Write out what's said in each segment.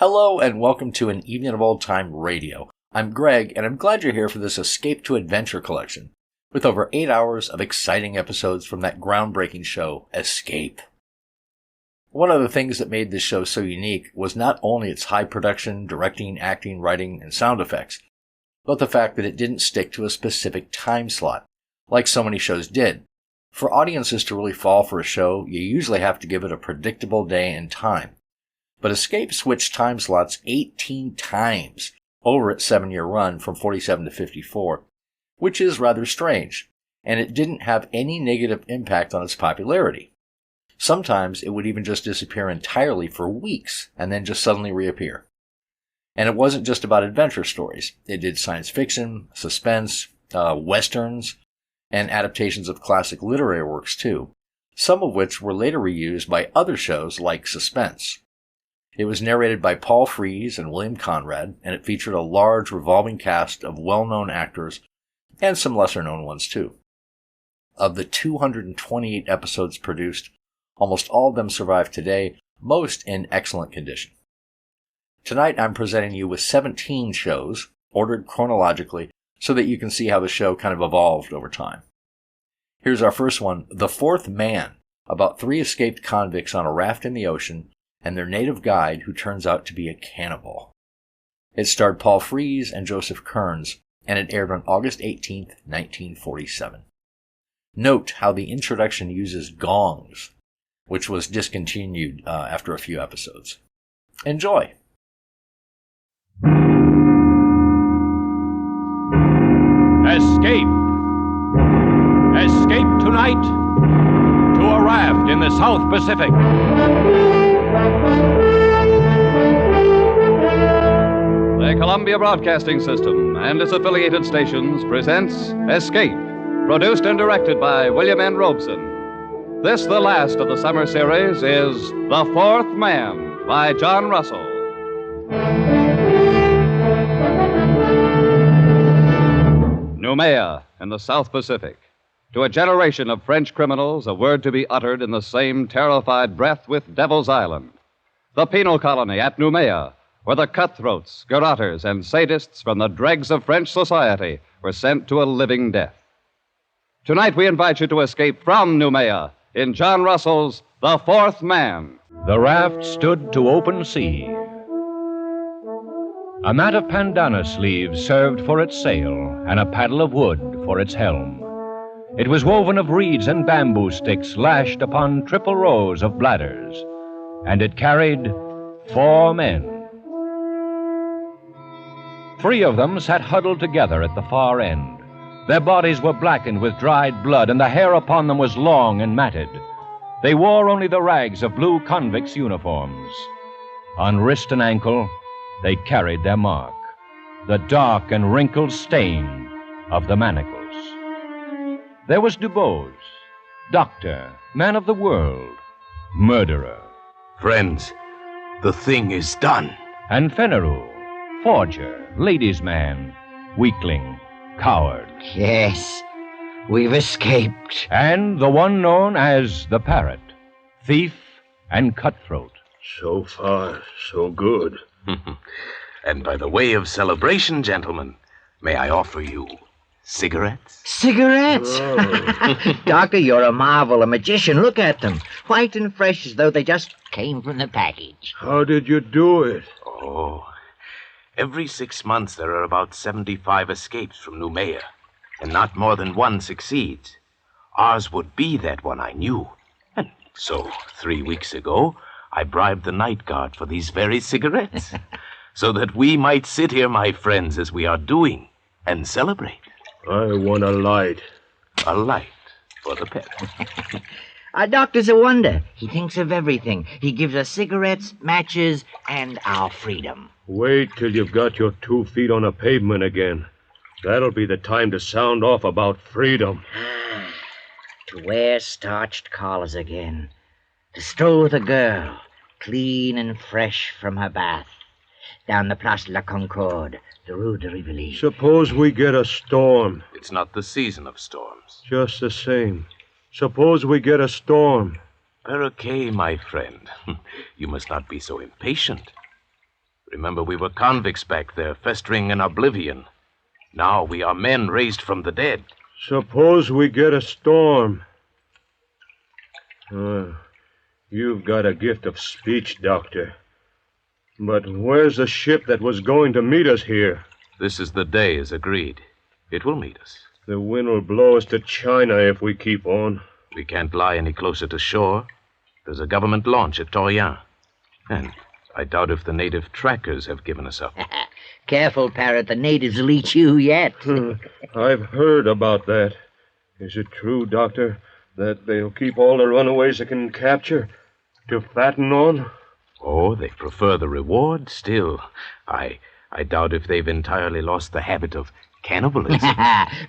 Hello and welcome to An Evening of Old Time Radio. I'm Greg, and I'm glad you're here for this Escape to Adventure collection, with over 8 hours of exciting episodes from that groundbreaking show, Escape. One of the things that made this show so unique was not only its high production, directing, acting, writing, and sound effects, but the fact that it didn't stick to a specific time slot, like so many shows did. For audiences to really fall for a show, you usually have to give it a predictable day and time. But Escape switched time slots 18 times over its 7-year run from 47 to 54, which is rather strange, and it didn't have any negative impact on its popularity. Sometimes it would even just disappear entirely for weeks and then just suddenly reappear. And it wasn't just about adventure stories. It did science fiction, suspense, westerns, and adaptations of classic literary works too, some of which were later reused by other shows like Suspense. It was narrated by Paul Frees and William Conrad, and it featured a large revolving cast of well-known actors and some lesser-known ones too. Of the 228 episodes produced, almost all of them survive today, most in excellent condition. Tonight I'm presenting you with 17 shows, ordered chronologically, so that you can see how the show kind of evolved over time. Here's our first one, The Fourth Man, about 3 escaped convicts on a raft in the ocean and their native guide who turns out to be a cannibal. It starred Paul Frees and Joseph Kearns, and it aired on August 18, 1947. Note how the introduction uses gongs, which was discontinued after a few episodes. Enjoy! Escape! Escape tonight to a raft in the South Pacific. The Columbia Broadcasting System and its affiliated stations presents Escape, produced and directed by William N. Robeson. This, the last of the summer series, is The Fourth Man by John Russell. Noumea in the South Pacific. To a generation of French criminals, a word to be uttered in the same terrified breath with Devil's Island. The penal colony at Noumea, where the cutthroats, garrotters, and sadists from the dregs of French society were sent to a living death. Tonight we invite you to escape from Noumea in John Russell's The Fourth Man. The raft stood to open sea. A mat of pandanus leaves served for its sail, and a paddle of wood for its helm. It was woven of reeds and bamboo sticks lashed upon triple rows of bladders, and it carried 4 men. 3 of them sat huddled together at the far end. Their bodies were blackened with dried blood, and the hair upon them was long and matted. They wore only the rags of blue convicts' uniforms. On wrist and ankle, they carried their mark, the dark and wrinkled stain of the manacles. There was Dubose, doctor, man of the world, murderer. Friends, the thing is done. And Fenneru, forger, ladies' man, weakling, coward. Yes, we've escaped. And the one known as the Parrot, thief and cutthroat. So far, so good. And by the way of celebration, gentlemen, may I offer you cigarettes? Cigarettes? Oh. Doctor, you're a marvel, a magician. Look at them. White and fresh as though they just came from the package. How did you do it? Oh, every 6 months there are about 75 escapes from Noumea, and not more than 1 succeeds. Ours would be that one, I knew. And so, 3 weeks ago, I bribed the night guard for these very cigarettes, so that we might sit here, my friends, as we are doing, and celebrate. I want a light. A light for the pet. Our doctor's a wonder. He thinks of everything. He gives us cigarettes, matches, and our freedom. Wait till you've got your 2 feet on a pavement again. That'll be the time to sound off about freedom. To wear starched collars again. To stroll with a girl, clean and fresh from her bath. Down the Place de la Concorde, the Rue de Rivoli. Suppose we get a storm. It's not the season of storms. Just the same. Suppose we get a storm. Perroquet, my friend. You must not be so impatient. Remember, we were convicts back there, festering in oblivion. Now we are men raised from the dead. Suppose we get a storm. You've got a gift of speech, Doctor. But where's the ship that was going to meet us here? This is the day, as agreed. It will meet us. The wind will blow us to China if we keep on. We can't lie any closer to shore. There's a government launch at Orient. And I doubt if the native trackers have given us up. Careful, Parrot. The natives will eat you yet. I've heard about that. Is it true, Doctor, that they'll keep all the runaways they can capture to fatten on? Oh, they prefer the reward still. I doubt if they've entirely lost the habit of cannibalism.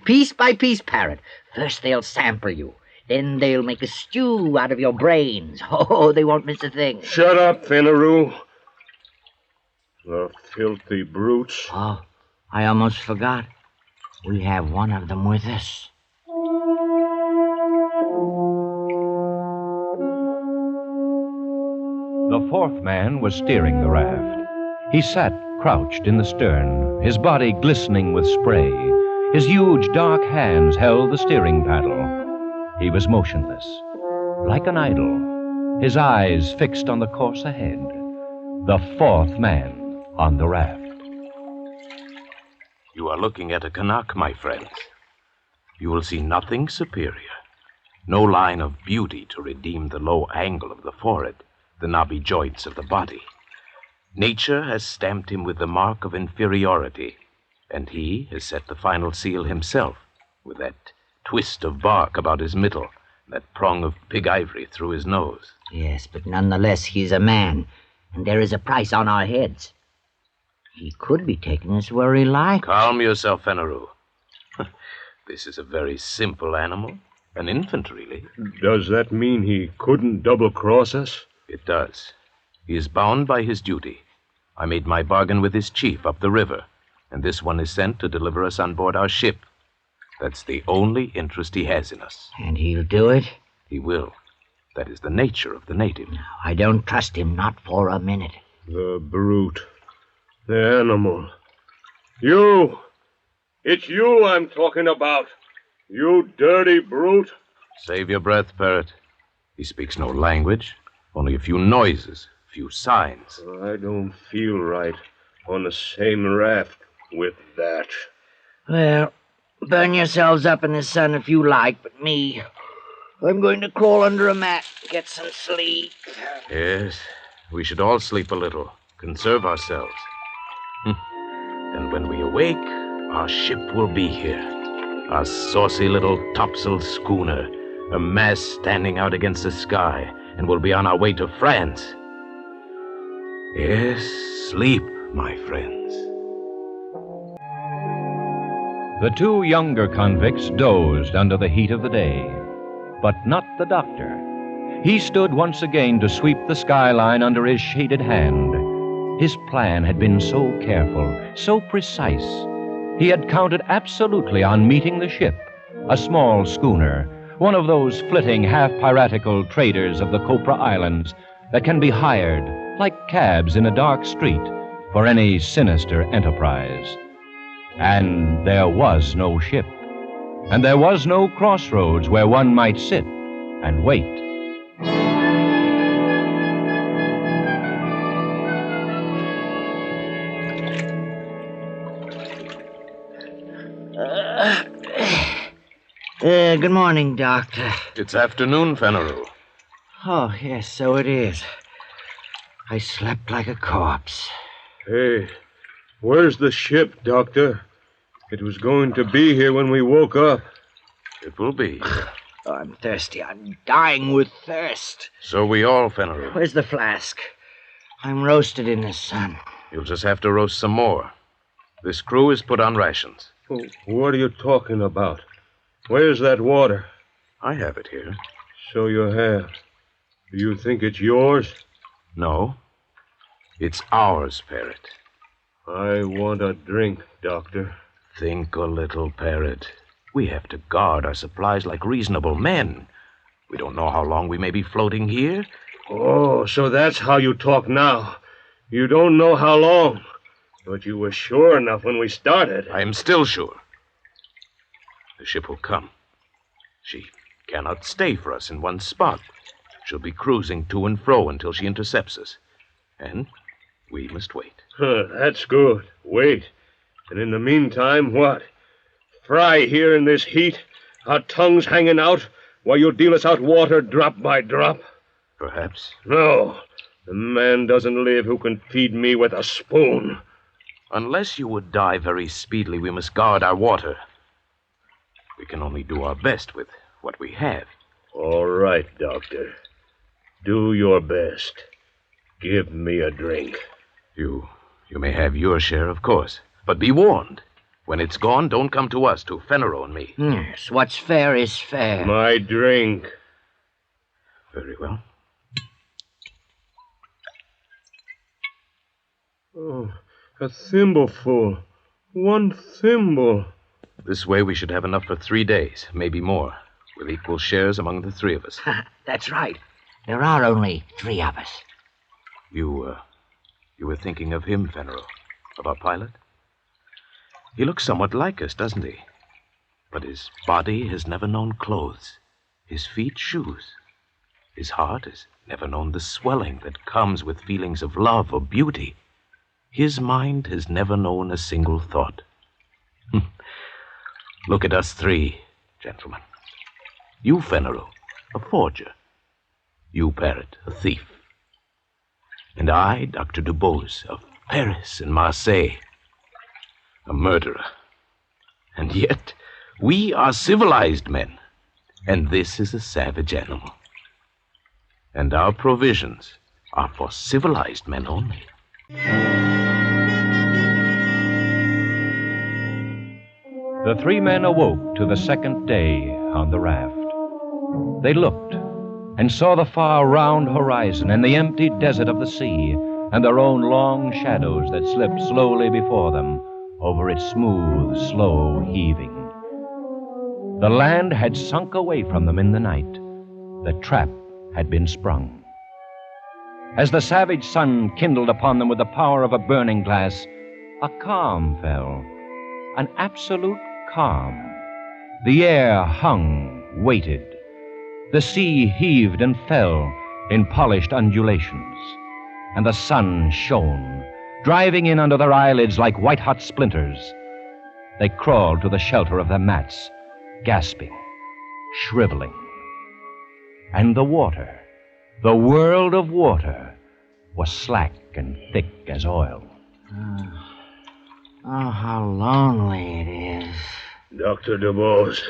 Piece by piece, Parrot. First they'll sample you. Then they'll make a stew out of your brains. Oh, they won't miss a thing. Shut up, Finaroo. The filthy brutes. Oh, I almost forgot. We have one of them with us. The fourth man was steering the raft. He sat crouched in the stern, his body glistening with spray. His huge dark hands held the steering paddle. He was motionless, like an idol, his eyes fixed on the course ahead. The fourth man on the raft. You are looking at a Canuck, my friends. You will see nothing superior. No line of beauty to redeem the low angle of the forehead, the knobby joints of the body. Nature has stamped him with the mark of inferiority, and he has set the final seal himself with that twist of bark about his middle, that prong of pig ivory through his nose. Yes, but nonetheless, he's a man, and there is a price on our heads. He could be taking us where he likes. Calm yourself, Finaroo. This is a very simple animal, an infant, really. Does that mean he couldn't double-cross us? It does. He is bound by his duty. I made my bargain with his chief up the river, and this one is sent to deliver us on board our ship. That's the only interest he has in us. And he'll do it? He will. That is the nature of the native. No, I don't trust him, not for a minute. The brute. The animal. You! It's you I'm talking about. You dirty brute. Save your breath, Parrot. He speaks no language, only a few noises, a few signs. I don't feel right on the same raft with that. Well, burn yourselves up in the sun if you like, but me, I'm going to crawl under a mat, get some sleep. Yes, we should all sleep a little, conserve ourselves. And when we awake, our ship will be here. Our saucy little topsail schooner, a mast standing out against the sky, and we'll be on our way to France. Yes, sleep, my friends. The two younger convicts dozed under the heat of the day, but not the doctor. He stood once again to sweep the skyline under his shaded hand. His plan had been so careful, so precise. He had counted absolutely on meeting the ship, a small schooner, one of those flitting half-piratical traders of the Copra Islands that can be hired, like cabs in a dark street, for any sinister enterprise. And there was no ship, and there was no crossroads where one might sit and wait. Good morning, Doctor. It's afternoon, Finaroo. Oh, yes, so it is. I slept like a corpse. Hey, where's the ship, Doctor? It was going to be here when we woke up. It will be. Oh, I'm thirsty. I'm dying with thirst. So we all, Finaroo. Where's the flask? I'm roasted in the sun. You'll just have to roast some more. This crew is put on rations. What are you talking about? Where's that water? I have it here. So you have. Do you think it's yours? No. It's ours, Parrot. I want a drink, Doctor. Think a little, Parrot. We have to guard our supplies like reasonable men. We don't know how long we may be floating here. Oh, so that's how you talk now. You don't know how long, but you were sure enough when we started. I am still sure. The ship will come. She cannot stay for us in one spot. She'll be cruising to and fro until she intercepts us. And we must wait. That's good. Wait. And in the meantime, what? Fry here in this heat, our tongues hanging out, while you deal us out water drop by drop? Perhaps. No. The man doesn't live who can feed me with a spoon. Unless you would die very speedily, we must guard our water. We can only do our best with what we have. All right, Doctor. Do your best. Give me a drink. You may have your share, of course. But be warned. When it's gone, don't come to us, to Fenero and me. Yes, what's fair is fair. My drink. Very well. Oh, a thimbleful. One thimble. This way we should have enough for 3 days, maybe more, with equal shares among the 3 of us. That's right. There are only 3 of us. You were thinking of him, Fenero, of our pilot? He looks somewhat like us, doesn't he? But his body has never known clothes, his feet shoes. His heart has never known the swelling that comes with feelings of love or beauty. His mind has never known a single thought. Look at us 3, gentlemen. You, Fenero, a forger. You, Parrot, a thief. And I, Dr. Dubose, of Paris and Marseille, a murderer. And yet, we are civilized men, and this is a savage animal. And our provisions are for civilized men only. The 3 men awoke to the second day on the raft. They looked and saw the far round horizon and the empty desert of the sea and their own long shadows that slipped slowly before them over its smooth, slow heaving. The land had sunk away from them in the night. The trap had been sprung. As the savage sun kindled upon them with the power of a burning glass, a calm fell, an absolute calm. The air hung, waited. The sea heaved and fell in polished undulations, and the sun shone, driving in under their eyelids like white-hot splinters. They crawled to the shelter of their mats, gasping, shriveling. And the water, the world of water, was slack and thick as oil. Oh, how lonely it is. Dr. Dubose.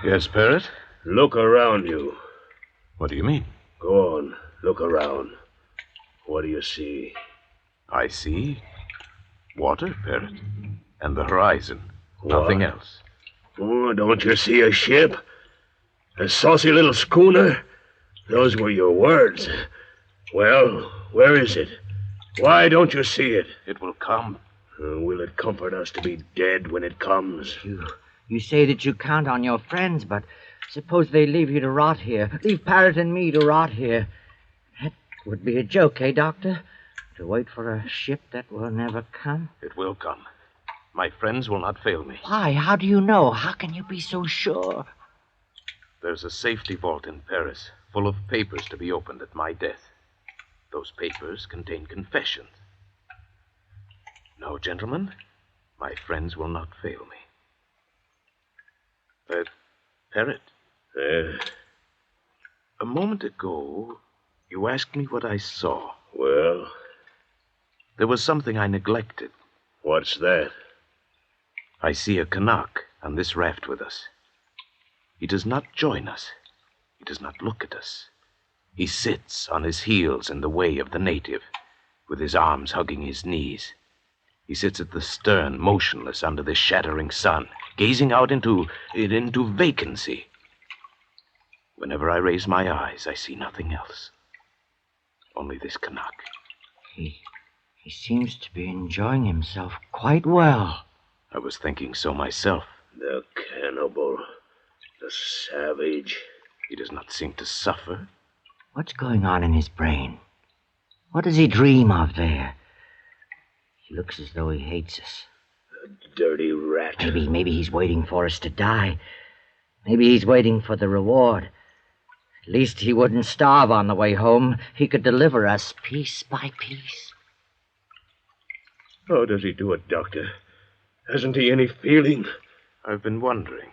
Yes, Parrot? Look around you. What do you mean? Go on, look around. What do you see? I see water, Parrot, and the horizon. What? Nothing else. Oh, don't you see a ship? A saucy little schooner? Those were your words. Well, where is it? Why don't you see it? It will come. Will it comfort us to be dead when it comes? You say that you count on your friends, but suppose they leave you to rot here. Leave Parrot and me to rot here. That would be a joke, eh, Doctor? To wait for a ship that will never come? It will come. My friends will not fail me. Why? How do you know? How can you be so sure? There's a safety vault in Paris, full of papers to be opened at my death. Those papers contain confessions. No, gentlemen, my friends will not fail me. Parrot. A moment ago, you asked me what I saw. Well? There was something I neglected. What's that? I see a Canuck on this raft with us. He does not join us. He does not look at us. He sits on his heels in the way of the native, with his arms hugging his knees. He sits at the stern, motionless under the shattering sun, gazing out into vacancy. Whenever I raise my eyes, I see nothing else. Only this Canuck. He seems to be enjoying himself quite well. I was thinking so myself. The cannibal. The savage. He does not seem to suffer. What's going on in his brain? What does he dream of there? Looks as though he hates us. Dirty rat. Maybe he's waiting for us to die. Maybe he's waiting for the reward. At least he wouldn't starve on the way home. He could deliver us piece by piece. How does he do it, Doctor? Hasn't he any feeling? I've been wondering.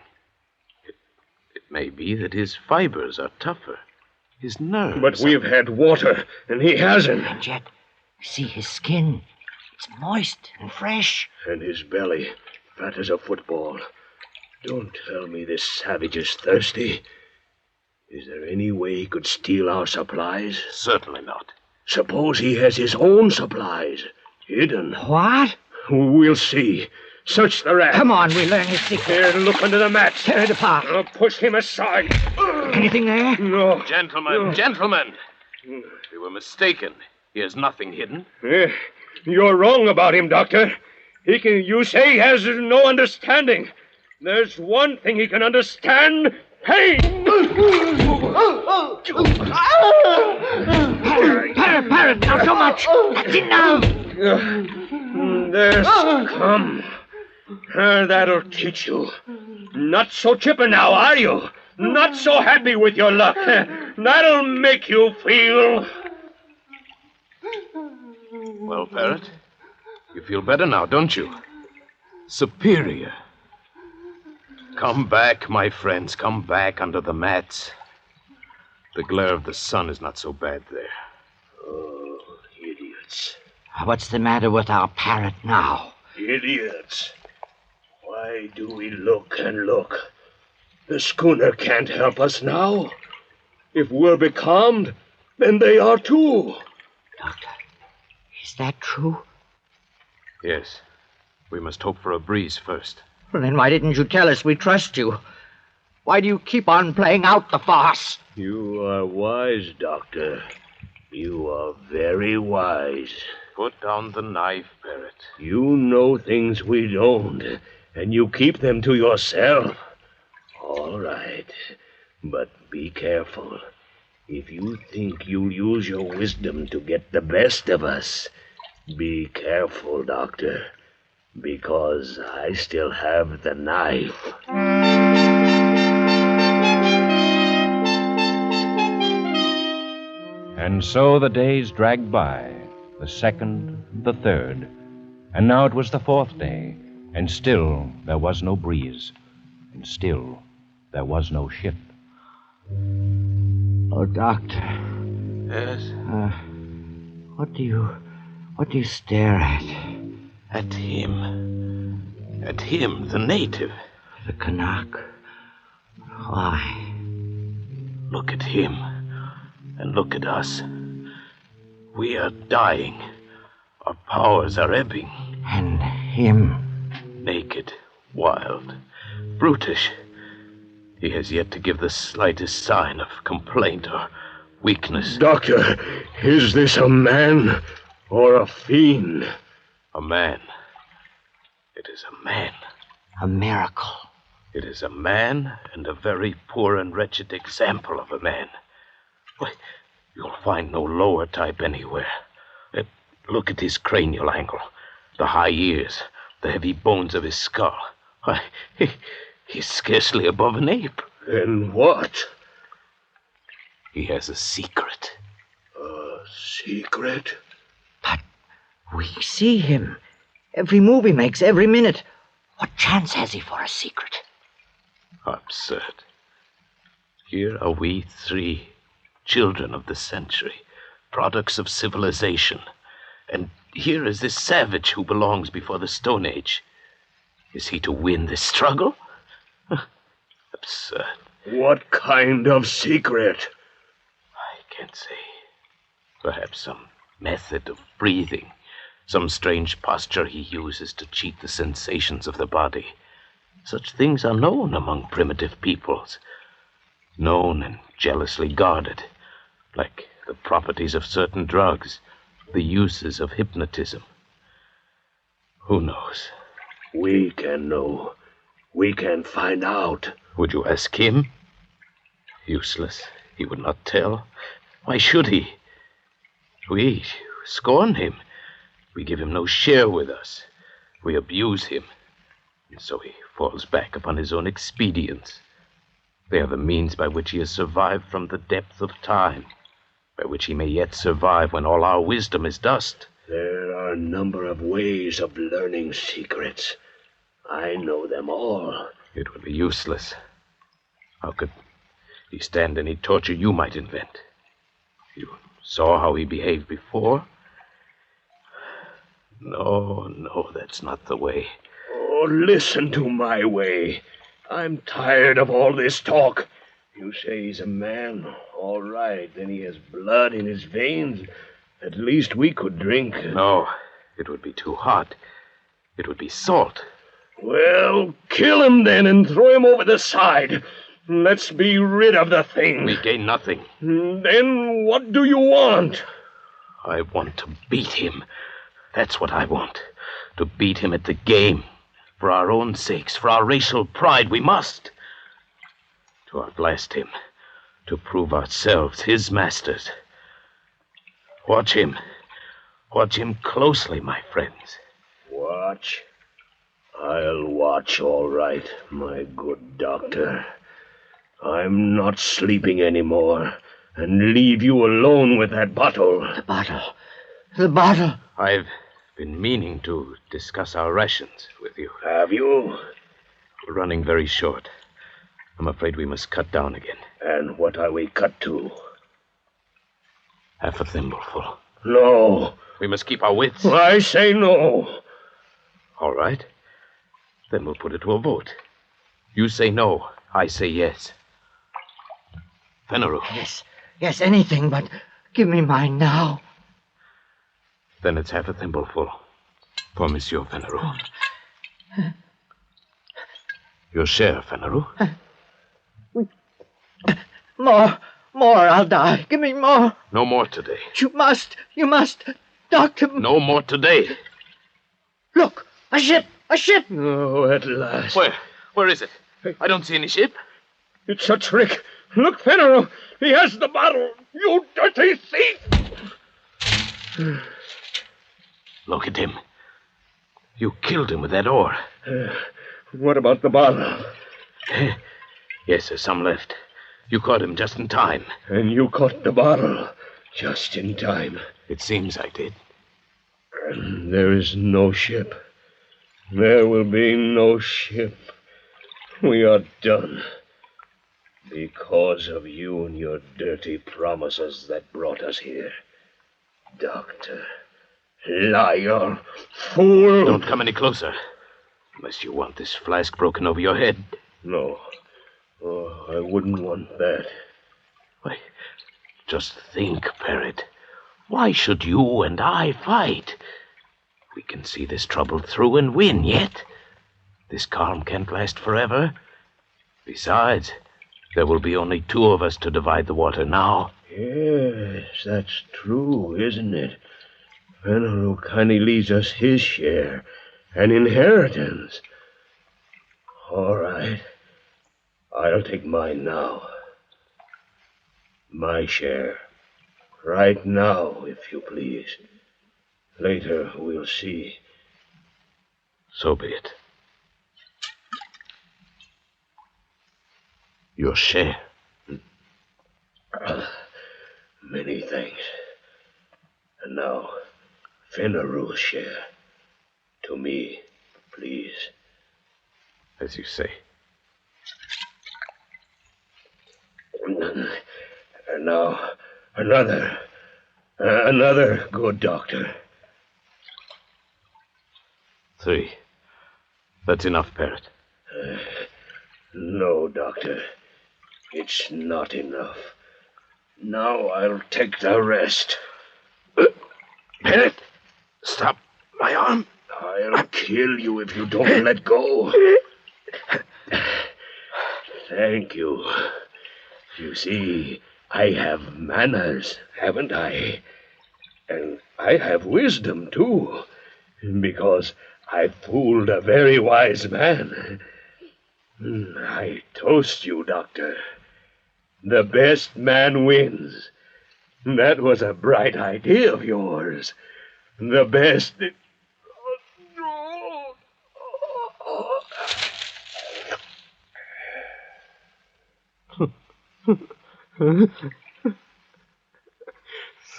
It may be that his fibers are tougher. His nerves... But we've had water, and he hasn't. And yet, see his skin. It's moist and fresh. And his belly, fat as a football. Don't tell me this savage is thirsty. Is there any way he could steal our supplies? Certainly not. Suppose he has his own supplies, hidden. What? We'll see. Search the rat. Come on, we'll learn his secret. Here, look under the mats. Tear it apart. I'll push him aside. Anything there? No. Gentlemen. We were mistaken. He has nothing hidden. You're wrong about him, Doctor. You say he has no understanding. There's one thing he can understand. Pain! Parrot, not so much. That's enough. There's come. That'll teach you. Not so chipper now, are you? Not so happy with your luck. That'll make you feel... Well, Parrot, you feel better now, don't you? Superior. Come back, my friends. Come back under the mats. The glare of the sun is not so bad there. Oh, idiots. What's the matter with our parrot now? Idiots. Why do we look and look? The schooner can't help us now. If we're becalmed, then they are too. Doctor, is that true? Yes. We must hope for a breeze first. Well, then why didn't you tell us we trust you? Why do you keep on playing out the farce? You are wise, Doctor. You are very wise. Put down the knife, Parrot. You know things we don't, and you keep them to yourself. All right, but be careful. If you think you'll use your wisdom to get the best of us, be careful, Doctor, because I still have the knife. And so the days dragged by, the second, the third, and now it was the fourth day, and still there was no breeze, and still there was no ship. Oh, Doctor. Yes? What do you stare at? At him. At him, the native. The Canuck. Why? Look at him. And look at us. We are dying. Our powers are ebbing. And him. Naked, wild, brutish. He has yet to give the slightest sign of complaint or weakness. Doctor, is this a man or a fiend? A man. It is a man. A miracle. It is a man, and a very poor and wretched example of a man. Why, you'll find no lower type anywhere. Look at his cranial angle, the high ears, the heavy bones of his skull. Why, he's scarcely above an ape. Then what? He has a secret. A secret? But we see him. Every move he makes, every minute. What chance has he for a secret? Absurd. Here are we three, children of the century, products of civilization. And here is this savage who belongs before the Stone Age. Is he to win this struggle? Absurd. What kind of secret? I can't say. Perhaps some method of breathing. Some strange posture he uses to cheat the sensations of the body. Such things are known among primitive peoples. Known and jealously guarded. Like the properties of certain drugs. The uses of hypnotism. Who knows? We can know. We can find out. Would you ask him? Useless. He would not tell. Why should he? We scorn him. We give him no share with us. We abuse him. And so he falls back upon his own expedients. They are the means by which he has survived from the depth of time, by which he may yet survive when all our wisdom is dust. There are a number of ways of learning secrets. I know them all. It would be useless. How could he stand any torture you might invent? You saw how he behaved before? No, that's not the way. Oh, listen to my way. I'm tired of all this talk. You say he's a man. All right, then he has blood in his veins. At least we could drink. No, it would be too hot. It would be salt. Well, kill him then and throw him over the side. Let's be rid of the thing. We gain nothing. Then what do you want? I want to beat him. That's what I want. To beat him at the game. For our own sakes, for our racial pride, we must. To outlast him. To prove ourselves his masters. Watch him. Watch him closely, my friends. Watch? I'll watch all right, my good doctor. I'm not sleeping anymore, and leave you alone with that bottle. The bottle. The bottle. I've been meaning to discuss our rations with you. Have you? We're running very short. I'm afraid we must cut down again. And what are we cut to? Half a thimbleful. No. We must keep our wits. I say no. All right. Then we'll put it to a vote. You say no. I say yes. Fenneru. Yes, anything, but give me mine now. Then it's half a thimbleful for Monsieur Fenneru. Your share, Fenneru. More, I'll die. Give me more. No more today. You must. Doctor. No more today. Look, a ship. Oh, at last. Where is it? I don't see any ship. It's a trick. Look, Fenneru, he has the bottle. You dirty thief. Look at him. You killed him with that oar. What about the bottle? Yes, there's some left. You caught him just in time. And you caught the bottle just in time. It seems I did. And there is no ship. There will be no ship. We are done. Because of you and your dirty promises that brought us here. Doctor. Liar. Fool. Don't come any closer. Unless you want this flask broken over your head. No. Oh, I wouldn't want that. Why, just think, Parrot. Why should you and I fight? We can see this trouble through and win yet. This calm can't last forever. Besides, there will be only two of us to divide the water now. Yes, that's true, isn't it? Fenneru kindly leaves us his share, an inheritance. All right. I'll take mine now. My share. Right now, if you please. Later, we'll see. So be it. Your share. Many thanks. And now, Fenneru's share. To me, please. As you say. And now, another good doctor. 3. That's enough, Parrot. No, doctor. It's not enough. Now I'll take the rest. Parrot, stop my arm. I'll kill you if you don't let go. Thank you. You see, I have manners, haven't I? And I have wisdom, too, because I fooled a very wise man. I toast you, Doctor. The best man wins. That was a bright idea of yours. The best.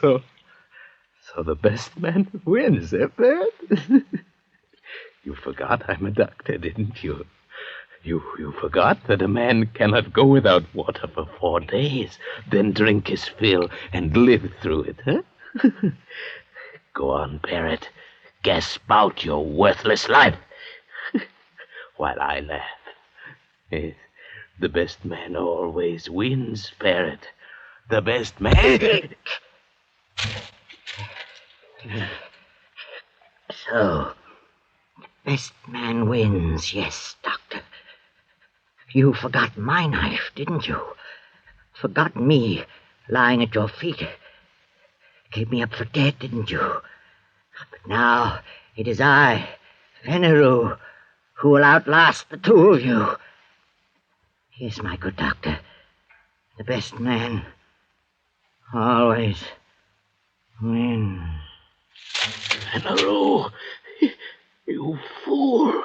So the best man wins, eh, Bert? You forgot I'm a doctor, didn't you? You forgot that a man cannot go without water for 4 days, then drink his fill and live through it, huh? Go on, Parrot. Gasp out your worthless life. While I laugh. Yes, the best man always wins, Parrot. The best man... So, best man wins, yes, Doctor. You forgot my knife, didn't you? Forgot me lying at your feet. Gave me up for dead, didn't you? But now it is I, Veneru, who will outlast the two of you. Yes, my good doctor. The best man always wins. Veneru, you fool.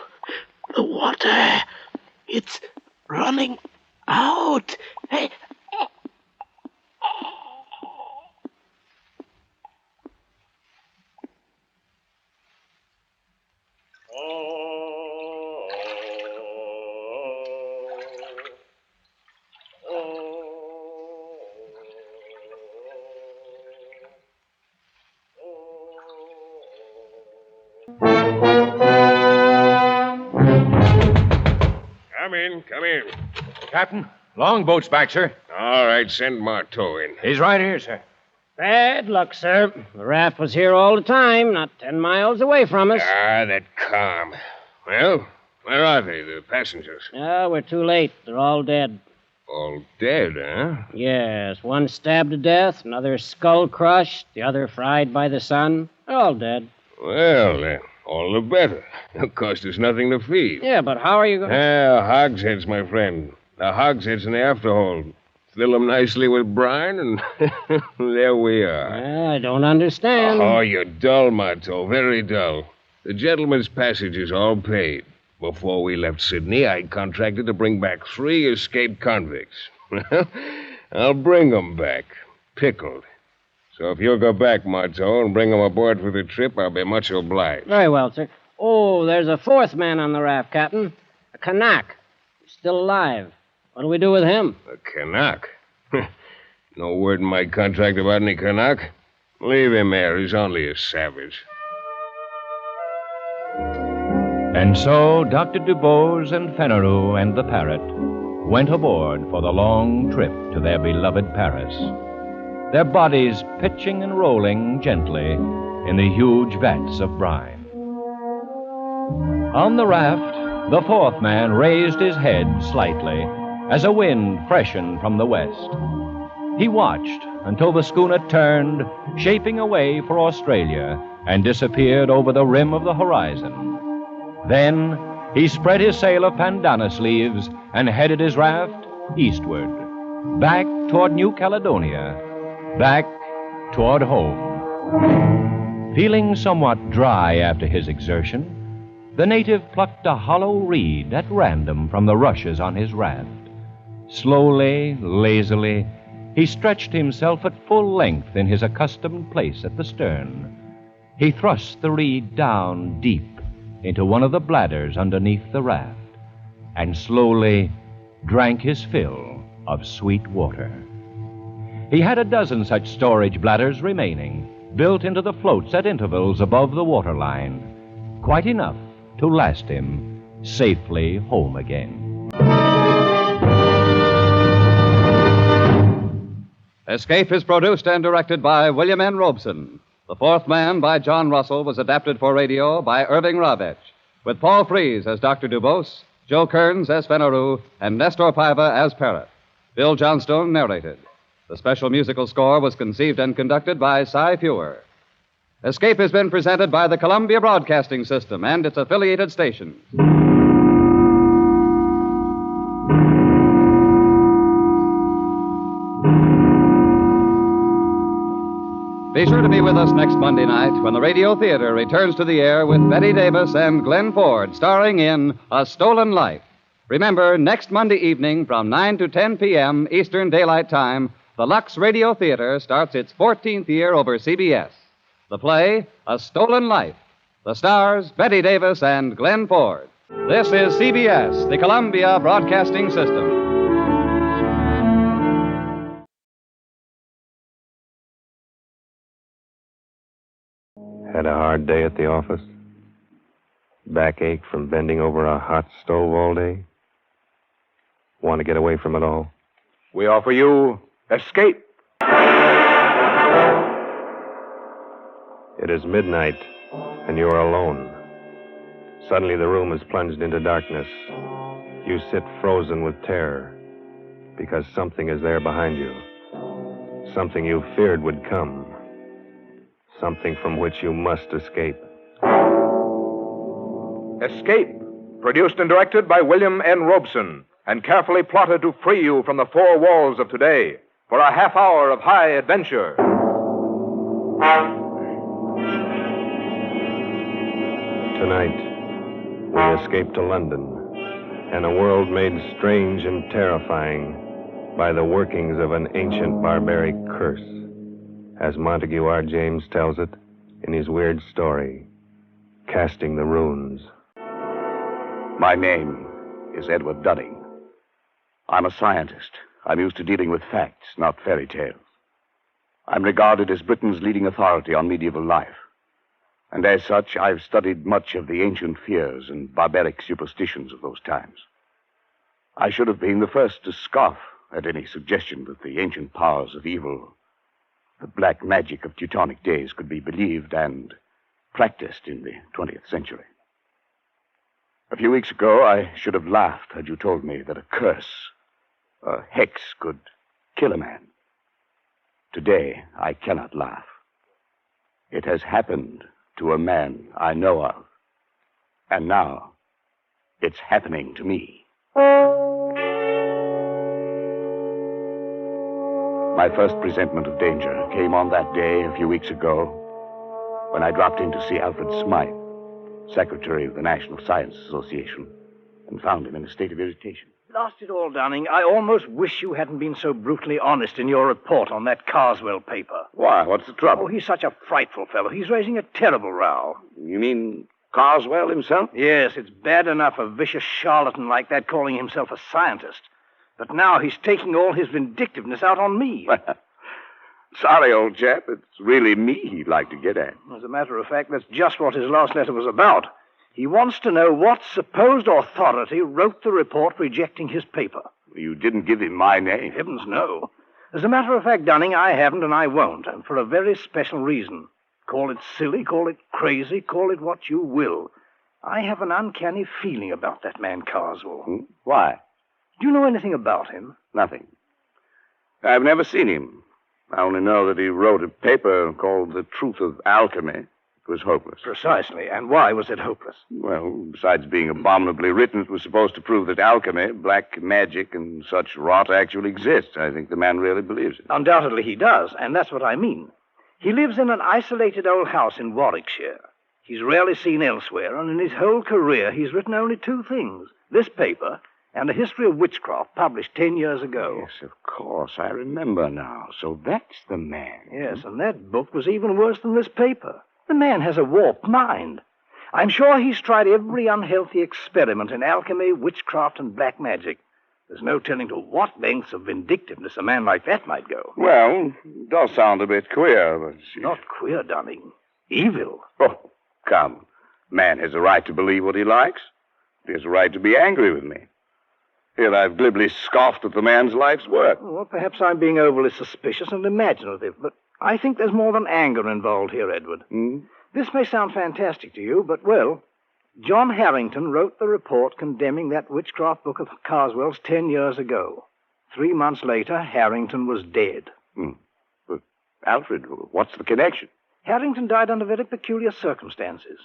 The water, it's running out. Hey. Come in. Captain, longboat's back, sir. All right, send Marteau in. He's right here, sir. Bad luck, sir. The raft was here all the time, not 10 miles away from us. Ah, that calm. Well, where are they, the passengers? We're too late. They're all dead. All dead, huh? Yes, one stabbed to death, another skull crushed, the other fried by the sun. They're all dead. Well, then, all the better. Of course, there's nothing to feed. Yeah, but how are you going Hogsheads, my friend. The hogsheads in the afterhold. Fill them nicely with brine, and there we are. I don't understand. Oh, you're dull, Marteau, very dull. The gentleman's passage is all paid. Before we left Sydney, I contracted to bring back 3 escaped convicts. I'll bring them back, pickled. So if you'll go back, Marteau, and bring them aboard for the trip, I'll be much obliged. Very well, sir. Oh, there's a 4th man on the raft, Captain. A Kanak. He's still alive. What do we do with him? A Kanak? No word in my contract about any Kanak. Leave him there. He's only a savage. And so Dr. DuBose and Fenneru and the parrot went aboard for the long trip to their beloved Paris, their bodies pitching and rolling gently in the huge vats of brine. On the raft, the 4th man raised his head slightly as a wind freshened from the west. He watched until the schooner turned, shaping away for Australia, and disappeared over the rim of the horizon. Then he spread his sail of pandanus leaves and headed his raft eastward, back toward New Caledonia, back toward home. Feeling somewhat dry after his exertion, the native plucked a hollow reed at random from the rushes on his raft. Slowly, lazily, he stretched himself at full length in his accustomed place at the stern. He thrust the reed down deep into one of the bladders underneath the raft, and slowly drank his fill of sweet water. He had a dozen such storage bladders remaining, built into the floats at intervals above the waterline, quite enough to last him safely home again. Escape is produced and directed by William N. Robeson. The 4th Man by John Russell was adapted for radio by Irving Ravech, with Paul Frees as Dr. DuBose, Joe Kearns as Fenneru, and Nestor Paiva as Parrot. Bill Johnstone narrated. The special musical score was conceived and conducted by Cy Fewer. Escape has been presented by the Columbia Broadcasting System and its affiliated stations. Be sure to be with us next Monday night when the Radio Theater returns to the air with Betty Davis and Glenn Ford starring in A Stolen Life. Remember, next Monday evening from 9 to 10 p.m. Eastern Daylight Time, the Lux Radio Theater starts its 14th year over CBS. The play, A Stolen Life. The stars, Betty Davis and Glenn Ford. This is CBS, the Columbia Broadcasting System. Had a hard day at the office? Backache from bending over a hot stove all day? Want to get away from it all? We offer you Escape. It is midnight, and you are alone. Suddenly the room is plunged into darkness. You sit frozen with terror, because something is there behind you. Something you feared would come. Something from which you must escape. Escape, produced and directed by William N. Robeson, and carefully plotted to free you from the four walls of today for a half hour of high adventure. Tonight, we escape to London and a world made strange and terrifying by the workings of an ancient barbaric curse, as Montague R. James tells it in his weird story, Casting the Runes. My name is Edward Dunning. I'm a scientist. I'm used to dealing with facts, not fairy tales. I'm regarded as Britain's leading authority on medieval life. And as such, I've studied much of the ancient fears and barbaric superstitions of those times. I should have been the first to scoff at any suggestion that the ancient powers of evil, the black magic of Teutonic days, could be believed and practiced in the 20th century. A few weeks ago, I should have laughed had you told me that a curse, a hex, could kill a man. Today, I cannot laugh. It has happened to a man I know of. And now, it's happening to me. My first presentiment of danger came on that day a few weeks ago when I dropped in to see Alfred Smythe, Secretary of the National Science Association, and found him in a state of irritation. Blast it all, Dunning. I almost wish you hadn't been so brutally honest in your report on that Carswell paper. Why? What's the trouble? Oh, he's such a frightful fellow. He's raising a terrible row. You mean Carswell himself? Yes, it's bad enough a vicious charlatan like that calling himself a scientist. But now he's taking all his vindictiveness out on me. Sorry, old chap. It's really me he'd like to get at. As a matter of fact, that's just what his last letter was about. He wants to know what supposed authority wrote the report rejecting his paper. You didn't give him my name. Heavens, no. As a matter of fact, Dunning, I haven't and I won't, and for a very special reason. Call it silly, call it crazy, call it what you will. I have an uncanny feeling about that man Carswell. Why? Do you know anything about him? Nothing. I've never seen him. I only know that he wrote a paper called The Truth of Alchemy. It was hopeless. Precisely. And why was it hopeless? Well, besides being abominably written, it was supposed to prove that alchemy, black magic, and such rot actually exists. I think the man really believes it. Undoubtedly he does, and that's what I mean. He lives in an isolated old house in Warwickshire. He's rarely seen elsewhere, and in his whole career he's written only two things. This paper and a history of witchcraft published 10 years ago. Yes, of course. I remember now. So that's the man. Yes, and that book was even worse than this paper. The man has a warped mind. I'm sure he's tried every unhealthy experiment in alchemy, witchcraft, and black magic. There's no telling to what lengths of vindictiveness a man like that might go. Well, it does sound a bit queer, but... Not queer, Dunning. Evil. Oh, come. Man has a right to believe what he likes. He has a right to be angry with me. Here I've glibly scoffed at the man's life's work. Well, perhaps I'm being overly suspicious and imaginative, but I think there's more than anger involved here, Edward. This may sound fantastic to you, but, well, John Harrington wrote the report condemning that witchcraft book of Carswell's 10 years ago. 3 months later, Harrington was dead. But, Alfred, what's the connection? Harrington died under very peculiar circumstances.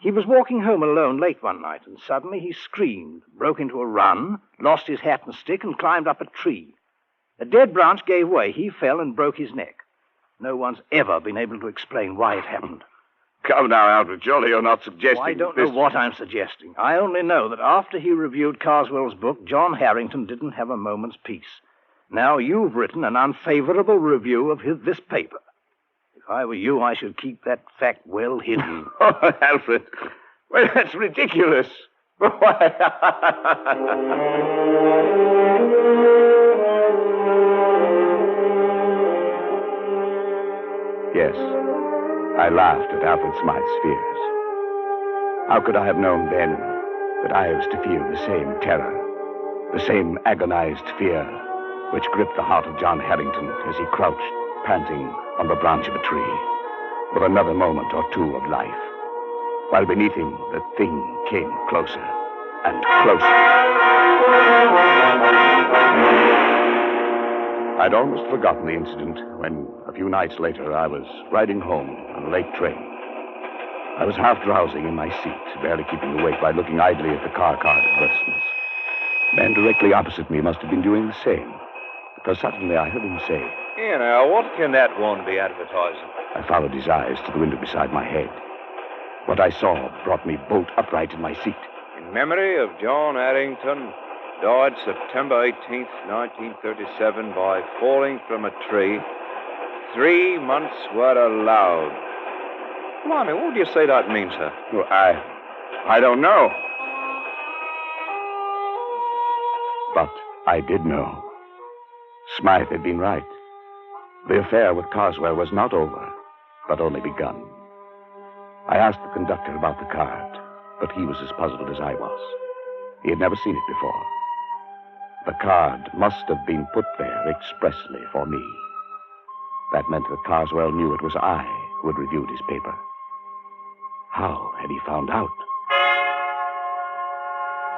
He was walking home alone late one night, and suddenly he screamed, broke into a run, lost his hat and stick, and climbed up a tree. A dead branch gave way. He fell and broke his neck. No one's ever been able to explain why it happened. Come now, Alfred. Surely you're not suggesting... I don't know what I'm suggesting. I only know that after he reviewed Carswell's book, John Harrington didn't have a moment's peace. Now you've written an unfavorable review of this paper. If I were you, I should keep that fact well hidden. Oh, Alfred. Well, that's ridiculous. Yes, I laughed at Alfred Smythe's fears. How could I have known then that I was to feel the same terror, the same agonized fear which gripped the heart of John Harrington as he crouched, panting, on the branch of a tree, for another moment or two of life, while beneath him the thing came closer and closer. I'd almost forgotten the incident when, a few nights later, I was riding home on a late train. I was half drowsing in my seat, barely keeping awake by looking idly at the car card advertisements. The man directly opposite me must have been doing the same, because suddenly I heard him say, "Here now, what can that one be advertising?" I followed his eyes to the window beside my head. What I saw brought me bolt upright in my seat. In memory of John Harrington, died September 18th, 1937, by falling from a tree. 3 months were allowed. Blimey, what do you say that means, sir? Well, I don't know. But I did know. Smythe had been right. The affair with Carswell was not over, but only begun. I asked the conductor about the card, but he was as puzzled as I was. He had never seen it before. The card must have been put there expressly for me. That meant that Carswell knew it was I who had reviewed his paper. How had he found out?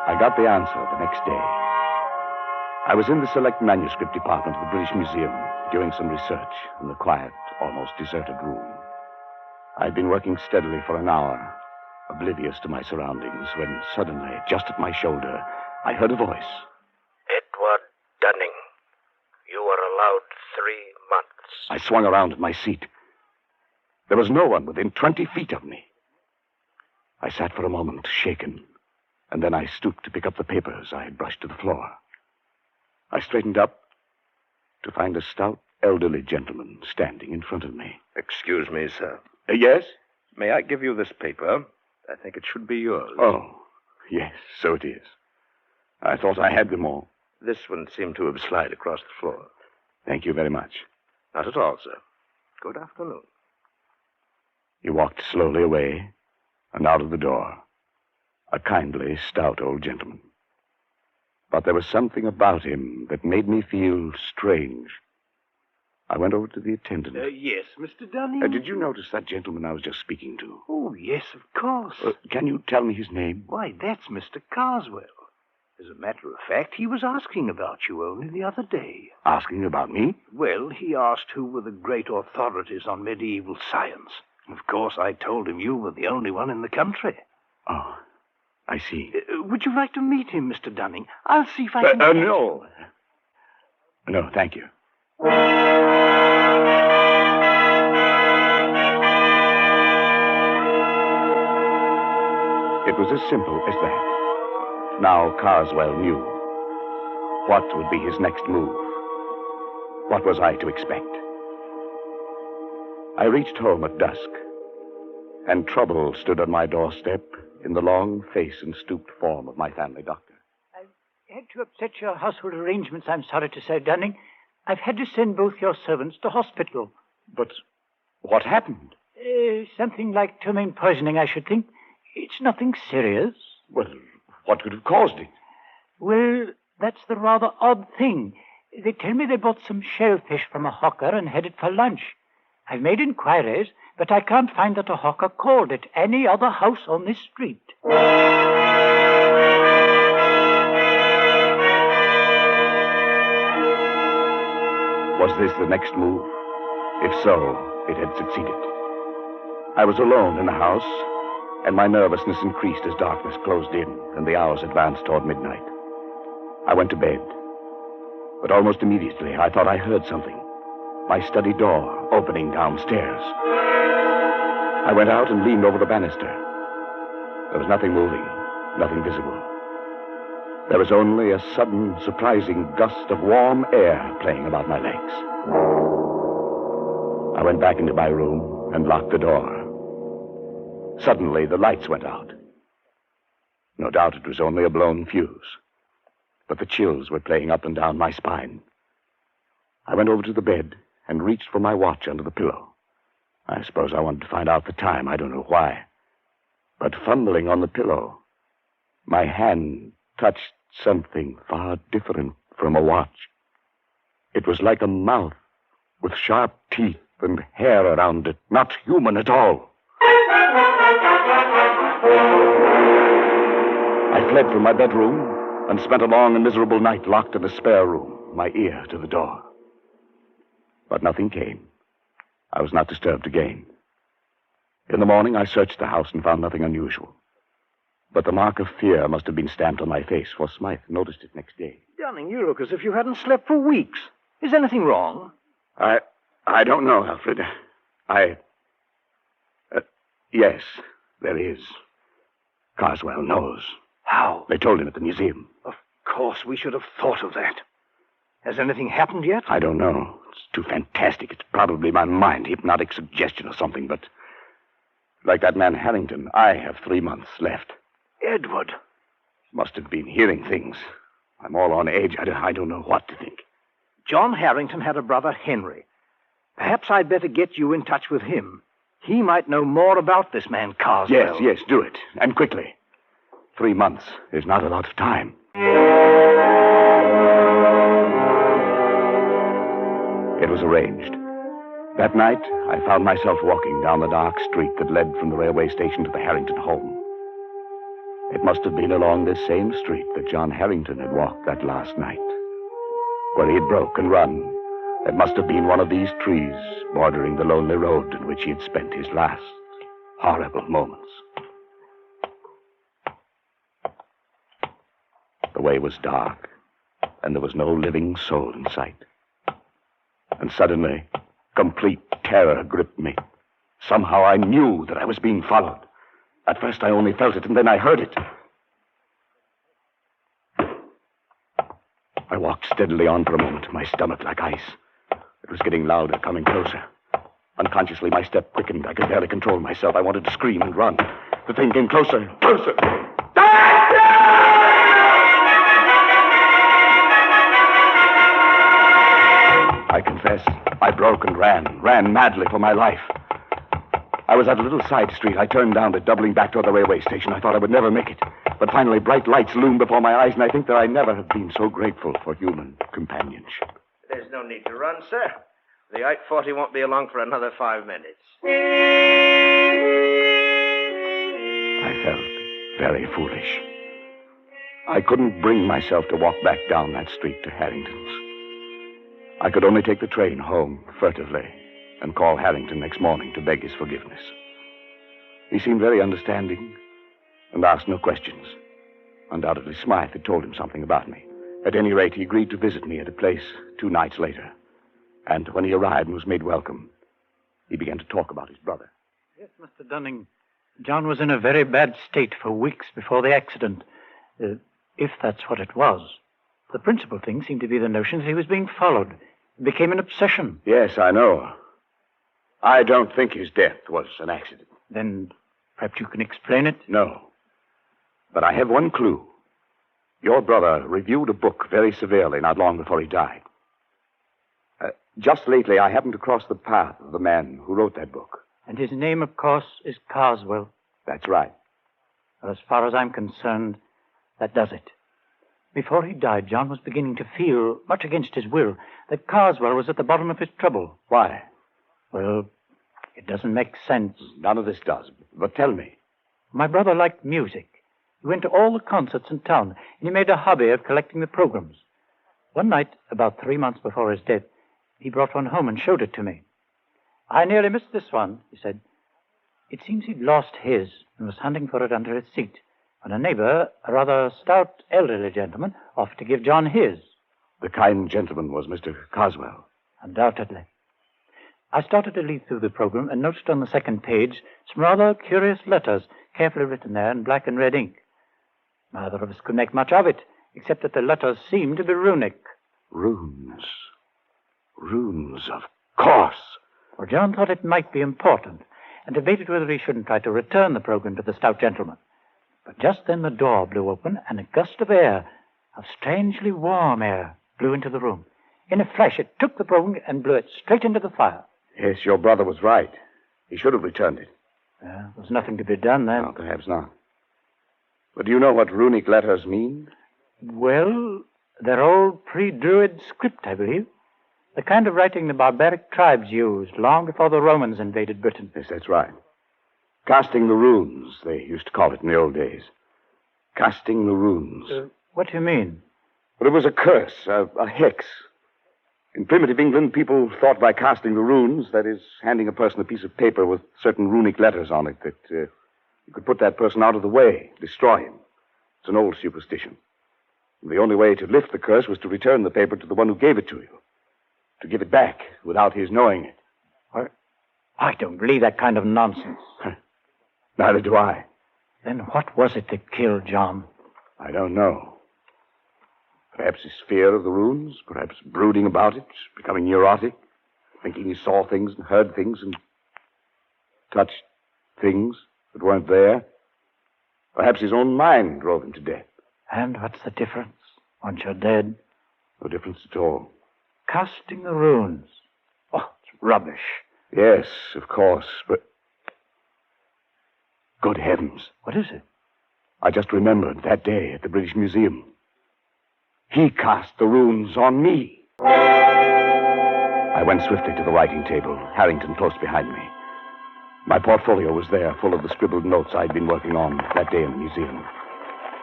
I got the answer the next day. I was in the select manuscript department of the British Museum, doing some research in the quiet, almost deserted room. I'd been working steadily for an hour, oblivious to my surroundings, when suddenly, just at my shoulder, I heard a voice. "Edward Dunning, you are allowed 3 months. I swung around in my seat. There was no one within 20 feet of me. I sat for a moment, shaken, and then I stooped to pick up the papers I had brushed to the floor. I straightened up to find a stout, elderly gentleman standing in front of me. Excuse me, sir. Yes? May I give you this paper? I think it should be yours. Oh, yes, so it is. I thought I had them all. This one seemed to have slid across the floor. Thank you very much. Not at all, sir. Good afternoon. He walked slowly away and out of the door. A kindly, stout old gentleman. But there was something about him that made me feel strange. I went over to the attendant. Yes, Mr. Dunning? Did you notice that gentleman I was just speaking to? Oh, yes, of course. Can you tell me his name? Why, that's Mr. Carswell. As a matter of fact, he was asking about you only the other day. Asking about me? Well, he asked who were the great authorities on medieval science. Of course, I told him you were the only one in the country. Oh, I see. Would you like to meet him, Mr. Dunning? I'll see if I can... No. No, thank you. It was as simple as that. Now Carswell knew. What would be his next move? What was I to expect? I reached home at dusk, and trouble stood on my doorstep in the long face and stooped form of my family doctor. I've had to upset your household arrangements, I'm sorry to say, Dunning. I've had to send both your servants to hospital. But what happened? Something like ptomaine poisoning, I should think. It's nothing serious. Well, what could have caused it? Well, that's the rather odd thing. They tell me they bought some shellfish from a hawker and headed for lunch. I've made inquiries, but I can't find that a hawker called at any other house on this street. Was this the next move? If so, it had succeeded. I was alone in the house, and my nervousness increased as darkness closed in and the hours advanced toward midnight. I went to bed, but almost immediately I thought I heard something. my study door opening downstairs. I went out and leaned over the banister. There was nothing moving, nothing visible. There was only a sudden, surprising gust of warm air playing about my legs. I went back into my room and locked the door. Suddenly, the lights went out. No doubt it was only a blown fuse, but the chills were playing up and down my spine. I went over to the bed and reached for my watch under the pillow. I suppose I wanted to find out the time. I don't know why. But fumbling on the pillow, my hand touched something far different from a watch. It was like a mouth with sharp teeth and hair around it, not human at all. I fled from my bedroom and spent a long and miserable night locked in a spare room, my ear to the door. But nothing came. I was not disturbed again. In the morning, I searched the house and found nothing unusual. But the mark of fear must have been stamped on my face, for Smythe noticed it next day. Dunning, you look as if you hadn't slept for weeks. Is anything wrong? I don't know, Alfred. Yes, there is. Carswell knows. How? They told him at the museum. Of course, we should have thought of that. Has anything happened yet? I don't know. It's too fantastic. It's probably my mind, hypnotic suggestion or something, but like that man Harrington, I have 3 months left. Edward. Must have been hearing things. I'm all on edge. I don't know what to think. John Harrington had a brother, Henry. Perhaps I'd better get you in touch with him. He might know more about this man, Carswell. Yes, do it. And quickly. 3 months is not a lot of time. It was arranged. That night, I found myself walking down the dark street that led from the railway station to the Harrington home. It must have been along this same street that John Harrington had walked that last night. Where he had broke and run. It must have been one of these trees bordering the lonely road in which he had spent his last horrible moments. The way was dark, and there was no living soul in sight. And suddenly, complete terror gripped me. Somehow I knew that I was being followed. At first I only felt it, and then I heard it. I walked steadily on for a moment, my stomach like ice. It was getting louder, coming closer. Unconsciously, my step quickened. I could barely control myself. I wanted to scream and run. The thing came closer, closer. I confess, I broke and ran madly for my life. I was at a little side street. I turned down it, doubling back toward the railway station. I thought I would never make it. But finally, bright lights loomed before my eyes, and I think that I never have been so grateful for human companionship. There's no need to run, sir. The 840 won't be along for another 5 minutes. I felt very foolish. I couldn't bring myself to walk back down that street to Harrington's. I could only take the train home furtively and call Harrington next morning to beg his forgiveness. He seemed very understanding and asked no questions. Undoubtedly, Smythe had told him something about me. At any rate, he agreed to visit me at a place 2 nights later. And when he arrived and was made welcome, he began to talk about his brother. Yes, Mr. Dunning. John was in a very bad state for weeks before the accident. If that's what it was. The principal thing seemed to be the notion that he was being followed. It became an obsession. Yes, I know. I don't think his death was an accident. Then perhaps you can explain it? No. But I have one clue. Your brother reviewed a book very severely not long before he died. Just lately, I happened to cross the path of the man who wrote that book. And his name, of course, is Carswell. That's right. Well, as far as I'm concerned, that does it. Before he died, John was beginning to feel, much against his will, that Carswell was at the bottom of his trouble. Why? Well, it doesn't make sense. None of this does. But tell me. My brother liked music. He went to all the concerts in town, and he made a hobby of collecting the programs. One night, about 3 months before his death, he brought one home and showed it to me. I nearly missed this one, he said. It seems he'd lost his and was hunting for it under his seat, when a neighbor, a rather stout elderly gentleman, offered to give John his. The kind gentleman was Mr. Carswell. Undoubtedly. I started to leaf through the program and noticed on the second page some rather curious letters, carefully written there in black and red ink. Neither of us could make much of it, except that the letters seemed to be runic. Runes. Runes, of course. Well, John thought it might be important, and debated whether he shouldn't try to return the program to the stout gentleman. But just then the door blew open, and a gust of air, of strangely warm air, blew into the room. In a flash, it took the program and blew it straight into the fire. Yes, your brother was right. He should have returned it. There was nothing to be done then. No, perhaps not. But do you know what runic letters mean? Well, they're old pre-Druid script, I believe. The kind of writing the barbaric tribes used long before the Romans invaded Britain. Yes, that's right. Casting the runes, they used to call it in the old days. Casting the runes. What do you mean? Well, it was a curse, a hex. In primitive England, people thought by casting the runes, that is, handing a person a piece of paper with certain runic letters on it, that you could put that person out of the way, destroy him. It's an old superstition. The only way to lift the curse was to return the paper to the one who gave it to you. To give it back without his knowing it. I don't believe that kind of nonsense. Neither do I. Then what was it that killed John? I don't know. Perhaps his fear of the runes, perhaps brooding about it, becoming neurotic, thinking he saw things and heard things and touched things that weren't there. Perhaps his own mind drove him to death. And what's the difference once you're dead? No difference at all. Casting the runes. Oh, it's rubbish. Yes, of course, but... Good heavens. What is it? I just remembered that day at the British Museum. He cast the runes on me. I went swiftly to the writing table, Harrington close behind me. My portfolio was there, full of the scribbled notes I'd been working on that day in the museum.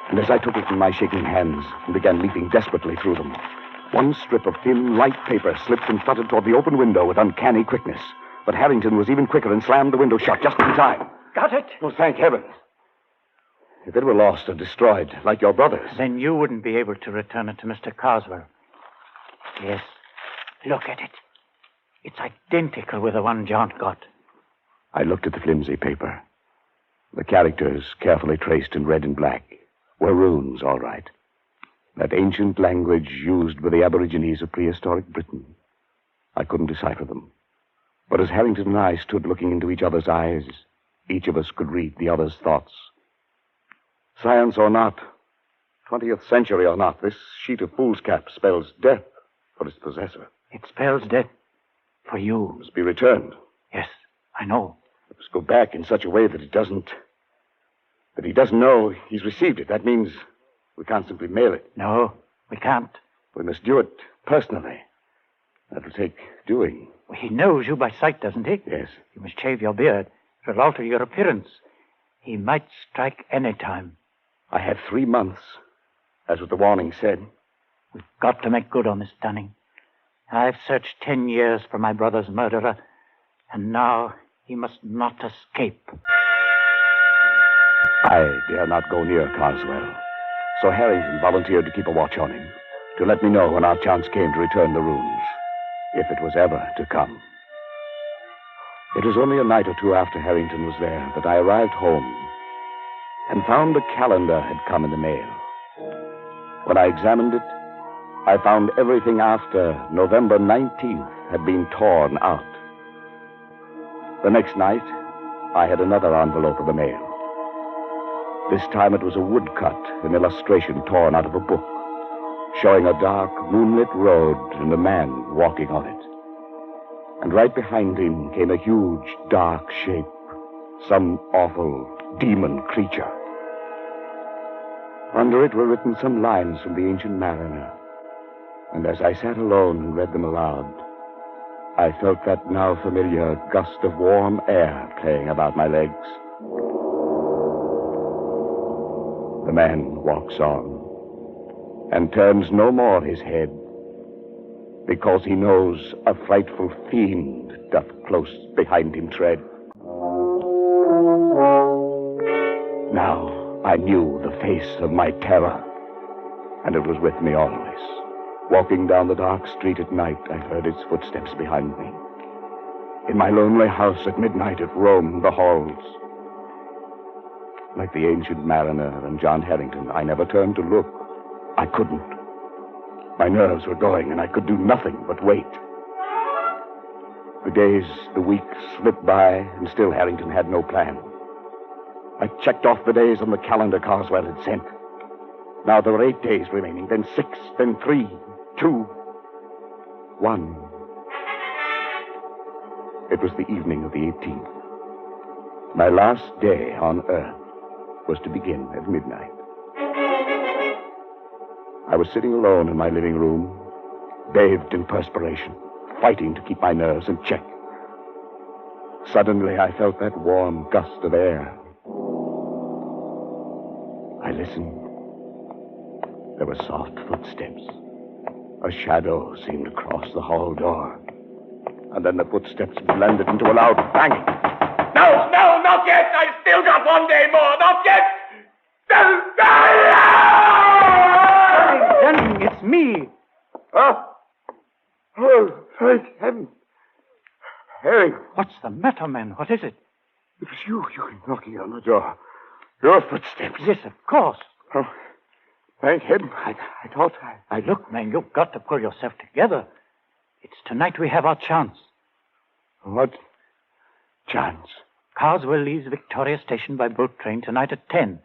And as I took it in my shaking hands and began leaping desperately through them, one strip of thin, light paper slipped and fluttered toward the open window with uncanny quickness. But Harrington was even quicker and slammed the window shut just in time. Got it? Oh, thank heavens. If it were lost or destroyed, like your brother's... Then you wouldn't be able to return it to Mr. Carswell. Yes. Look at it. It's identical with the one John got. I looked at the flimsy paper. The characters, carefully traced in red and black, were runes, all right. That ancient language used by the Aborigines of prehistoric Britain. I couldn't decipher them. But as Harrington and I stood looking into each other's eyes, each of us could read the other's thoughts. Science or not, 20th century or not, this sheet of foolscap spells death for its possessor. It spells death for you. It must be returned. Yes, I know. It must go back in such a way that he doesn't know he's received it. That means we can't simply mail it. No, we can't. We must do it personally. That'll take doing. Well, he knows you by sight, doesn't he? Yes. You must shave your beard. It'll alter your appearance. He might strike any time. I have 3 months. That's what the warning said. We've got to make good on this, Dunning. I've searched 10 years for my brother's murderer, and now he must not escape. I dare not go near Carswell, so Harrington volunteered to keep a watch on him, to let me know when our chance came to return the runes, if it was ever to come. It was only a night or two after Harrington was there that I arrived home and found a calendar had come in the mail. When I examined it, I found everything after November 19th had been torn out. The next night, I had another envelope of the mail. This time it was a woodcut, an illustration torn out of a book, showing a dark, moonlit road and a man walking on it. And right behind him came a huge, dark shape, some awful demon creature. Under it were written some lines from the Ancient Mariner. And as I sat alone and read them aloud, I felt that now familiar gust of warm air playing about my legs. The man walks on and turns no more his head, because he knows a frightful fiend doth close behind him tread. Now I knew the face of my terror, and it was with me always. Walking down the dark street at night, I heard its footsteps behind me. In my lonely house at midnight it roamed the halls. Like the ancient mariner and John Harrington, I never turned to look. I couldn't. My nerves were going, and I could do nothing but wait. The days, the weeks slipped by, and still Harrington had no plan. I checked off the days on the calendar Carswell had sent. Now there were 8 days remaining, then 6, then 3, 2, 1. It was the evening of the 18th. My last day on Earth was to begin at midnight. I was sitting alone in my living room, bathed in perspiration, fighting to keep my nerves in check. Suddenly, I felt that warm gust of air. I listened. There were soft footsteps. A shadow seemed to cross the hall door. And then the footsteps blended into a loud banging. No, not yet. I've still got 1 day more. Not yet. Denning, it's me. Oh, thank heaven. Harry. What's the matter, man? What is it? It was you knocking on the door. Your footsteps. Yes, of course. Oh, thank heaven. I thought Look, man, you've got to pull yourself together. It's tonight we have our chance. What chance? Carswell leaves Victoria Station by boat train tonight at 10.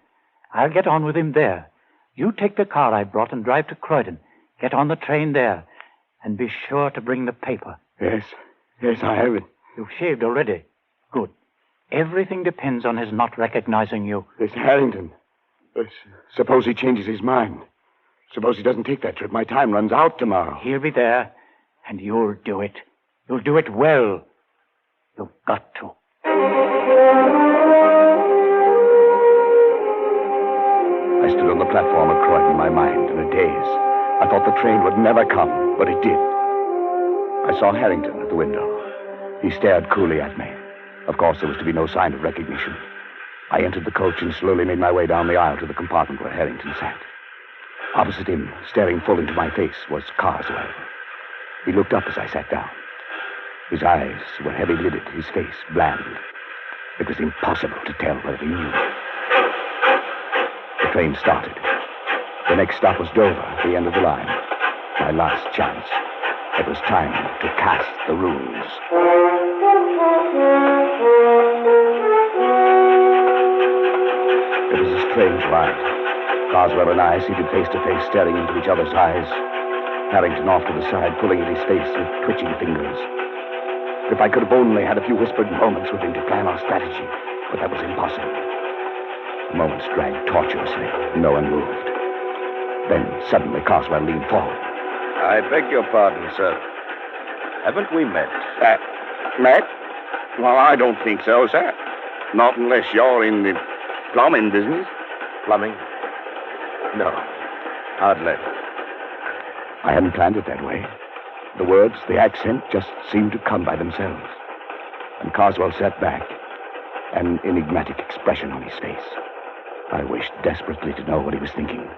I'll get on with him there. You take the car I brought and drive to Croydon. Get on the train there. And be sure to bring the paper. Yes, I have it. You've shaved already. Good. Everything depends on his not recognizing you. This Harrington. Suppose he changes his mind. Suppose he doesn't take that trip. My time runs out tomorrow. He'll be there, and you'll do it. You'll do it well. You've got to. I stood on the platform at Croydon, my mind in a daze. I thought the train would never come, but it did. I saw Harrington at the window. He stared coolly at me. Of course, there was to be no sign of recognition. I entered the coach and slowly made my way down the aisle to the compartment where Harrington sat. Opposite him, staring full into my face, was Carswell. He looked up as I sat down. His eyes were heavy-lidded, his face bland. It was impossible to tell whether he knew. The train started. The next stop was Dover, the end of the line. My last chance. It was time to cast the runes. It was a strange ride. Carswell and I seated face to face, staring into each other's eyes. Harrington off to the side, pulling at his face with twitching fingers. If I could have only had a few whispered moments with him to plan our strategy, but that was impossible. Moments dragged tortuously. No one moved. Then, suddenly, Carswell leaned forward. I beg your pardon, sir. Haven't we met? Met? Well, I don't think so, sir. Not unless you're in the plumbing business. Plumbing? No, hardly. I hadn't planned it that way. The words, the accent, just seemed to come by themselves. And Carswell sat back, an enigmatic expression on his face. I wished desperately to know what he was thinking.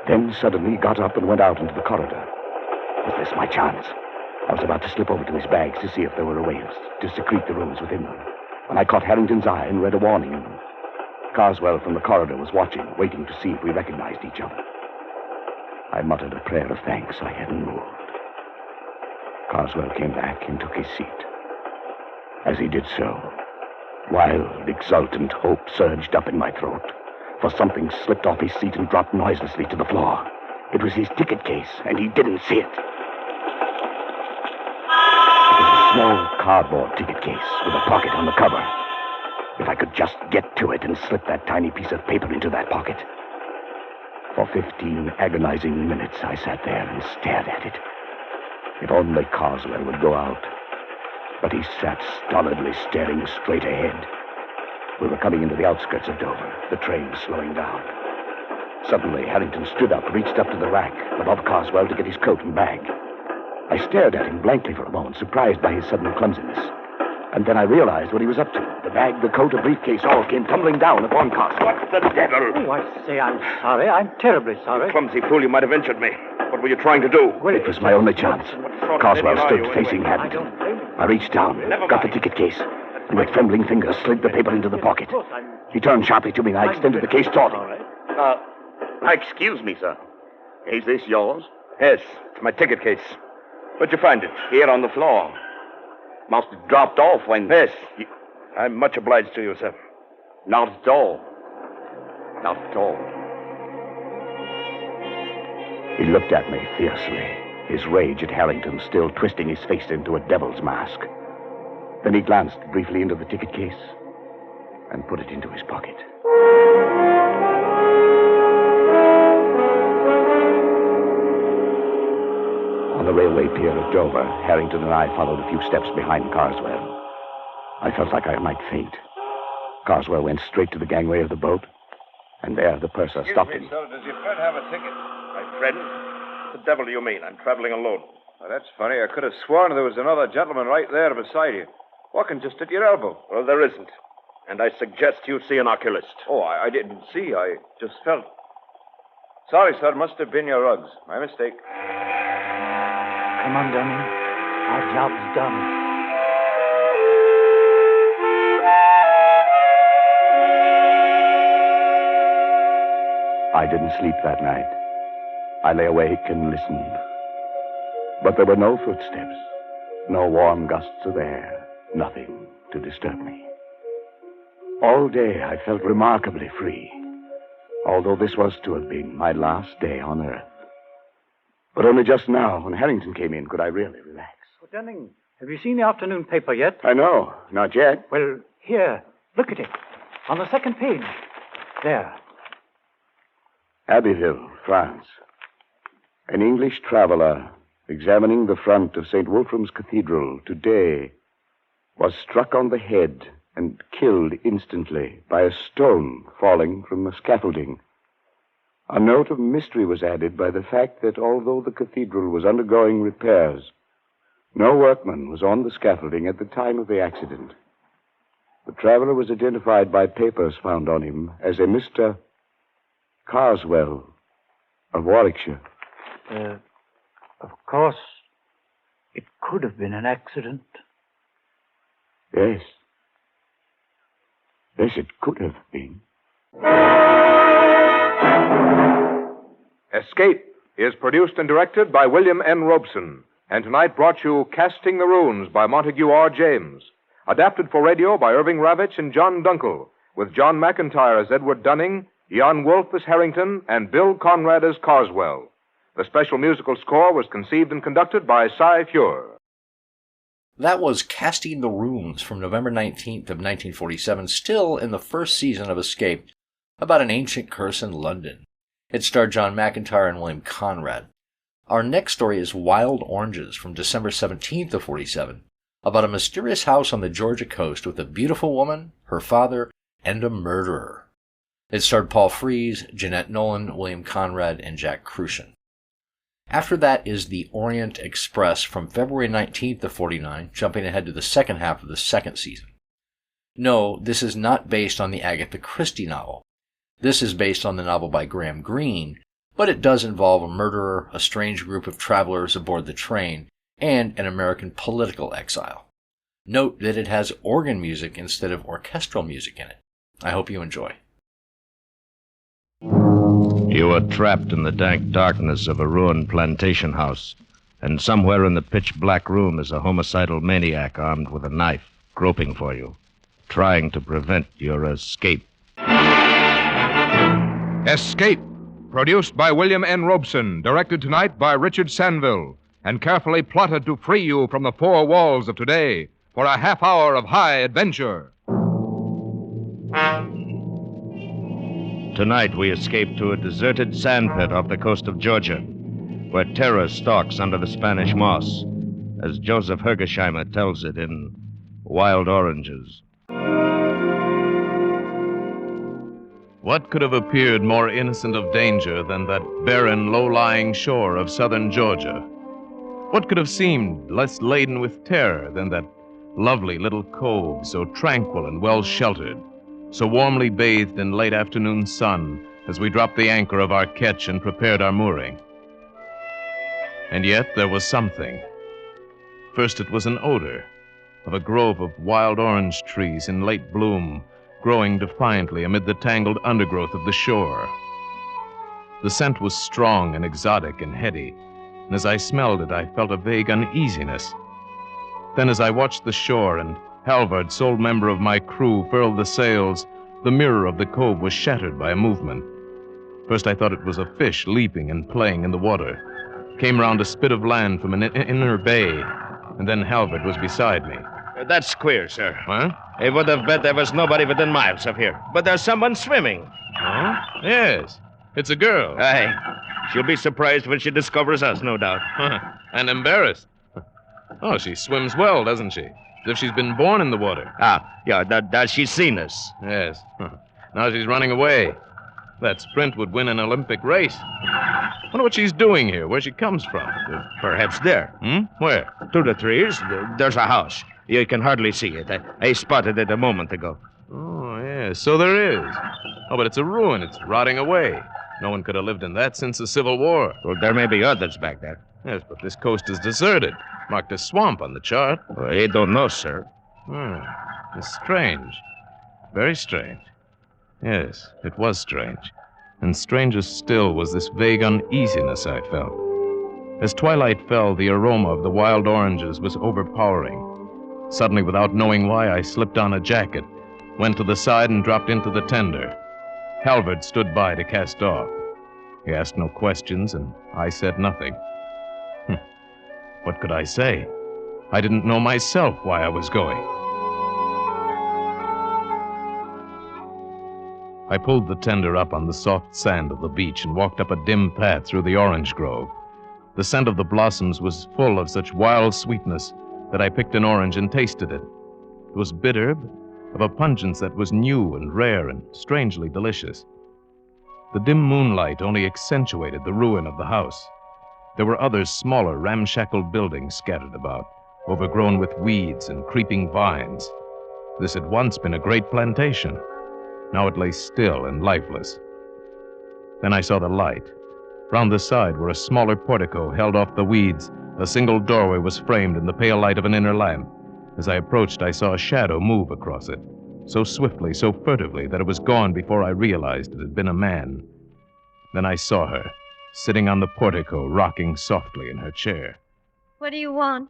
Then suddenly he got up and went out into the corridor. Was this my chance? I was about to slip over to his bags to see if there were a way to secrete the rooms within them, when I caught Harrington's eye and read a warning in them. Carswell from the corridor was watching, waiting to see if we recognized each other. I muttered a prayer of thanks I hadn't moved. Carswell came back and took his seat. As he did so, wild, exultant hope surged up in my throat, for something slipped off his seat and dropped noiselessly to the floor. It was his ticket case, and he didn't see it. It was a small cardboard ticket case with a pocket on the cover. If I could just get to it and slip that tiny piece of paper into that pocket. For 15 agonizing minutes, I sat there and stared at it. If only Carswell would go out. But he sat stolidly staring straight ahead. We were coming into the outskirts of Dover, the train slowing down. Suddenly, Harrington stood up, reached up to the rack above Carswell to get his coat and bag. I stared at him blankly for a moment, surprised by his sudden clumsiness. And then I realized what he was up to. The bag, the coat, the briefcase all came tumbling down upon Carswell. What the devil? Oh, I say, I'm sorry. I'm terribly sorry. You clumsy fool, you might have injured me. What were you trying to do? Well, It was my only chance. Carswell stood facing I Harrington. don't blame you. I reached down, got the ticket case, and with trembling fingers slid the paper into the pocket. He turned sharply to me, and I extended the case toward him. Excuse me, sir. Is this yours? Yes, it's my ticket case. Where'd you find it? Here on the floor. Must have dropped off when... Yes. I'm much obliged to you, sir. Not at all. Not at all. He looked at me fiercely, his rage at Harrington still twisting his face into a devil's mask. Then he glanced briefly into the ticket case and put it into his pocket. On the railway pier at Dover, Harrington and I followed a few steps behind Carswell. I felt like I might faint. Carswell went straight to the gangway of the boat, and there the purser stopped him. Sir, does your friend have a ticket? My friend? What the devil do you mean? I'm traveling alone. Well, that's funny. I could have sworn there was another gentleman right there beside you, walking just at your elbow. Well, there isn't. And I suggest you see an oculist. Oh, I didn't see. I just felt. Sorry, sir. Must have been your rugs. My mistake. Come on, Dunning. Our job's done. I didn't sleep that night. I lay awake and listened. But there were no footsteps, no warm gusts of air, nothing to disturb me. All day I felt remarkably free, although this was to have been my last day on Earth. But only just now, when Harrington came in, could I really relax. Oh, Dunning, have you seen the afternoon paper yet? I know, not yet. Well, here, look at it. On the second page. There. Abbeville, France. An English traveler examining the front of St. Wolfram's Cathedral today was struck on the head and killed instantly by a stone falling from the scaffolding. A note of mystery was added by the fact that although the cathedral was undergoing repairs, no workman was on the scaffolding at the time of the accident. The traveler was identified by papers found on him as a Mr. Carswell of Warwickshire. Of course, it could have been an accident. Yes. Yes, it could have been. Escape is produced and directed by William N. Robeson, and tonight brought you Casting the Runes by Montague R. James, adapted for radio by Irving Ravitch and John Dunkel, with John McIntyre as Edward Dunning, Jan Wolfe as Harrington, and Bill Conrad as Carswell. The special musical score was conceived and conducted by Cy Fure. That was Casting the Runes from November 19th of 1947, still in the first season of Escape, about an ancient curse in London. It starred John McIntyre and William Conrad. Our next story is Wild Oranges from December 17th of 47, about a mysterious house on the Georgia coast with a beautiful woman, her father, and a murderer. It starred Paul Frees, Jeanette Nolan, William Conrad, and Jack Crucian. After that is the Orient Express from February 19th of 49, jumping ahead to the second half of the second season. No, this is not based on the Agatha Christie novel. This is based on the novel by Graham Greene, but it does involve a murderer, a strange group of travelers aboard the train, and an American political exile. Note that it has organ music instead of orchestral music in it. I hope you enjoy. You are trapped in the dank darkness of a ruined plantation house, and somewhere in the pitch-black room is a homicidal maniac armed with a knife, groping for you, trying to prevent your escape. Escape, produced by William N. Robeson, directed tonight by Richard Sanville, and carefully plotted to free you from the four walls of today for a half hour of high adventure. Tonight we escape to a deserted sandpit off the coast of Georgia, where terror stalks under the Spanish moss, as Joseph Hergesheimer tells it in Wild Oranges. What could have appeared more innocent of danger than that barren, low-lying shore of southern Georgia? What could have seemed less laden with terror than that Lovely little cove, so tranquil and well sheltered, so warmly bathed in late afternoon sun as we dropped the anchor of our ketch and prepared our mooring. And yet there was something. First it was an odor of a grove of wild orange trees in late bloom, growing defiantly amid the tangled undergrowth of the shore. The scent was strong and exotic and heady, and as I smelled it, I felt a vague uneasiness. Then as I watched the shore and Halvard, sole member of my crew, furled the sails, the mirror of the cove was shattered by a movement. First I thought it was a fish leaping and playing in the water. Came round a spit of land from an inner bay, and then Halvard was beside me. That's queer, sir. Huh? I would have bet there was nobody within miles of here. But there's someone swimming. Huh? Yes. It's a girl. Aye. She'll be surprised when she discovers us, no doubt. And embarrassed. Oh, she swims well, doesn't she? As if she's been born in the water. Yeah, that she's seen us. Yes. Now she's running away. That sprint would win an Olympic race. Wonder what she's doing here, where she comes from. Perhaps there. Where? Through the trees, there's a house. You can hardly see it. I spotted it a moment ago. Oh, yes, so there is. Oh, but it's a ruin. It's rotting away. No one could have lived in that since the Civil War. Well, there may be others back there. Yes, but this coast is deserted. Marked as swamp on the chart. Well, I don't know, sir. It's strange. Very strange. Yes, it was strange. And stranger still was this vague uneasiness I felt. As twilight fell, the aroma of the wild oranges was overpowering. Suddenly, without knowing why, I slipped on a jacket, went to the side and dropped into the tender. Halvard stood by to cast off. He asked no questions, and I said nothing. What could I say? I didn't know myself why I was going. I pulled the tender up on the soft sand of the beach and walked up a dim path through the orange grove. The scent of the blossoms was full of such wild sweetness that I picked an orange and tasted it. It was bitter, but of a pungence that was new and rare and strangely delicious. The dim moonlight only accentuated the ruin of the house. There were other smaller, ramshackle buildings scattered about, overgrown with weeds and creeping vines. This had once been a great plantation. Now it lay still and lifeless. Then I saw the light. Round the side were a smaller portico held off the weeds. A single doorway was framed in the pale light of an inner lamp. As I approached, I saw a shadow move across it, so swiftly, so furtively, that it was gone before I realized it had been a man. Then I saw her, sitting on the portico, rocking softly in her chair. What do you want?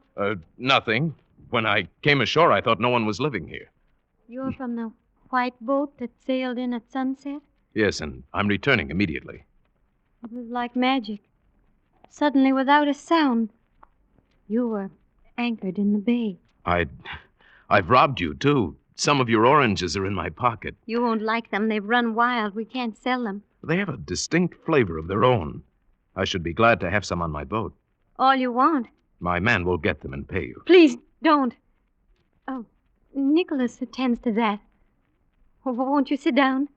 Nothing. When I came ashore, I thought no one was living here. You're from the white boat that sailed in at sunset? Yes, and I'm returning immediately. It was like magic. Suddenly, without a sound, you were anchored in the bay. I've robbed you, too. Some of your oranges are in my pocket. You won't like them. They've run wild. We can't sell them. They have a distinct flavor of their own. I should be glad to have some on my boat. All you want? My man will get them and pay you. Please, don't. Oh, Nicholas attends to that. Won't you sit down?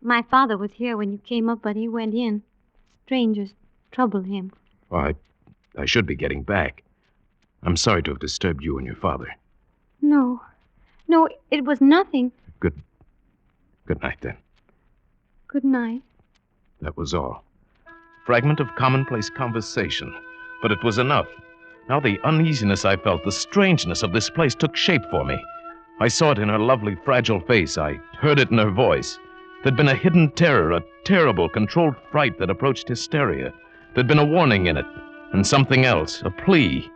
My father was here when you came up, but he went in. Strangers trouble him. Oh, I should be getting back. I'm sorry to have disturbed you and your father. No, it was nothing. Good night, then. Good night. That was all. Fragment of commonplace conversation, but it was enough. Now the uneasiness I felt, the strangeness of this place took shape for me. I saw it in her lovely, fragile face. I heard it in her voice. There'd been a hidden terror, a terrible, controlled fright that approached hysteria. There'd been a warning in it, and something else, a plea.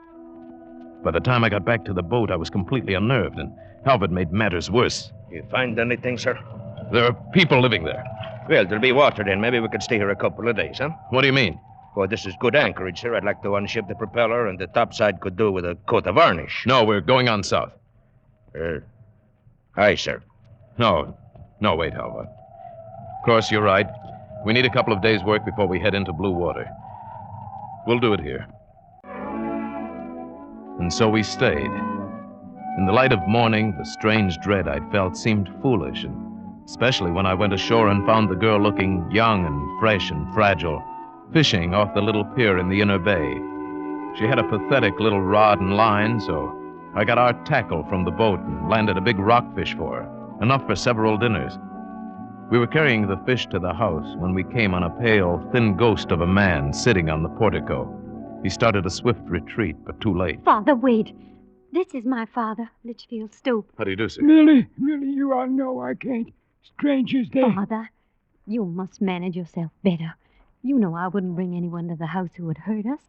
By the time I got back to the boat, I was completely unnerved, and Halvard made matters worse. You find anything, sir? There are people living there. Well, there'll be water then. Maybe we could stay here a couple of days, huh? What do you mean? Well, this is good anchorage, sir. I'd like to unship the propeller, and the topside could do with a coat of varnish. No, we're going on south. Aye, sir. No, wait, Halvard. Of course, you're right. We need a couple of days' work before we head into blue water. We'll do it here. And so we stayed. In the light of morning, the strange dread I'd felt seemed foolish, and especially when I went ashore and found the girl looking young and fresh and fragile, fishing off the little pier in the inner bay. She had a pathetic little rod and line, so I got our tackle from the boat and landed a big rockfish for her, enough for several dinners. We were carrying the fish to the house when we came on a pale, thin ghost of a man sitting on the portico. He started a swift retreat, but too late. Father, wait. This is my father, Litchfield Stoop. How do you do, sir? Millie, you all know I can't. Strangers, they... Father, you must manage yourself better. You know I wouldn't bring anyone to the house who would hurt us.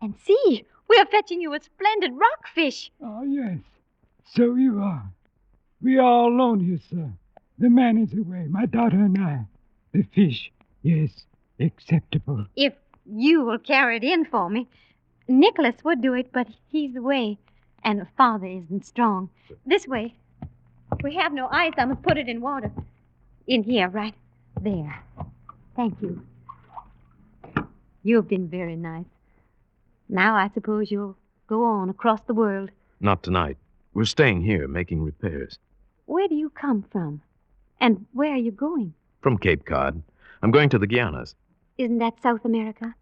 And see, we're fetching you a splendid rockfish. Oh, yes. So you are. We are all alone here, sir. The man is away, my daughter and I. The fish, yes, acceptable. If you will carry it in for me. Nicholas would do it, but he's away. And Father isn't strong. This way. We have no ice. I must put it in water. In here, right there. Thank you. You've been very nice. Now I suppose you'll go on across the world. Not tonight. We're staying here, making repairs. Where do you come from? And where are you going? From Cape Cod. I'm going to the Guianas. Isn't that South America?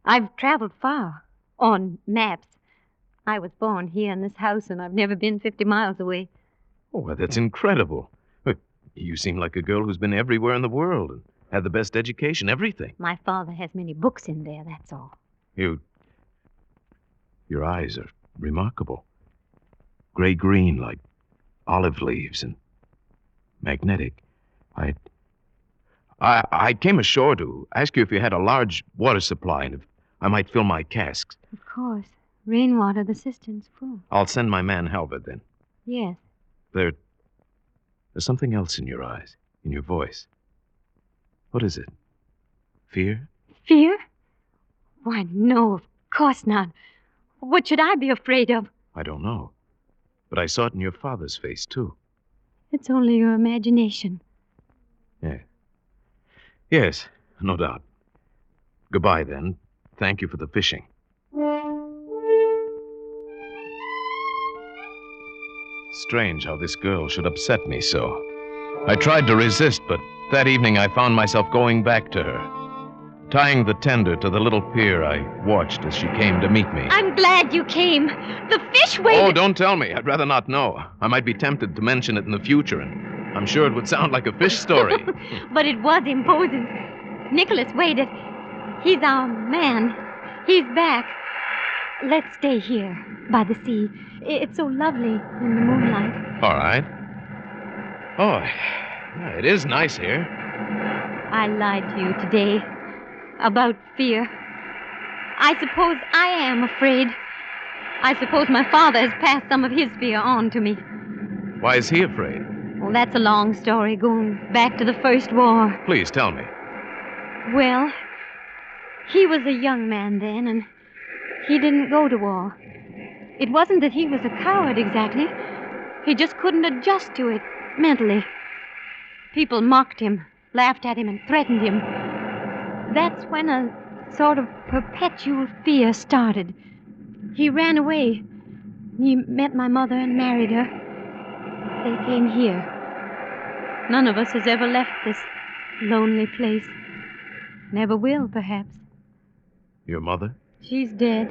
I've traveled far. On maps. I was born here in this house, and I've never been 50 miles away. Oh, that's incredible. You seem like a girl who's been everywhere in the world and had the best education, everything. My father has many books in there, that's all. Your eyes are remarkable. Gray-green, like olive leaves, and magnetic. I came ashore to ask you if you had a large water supply and if I might fill my casks. Of course. Rainwater, the cistern's full. I'll send my man Halbert then. Yes. There's something else in your eyes, in your voice. What is it? Fear? Fear? Why, no, of course not. What should I be afraid of? I don't know. But I saw it in your father's face, too. It's only your imagination. Yes, no doubt. Goodbye, then. Thank you for the fishing. Strange how this girl should upset me so. I tried to resist, but that evening I found myself going back to her. Tying the tender to the little pier, I watched as she came to meet me. I'm glad you came. The fish waited... Oh, don't tell me. I'd rather not know. I might be tempted to mention it in the future, and I'm sure it would sound like a fish story. But it was imposing. Nicholas waited. He's our man. He's back. Let's stay here, by the sea. It's so lovely in the moonlight. All right. Oh, it is nice here. I lied to you today about fear. I suppose I am afraid. I suppose my father has passed some of his fear on to me. Why is he afraid? Well, that's a long story, going back to the First War. Please tell me. Well, he was a young man then, and he didn't go to war. It wasn't that he was a coward exactly. He just couldn't adjust to it mentally. People mocked him, laughed at him, and threatened him. That's when a sort of perpetual fear started. He ran away. He met my mother and married her. They came here. None of us has ever left this lonely place. Never will, perhaps. Your mother? She's dead.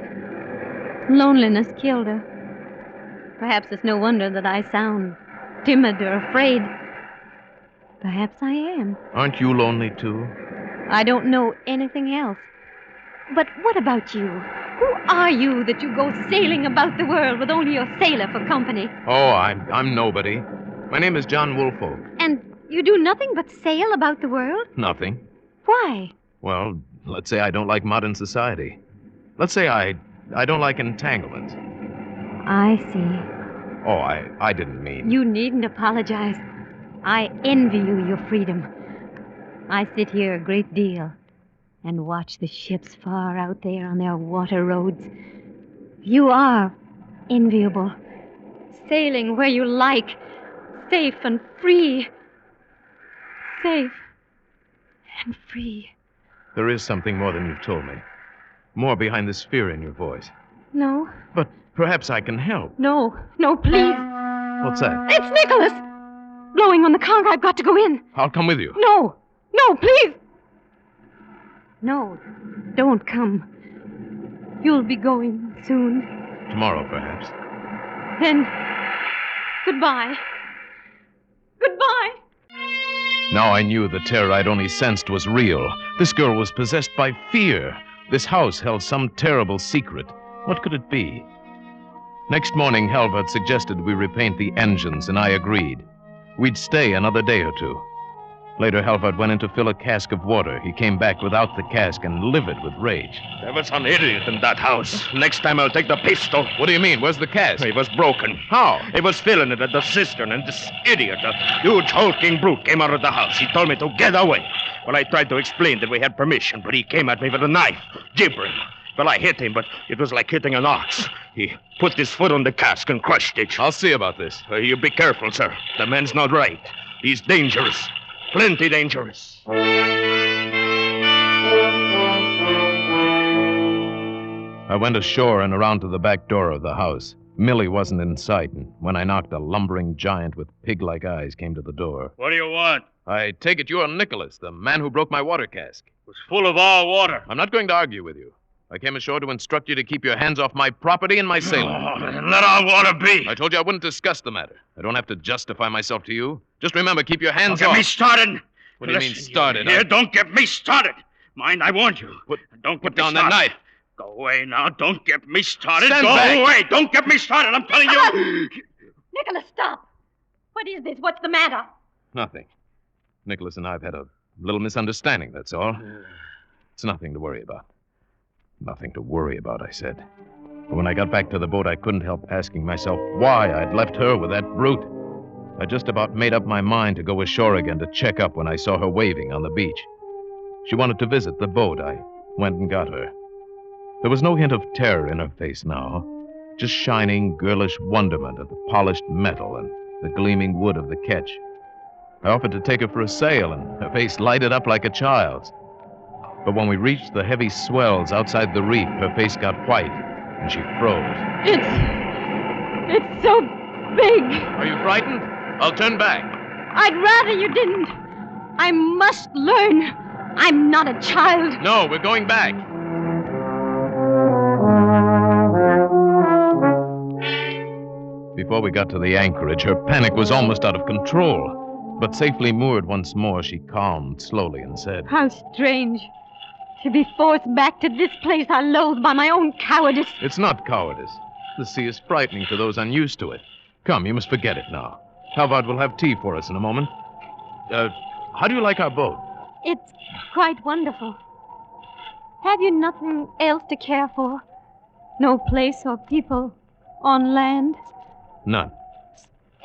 Loneliness killed her. Perhaps it's no wonder that I sound timid or afraid. Perhaps I am. Aren't you lonely, too? I don't know anything else. But what about you? Who are you that you go sailing about the world with only your sailor for company? Oh, I'm nobody. My name is John Woolfolk. And you do nothing but sail about the world? Nothing. Why? Well, let's say I don't like modern society. Let's say I don't like entanglements. I see. Oh, I didn't mean... You needn't apologize. I envy you your freedom. I sit here a great deal and watch the ships far out there on their water roads. You are enviable. Sailing where you like. Safe and free. Safe and free. There is something more than you've told me. More behind this fear in your voice. No. But perhaps I can help. No, please. What's that? It's Nicholas! Blowing on the conch. I've got to go in. I'll come with you. No, please. No, don't come. You'll be going soon. Tomorrow, perhaps. Then, goodbye. Goodbye. Now I knew the terror I'd only sensed was real. This girl was possessed by fear. This house held some terrible secret. What could it be? Next morning, Halvard suggested we repaint the engines, and I agreed. We'd stay another day or two. Later, Halvard went in to fill a cask of water. He came back without the cask and livid with rage. There was an idiot in that house. Next time I'll take the pistol. What do you mean? Where's the cask? It was broken. How? He was filling it at the cistern, and this idiot, a huge hulking brute, came out of the house. He told me to get away. Well, I tried to explain that we had permission, but he came at me with a knife, gibbering. Well, I hit him, but it was like hitting an ox. He put his foot on the cask and crushed it. I'll see about this. You be careful, sir. The man's not right. He's dangerous. Plenty dangerous. I went ashore and around to the back door of the house. Millie wasn't in sight, and when I knocked, a lumbering giant with pig-like eyes came to the door. What do you want? I take it you're Nicholas, the man who broke my water cask. It was full of our water. I'm not going to argue with you. I came ashore to instruct you to keep your hands off my property and my sailor. Oh, let our water be. I told you I wouldn't discuss the matter. I don't have to justify myself to you. Just remember, keep your hands Don't off. get me started. What do you mean, started? Here, don't get me started. Mind, I warned you. Don't put get me down that started. knife. Go away now. Don't get me started. Stand Go back. away. Don't get me started. I'm telling you. Nicholas, stop. What is this? What's the matter? Nothing. Nicholas and I have had a little misunderstanding, that's all. It's nothing to worry about. Nothing to worry about, I said. But when I got back to the boat, I couldn't help asking myself why I'd left her with that brute. I just about made up my mind to go ashore again to check up when I saw her waving on the beach. She wanted to visit the boat. I went and got her. There was no hint of terror in her face now, just shining, girlish wonderment at the polished metal and the gleaming wood of the ketch. I offered to take her for a sail, and her face lighted up like a child's. But when we reached the heavy swells outside the reef, her face got white, and she froze. It's so big. Are you frightened? I'll turn back. I'd rather you didn't. I must learn. I'm not a child. No, we're going back. Before we got to the anchorage, her panic was almost out of control. But safely moored once more, she calmed slowly and said, How strange. To be forced back to this place I loathe by my own cowardice. It's not cowardice. The sea is frightening to those unused to it. Come, you must forget it now. Halvard will have tea for us in a moment. How do you like our boat? It's quite wonderful. Have you nothing else to care for? No place or people on land? None.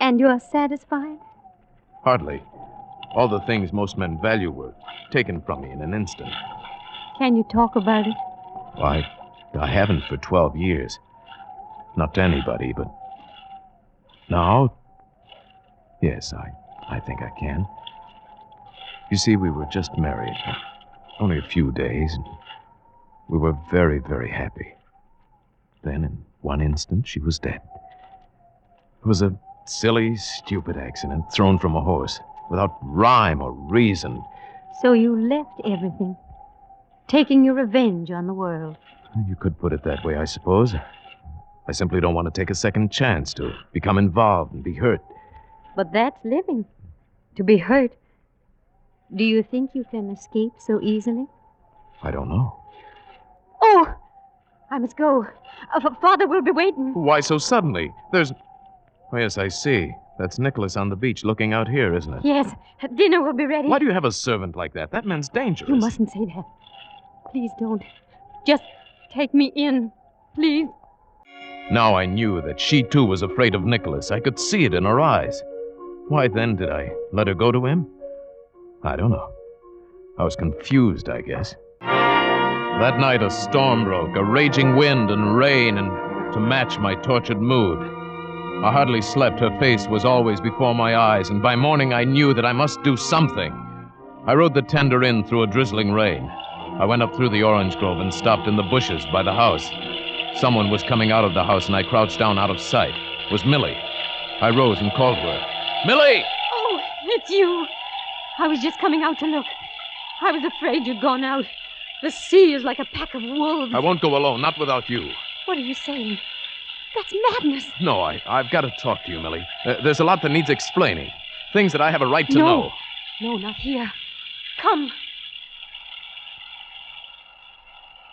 And you're satisfied? Hardly. All the things most men value were taken from me in an instant. Can you talk about it? Why, I haven't for 12 years. Not to anybody, but now, yes, I think I can. You see, we were just married. Only a few days, and we were very, very happy. Then, in one instant, she was dead. It was a silly, stupid accident thrown from a horse, without rhyme or reason. So you left everything, taking your revenge on the world. You could put it that way, I suppose. I simply don't want to take a second chance to become involved and be hurt. But that's living. To be hurt. Do you think you can escape so easily? I don't know. Oh! I must go. Father will be waiting. Why so suddenly? There's... Oh, yes, I see. That's Nicholas on the beach looking out here, isn't it? Yes. Dinner will be ready. Why do you have a servant like that? That man's dangerous. You mustn't say that. Please don't. Just take me in. Please. Now I knew that she, too, was afraid of Nicholas. I could see it in her eyes. Why, then, did I let her go to him? I don't know. I was confused, I guess. That night, a storm broke, a raging wind and rain, and to match my tortured mood. I hardly slept. Her face was always before my eyes, and by morning I knew that I must do something. I rode the tender in through a drizzling rain. I went up through the orange grove and stopped in the bushes by the house. Someone was coming out of the house, and I crouched down out of sight. It was Millie. I rose and called to her. Millie! Oh, it's you. I was just coming out to look. I was afraid you'd gone out. The sea is like a pack of wolves. I won't go alone, not without you. What are you saying? That's madness. No, I've got to talk to you, Millie. There's a lot that needs explaining. Things that I have a right to know. No, not here. Come.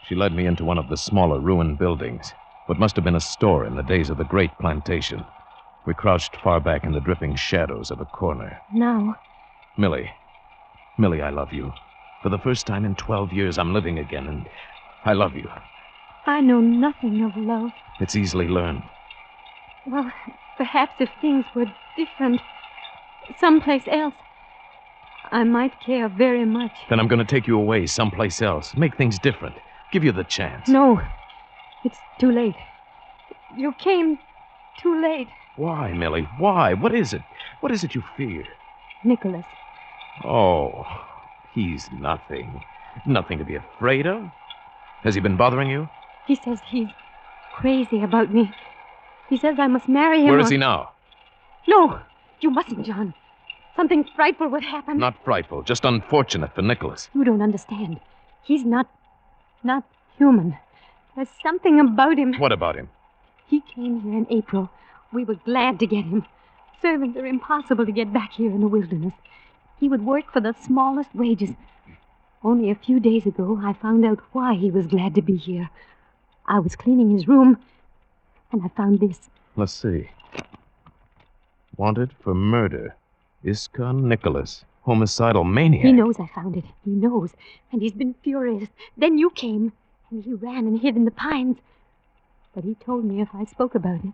She led me into one of the smaller ruined buildings, what must have been a store in the days of the Great Plantation. We crouched far back in the dripping shadows of a corner. Now. Millie, I love you. For the first time in 12 years, I'm living again, and I love you. I know nothing of love. It's easily learned. Well, perhaps if things were different, someplace else, I might care very much. Then I'm going to take you away someplace else. Make things different. Give you the chance. No. It's too late. You came too late. Why, Millie? Why? What is it? What is it you fear? Nicholas. Oh, he's nothing. Nothing to be afraid of. Has he been bothering you? He says he's crazy about me. He says I must marry him. Where is he now? No, you mustn't, John. Something frightful would happen. Not frightful, just unfortunate for Nicholas. You don't understand. He's not human. There's something about him. What about him? He came here in April. We were glad to get him. Servants are impossible to get back here in the wilderness. He would work for the smallest wages. Only a few days ago, I found out why he was glad to be here. I was cleaning his room, and I found this. Let's see. Wanted for murder. Iskon Nicholas. Homicidal maniac. He knows I found it. He knows. And he's been furious. Then you came, and he ran and hid in the pines. But he told me if I spoke about it,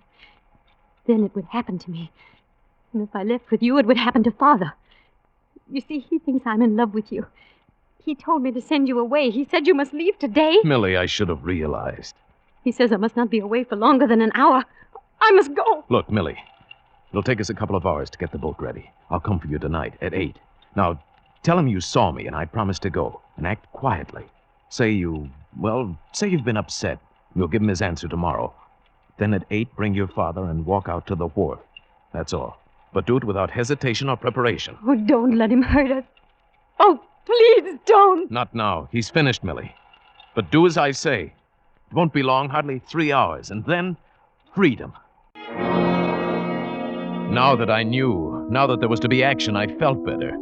then it would happen to me. And if I left with you, it would happen to Father. You see, he thinks I'm in love with you. He told me to send you away. He said you must leave today. Millie, I should have realized. He says I must not be away for longer than an hour. I must go. Look, Millie, it'll take us a couple of hours to get the boat ready. I'll come for you tonight at 8. Now, tell him you saw me and I promised to go. And act quietly. Say you've been upset. You'll give him his answer tomorrow. Then at 8, bring your father and walk out to the wharf. That's all. But do it without hesitation or preparation. Oh, don't let him hurt us. Oh, please don't. Not now. He's finished, Millie. But do as I say. It won't be long, hardly 3 hours. And then, freedom. Now that I knew, now that there was to be action, I felt better.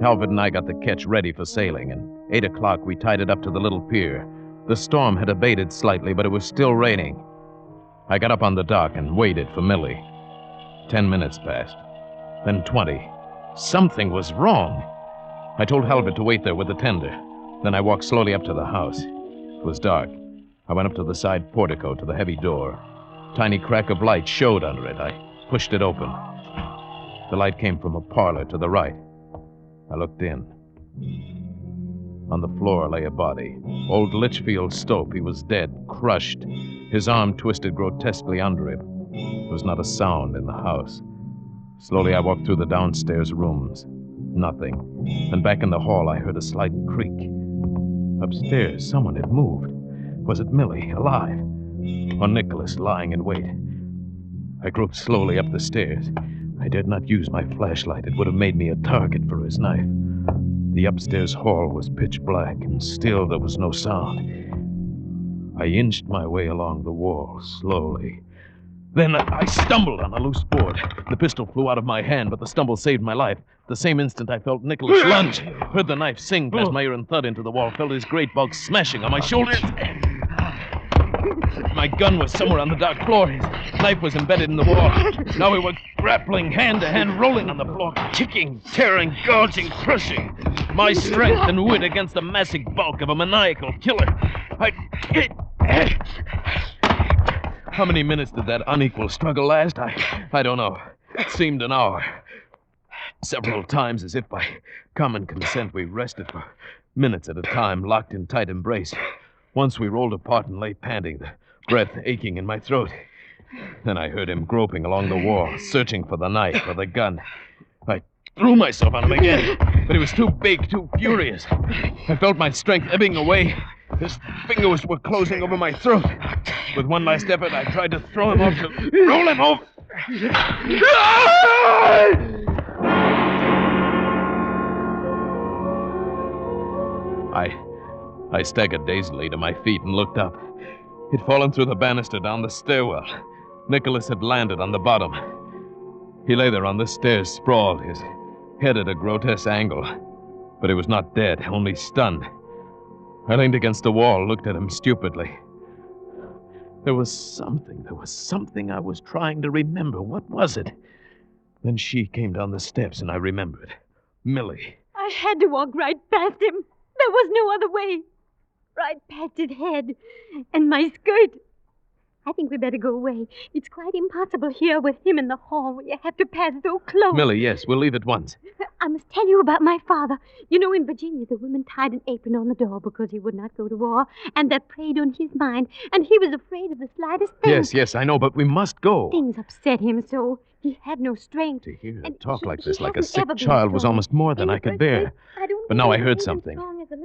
Halvard and I got the ketch ready for sailing, and 8 o'clock we tied it up to the little pier. The storm had abated slightly, but it was still raining. I got up on the dock and waited for Millie. 10 minutes passed. Then 20. Something was wrong. I told Halvard to wait there with the tender. Then I walked slowly up to the house. It was dark. I went up to the side portico to the heavy door. Tiny crack of light showed under it. I pushed it open. The light came from a parlor to the right. I looked in. On the floor lay a body. Old Litchfield Stope. He was dead, crushed. His arm twisted grotesquely under him. There was not a sound in the house. Slowly I walked through the downstairs rooms. Nothing. And back in the hall I heard a slight creak. Upstairs someone had moved. Was it Millie, alive? Or Nicholas, lying in wait? I groped slowly up the stairs. I dared not use my flashlight. It would have made me a target for his knife. The upstairs hall was pitch black, and still there was no sound. I inched my way along the wall, slowly. Then I stumbled on a loose board. The pistol flew out of my hand, but the stumble saved my life. The same instant I felt Nicholas lunge. Heard the knife sing past my ear and thud into the wall. Felt his great bulk smashing on my shoulders. My gun was somewhere on the dark floor. His knife was embedded in the wall. Now we were grappling hand to hand, rolling on the floor, kicking, tearing, gouging, crushing. My strength and wit against the massive bulk of a maniacal killer. How many minutes did that unequal struggle last? I don't know. It seemed an hour. Several times, as if by common consent, we rested for minutes at a time, locked in tight embrace. Once we rolled apart and lay panting, the breath aching in my throat. Then I heard him groping along the wall, searching for the knife or the gun. I threw myself on him again, but he was too big, too furious. I felt my strength ebbing away. His fingers were closing over my throat. With one last effort, I tried to throw him off, to roll him over. I staggered dazedly to my feet and looked up. He'd fallen through the banister down the stairwell. Nicholas had landed on the bottom. He lay there on the stairs, sprawled, his head at a grotesque angle. But he was not dead, only stunned. I leaned against the wall, looked at him stupidly. There was something I was trying to remember. What was it? Then she came down the steps, and I remembered. Millie. I had to walk right past him. There was no other way. Right past his head and my skirt. I think we better go away. It's quite impossible here with him in the hall where you have to pass so close. Millie, yes, we'll leave at once. I must tell you about my father. You know, in Virginia, the women tied an apron on the door because he would not go to war, and that preyed on his mind, and he was afraid of the slightest thing. Yes, I know, but we must go. Things upset him so. He had no strength. To hear her talk like this, like a sick child, was almost more than I could bear. But now I heard something.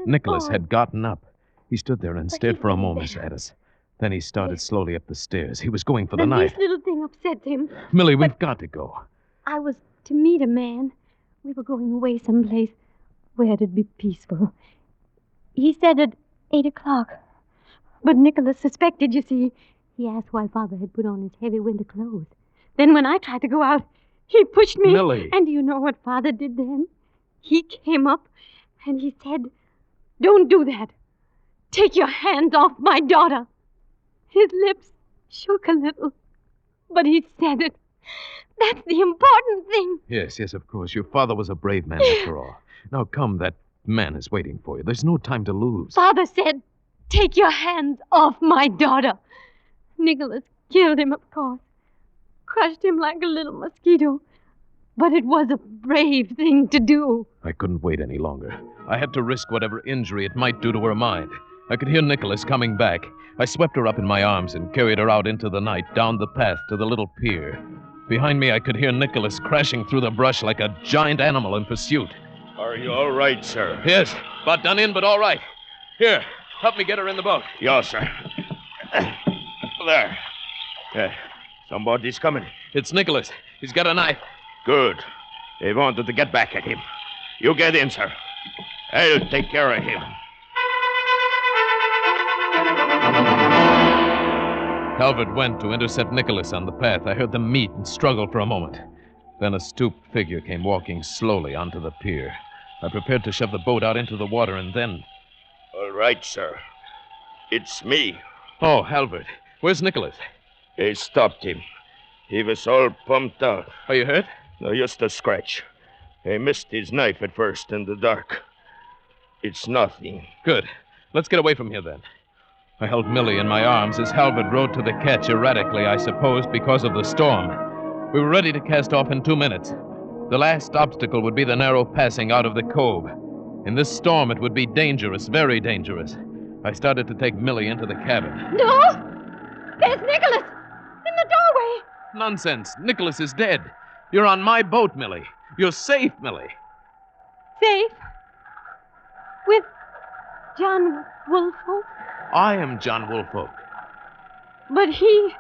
Nicholas had gotten up. He stood there and stared for a moment at us. Then he started slowly up the stairs. He was going for the knife. This little thing upset him. Millie, we've got to go. I was to meet a man. We were going away someplace where it'd be peaceful. He said at 8 o'clock. But Nicholas suspected, you see. He asked why Father had put on his heavy winter clothes. Then when I tried to go out, he pushed me. Millie. And do you know what Father did then? He came up and he said, "Don't do that. Take your hands off my daughter." His lips shook a little, but he said it. That's the important thing. Yes, of course. Your father was a brave man after all. Now come, that man is waiting for you. There's no time to lose. Father said, "Take your hands off my daughter." Nicholas killed him, of course. Crushed him like a little mosquito. But it was a brave thing to do. I couldn't wait any longer. I had to risk whatever injury it might do to her mind. I could hear Nicholas coming back. I swept her up in my arms and carried her out into the night, down the path to the little pier. Behind me, I could hear Nicholas crashing through the brush like a giant animal in pursuit. Are you all right, sir? Yes, about done in, but all right. Here, help me get her in the boat. Yes, sir. There. Somebody's coming. It's Nicholas. He's got a knife. Good. They wanted to get back at him. You get in, sir. I'll take care of him. Halvard went to intercept Nicholas on the path. I heard them meet and struggle for a moment. Then a stooped figure came walking slowly onto the pier. I prepared to shove the boat out into the water, and then... All right, sir. It's me. Oh, Halvard. Where's Nicholas? They stopped him. He was all pumped out. Are you hurt? No, just a scratch. I missed his knife at first in the dark. It's nothing. Good. Let's get away from here, then. I held Millie in my arms as Halvard rowed to the ketch erratically, I suppose, because of the storm. We were ready to cast off in 2 minutes. The last obstacle would be the narrow passing out of the cove. In this storm, it would be dangerous, very dangerous. I started to take Millie into the cabin. No! There's Nicholas! In the doorway! Nonsense. Nicholas is dead. You're on my boat, Millie. You're safe, Millie. Safe? With John Woolfolk? I am John Woolfolk. But he...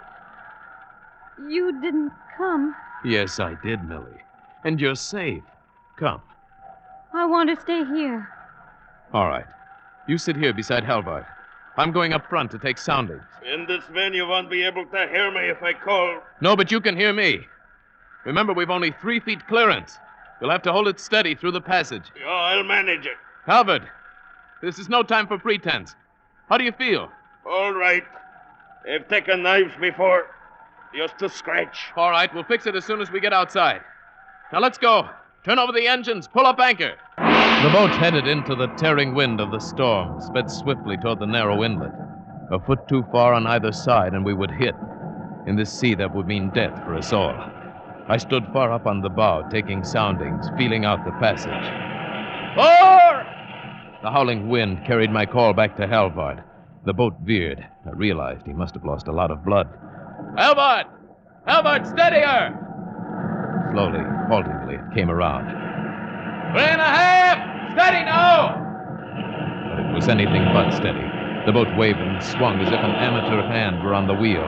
You didn't come. Yes, I did, Millie. And you're safe. Come. I want to stay here. All right. You sit here beside Halvard. I'm going up front to take soundings. In this van, you won't be able to hear me if I call. No, but you can hear me. Remember, we've only 3 feet clearance. You'll have to hold it steady through the passage. Yeah, I'll manage it. Halvard, this is no time for pretense. How do you feel? All right. I've taken knives before. Just a scratch. All right, we'll fix it as soon as we get outside. Now let's go. Turn over the engines. Pull up anchor. The boat headed into the tearing wind of the storm, sped swiftly toward the narrow inlet. A foot too far on either side, and we would hit. In this sea, that would mean death for us all. I stood far up on the bow, taking soundings, feeling out the passage. Fore! The howling wind carried my call back to Halvard. The boat veered. I realized he must have lost a lot of blood. Halvard! Halvard, steady her! Slowly, haltingly, it came around. 3.5! Steady now! But it was anything but steady. The boat waved and swung as if an amateur hand were on the wheel.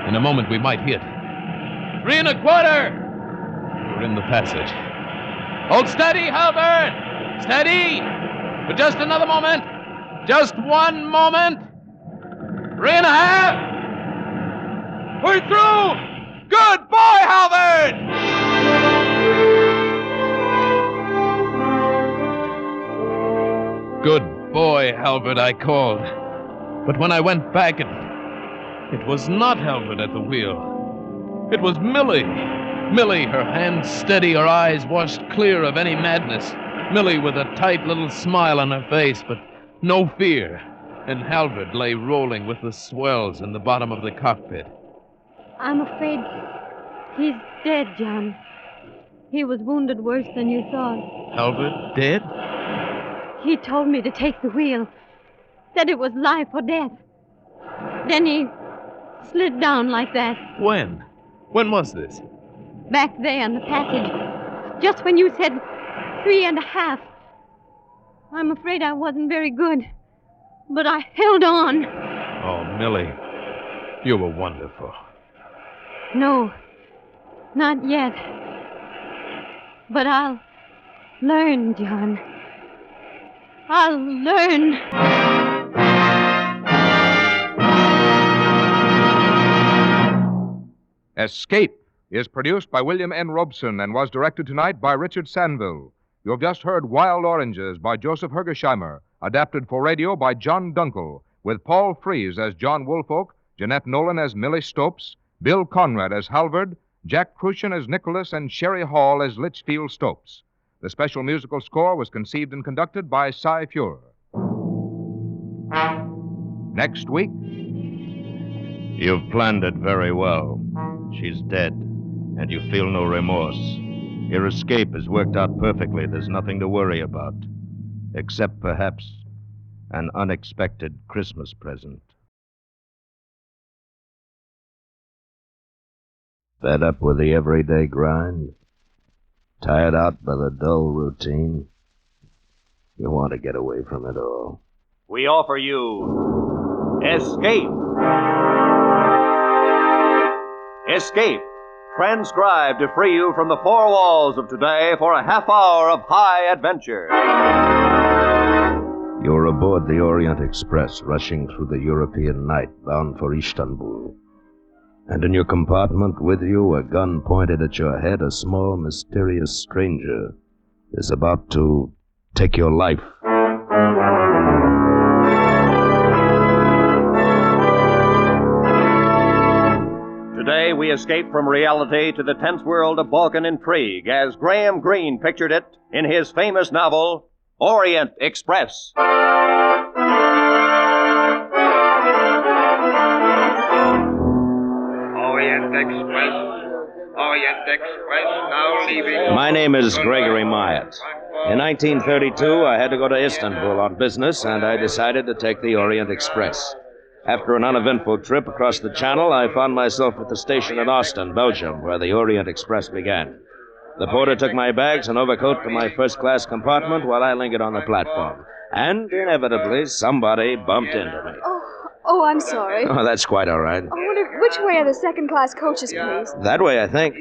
In a moment, we might hit. 3.25! We were in the passage. Hold steady, Halvard! Steady! For just another moment. Just one moment. 3.5! We're through! Good boy, Halvard! Good boy, Halvard, I called. But when I went back, it was not Halvard at the wheel. It was Millie. Millie, her hands steady, her eyes washed clear of any madness. Millie with a tight little smile on her face, but no fear. And Halvard lay rolling with the swells in the bottom of the cockpit. I'm afraid he's dead, John. He was wounded worse than you thought. Halvard dead? He told me to take the wheel. Said it was life or death. Then he slid down like that. When? When was this? Back there in the passage. Just when you said 3.5. I'm afraid I wasn't very good. But I held on. Oh, Millie, you were wonderful. No, not yet. But I'll learn, John. I'll learn. Escape is produced by William N. Robeson and was directed tonight by Richard Sanville. You have just heard Wild Oranges by Joseph Hergesheimer, adapted for radio by John Dunkel, with Paul Frees as John Woolfolk, Jeanette Nolan as Millie Stopes, Bill Conrad as Halvard, Jack Crucian as Nicholas, and Sherry Hall as Litchfield Stopes. The special musical score was conceived and conducted by Cy Feuer. Next week... You've planned it very well. She's dead, and you feel no remorse. Your escape has worked out perfectly. There's nothing to worry about. Except, perhaps, an unexpected Christmas present. Fed up with the everyday grind? Tired out by the dull routine? You want to get away from it all. We offer you Escape. Escape, transcribed to free you from the four walls of today for a half hour of high adventure. You're aboard the Orient Express, rushing through the European night, bound for Istanbul. And in your compartment with you, a gun pointed at your head, a small, mysterious stranger is about to take your life. Today we escape from reality to the tense world of Balkan intrigue as Graham Greene pictured it in his famous novel, Orient Express. Orient Express, now leaving... My name is Gregory Myatt. In 1932, I had to go to Istanbul on business, and I decided to take the Orient Express. After an uneventful trip across the Channel, I found myself at the station in Ostend, Belgium, where the Orient Express began. The porter took my bags and overcoat to my first-class compartment while I lingered on the platform. And, inevitably, somebody bumped into me. Oh, I'm sorry. Oh, that's quite all right. I wonder which way are the second-class coaches, please? That way, I think.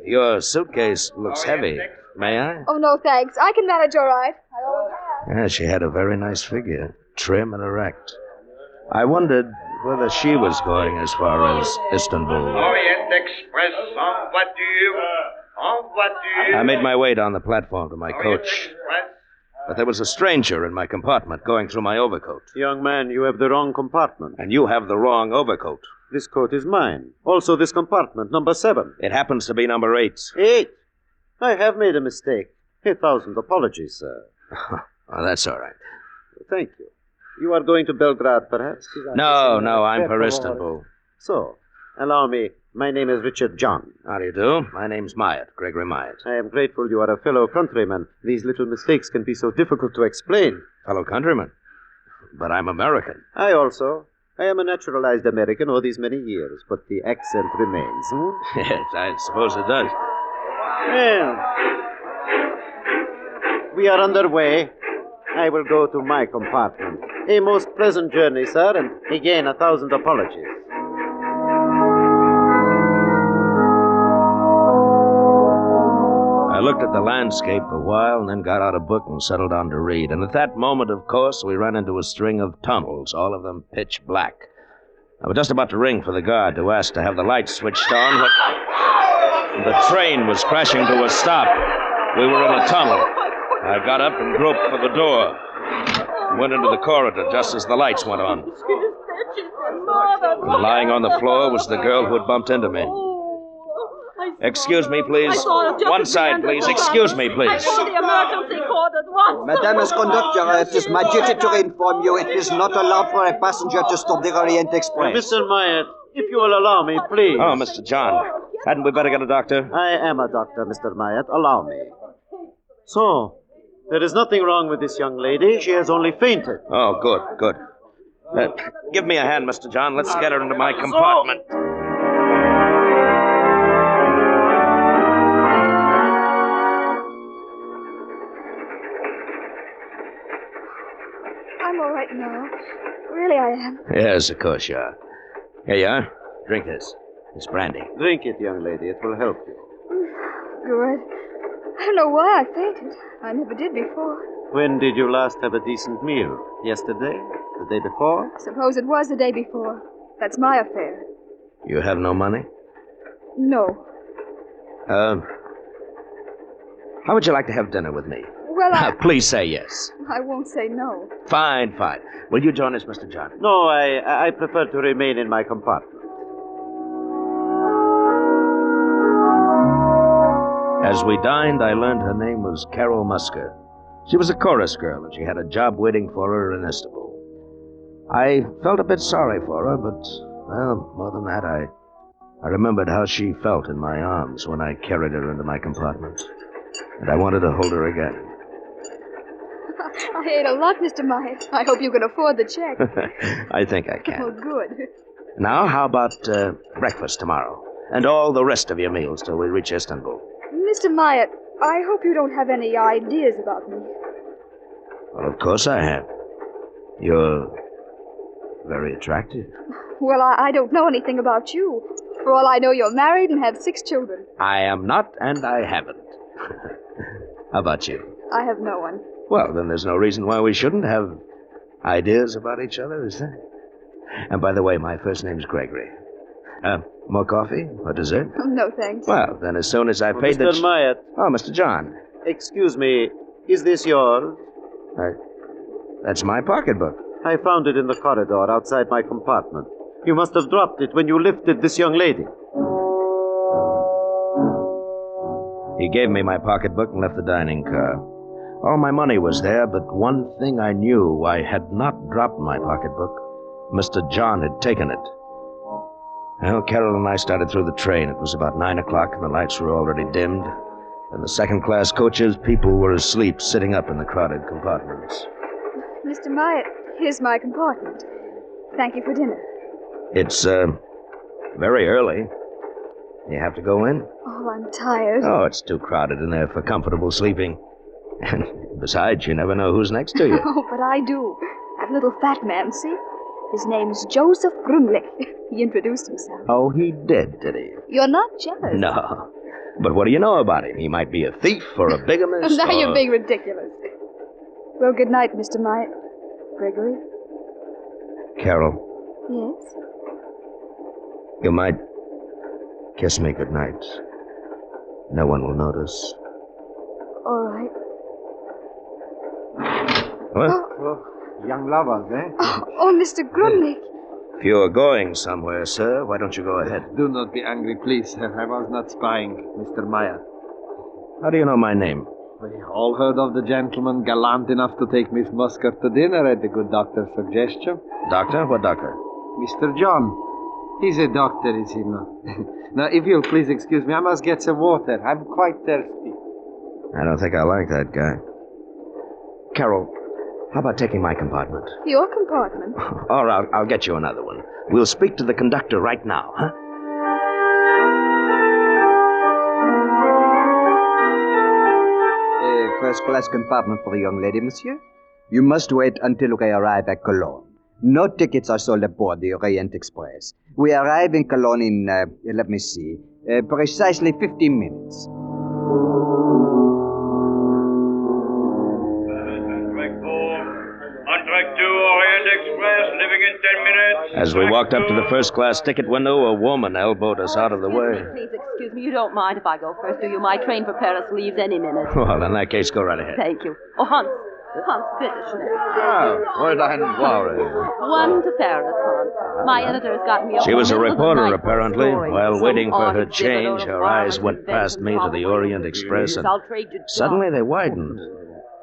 Your suitcase looks heavy. May I? Oh, no, thanks. I can manage all right. I always have. Yeah, she had a very nice figure, trim and erect. I wondered whether she was going as far as Istanbul. Orient Express, en voiture. I made my way down the platform to my coach. But there was a stranger in my compartment going through my overcoat. Young man, you have the wrong compartment. And you have the wrong overcoat. This coat is mine. Also this compartment, number 7. It happens to be number 8. 8? I have made a mistake. 1,000 apologies, sir. Oh, that's all right. Thank you. You are going to Belgrade, perhaps? No, I'm for Istanbul. So, allow me. My name is Richard John. How do you do? My name's Myatt, Gregory Myatt. I am grateful you are a fellow countryman. These little mistakes can be so difficult to explain. Fellow countryman? But I'm American. I also. I am a naturalized American all these many years, but the accent remains. Yes, I suppose it does. Well, we are underway. I will go to my compartment. A most pleasant journey, sir, and again 1,000 apologies. I looked at the landscape a while and then got out a book and settled down to read. And at that moment, of course, we ran into a string of tunnels, all of them pitch black. I was just about to ring for the guard to ask to have the lights switched on when the train was crashing to a stop. We were in a tunnel. I got up and groped for the door. Went into the corridor just as the lights went on. And lying on the floor was the girl who had bumped into me. Excuse me, please. One side, please. Excuse me, please. The emergency cord at once. Madame as conductor, it is my duty to inform you it is not allowed for a passenger to stop the Orient Express. Mr. Myatt, if you will allow me, please. Oh, Mr. John. Hadn't we better get a doctor? I am a doctor, Mr. Myatt. Allow me. So, there is nothing wrong with this young lady. She has only fainted. Oh, good, good. Give me a hand, Mr. John. Let's get her into my compartment. I'm all right now. Really, I am. Yes, of course you are. Here you are. Drink this. It's brandy. Drink it, young lady. It will help you. Good. I don't know why I fainted. I never did before. When did you last have a decent meal? Yesterday? The day before? Suppose it was the day before. That's my affair. You have no money? No. How would you like to have dinner with me? Well, Please say yes. I won't say no. Fine, fine. Will you join us, Mr. John? No, I prefer to remain in my compartment. As we dined, I learned her name was Carol Musker. She was a chorus girl, and she had a job waiting for her in Istanbul. I felt a bit sorry for her, but, well, more than that, I remembered how she felt in my arms when I carried her into my compartment. And I wanted to hold her again. I ate a lot, Mr. Myatt. I hope you can afford the check. I think I can. Oh, good. Now, how about breakfast tomorrow? And all the rest of your meals till we reach Istanbul? Mr. Myatt, I hope you don't have any ideas about me. Well, of course I have. You're very attractive. Well, I don't know anything about you. For all I know, you're married and have 6 children. I am not, and I haven't. How about you? I have no one. Well, then there's no reason why we shouldn't have ideas about each other, is there? And by the way, my first name's Gregory. More coffee or dessert? No, thanks. Well, then as soon as I paid Mr. Myatt. Oh, Mr. John. Excuse me, is this yours? That's my pocketbook. I found it in the corridor outside my compartment. You must have dropped it when you lifted this young lady. He gave me my pocketbook and left the dining car. All my money was there, but one thing I knew, I had not dropped my pocketbook. Mr. John had taken it. Well, Carol and I started through the train. It was about 9 o'clock, and the lights were already dimmed. In the second-class coaches, people were asleep, sitting up in the crowded compartments. Mr. Myatt, here's my compartment. Thank you for dinner. It's, very early. You have to go in? Oh, I'm tired. Oh, it's too crowded in there for comfortable sleeping. And besides, you never know who's next to you. Oh, but I do. That little fat man, see? His name's Joseph Grunlich. He introduced himself. Oh, he did he? You're not jealous. No. But what do you know about him? He might be a thief or a bigamist. Now or... you're being ridiculous. Well, good night, Mr. Myatt. Gregory? Carol, Yes? you might kiss me good night. No one will notice. All right. What? Oh, young lovers, eh? oh Mr. Grunlich. If you're going somewhere, sir, why don't you go ahead? Do not be angry, please. I was not spying, Mr. Myatt. How do you know my name? We all heard of the gentleman gallant enough to take Miss Musker to dinner at the good doctor's suggestion. Doctor? What doctor? Mr. John. He's a doctor, is he not? Now, if you'll please excuse me, I must get some water. I'm quite thirsty. I don't think I like that guy. Carol, how about taking my compartment? Your compartment? Or I'll get you another one. We'll speak to the conductor right now, huh? First-class compartment for the young lady, monsieur. You must wait until we arrive at Cologne. No tickets are sold aboard the Orient Express. We arrive in Cologne in, let me see, precisely 15 minutes. On track 2, Orient Express, leaving in 10 minutes. As we walked up to the first-class ticket window, a woman elbowed us out of the way. Please excuse me. You don't mind if I go first, do you? My train for Paris leaves any minute. Well, in that case, go right ahead. Thank you. Oh, Hans, bitte schnell. Fräulein Warren. One to Paris, Hans. My editor's got me a She was a middle of the reporter, night apparently. story. While Some waiting for odd her exhibit change, or her eyes foreign went past me to the Orient Express, and I'll trade you suddenly they widened.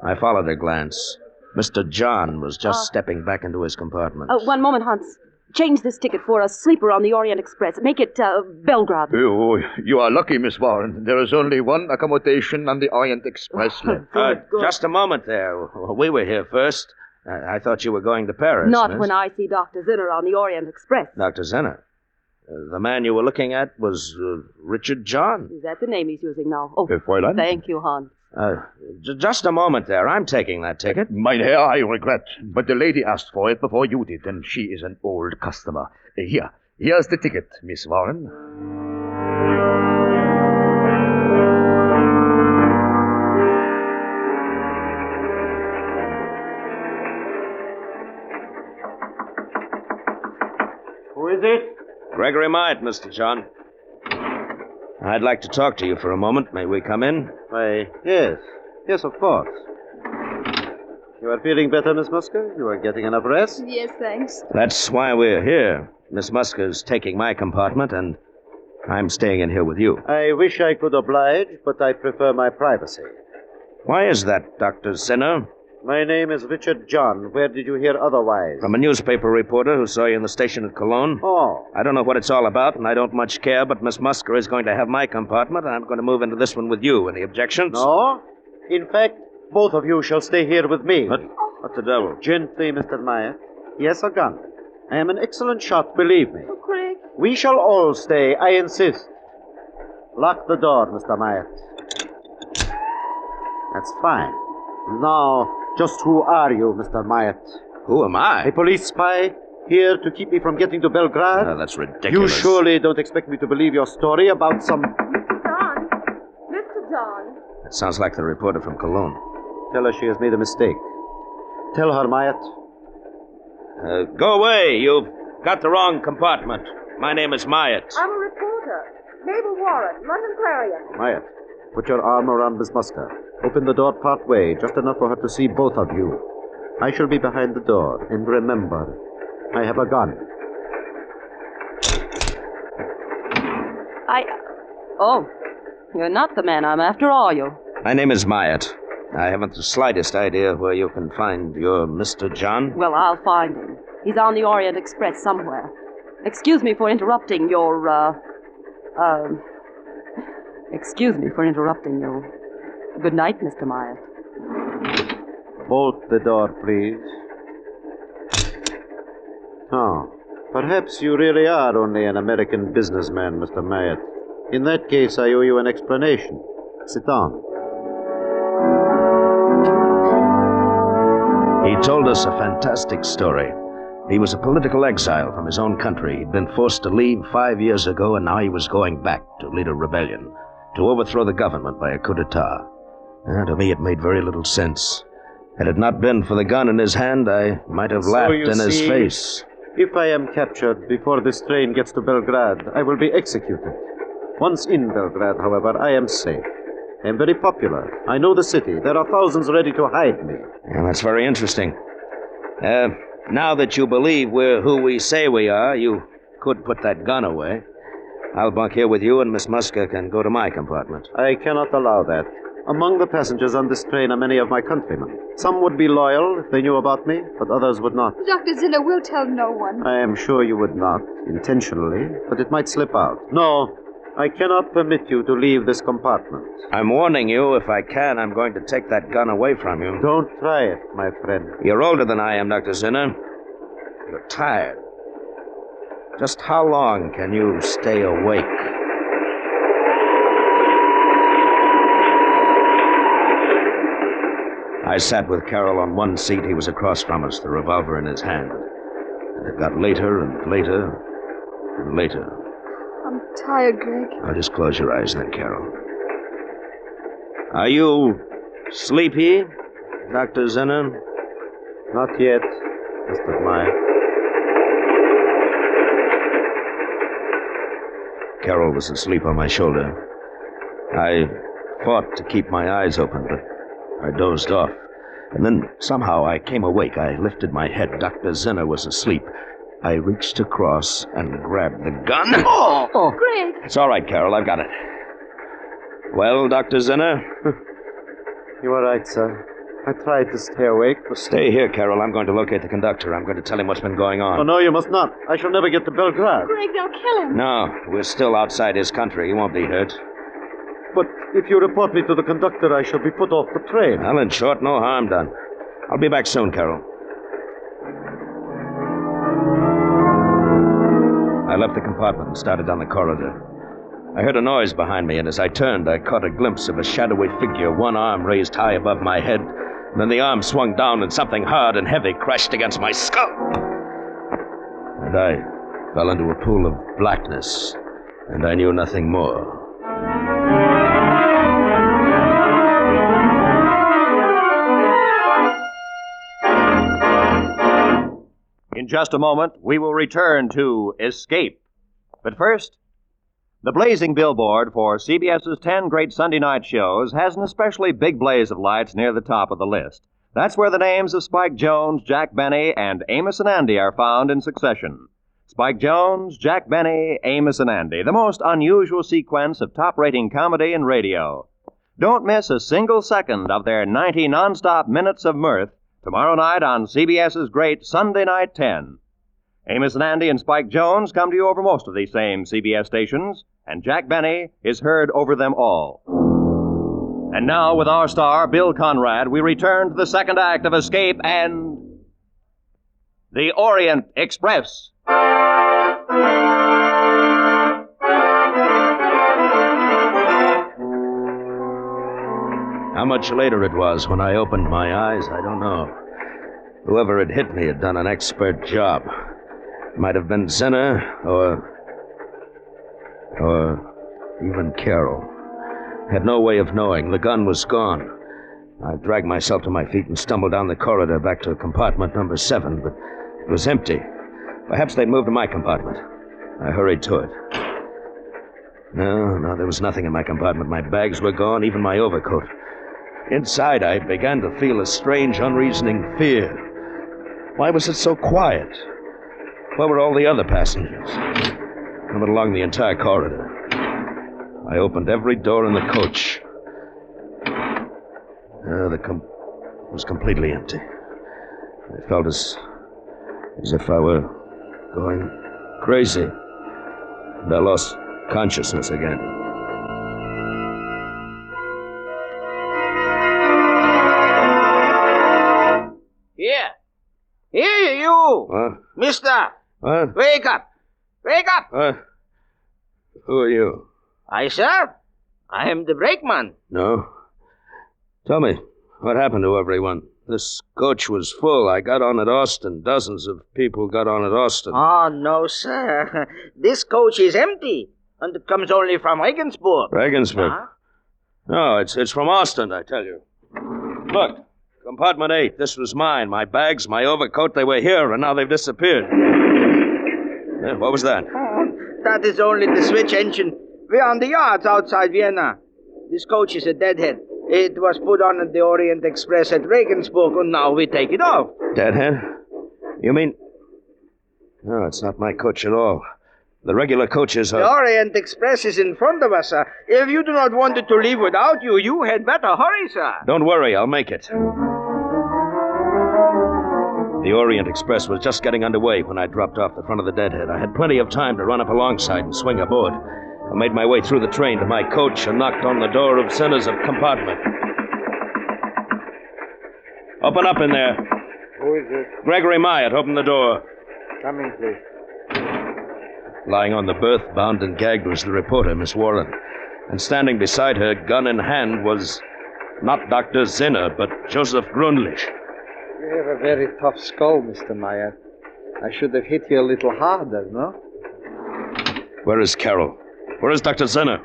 I followed her glance. Mr. John was just stepping back into his compartment. One moment, Hans. Change this ticket for a sleeper on the Orient Express. Make it Belgrade. Oh, you are lucky, Miss Warren. There is only one accommodation on the Orient Express left. Just a moment there. We were here first. I thought you were going to Paris. Not miss. when I see Dr. Zinner on the Orient Express. Dr. Zinner. The man you were looking at was Richard John. Is that the name he's using now? Oh, Fräulein? thank you, Hans. Just a moment there. I'm taking that ticket. Mein Herr, I regret, but the lady asked for it before you did, and she is an old customer. Here's the ticket, Miss Warren. Who is it? Gregory Myatt, Mr. John. I'd like to talk to you for a moment. May we come in? Why, yes. Yes, of course. You are feeling better, Miss Musker? You are getting enough rest? Yes, thanks. That's why we're here. Miss Musker's taking my compartment, and I'm staying in here with you. I wish I could oblige, but I prefer my privacy. Why is that, Dr. Zinner? My name is Richard John. Where did you hear otherwise? From a newspaper reporter who saw you in the station at Cologne. Oh. I don't know what it's all about, and I don't much care, but Miss Musker is going to have my compartment, and I'm going to move into this one with you. Any objections? No. In fact, both of you shall stay here with me. What the devil? Gently, Mr. Myatt. Yes, a gun. I am an excellent shot, believe me. Oh, Craig. We shall all stay, I insist. Lock the door, Mr. Myatt. That's fine. Now, just who are you, Mr. Myatt? Who am I? A police spy? Here to keep me from getting to Belgrade? No, that's ridiculous. You surely don't expect me to believe your story about some... Mr. John. That sounds like the reporter from Cologne. Tell her she has made a mistake. Tell her, Myatt. Go away. You've got the wrong compartment. My name is Myatt. I'm a reporter. Mabel Warren, London Clarion. Myatt, put your arm around Miss Musker. Open the door part way, just enough for her to see both of you. I shall be behind the door, and remember, I have a gun. Oh, you're not the man I'm after, are you? My name is Myatt. I haven't the slightest idea where you can find your Mr. John. Well, I'll find him. He's on the Orient Express somewhere. Excuse me for interrupting your, Excuse me for interrupting you. Good night, Mr. Myatt. Bolt the door, please. Oh, perhaps you really are only an American businessman, Mr. Myatt. In that case, I owe you an explanation. Sit down. He told us a fantastic story. He was a political exile from his own country. He'd been forced to leave 5 years ago, and now he was going back to lead a rebellion, to overthrow the government by a coup d'etat. To me, it made very little sense. Had it not been for the gun in his hand, I might have laughed in his face. If I am captured before this train gets to Belgrade, I will be executed. Once in Belgrade, however, I am safe. I am very popular. I know the city. There are thousands ready to hide me. Yeah, that's very interesting. Now that you believe we're who we say we are, you could put that gun away. I'll bunk here with you, and Miss Musker can go to my compartment. I cannot allow that. Among the passengers on this train are many of my countrymen. Some would be loyal if they knew about me, but others would not. Dr. Zinner will tell no one. I am sure you would not, intentionally, but it might slip out. No, I cannot permit you to leave this compartment. I'm warning you, if I can, I'm going to take that gun away from you. Don't try it, my friend. You're older than I am, Dr. Zinner. You're tired. Just how long can you stay awake? I sat with Carol on one seat. He was across from us, the revolver in his hand. And it got later and later and later. I'm tired, Greg. Now just close your eyes then, Carol. Are you sleepy, Dr. Zinner? Not yet, Mr. Myatt. Carol was asleep on my shoulder. I fought to keep my eyes open, but I dozed off. And then somehow I came awake. I lifted my head. Dr. Zinner was asleep. I reached across and grabbed the gun. Oh, Greg. It's all right, Carol. I've got it. Well, Dr. Zinner? You are right, sir. I tried to stay awake, but... Stay here, Carol. I'm going to locate the conductor. I'm going to tell him what's been going on. Oh, no, you must not. I shall never get to Belgrade. Greg, they'll kill him. No, we're still outside his country. He won't be hurt. But if you report me to the conductor, I shall be put off the train. Well, in short, no harm done. I'll be back soon, Carol. I left the compartment and started down the corridor. I heard a noise behind me, and as I turned, I caught a glimpse of a shadowy figure, one arm raised high above my head. Then the arm swung down, and something hard and heavy crashed against my skull. And I fell into a pool of blackness, and I knew nothing more. In just a moment, we will return to Escape. But first, the blazing billboard for CBS's 10 great Sunday night shows has an especially big blaze of lights near the top of the list. That's where the names of Spike Jones, Jack Benny, and Amos and Andy are found in succession. Spike Jones, Jack Benny, Amos and Andy, the most unusual sequence of top-rating comedy in radio. Don't miss a single second of their 90 non-stop minutes of mirth tomorrow night on CBS's great Sunday Night 10. Amos and Andy and Spike Jones come to you over most of these same CBS stations, and Jack Benny is heard over them all. And now, with our star, Bill Conrad, we return to the second act of Escape and the Orient Express. How much later it was when I opened my eyes, I don't know. Whoever had hit me had done an expert job. It might have been Zinner or even Carol. Had no way of knowing. The gun was gone. I dragged myself to my feet and stumbled down the corridor back to compartment number 7, but it was empty. Perhaps they'd moved to my compartment. I hurried to it. No, there was nothing in my compartment. My bags were gone, even my overcoat. Inside, I began to feel a strange, unreasoning fear. Why was it so quiet? Where were all the other passengers? Coming along the entire corridor. I opened every door in the coach. It was completely empty. I felt as if I were going crazy. And I lost consciousness again. Here, you! What? Mister! What? Wake up! Wake up! What? Who are you? I, sir? I am the brakeman. No. Tell me, what happened to everyone? This coach was full. I got on at Austin. Dozens of people got on at Austin. Oh, no, sir. This coach is empty, and it comes only from Regensburg. Regensburg? Huh? No, it's from Austin, I tell you. Look, compartment 8. This was mine. My bags, my overcoat, they were here, and now they've disappeared. What was that? Oh, that is only the switch engine. We're on the yards outside Vienna. This coach is a deadhead. It was put on at the Orient Express at Regensburg, and now we take it off. Deadhead? You mean... No, it's not my coach at all. The regular coaches are... The Orient Express is in front of us, sir. If you do not want it to leave without you, you had better hurry, sir. Don't worry, I'll make it. The Orient Express was just getting underway when I dropped off the front of the deadhead. I had plenty of time to run up alongside and swing aboard. I made my way through the train to my coach and knocked on the door of Zinner's compartment. Open up in there. Who is it? Gregory Myatt, open the door. Come in, please. Lying on the berth, bound and gagged, was the reporter, Miss Warren. And standing beside her, gun in hand, was not Dr. Zinner, but Joseph Grunlich. You have a very tough skull, Mr. Myatt. I should have hit you a little harder, no? Where is Carol? Where is Dr. Zinner?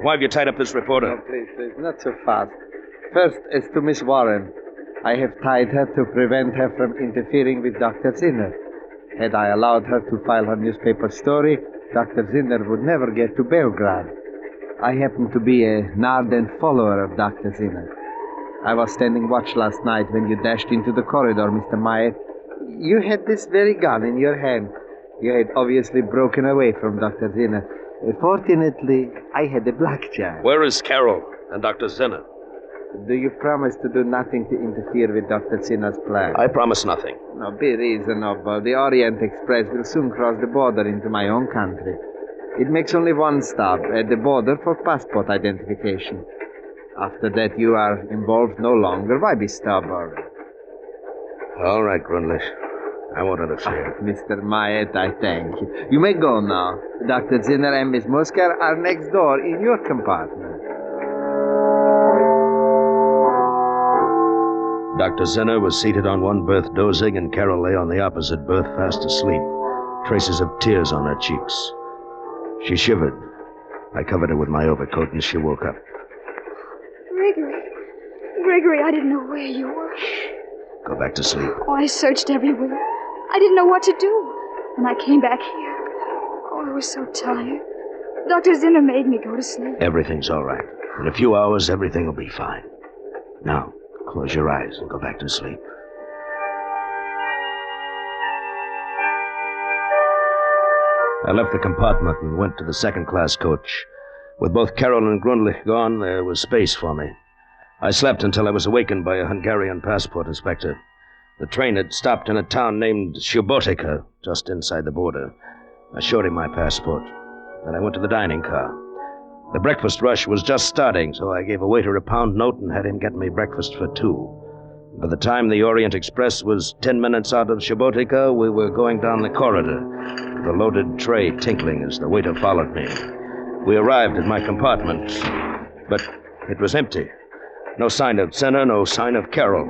Why have you tied up this reporter? No, please, not so fast. First, as to Miss Warren. I have tied her to prevent her from interfering with Dr. Zinner. Had I allowed her to file her newspaper story, Dr. Zinner would never get to Belgrade. I happen to be an ardent follower of Dr. Zinner. I was standing watch last night when you dashed into the corridor, Mr. Myatt. You had this very gun in your hand. You had obviously broken away from Dr. Zinner. Fortunately, I had a blackjack. Where is Carol and Dr. Zinner? Do you promise to do nothing to interfere with Dr. Zinner's plan? I promise nothing. No, be reasonable. The Orient Express will soon cross the border into my own country. It makes only one stop at the border for passport identification. After that, you are involved no longer. Why be stubborn? All right, Grundlich. I won't interfere. Mr. Myatt, I thank you. You may go now. Dr. Zinner and Miss Musker are next door in your compartment. Dr. Zinner was seated on one berth dozing, and Carol lay on the opposite berth fast asleep, traces of tears on her cheeks. She shivered. I covered her with my overcoat, and she woke up. Gregory, I didn't know where you were. Go back to sleep. Oh, I searched everywhere. I didn't know what to do. And I came back here. Oh, I was so tired. Dr. Zinner made me go to sleep. Everything's all right. In a few hours, everything will be fine. Now, close your eyes and go back to sleep. I left the compartment and went to the second-class coach. With both Carol and Grundlich gone, there was space for me. I slept until I was awakened by a Hungarian passport inspector. The train had stopped in a town named Subotica, just inside the border. I showed him my passport. Then I went to the dining car. The breakfast rush was just starting, so I gave a waiter a pound note and had him get me breakfast for two. By the time the Orient Express was 10 minutes out of Subotica, we were going down the corridor, the loaded tray tinkling as the waiter followed me. We arrived at my compartment, but it was empty. No sign of Zinner, no sign of Carol.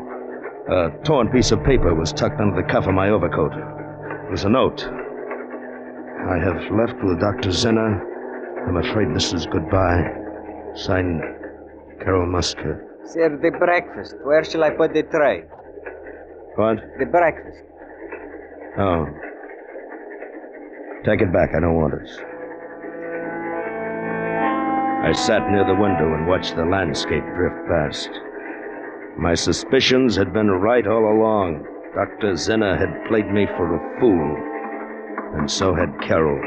A torn piece of paper was tucked under the cuff of my overcoat. It was a note. I have left with Dr. Zinner. I'm afraid this is goodbye. Signed, Carol Musker. Sir, the breakfast. Where shall I put the tray? What? The breakfast. Oh. Take it back. I don't want it. I sat near the window and watched the landscape drift past. My suspicions had been right all along. Dr. Zinner had played me for a fool, and so had Carol.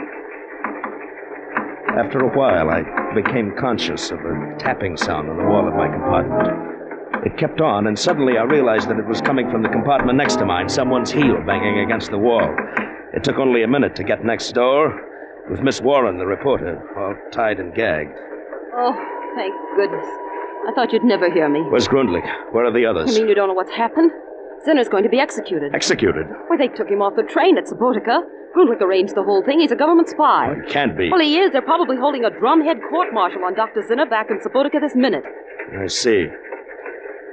After a while, I became conscious of a tapping sound on the wall of my compartment. It kept on, and suddenly I realized that it was coming from the compartment next to mine, someone's heel banging against the wall. It took only a minute to get next door, with Miss Warren, the reporter, all tied and gagged. Oh, thank goodness. I thought you'd never hear me. Where's Grundlich? Where are the others? You mean you don't know what's happened? Zinner's going to be executed. Executed? Well, they took him off the train at Subotica. Grundlich arranged the whole thing. He's a government spy. Oh, he can't be. Well, he is. They're probably holding a drumhead court-martial on Dr. Zinner back in Subotica this minute. I see.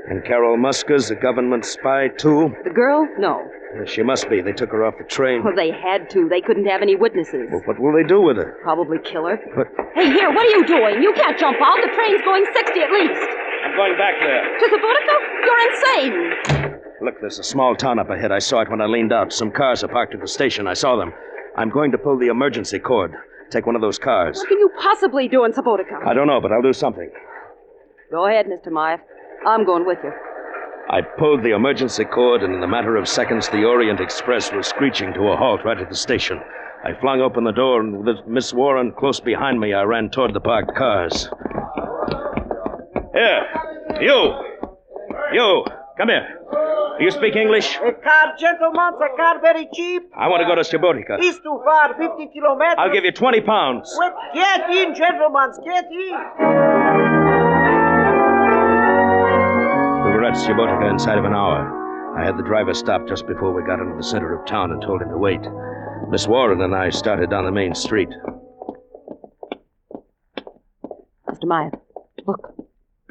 And Carol Musker's a government spy, too? The girl? No. She must be. They took her off the train. Well, they had to. They couldn't have any witnesses. Well, what will they do with her? Probably kill her. But... Hey, here, what are you doing? You can't jump out. The train's going 60 at least. I'm going back there. To Subotica? You're insane. Look, there's a small town up ahead. I saw it when I leaned out. Some cars are parked at the station. I saw them. I'm going to pull the emergency cord. Take one of those cars. What can you possibly do in Subotica? I don't know, but I'll do something. Go ahead, Mr. Myatt. I'm going with you. I pulled the emergency cord, and in a matter of seconds, the Orient Express was screeching to a halt right at the station. I flung open the door, and with Miss Warren close behind me, I ran toward the parked cars. Here, you, come here. Do you speak English? A car, gentlemen, a car very cheap. I want to go to Subotica. It's too far, 50 kilometers. I'll give you 20 pounds. Well, get in, gentlemen, get in. We were at Subotica inside of an hour. I had the driver stop just before we got into the center of town and told him to wait. Miss Warren and I started down the main street. Mr. Myatt, look.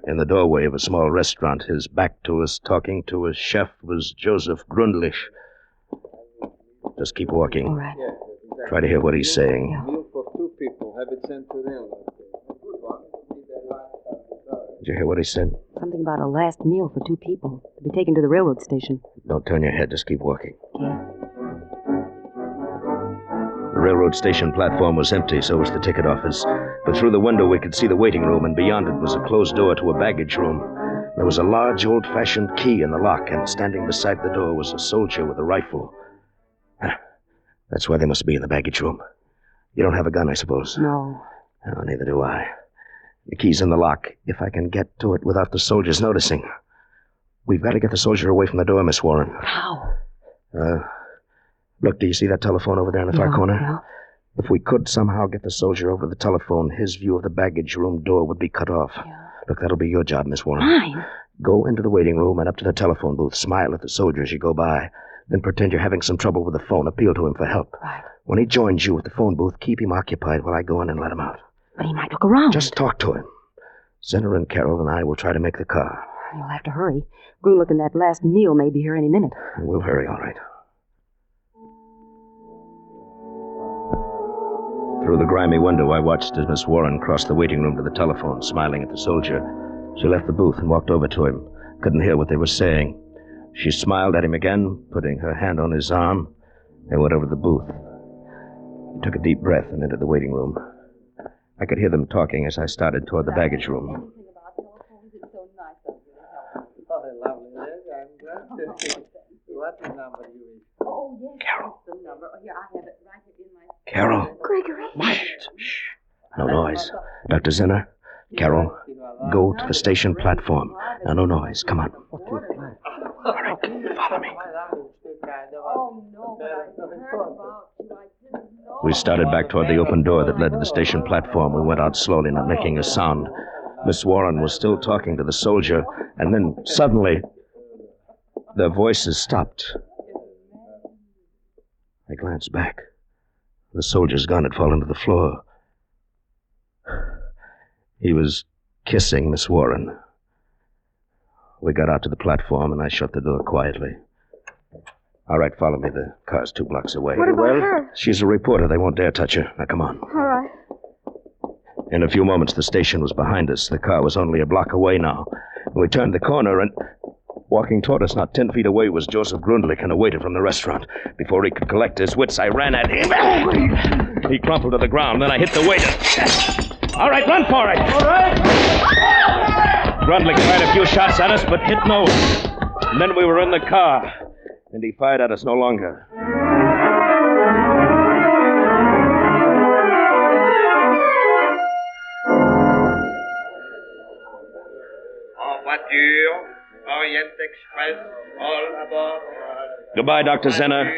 In the doorway of a small restaurant, his back to us, talking to a chef, was Joseph Grundlich. Just keep walking. All right. Try to hear what he's saying. Meal for two people. Have it sent to railway. Did you hear what he said? Something about a last meal for two people to be taken to the railroad station. Don't turn your head. Just keep walking. Okay. The railroad station platform was empty, so was the ticket office. But through the window we could see the waiting room, and beyond it was a closed door to a baggage room. There was a large, old-fashioned key in the lock, and standing beside the door was a soldier with a rifle. That's why they must be in the baggage room. You don't have a gun, I suppose? No. Oh, neither do I. The key's in the lock, if I can get to it without the soldiers noticing. We've got to get the soldier away from the door, Miss Warren. How? Look, do you see that telephone over there in the far corner? Yeah. If we could somehow get the soldier over to the telephone, his view of the baggage room door would be cut off. Yeah. Look, that'll be your job, Miss Warren. Mine? Go into the waiting room and up to the telephone booth. Smile at the soldier as you go by. Then pretend you're having some trouble with the phone. Appeal to him for help. Right. When he joins you at the phone booth, keep him occupied while I go in and let him out. But he might look around. Just talk to him. Zinner and Carol and I will try to make the car. You'll have to hurry. Grulich and that last Neil may be here any minute. We'll hurry, all right. Through the grimy window, I watched as Miss Warren crossed the waiting room to the telephone, smiling at the soldier. She left the booth and walked over to him. Couldn't hear what they were saying. She smiled at him again, putting her hand on his arm, and went over to the booth. He took a deep breath and entered the waiting room. I could hear them talking as I started toward the baggage room. What number you is? Oh, yes. Carol. That's the number. Here, I have it right here in my... Carol. Gregory. Quiet. Shh. No noise. Dr. Zinner, Carol, go to the station platform. Now, no noise. Come on. All right, follow me. Oh, no, but I heard about you. I didn't know. We started back toward the open door that led to the station platform. We went out slowly, not making a sound. Miss Warren was still talking to the soldier, and then suddenly their voices stopped. I glanced back. The soldier's gun had fallen to the floor. He was kissing Miss Warren. We got out to the platform, and I shut the door quietly. All right, follow me. The car's 2 blocks away. What about her? She's a reporter. They won't dare touch her. Now, come on. All right. In a few moments, the station was behind us. The car was only a block away now. We turned the corner, and walking toward us, not 10 feet away, was Joseph Grundlich and a waiter from the restaurant. Before he could collect his wits, I ran at him. He crumpled to the ground. Then I hit the waiter. All right, run for it. All right. Grundlich fired a few shots at us, but hit no one. And then we were in the car, and he fired at us no longer. En voiture, Orient Express, all aboard. Goodbye, Dr. Zinner.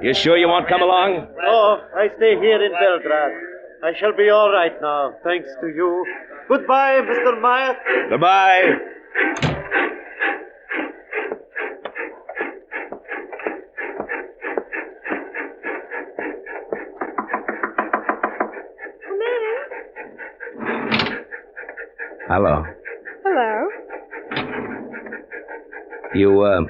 You sure you won't come along? No, I stay here in Belgrade. I shall be all right now, thanks to you. Goodbye, Mr. Myatt. Goodbye. Hello. Hello. You,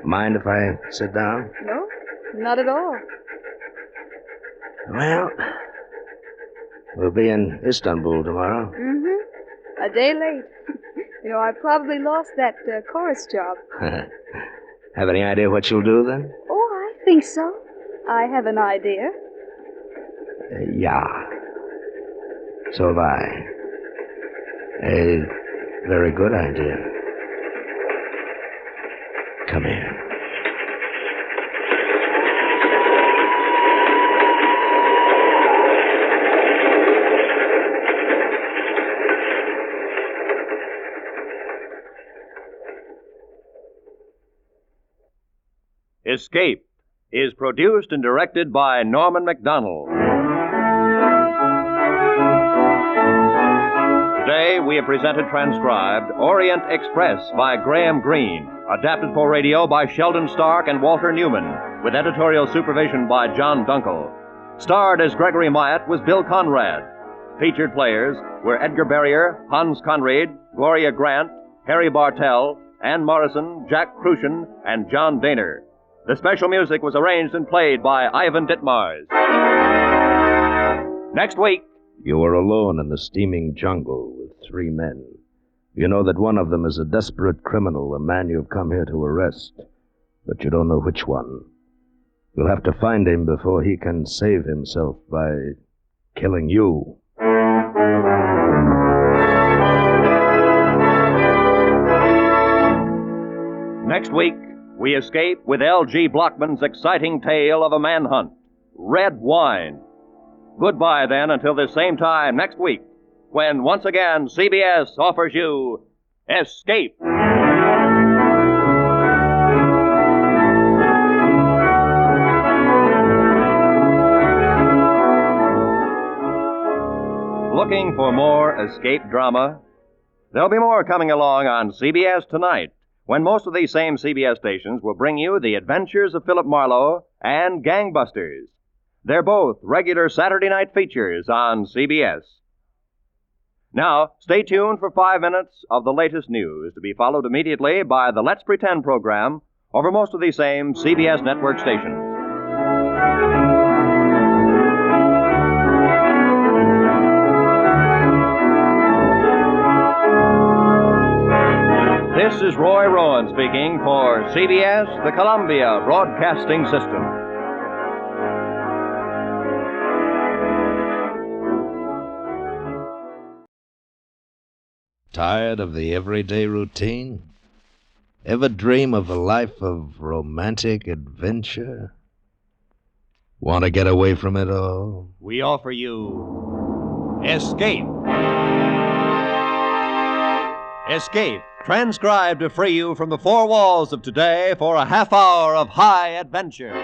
mind if I sit down? No, not at all. Well, we'll be in Istanbul tomorrow. Mm-hmm. A day late. You know, I probably lost that chorus job. Have any idea what you'll do then? Oh, I think so. I have an idea. Yeah. So have I. A very good idea. Come here. Escape is produced and directed by Norman MacDonald. Today, we have presented transcribed Orient Express by Graham Greene, adapted for radio by Sheldon Stark and Walter Newman, with editorial supervision by John Dunkel. Starred as Gregory Myatt was Bill Conrad. Featured players were Edgar Barrier, Hans Conried, Gloria Grant, Harry Bartell, Ann Morrison, Jack Crucian, and John Daner. The special music was arranged and played by Ivan Ditmars. Next week, you are alone in the steaming jungle with 3 men. You know that one of them is a desperate criminal, a man you've come here to arrest, but you don't know which one. You'll have to find him before he can save himself by killing you. Next week, we escape with L.G. Blockman's exciting tale of a manhunt, Red Wine. Goodbye, then, until this same time next week, when once again CBS offers you Escape. Looking for more escape drama? There'll be more coming along on CBS tonight, when most of these same CBS stations will bring you The Adventures of Philip Marlowe and Gangbusters. They're both regular Saturday night features on CBS. Now, stay tuned for 5 minutes of the latest news, to be followed immediately by the Let's Pretend program over most of these same CBS network stations. This is Roy Rowan speaking for CBS, the Columbia Broadcasting System. Tired of the everyday routine? Ever dream of a life of romantic adventure? Want to get away from it all? We offer you Escape. Escape, transcribed to free you from the four walls of today for a half hour of high adventure.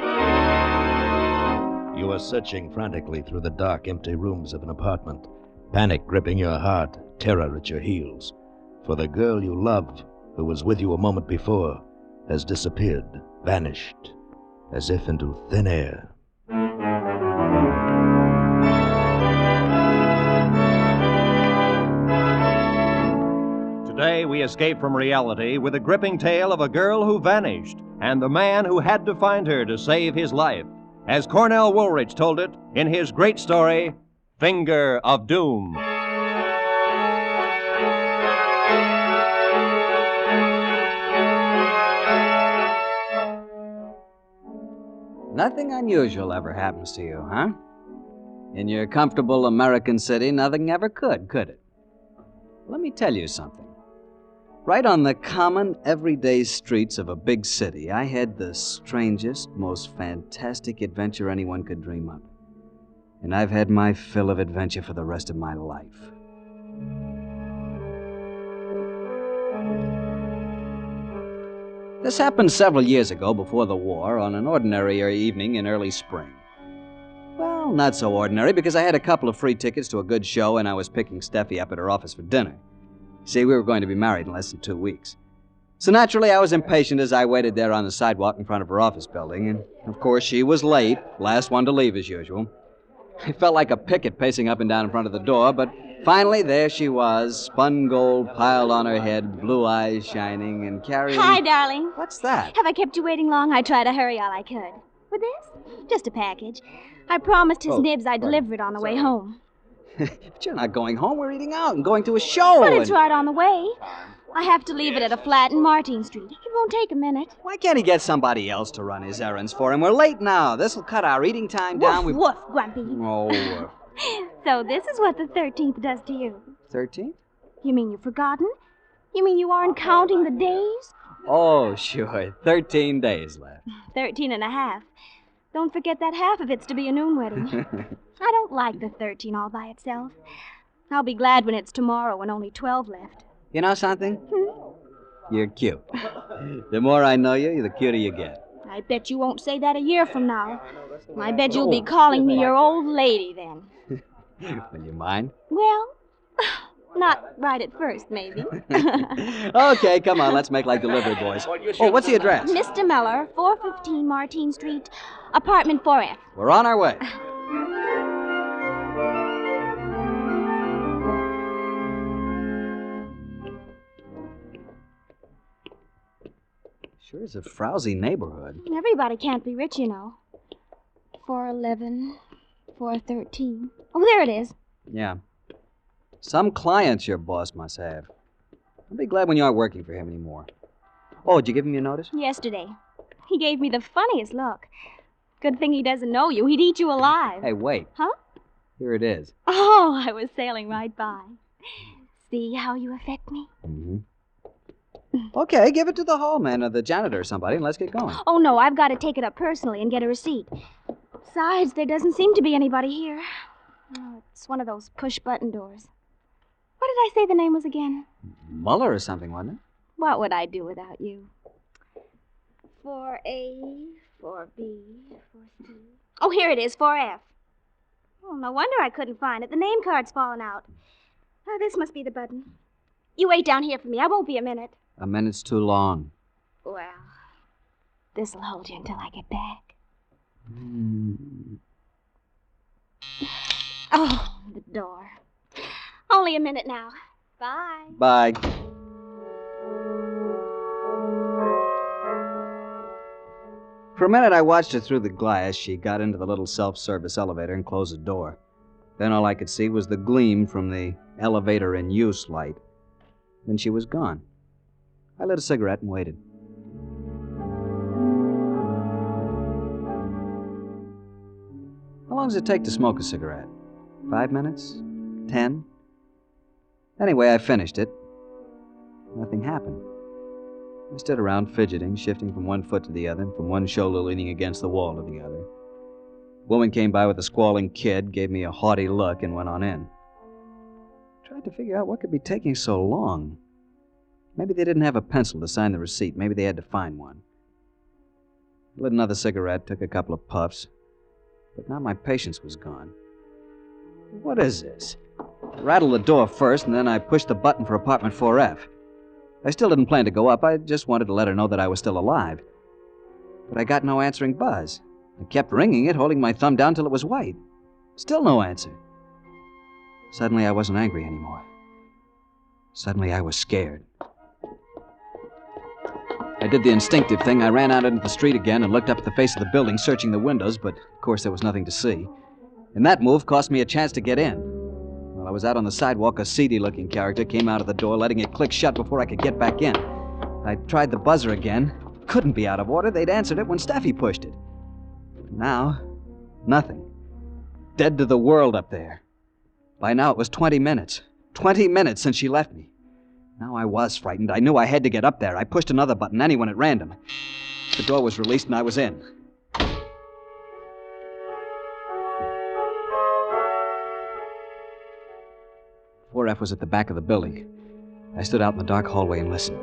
You are searching frantically through the dark, empty rooms of an apartment, panic gripping your heart, terror at your heels. For the girl you love, who was with you a moment before, has disappeared, vanished, as if into thin air. Today we escape from reality with the gripping tale of a girl who vanished and the man who had to find her to save his life, as Cornell Woolrich told it in his great story, Finger of Doom. Nothing unusual ever happens to you, huh? In your comfortable American city, nothing ever could it? Let me tell you something. Right on the common, everyday streets of a big city, I had the strangest, most fantastic adventure anyone could dream of. And I've had my fill of adventure for the rest of my life. This happened several years ago, before the war, on an ordinary evening in early spring. Well, not so ordinary, because I had a couple of free tickets to a good show and I was picking Steffi up at her office for dinner. See, we were going to be married in less than 2 weeks. So naturally, I was impatient as I waited there on the sidewalk in front of her office building, and of course, she was late, last one to leave as usual. I felt like a picket pacing up and down in front of the door, but finally, there she was, spun gold piled on her head, blue eyes shining, and carrying... Hi, darling. What's that? Have I kept you waiting long? I tried to hurry all I could. With this? Just a package. I promised his nibs I'd deliver it on the way home. But you're not going home. We're eating out and going to a show. But it's right on the way. I have to leave it at a flat in Martin Street. It won't take a minute. Why can't he get somebody else to run his errands for him? We're late now. This'll cut our eating time down. Woof, woof, Grumpy. Oh, So this is what the 13th does to you. 13th? You mean you've forgotten? You mean you aren't counting the days? Oh, sure. 13 days left. 13 and a half. Don't forget that half of it's to be a noon wedding. I don't like the 13 all by itself. I'll be glad when it's tomorrow and only 12 left. You know something? You're cute. The more I know you, the cuter you get. I bet you won't say that a year from now. I bet you'll be calling me your old lady then. Will you mind? Well, not right at first, maybe. Okay, come on, let's make like delivery boys. Oh, what's the address? Mr. Miller, 415 Martin Street, apartment 4F. We're on our way. Sure is a frowsy neighborhood. Everybody can't be rich, you know. 411, 413. Oh, there it is. Yeah. Some clients your boss must have. I'll be glad when you aren't working for him anymore. Oh, did you give him your notice? Yesterday. He gave me the funniest look. Good thing he doesn't know you. He'd eat you alive. Hey, wait. Huh? Here it is. Oh, I was sailing right by. See how you affect me? Mm-hmm. Okay, give it to the hallman or the janitor or somebody, and let's get going. Oh, no, I've got to take it up personally and get a receipt. Besides, there doesn't seem to be anybody here. Oh, it's one of those push-button doors. What did I say the name was again? Muller or something, wasn't it? What would I do without you? 4A, 4B, 4C. Oh, here it is, 4F. Oh, no wonder I couldn't find it. The name card's fallen out. Oh, this must be the button. You wait down here for me. I won't be a minute. A minute's too long. Well, this'll hold you until I get back. Oh, the door. Only a minute now. Bye. Bye. For a minute, I watched her through the glass. She got into the little self-service elevator and closed the door. Then all I could see was the gleam from the elevator in use light. Then she was gone. I lit a cigarette and waited. How long does it take to smoke a cigarette? 5 minutes? 10? Anyway, I finished it. Nothing happened. I stood around fidgeting, shifting from one foot to the other, from one shoulder leaning against the wall to the other. A woman came by with a squalling kid, gave me a haughty look, and went on in. I tried to figure out what could be taking so long. Maybe they didn't have a pencil to sign the receipt. Maybe they had to find one. I lit another cigarette, took a couple of puffs, but now my patience was gone. What is this? I rattled the door first, and then I pushed the button for apartment 4F. I still didn't plan to go up. I just wanted to let her know that I was still alive. But I got no answering buzz. I kept ringing it, holding my thumb down till it was white. Still no answer. Suddenly, I wasn't angry anymore. Suddenly, I was scared. I did the instinctive thing. I ran out into the street again and looked up at the face of the building, searching the windows, but of course there was nothing to see. And that move cost me a chance to get in. While I was out on the sidewalk, a seedy-looking character came out of the door, letting it click shut before I could get back in. I tried the buzzer again. Couldn't be out of order. They'd answered it when Steffi pushed it. But now, nothing. Dead to the world up there. By now it was 20 minutes. 20 minutes since she left me. Now I was frightened. I knew I had to get up there. I pushed another button, anyone at random. The door was released and I was in. F was at the back of the building. I stood out in the dark hallway and listened.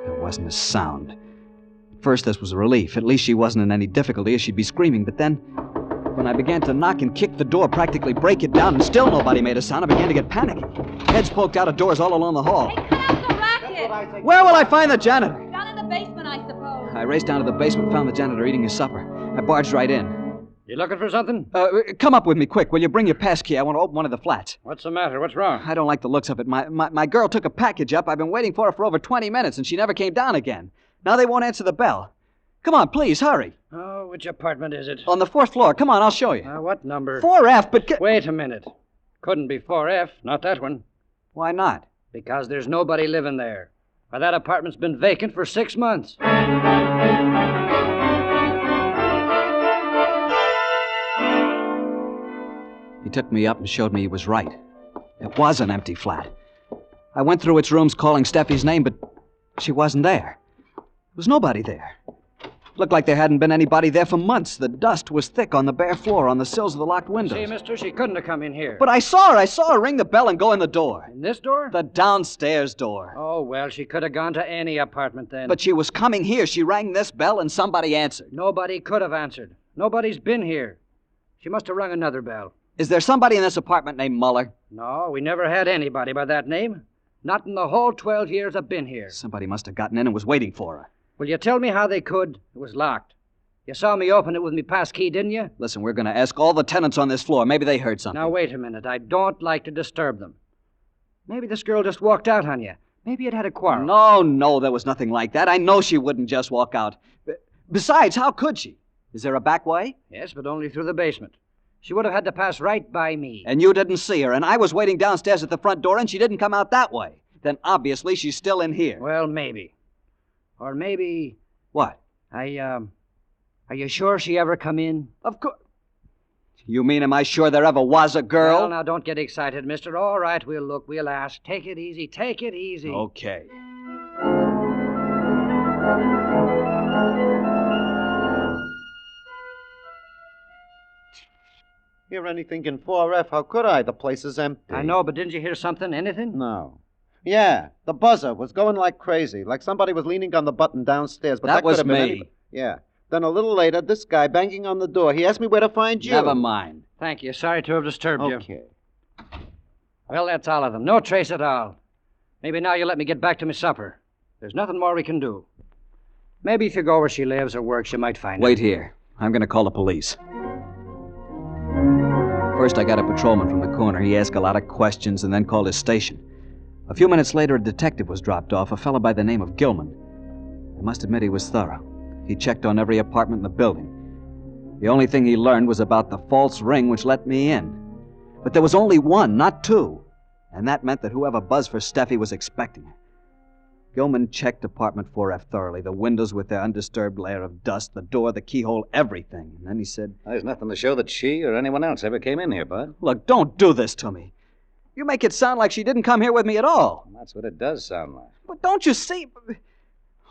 There wasn't a sound. At first, this was a relief. At least she wasn't in any difficulty, or she'd be screaming. But then, when I began to knock and kick the door, practically break it down, and still nobody made a sound, I began to get panicky. Heads poked out of doors all along the hall. Hey, cut out the racket! Where will I find the janitor? Down in the basement, I suppose. I raced down to the basement, found the janitor eating his supper. I barged right in. You looking for something? Come up with me, quick. Will you bring your pass key? I want to open one of the flats. What's the matter? What's wrong? I don't like the looks of it. My girl took a package up. I've been waiting for her for over 20 minutes, and she never came down again. Now they won't answer the bell. Come on, please, hurry. Oh, which apartment is it? On the 4th floor. Come on, I'll show you. What number? 4F, but... Wait a minute. Couldn't be 4F, not that one. Why not? Because there's nobody living there. Why, that apartment's been vacant for 6 months. He took me up and showed me he was right. It was an empty flat. I went through its rooms calling Steffi's name, but she wasn't there. There was nobody there. It looked like there hadn't been anybody there for months. The dust was thick on the bare floor, on the sills of the locked windows. See, mister, she couldn't have come in here. But I saw her ring the bell and go in the door. In this door? The downstairs door. Oh, well, she could have gone to any apartment then. But she was coming here. She rang this bell and somebody answered. Nobody could have answered. Nobody's been here. She must have rung another bell. Is there somebody in this apartment named Muller? No, we never had anybody by that name. Not in the whole 12 years I've been here. Somebody must have gotten in and was waiting for her. Will you tell me how they could? It was locked. You saw me open it with me pass key, didn't you? Listen, we're going to ask all the tenants on this floor. Maybe they heard something. Now, wait a minute. I don't like to disturb them. Maybe this girl just walked out on you. Maybe it had a quarrel. No, there was nothing like that. I know she wouldn't just walk out. Besides, how could she? Is there a back way? Yes, but only through the basement. She would have had to pass right by me. And you didn't see her, and I was waiting downstairs at the front door, and she didn't come out that way. Then obviously she's still in here. Well, maybe. Or maybe... What? Are you sure she ever come in? Of course. You mean, am I sure there ever was a girl? Well, now, don't get excited, mister. All right, we'll look, we'll ask. Take it easy, take it easy. Okay. Hear anything in 4F? How could I? The place is empty. I know, but didn't you hear something? Anything? No. Yeah, the buzzer was going like crazy, like somebody was leaning on the button downstairs. But that was could have been me. anybody. Yeah. Then a little later, this guy banging on the door. He asked me where to find you. Never mind. Thank you. Sorry to have disturbed you. Okay. Well, that's all of them. No trace at all. Maybe now you'll let me get back to my supper. There's nothing more we can do. Maybe if you go where she lives or works, you might find her. Wait here. I'm going to call the police. First, I got a patrolman from the corner. He asked a lot of questions and then called his station. A few minutes later, a detective was dropped off, a fellow by the name of Gilman. I must admit he was thorough. He checked on every apartment in the building. The only thing he learned was about the false ring which let me in. But there was only one, not two. And that meant that whoever buzzed for Steffi was expecting her. Gilman checked apartment 4F thoroughly, the windows with their undisturbed layer of dust, the door, the keyhole, everything. And then he said, There's nothing to show that she or anyone else ever came in here, Bud. Look, don't do this to me. You make it sound like she didn't come here with me at all. That's what it does sound like. But don't you see?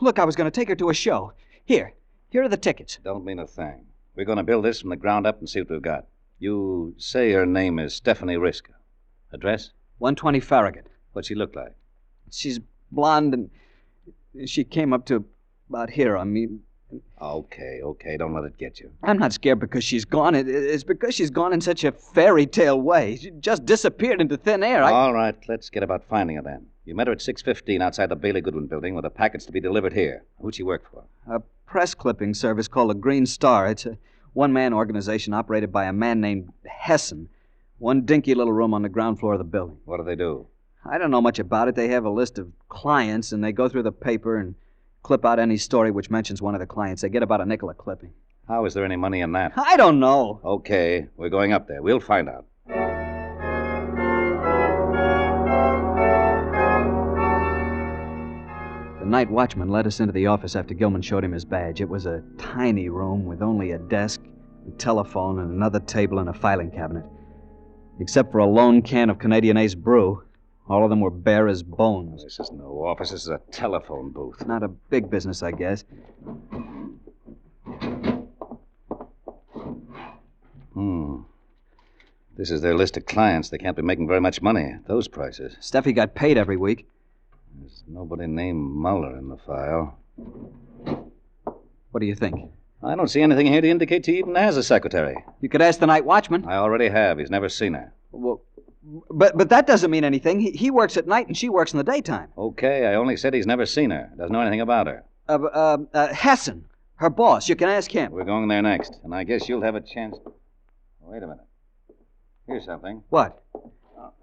Look, I was going to take her to a show. Here are the tickets. Don't mean a thing. We're going to build this from the ground up and see what we've got. You say her name is Stephanie Riska. Address? 120 Farragut. What's she look like? She's blonde, and she came up to about here. I mean... Okay. Don't let it get you. I'm not scared because she's gone. It's because she's gone in such a fairy tale way. She just disappeared into thin air. All right, let's get about finding her then. You met her at 6:15 outside the Bailey Goodwin building with the packets to be delivered here. Who'd she work for? A press clipping service called the Green Star. It's a one-man organization operated by a man named Hessen. One dinky little room on the ground floor of the building. What do they do? I don't know much about it. They have a list of clients, and they go through the paper and clip out any story which mentions one of the clients. They get about a nickel a clipping. How is there any money in that? I don't know. Okay, we're going up there. We'll find out. The night watchman led us into the office after Gilman showed him his badge. It was a tiny room with only a desk, a telephone, and another table and a filing cabinet. Except for a lone can of Canadian Ace brew, all of them were bare as bones. This is no office. This is a telephone booth. Not a big business, I guess. This is their list of clients. They can't be making very much money at those prices. Steffi got paid every week. There's nobody named Muller in the file. What do you think? I don't see anything here to indicate he even has a secretary. You could ask the night watchman. I already have. He's never seen her. Well, but that doesn't mean anything. He works at night and she works in the daytime. Okay, I only said he's never seen her. Doesn't know anything about her. Hessen, her boss. You can ask him. We're going there next, and I guess you'll have a chance. Wait a minute. Here's something. What?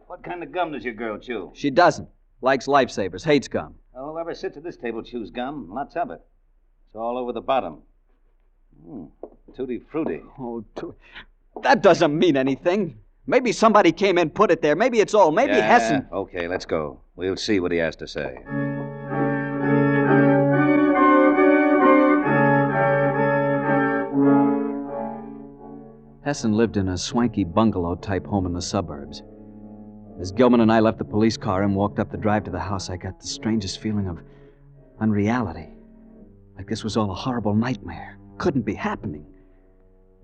What kind of gum does your girl chew? She doesn't. Likes Lifesavers, hates gum. Well, whoever sits at this table chews gum. Lots of it. It's all over the bottom. Tutti frutti. Oh, that doesn't mean anything. Maybe somebody came in, put it there. Maybe it's all. Maybe Hessen. Okay, let's go. We'll see what he has to say. Hessen lived in a swanky bungalow-type home in the suburbs. As Gilman and I left the police car and walked up the drive to the house, I got the strangest feeling of unreality. Like this was all a horrible nightmare. Couldn't be happening.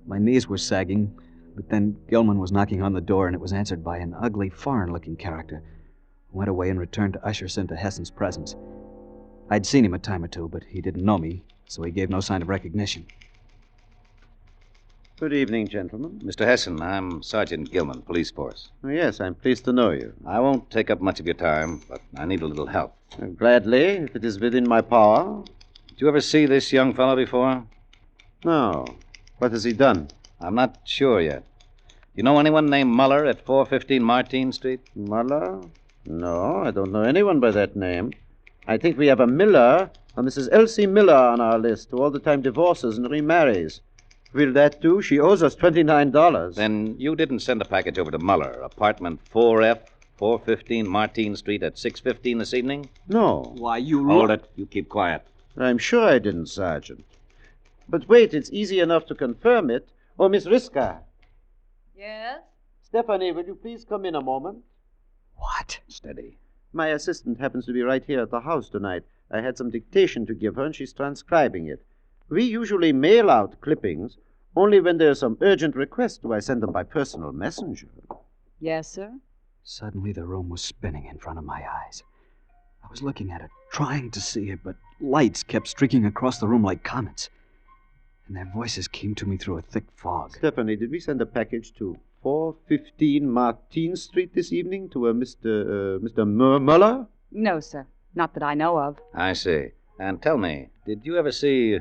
My knees were sagging, but then Gilman was knocking on the door, and it was answered by an ugly, foreign-looking character who went away and returned to usher us into Hessen's presence. I'd seen him a time or two, but he didn't know me, so he gave no sign of recognition. Good evening, gentlemen. Mr. Hessen, I'm Sergeant Gilman, police force. Oh, yes, I'm pleased to know you. I won't take up much of your time, but I need a little help. Gladly, if it is within my power. Did you ever see this young fellow before? No. What has he done? I'm not sure yet. You know anyone named Muller at 415 Martine Street? Muller? No, I don't know anyone by that name. I think we have a Miller, a Mrs. Elsie Miller, on our list, who all the time divorces and remarries. Will that do? She owes us $29. Then you didn't send a package over to Muller, apartment 4F, 415 Martine Street at 6:15 this evening? No. Why, you... Hold it. You keep quiet. I'm sure I didn't, Sergeant. But wait, it's easy enough to confirm it. Oh, Miss Riska. Yes? Stephanie, will you please come in a moment? What? Steady. My assistant happens to be right here at the house tonight. I had some dictation to give her, and she's transcribing it. We usually mail out clippings. Only when there's some urgent request do I send them by personal messenger. Yes, sir? Suddenly the room was spinning in front of my eyes. I was looking at it, trying to see it, but lights kept streaking across the room like comets. And their voices came to me through a thick fog. Stephanie, did we send a package to 415 Martin Street this evening to a Mr. Muller? No, sir. Not that I know of. I see. And tell me, did you ever see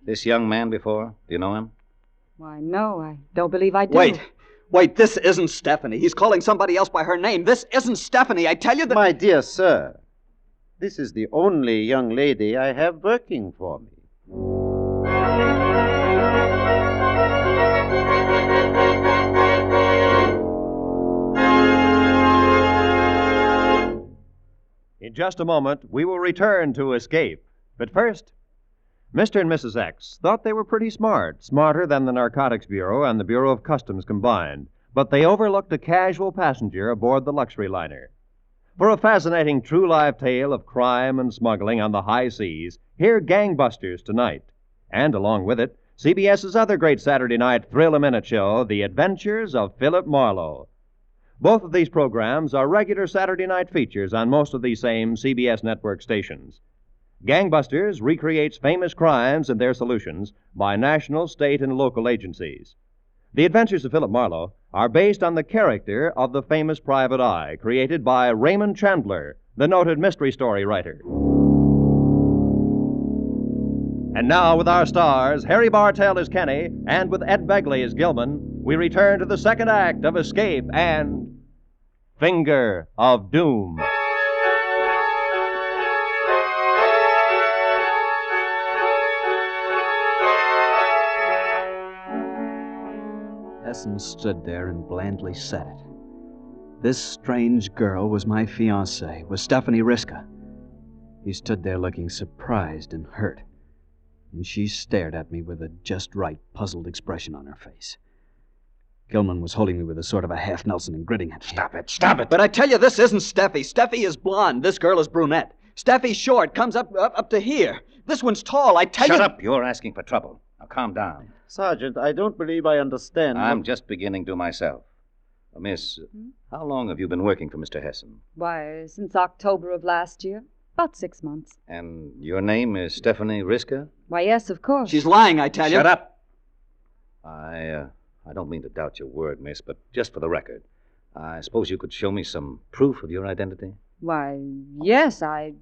this young man before? Do you know him? Why, no, I don't believe I do. Wait, this isn't Stephanie. He's calling somebody else by her name. This isn't Stephanie. I tell you that... My dear sir, this is the only young lady I have working for me. In just a moment, we will return to Escape. But first, Mr. and Mrs. X thought they were pretty smart, smarter than the Narcotics Bureau and the Bureau of Customs combined, but they overlooked a casual passenger aboard the luxury liner. For a fascinating true-life tale of crime and smuggling on the high seas, hear Gangbusters tonight. And along with it, CBS's other great Saturday night thrill-a-minute show, The Adventures of Philip Marlowe. Both of these programs are regular Saturday night features on most of these same CBS network stations. Gangbusters recreates famous crimes and their solutions by national, state, and local agencies. The Adventures of Philip Marlowe are based on the character of the famous Private Eye, created by Raymond Chandler, the noted mystery story writer. And now, with our stars, Harry Bartell as Kenny, and with Ed Begley as Gilman, we return to the second act of Escape and Finger of Doom. Hessen stood there and blandly said it. This strange girl was my fiancée, was Stephanie Riska. He stood there looking surprised and hurt, and she stared at me with a just right, puzzled expression on her face. Gilman was holding me with a sort of a half Nelson and gritting at me. Stop it. But I tell you, this isn't Steffi. Steffi is blonde. This girl is brunette. Steffi's short, comes up to here. This one's tall. I tell you... Shut up. You're asking for trouble. Now calm down. Sergeant, I don't believe I understand. I'm just beginning to myself. Miss, how long have you been working for Mr. Hessen? Why, since October of last year. About 6 months. And your name is Stephanie Riska? Why, yes, of course. She's lying, I tell you. Shut up. I don't mean to doubt your word, miss, but just for the record, I suppose you could show me some proof of your identity? Why, yes, right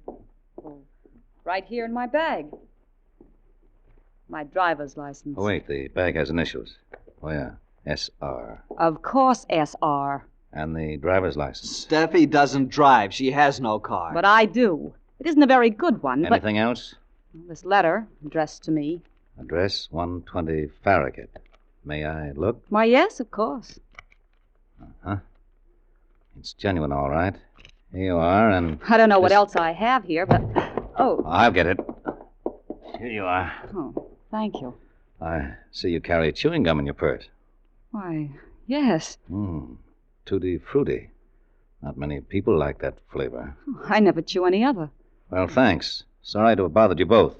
here in my bag. My driver's license. Oh, wait, the bag has initials. Oh, yeah, S.R. Of course, S.R. And the driver's license. Steffi doesn't drive. She has no car. But I do. It isn't a very good one, Anything else? This letter, addressed to me. Address 120 Farragut. May I look? Why, yes, of course. Uh-huh. It's genuine, all right. Here you are, and... I don't know what else I have here, but... Oh. I'll get it. Here you are. Oh, thank you. I see you carry chewing gum in your purse. Why, yes. Tutti frutti. Not many people like that flavor. I never chew any other. Well, thanks. Sorry to have bothered you both.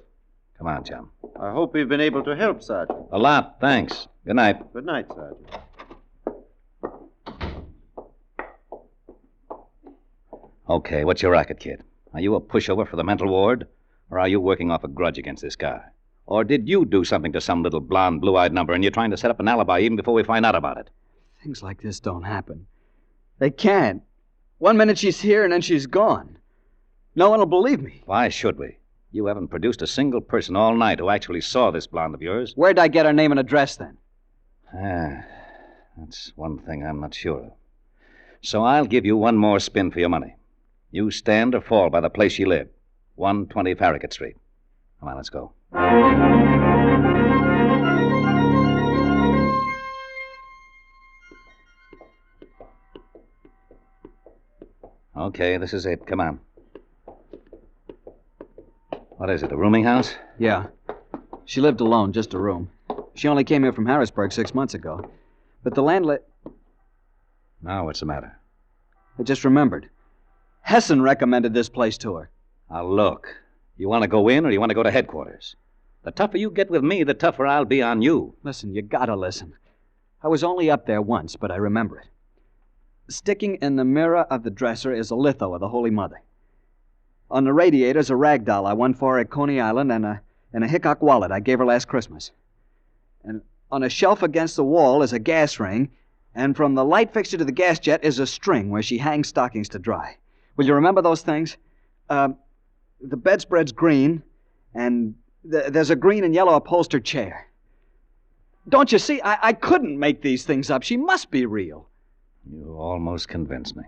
Come on, chum. I hope we've been able to help, Sergeant. A lot, thanks. Good night. Good night, Sergeant. Okay, what's your racket, kid? Are you a pushover for the mental ward? Or are you working off a grudge against this guy? Or did you do something to some little blonde, blue-eyed number and you're trying to set up an alibi even before we find out about it? Things like this don't happen. They can't. 1 minute she's here and then she's gone. No one will believe me. Why should we? You haven't produced a single person all night who actually saw this blonde of yours. Where'd I get her name and address, then? That's one thing I'm not sure of. So I'll give you one more spin for your money. You stand or fall by the place she lived. 120 Farragut Street. Come on, let's go. Okay, this is it. Come on. What is it, a rooming house? Yeah. She lived alone, just a room. She only came here from Harrisburg 6 months ago. But the landlady... Now, what's the matter? I just remembered. Hessen recommended this place to her. Now, look. You want to go in or you want to go to headquarters? The tougher you get with me, the tougher I'll be on you. Listen, you gotta listen. I was only up there once, but I remember it. Sticking in the mirror of the dresser is a litho of the Holy Mother. On the radiator's a rag doll I won for her at Coney Island and a Hickok wallet I gave her last Christmas. And on a shelf against the wall is a gas ring, and from the light fixture to the gas jet is a string where she hangs stockings to dry. Will you remember those things? The bedspread's green, and there's a green and yellow upholstered chair. Don't you see? I couldn't make these things up. She must be real. You almost convinced me.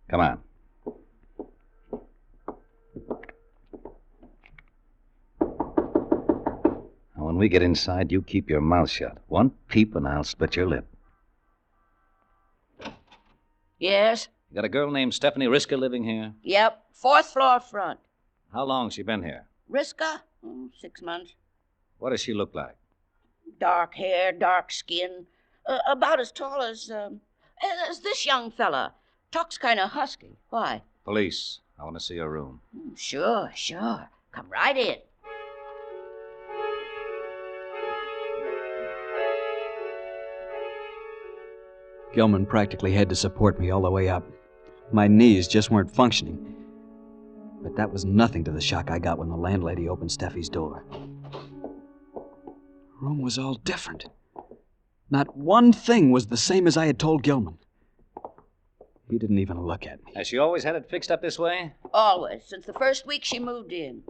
Come on. Now, when we get inside, you keep your mouth shut. One peep and I'll split your lip. Yes? You got a girl named Stephanie Riska living here? Yep. 4th floor front. How long she been here? Riska? 6 months. What does she look like? Dark hair, dark skin. About as tall as this young fella. Talks kind of husky. Why? Police. I want to see her room. Sure. Come right in. Gilman practically had to support me all the way up. My knees just weren't functioning. But that was nothing to the shock I got when the landlady opened Steffi's door. The room was all different. Not one thing was the same as I had told Gilman. He didn't even look at me. Has she always had it fixed up this way? Always, since the first week she moved in.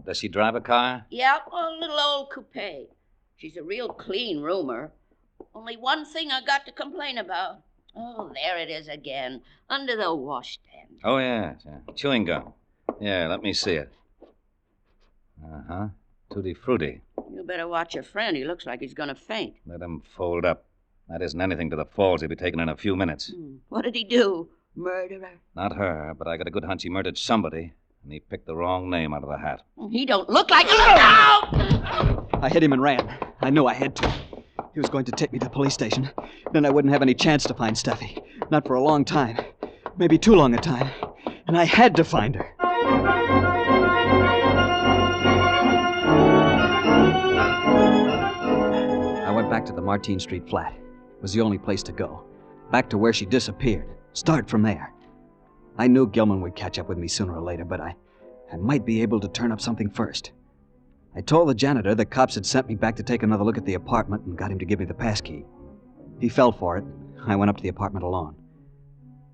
Does she drive a car? Yeah, a little old coupe. She's a real clean roomer. Only one thing I got to complain about. Oh, there it is again, under the washstand. Oh, yeah. Chewing gum. Yeah, let me see it. Uh-huh. Tutti frutti. You better watch your friend. He looks like he's going to faint. Let him fold up. That isn't anything to the falls he'll be taking in a few minutes. What did he do? Murder her? Not her, but I got a good hunch he murdered somebody, and he picked the wrong name out of the hat. He don't look like... Look out! I hit him and ran. I knew I had to. He was going to take me to the police station. Then I wouldn't have any chance to find Steffi. Not for a long time. Maybe too long a time. And I had to find her. I went back to the Martine Street flat. It was the only place to go. Back to where she disappeared. Start from there. I knew Gilman would catch up with me sooner or later, but I might be able to turn up something first. I told the janitor the cops had sent me back to take another look at the apartment and got him to give me the passkey. He fell for it. I went up to the apartment alone.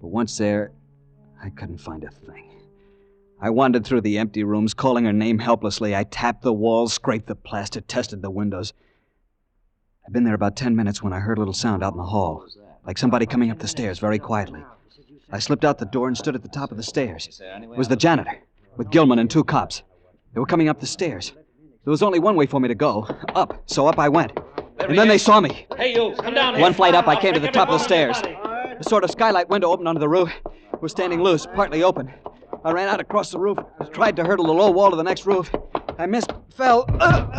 But once there, I couldn't find a thing. I wandered through the empty rooms, calling her name helplessly. I tapped the walls, scraped the plaster, tested the windows. I'd been there about 10 minutes when I heard a little sound out in the hall, like somebody coming up the stairs very quietly. I slipped out the door and stood at the top of the stairs. It was the janitor, with Gilman and 2 cops. They were coming up the stairs. There was only one way for me to go, up, so up I went. And then they saw me. Hey, you, come down here. One flight up, I came to the top of the stairs. A sort of skylight window opened onto the roof. It was standing loose, partly open. I ran out across the roof, tried to hurdle the low wall to the next roof. I missed, fell. All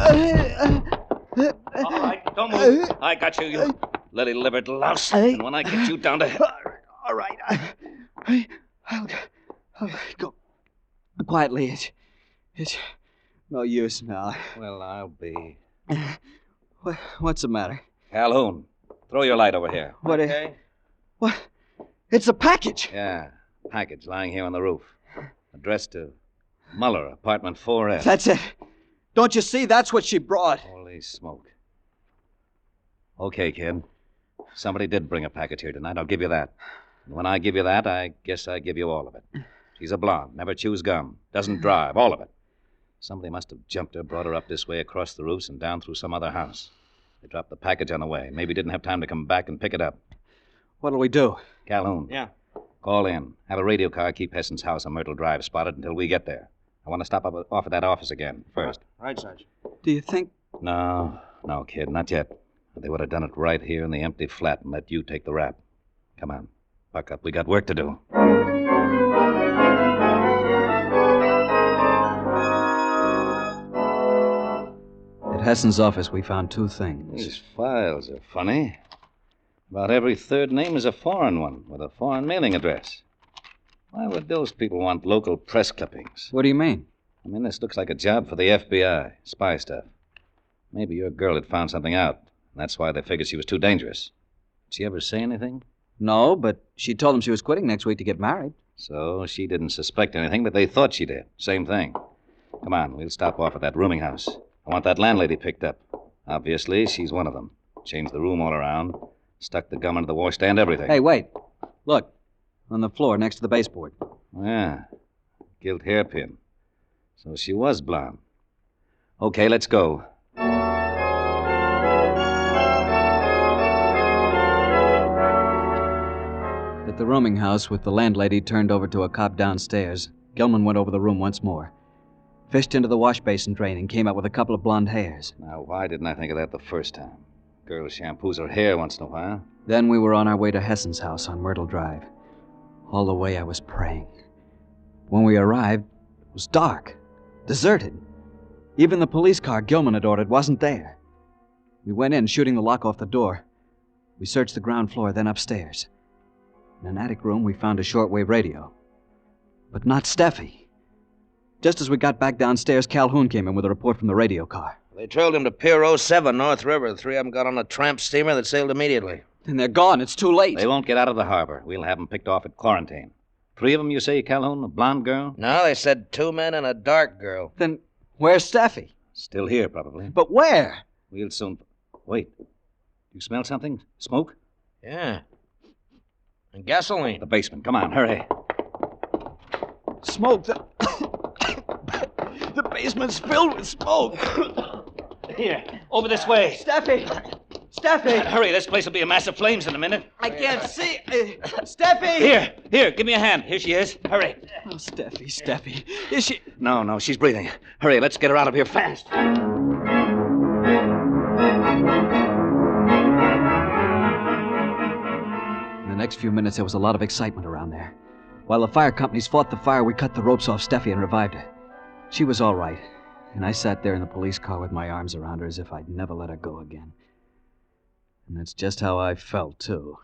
right, don't move. I got you, you lily-livered louse. And when I get you down to hell... All right, I'll go quietly. It's no use now. Well, I'll be... What's the matter? Calhoun, throw your light over here. What? Okay? What? It's a package. Yeah, package lying here on the roof. Addressed to Muller, apartment 4F. That's it. Don't you see? That's what she brought. Holy smoke. Okay, kid. Somebody did bring a package here tonight. I'll give you that. And when I give you that, I guess I give you all of it. She's a blonde, never chews gum, doesn't drive, all of it. Somebody must have jumped her, brought her up this way across the roofs and down through some other house. They dropped the package on the way. Maybe didn't have time to come back and pick it up. What'll we do? Calhoun. Yeah. Call in. Have a radio car keep Hessen's house on Myrtle Drive spotted until we get there. I want to stop off at that office again first. Right, Sarge. Do you think... No, kid, not yet. They would have done it right here in the empty flat and let you take the rap. Come on. Buck up. We got work to do. It At Hessen's office, we found two things. These files are funny. About every third name is a foreign one with a foreign mailing address. Why would those people want local press clippings? What do you mean? I mean, this looks like a job for the FBI. Spy stuff. Maybe your girl had found something out. And that's why they figured she was too dangerous. Did she ever say anything? No, but she told them she was quitting next week to get married. So she didn't suspect anything, but they thought she did. Same thing. Come on, we'll stop off at that rooming house. I want that landlady picked up. Obviously, she's one of them. Changed the room all around. Stuck the gum into the washstand, everything. Hey, wait. Look. On the floor next to the baseboard. Yeah. Gilt hairpin. So she was blonde. Okay, let's go. At the rooming house, with the landlady turned over to a cop downstairs, Gilman went over the room once more. Fished into the wash basin drain and came out with a couple of blonde hairs. Now, why didn't I think of that the first time? Girl shampoos her hair once in a while. Then we were on our way to Hessen's house on Myrtle Drive. All the way I was praying. When we arrived, it was dark. Deserted. Even the police car Gilman had ordered wasn't there. We went in, shooting the lock off the door. We searched the ground floor, then upstairs. In an attic room, we found a shortwave radio. But not Steffi. Just as we got back downstairs, Calhoun came in with a report from the radio car. They trailed him to Pier 07, North River. The three of them got on a tramp steamer that sailed immediately. And they're gone. It's too late. They won't get out of the harbor. We'll have them picked off at quarantine. 3 of them, you say, Calhoun? A blonde girl? No, they said 2 men and a dark girl. Then where's Steffi? Still here, probably. But where? We'll soon... Wait. You smell something? Smoke? Yeah. And gasoline. The basement. Come on, hurry. Smoke. The basement's filled with smoke. Here, over this way. Steffi! Steffi! Hurry, this place will be a mass of flames in a minute. I can't see. Steffi! Here, give me a hand. Here she is. Hurry. Oh, Steffi. Is she... No, she's breathing. Hurry, let's get her out of here fast. In the next few minutes, there was a lot of excitement around there. While the fire companies fought the fire, we cut the ropes off Steffi and revived her. She was all right, and I sat there in the police car with my arms around her as if I'd never let her go again. And that's just how I felt, too.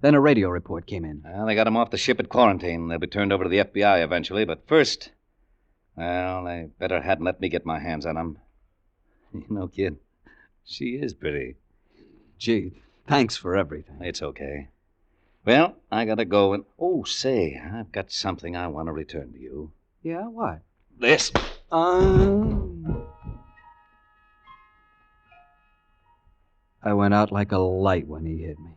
Then a radio report came in. Well, they got him off the ship at quarantine. They'll be turned over to the FBI eventually, but first... Well, they better hadn't let me get my hands on him. You know, kid, she is pretty. Gee, thanks for everything. It's okay. Well, I gotta go and... Oh, say, I've got something I want to return to you. Yeah, what? This. I went out like a light when he hit me.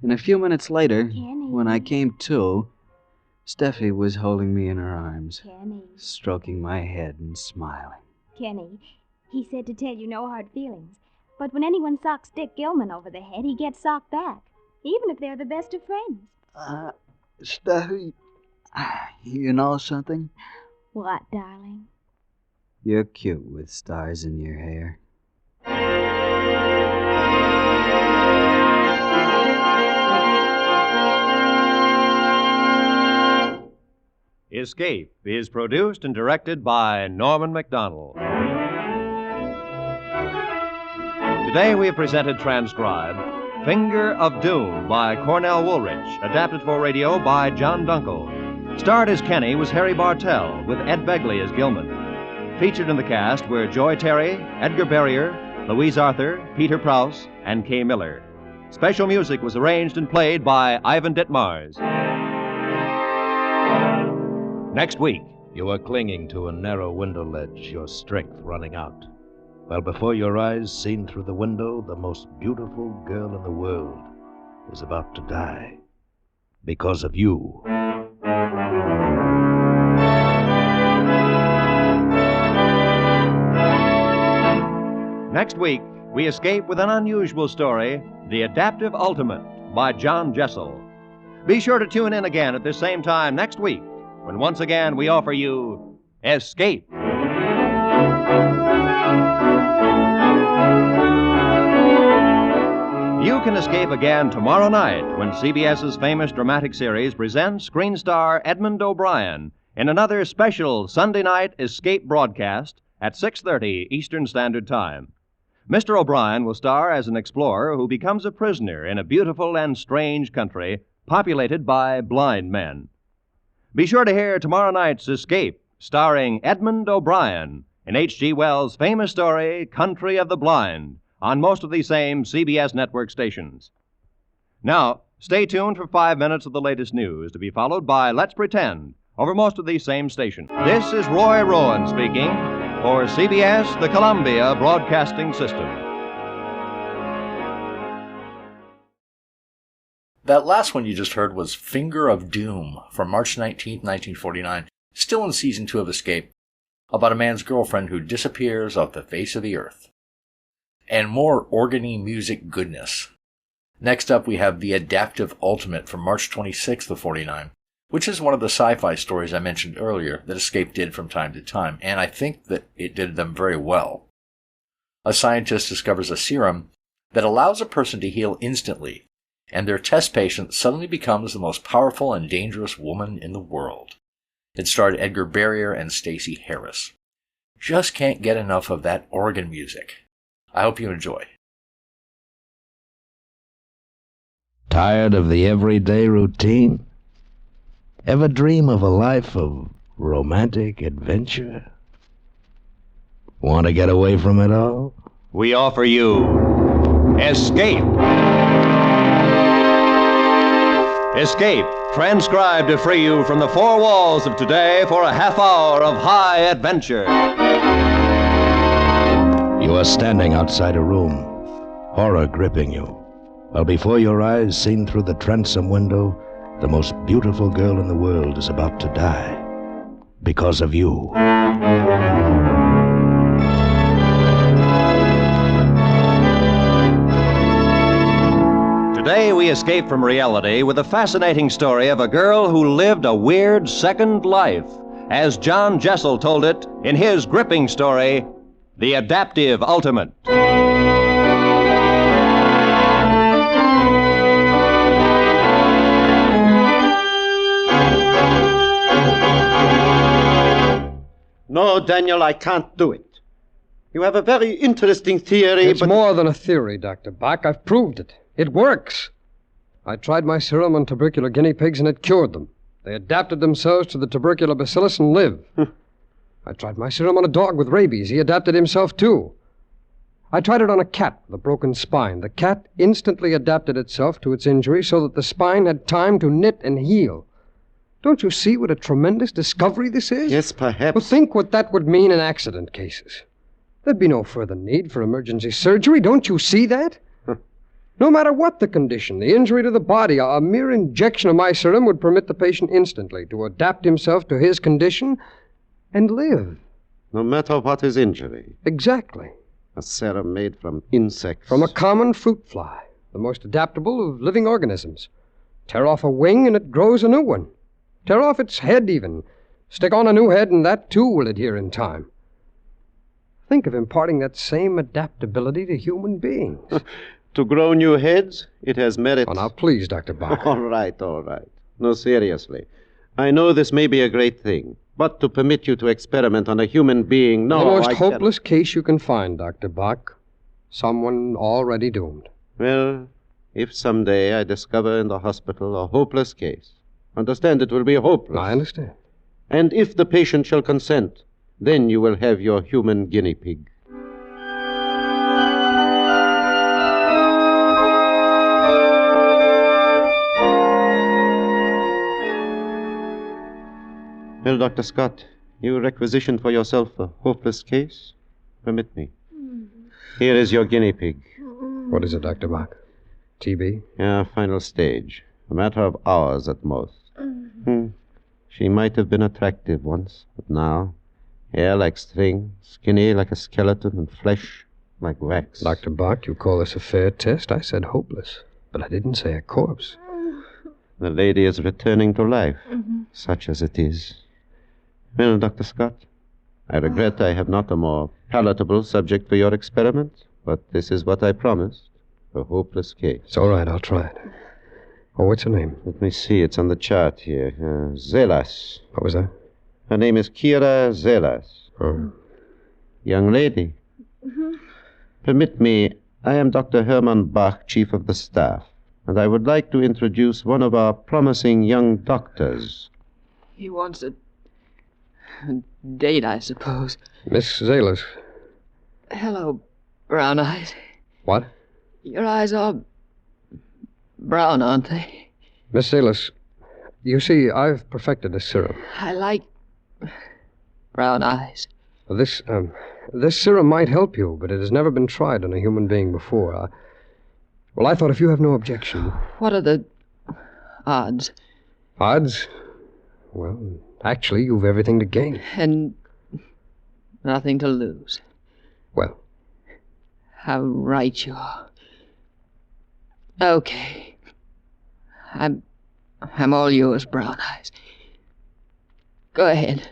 And a few minutes later, when I came to, Steffi was holding me in her arms, Kenny. stroking my head and smiling. Kenny, he said to tell you no hard feelings. But when anyone socks Dick Gilman over the head, he gets socked back, even if they're the best of friends. Steffi, you know something? What, darling? You're cute with stars in your hair. Escape is produced and directed by Norman MacDonald. Today we have presented transcribed Finger of Doom by Cornell Woolrich, adapted for radio by John Dunkel. Starred as Kenny was Harry Bartell, with Ed Begley as Gilman. Featured in the cast were Joy Terry, Edgar Barrier, Louise Arthur, Peter Prowse, and Kay Miller. Special music was arranged and played by Ivan Ditmars. Next week. You are clinging to a narrow window ledge, your strength running out. While before your eyes, seen through the window, the most beautiful girl in the world is about to die. Because of you. Next week, we escape with an unusual story, The Adaptive Ultimate by John Jessel. Be sure to tune in again at this same time next week, when once again we offer you Escape. You can escape again tomorrow night when CBS's famous dramatic series presents screen star Edmund O'Brien in another special Sunday night Escape broadcast at 6:30 Eastern Standard Time. Mr. O'Brien will star as an explorer who becomes a prisoner in a beautiful and strange country populated by blind men. Be sure to hear tomorrow night's Escape, starring Edmund O'Brien in H.G. Wells' famous story, Country of the Blind, on most of these same CBS network stations. Now, stay tuned for 5 minutes of the latest news, to be followed by Let's Pretend, over most of these same stations. This is Roy Rowan speaking for CBS, the Columbia Broadcasting System. That last one you just heard was Finger of Doom from March 19, 1949, still in Season 2 of Escape, about a man's girlfriend who disappears off the face of the earth. And more organy music goodness. Next up we have The Adaptive Ultimate from March 26th of 49, which is one of the sci-fi stories I mentioned earlier that Escape did from time to time, and I think that it did them very well. A scientist discovers a serum that allows a person to heal instantly, and their test patient suddenly becomes the most powerful and dangerous woman in the world. It starred Edgar Barrier and Stacey Harris. Just can't get enough of that organ music. I hope you enjoy. Tired of the everyday routine? Ever dream of a life of romantic adventure? Want to get away from it all? We offer you Escape. Escape, transcribed to free you from the four walls of today for a half hour of high adventure. You are standing outside a room, horror gripping you, while before your eyes, seen through the transom window, the most beautiful girl in the world is about to die because of you. Today we escape from reality with a fascinating story of a girl who lived a weird second life, as John Jessel told it in his gripping story, The Adaptive Ultimate. No, Daniel, I can't do it. You have a very interesting theory, It's but... more than a theory, Dr. Bach. I've proved it. It works. I tried my serum on tubercular guinea pigs and it cured them. They adapted themselves to the tubercular bacillus and live. I tried my serum on a dog with rabies. He adapted himself, too. I tried it on a cat with a broken spine. The cat instantly adapted itself to its injury so that the spine had time to knit and heal. Don't you see what a tremendous discovery this is? Yes, perhaps. Well, think what that would mean in accident cases. There'd be no further need for emergency surgery. Don't you see that? No matter what the condition, the injury to the body, a mere injection of my serum would permit the patient instantly to adapt himself to his condition and live. No matter what his injury. Exactly. A serum made from insects. From a common fruit fly, the most adaptable of living organisms. Tear off a wing and it grows a new one. Tear off its head even. Stick on a new head and that too will adhere in time. Think of imparting that same adaptability to human beings. To grow new heads, it has merit. Oh, now please, Dr. Bach. All right. No, seriously. I know this may be a great thing, but to permit you to experiment on a human being, no, the most I hopeless case you can find, Dr. Bach. Someone already doomed. Well, if someday I discover in the hospital a hopeless case, understand it will be hopeless. I understand. And if the patient shall consent, then you will have your human guinea pig. Well, Dr. Scott, you requisitioned for yourself a hopeless case? Permit me. Here is your guinea pig. What is it, Dr. Bach? TB? Yeah, final stage. A matter of hours at most. She might have been attractive once, but now, hair like string, skinny like a skeleton, and flesh like wax. Dr. Bach, you call this a fair test? I said hopeless, but I didn't say a corpse. The lady is returning to life, such as it is. Well, Dr. Scott, I regret I have not a more palatable subject for your experiment, but this is what I promised, a hopeless case. It's all right, I'll try it. Oh, what's her name? Let me see, it's on the chart here. Zelas. What was that? Her name is Kira Zelas. Oh. Young lady. Permit me, I am Dr. Hermann Bach, Chief of the Staff, and I would like to introduce one of our promising young doctors. He wants a date, I suppose. Miss Zalis. Hello, Brown Eyes. What? Your eyes are brown, aren't they? Miss Zalis, you see, I've perfected this serum. I like brown eyes. This serum might help you, but it has never been tried on a human being before. I thought if you have no objection... What are the odds? Odds? Well, actually, you've everything to gain. And nothing to lose. Well? How right you are. Okay. I'm all yours, Brown Eyes. Go ahead.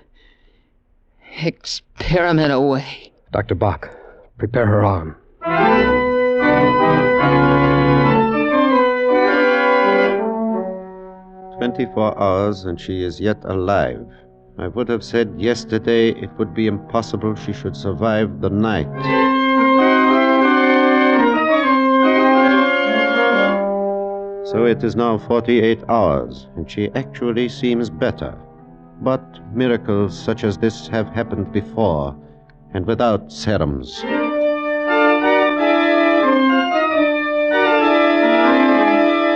Experiment away. Dr. Bach, prepare her arm. 24 hours and she is yet alive. I would have said yesterday it would be impossible she should survive the night. So it is now 48 hours, and she actually seems better. But miracles such as this have happened before, and without serums.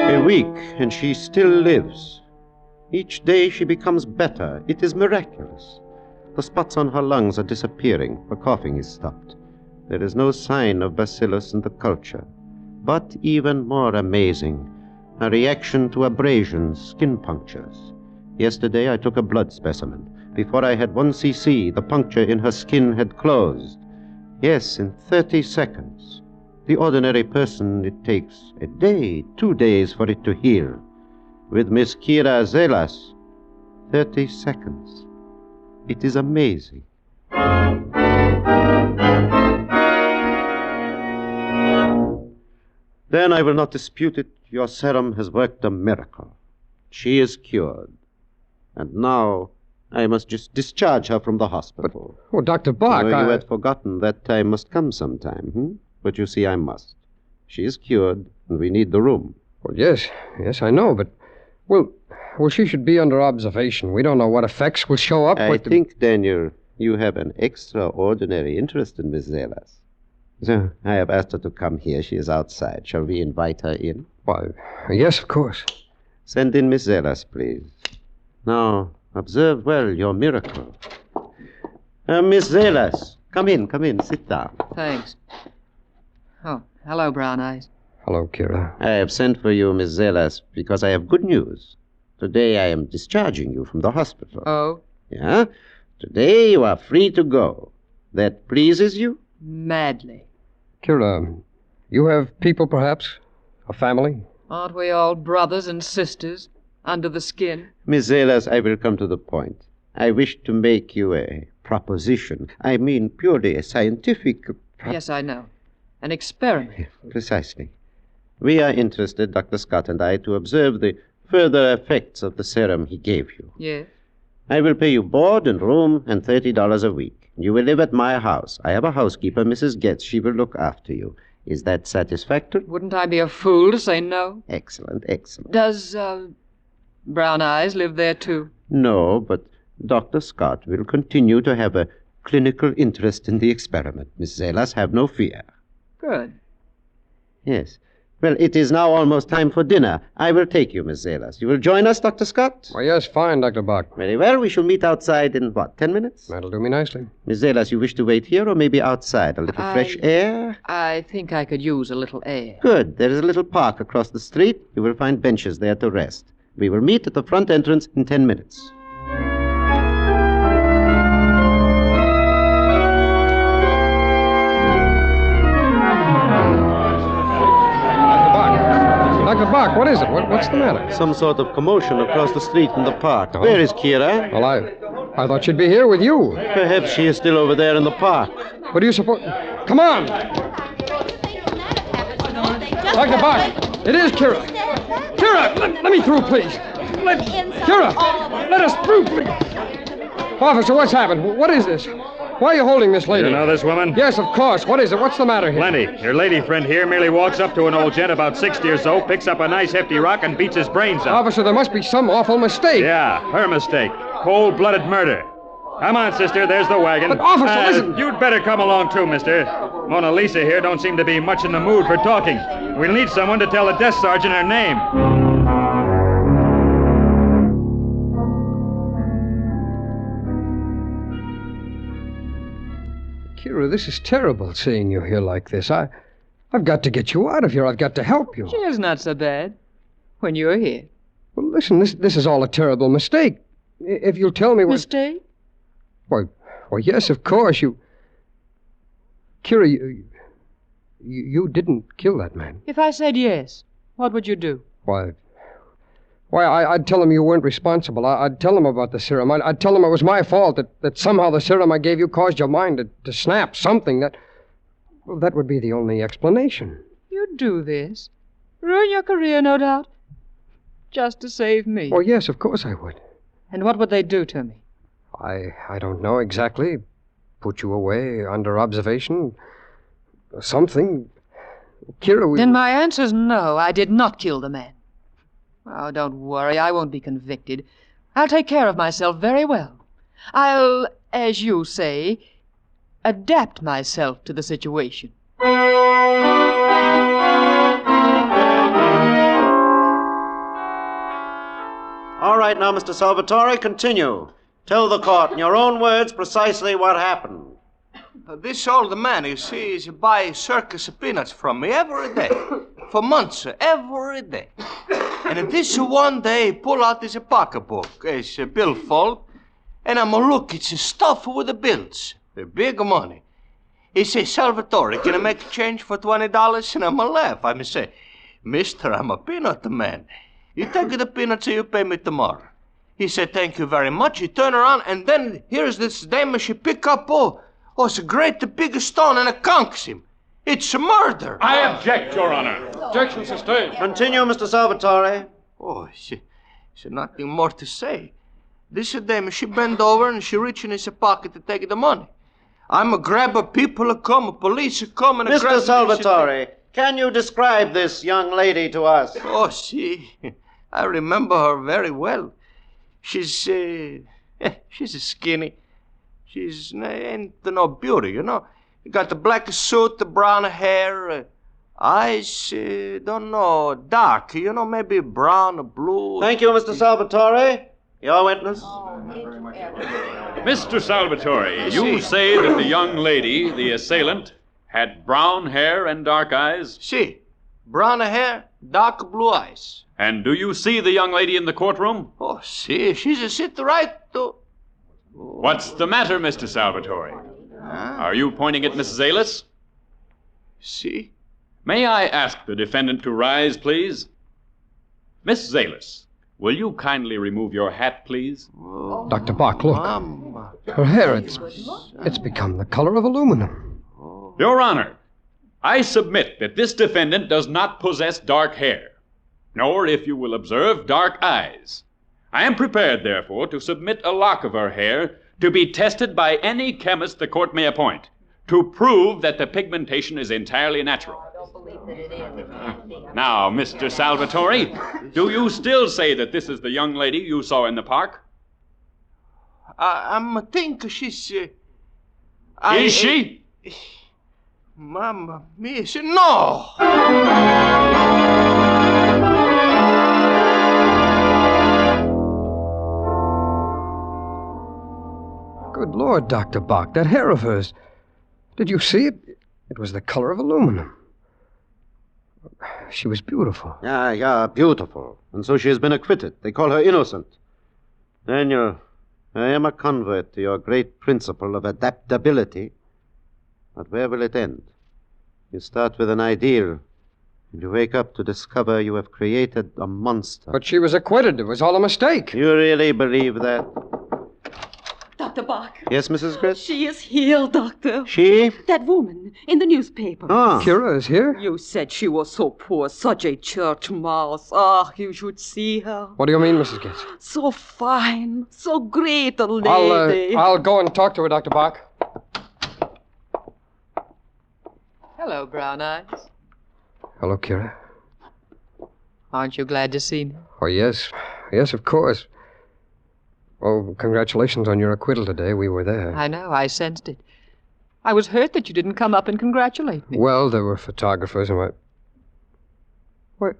A week, and she still lives. Each day she becomes better. It is miraculous. The spots on her lungs are disappearing. Her coughing is stopped. There is no sign of bacillus in the culture. But even more amazing, a reaction to abrasions, skin punctures. Yesterday I took a blood specimen. Before I had 1 cc, the puncture in her skin had closed. Yes, in 30 seconds. The ordinary person, it takes a day, 2 days for it to heal. With Miss Kira Zelas, 30 seconds. It is amazing. Then I will not dispute it. Your serum has worked a miracle. She is cured. And now I must just discharge her from the hospital. Oh, Dr. Bach, You had forgotten that time must come sometime, But you see, I must. She is cured, and we need the room. Well, yes, I know, but... Well, she should be under observation. We don't know what effects will show up. I think, Daniel, you have an extraordinary interest in Miss Zelas. So, I have asked her to come here. She is outside. Shall we invite her in? Why, yes, of course. Send in Miss Zelas, please. Now, observe well your miracle. Miss Zelas, come in, sit down. Thanks. Oh, hello, Brown Eyes. Hello, Kira. I have sent for you, Miss Zelas, because I have good news. Today I am discharging you from the hospital. Oh? Yeah? Today you are free to go. That pleases you? Madly. Kira, you have people, perhaps? A family? Aren't we all brothers and sisters under the skin? Miss Zelas, I will come to the point. I wish to make you a proposition. I mean purely a scientific... Yes, I know. An experiment. Precisely. We are interested, Dr. Scott and I, to observe the further effects of the serum he gave you. Yes. I will pay you board and room and $30 a week. You will live at my house. I have a housekeeper, Mrs. Getz. She will look after you. Is that satisfactory? Wouldn't I be a fool to say no? Excellent, excellent. Does, Brown Eyes live there, too? No, but Dr. Scott will continue to have a clinical interest in the experiment. Miss Zelas, have no fear. Good. Yes. Well, it is now almost time for dinner. I will take you, Miss Zelas. You will join us, Dr. Scott? Oh, yes, fine, Dr. Bach. Very well. We shall meet outside in, 10 minutes? That'll do me nicely. Miss Zelas, you wish to wait here or maybe outside? A little fresh air? I think I could use a little air. Good. There is a little park across the street. You will find benches there to rest. We will meet at the front entrance in 10 minutes. Dr. Bach, what is it? What's the matter? Some sort of commotion across the street in the park. Oh. Where is Kira? Well, I thought she'd be here with you. Perhaps she is still over there in the park. What do you suppose? Come on! Dr. Bach, it is Kira. Kira, let me through, please. Kira, let us through, please. Officer, what's happened? What is this? Why are you holding this lady? You know this woman? Yes, of course. What is it? What's the matter here? Plenty. Your lady friend here merely walks up to an old gent about 60 or so, picks up a nice hefty rock, and beats his brains out. Officer, there must be some awful mistake. Yeah, her mistake. Cold-blooded murder. Come on, sister. There's the wagon. But, officer, listen. You'd better come along, too, mister. Mona Lisa here don't seem to be much in the mood for talking. We'll need someone to tell the desk sergeant her name. Kira, this is terrible, seeing you here like this. I've got to get you out of here. I've got to help you. It's not so bad when you're here. Well, listen, this is all a terrible mistake. If you'll tell me what... Mistake? Why, yes, of course, you... Kira, you didn't kill that man. If I said yes, what would you do? Why, I'd tell him you weren't responsible. I'd tell him about the serum. I'd tell him it was my fault, that somehow the serum I gave you caused your mind to snap, something that... Well, that would be the only explanation. You'd do this? Ruin your career, no doubt? Just to save me? Oh, yes, of course I would. And what would they do to me? I don't know exactly. Put you away, under observation, something. Kira, Then my answer's no, I did not kill the man. Oh, don't worry, I won't be convicted. I'll take care of myself very well. I'll, as you say, adapt myself to the situation. All right, now, Mr. Salvatore, continue. Tell the court in your own words precisely what happened. This old man, you see, is buy circus peanuts from me every day. For months, every day. And this one day, he pull out his pocketbook. It's a billfold. And I'm a look, it's stuffed with the bills. The big money. He say, Salvatore, can I make a change for $20? And I'm a laugh. I say, mister, I'm a peanut man. You take the peanuts and you pay me tomorrow. He said, thank you very much. He turn around, and then here's this dame, she pick up, it's a great big stone, and it conks him. It's a murder. I object, Your Honor. Objection sustained. Continue, Mr. Salvatore. Oh, she nothing more to say. This dame, she bend over, and she reach in his pocket to take the money. I'm a grabber, people come, police come, and Mr. Salvatore, can you describe this young lady to us? Oh, I remember her very well. She's skinny. She's ain't no beauty, you know. Got the black suit, the brown hair, eyes, don't know, dark, you know, maybe brown or blue. Thank you, Mr. Salvatore. Your witness. Mr. Salvatore, you say that the young lady, the assailant, had brown hair and dark eyes? Brown hair, dark blue eyes. And do you see the young lady in the courtroom? Oh, she's a sit right to... What's the matter, Mr. Salvatore? Are you pointing at Mrs. Alis? May I ask the defendant to rise, please? Mrs. Alis, will you kindly remove your hat, please? Dr. Bach, look. Her hair, it's become the color of aluminum. Your Honor, I submit that this defendant does not possess dark hair, nor, if you will observe, dark eyes. I am prepared, therefore, to submit a lock of her hair to be tested by any chemist the court may appoint, to prove that the pigmentation is entirely natural. Now, Mr. Salvatore, do you still say that this is the young lady you saw in the park? I think she's... Is she? Mamma mia, no! Good Lord, Dr. Bach, that hair of hers. Did you see it? It was the color of aluminum. She was beautiful. Yeah, beautiful. And so she has been acquitted. They call her innocent. Daniel, I am a convert to your great principle of adaptability. But where will it end? You start with an ideal, and you wake up to discover you have created a monster. But she was acquitted. It was all a mistake. You really believe that? Dr. Bach. Yes, Mrs. Gritz? She is here, Doctor. She? That woman in the newspaper. Ah. Kira is here? You said she was so poor, such a church mouse. Ah, you should see her. What do you mean, Mrs. Gitz? So fine, so great a lady. I'll go and talk to her, Dr. Bach. Hello, Brown Eyes. Hello, Kira. Aren't you glad to see me? Oh, yes. Yes, of course. Oh, congratulations on your acquittal today. We were there. I know, I sensed it. I was hurt that you didn't come up and congratulate me. Well, there were photographers and what... Why,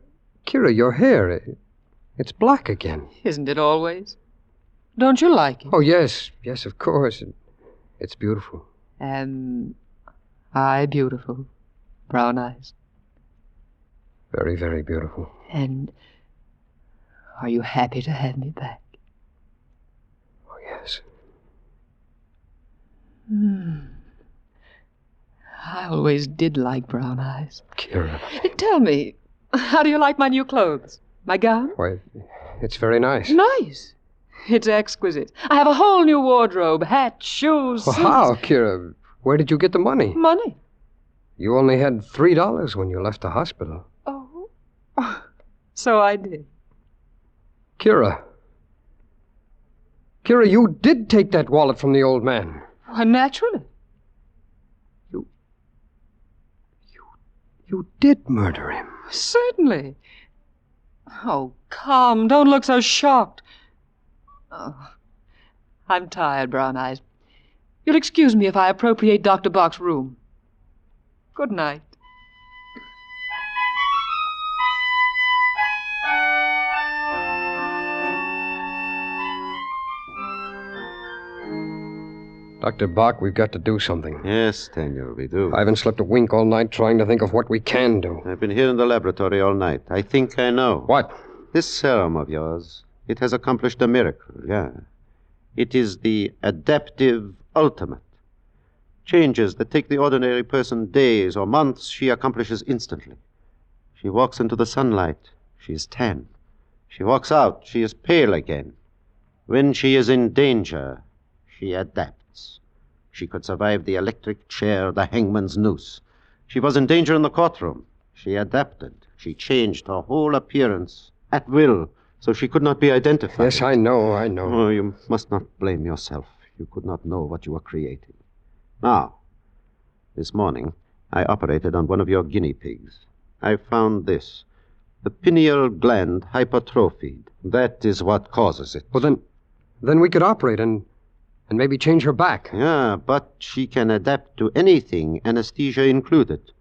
Kira, your hair, it's black again. Isn't it always? Don't you like it? Oh, yes. Yes, of course. It's beautiful. Am I beautiful, Brown Eyes? Very, very beautiful. And are you happy to have me back? Oh, yes. I always did like Brown Eyes. Kira. Tell me, how do you like my new clothes? My gown? Why, it's very nice. Nice. It's exquisite. I have a whole new wardrobe, hats, shoes, Well, suits. how, Kira? Where did you get the money? Money? You only had $3 when you left the hospital. Oh, so I did. Kira. Kira, you did take that wallet from the old man. Why, naturally. You did murder him. Certainly. Oh, come. Don't look so shocked. Oh, I'm tired, Brown Eyes. You'll excuse me if I appropriate Dr. Bach's room. Good night. Dr. Bach, we've got to do something. Yes, Daniel, we do. I haven't slept a wink all night trying to think of what we can do. I've been here in the laboratory all night. I think I know. What? This serum of yours, it has accomplished a miracle, yeah. It is the adaptive ultimate. Changes that take the ordinary person days or months, she accomplishes instantly. She walks into the sunlight, she is tan. She walks out, she is pale again. When she is in danger, she adapts. She could survive the electric chair, the hangman's noose. She was in danger in the courtroom. She adapted. She changed her whole appearance at will, so she could not be identified. Yes, I know. Oh, you must not blame yourself. You could not know what you were creating. Now, this morning, I operated on one of your guinea pigs. I found this. The pineal gland hypertrophied. That is what causes it. Well, then we could operate and maybe change her back. Yeah, but she can adapt to anything, anesthesia included.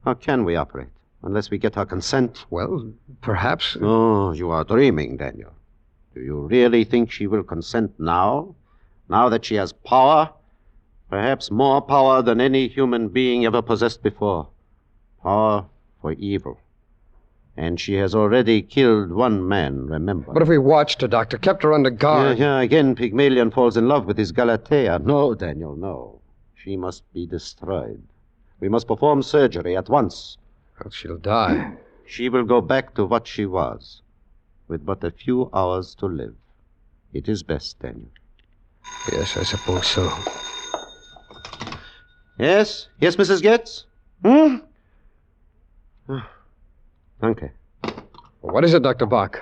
How can we operate? Unless we get her consent? Well, perhaps. Oh, you are dreaming, Daniel. Do you really think she will consent now? Now that she has power? Perhaps more power than any human being ever possessed before. Power for evil. And she has already killed one man, remember. But if we watched her, Doctor, kept her under guard... Yeah, again, Pygmalion falls in love with his Galatea. No, Daniel, no. She must be destroyed. We must perform surgery at once. Well, she'll die. She will go back to what she was, with but a few hours to live. It is best, Daniel. Yes, I suppose so. Yes? Yes, Mrs. Getz? Hmm? Danke. What is it, Dr. Bach?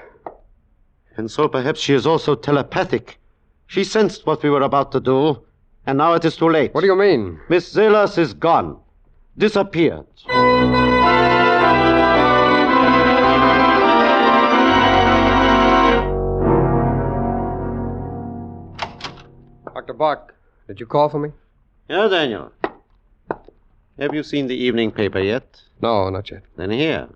And so perhaps she is also telepathic. She sensed what we were about to do, and now it is too late. What do you mean? Miss Zelas is gone. Disappeared. Dr. Bach, did you call for me? Yeah, Daniel. Have you seen the evening paper yet? No, not yet. Then here.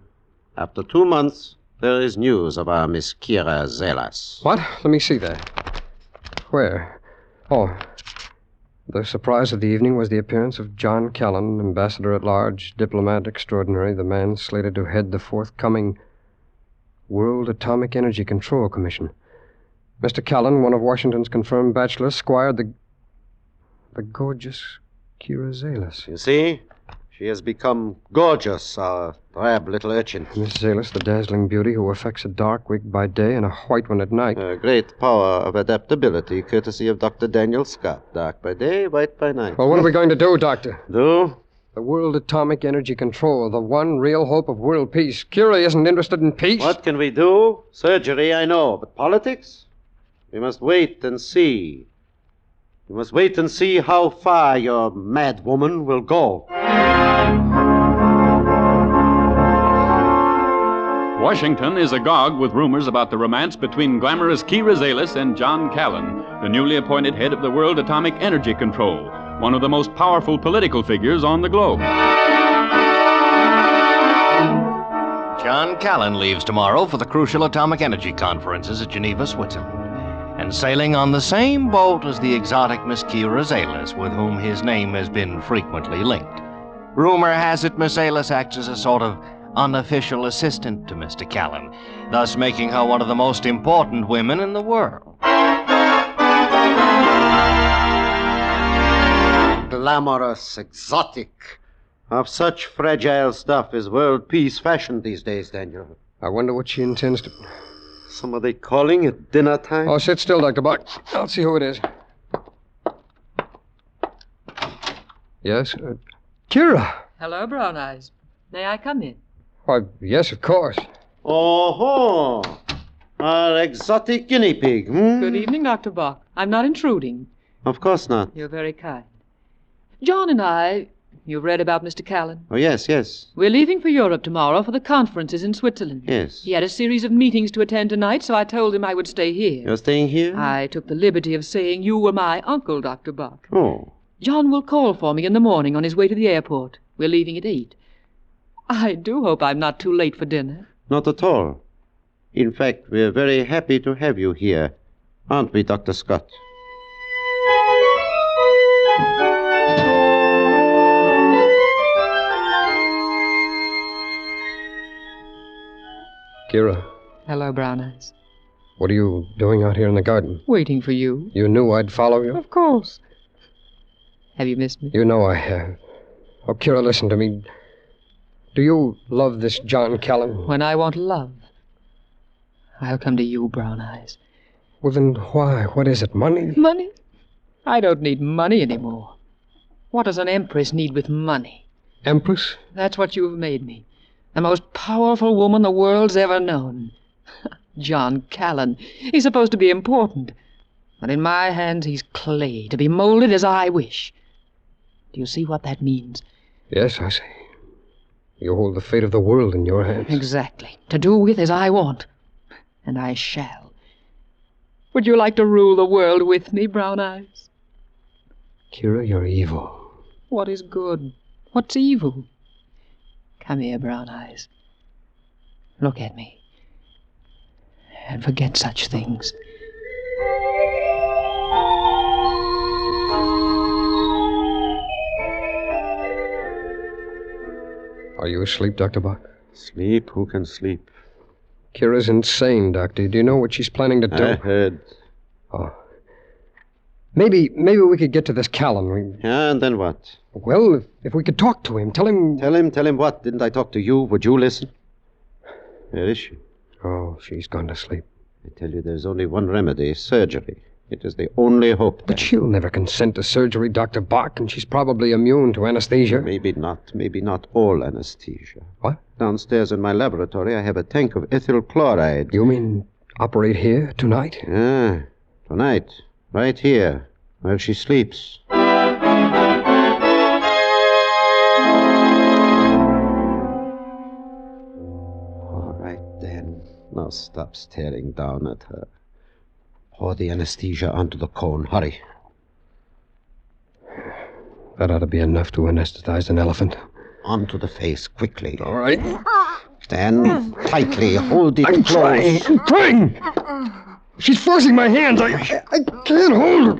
After 2 months, there is news of our Miss Kira Zelas. What? Let me see that. Where? Oh. The surprise of the evening was the appearance of John Callan, Ambassador at Large, Diplomat Extraordinary, the man slated to head the forthcoming World Atomic Energy Control Commission. Mr. Callan, one of Washington's confirmed bachelors, squired the gorgeous Kira Zelas. You see? She has become gorgeous, our drab little urchin. Miss Zelas, the dazzling beauty who affects a dark wig by day and a white one at night. A great power of adaptability, courtesy of Dr. Daniel Scott. Dark by day, white by night. Well, what are we going to do, Doctor? Do? The World Atomic Energy Control, the one real hope of world peace. Kira isn't interested in peace. What can we do? Surgery, I know. But politics? We must wait and see. We must wait and see how far your mad woman will go. Washington is agog with rumors about the romance between glamorous Kira Zales and John Callan, the newly appointed head of the World Atomic Energy Control, one of the most powerful political figures on the globe. John Callan leaves tomorrow for the crucial atomic energy conferences at Geneva, Switzerland, and sailing on the same boat as the exotic Miss Kira Zales, with whom his name has been frequently linked. Rumor has it Miss Zales acts as a sort of unofficial assistant to Mr. Callan, thus making her one of the most important women in the world. Glamorous, exotic. Of such fragile stuff is world peace fashioned these days, Daniel. I wonder what she intends to... Somebody calling at dinner time? Oh, sit still, Dr. Buck. I'll see who it is. Yes? Kira! Hello, Brown Eyes. May I come in? Why, yes, of course. Oh, our exotic guinea pig, hmm? Good evening, Dr. Buck. I'm not intruding. Of course not. You're very kind. John and I... You've read about Mr. Callan? Oh, yes, yes. We're leaving for Europe tomorrow for the conferences in Switzerland. Yes. He had a series of meetings to attend tonight, so I told him I would stay here. You're staying here? I took the liberty of saying you were my uncle, Dr. Buck. Oh. John will call for me in the morning on his way to the airport. We're leaving at 8. I do hope I'm not too late for dinner. Not at all. In fact, we're very happy to have you here. Aren't we, Dr. Scott? Kira, Hello, Brown Eyes. what are you doing out here in the garden? Waiting for you. You knew I'd follow you? Of course. Have you missed me? You know I have. Oh, Kira, listen to me. Do you love this John Callan? When I want love, I'll come to you, Brown Eyes. Well, then why? What is it, money? Money? I don't need money anymore. What does an empress need with money? Empress? That's what you've made me. The most powerful woman the world's ever known. John Callan. He's supposed to be important. But in my hands, he's clay, to be molded as I wish. Do you see what that means? Yes, I see. You hold the fate of the world in your hands. Exactly. To do with as I want. And I shall. Would you like to rule the world with me, Brown Eyes? Kira, you're evil. What is good? What's evil? Come here, Brown Eyes. Look at me. And forget such things. Are you asleep, Dr. Buck? Sleep? Who can sleep? Kira's insane, Doctor. Do you know what she's planning to do? I heard. Oh. Maybe we could get to this Callan. Yeah, and then what? Well, if we could talk to him, tell him... Tell him what? Didn't I talk to you? Would you listen? Where is she? Oh, she's gone to sleep. I tell you, there's only one remedy, surgery. It is the only hope. But she'll never consent to surgery, Dr. Bach, and she's probably immune to anesthesia. Maybe not all anesthesia. What? Downstairs in my laboratory, I have a tank of ethyl chloride. You mean operate here tonight? Yeah, tonight. Right here, where she sleeps. All right, then. Now stop staring down at her. Pour the anesthesia onto the cone. Hurry. That ought to be enough to anesthetize an elephant. Onto the face, quickly. All right. Stand tightly. Hold it I'm close. trying. She's forcing my hands. I can't hold her.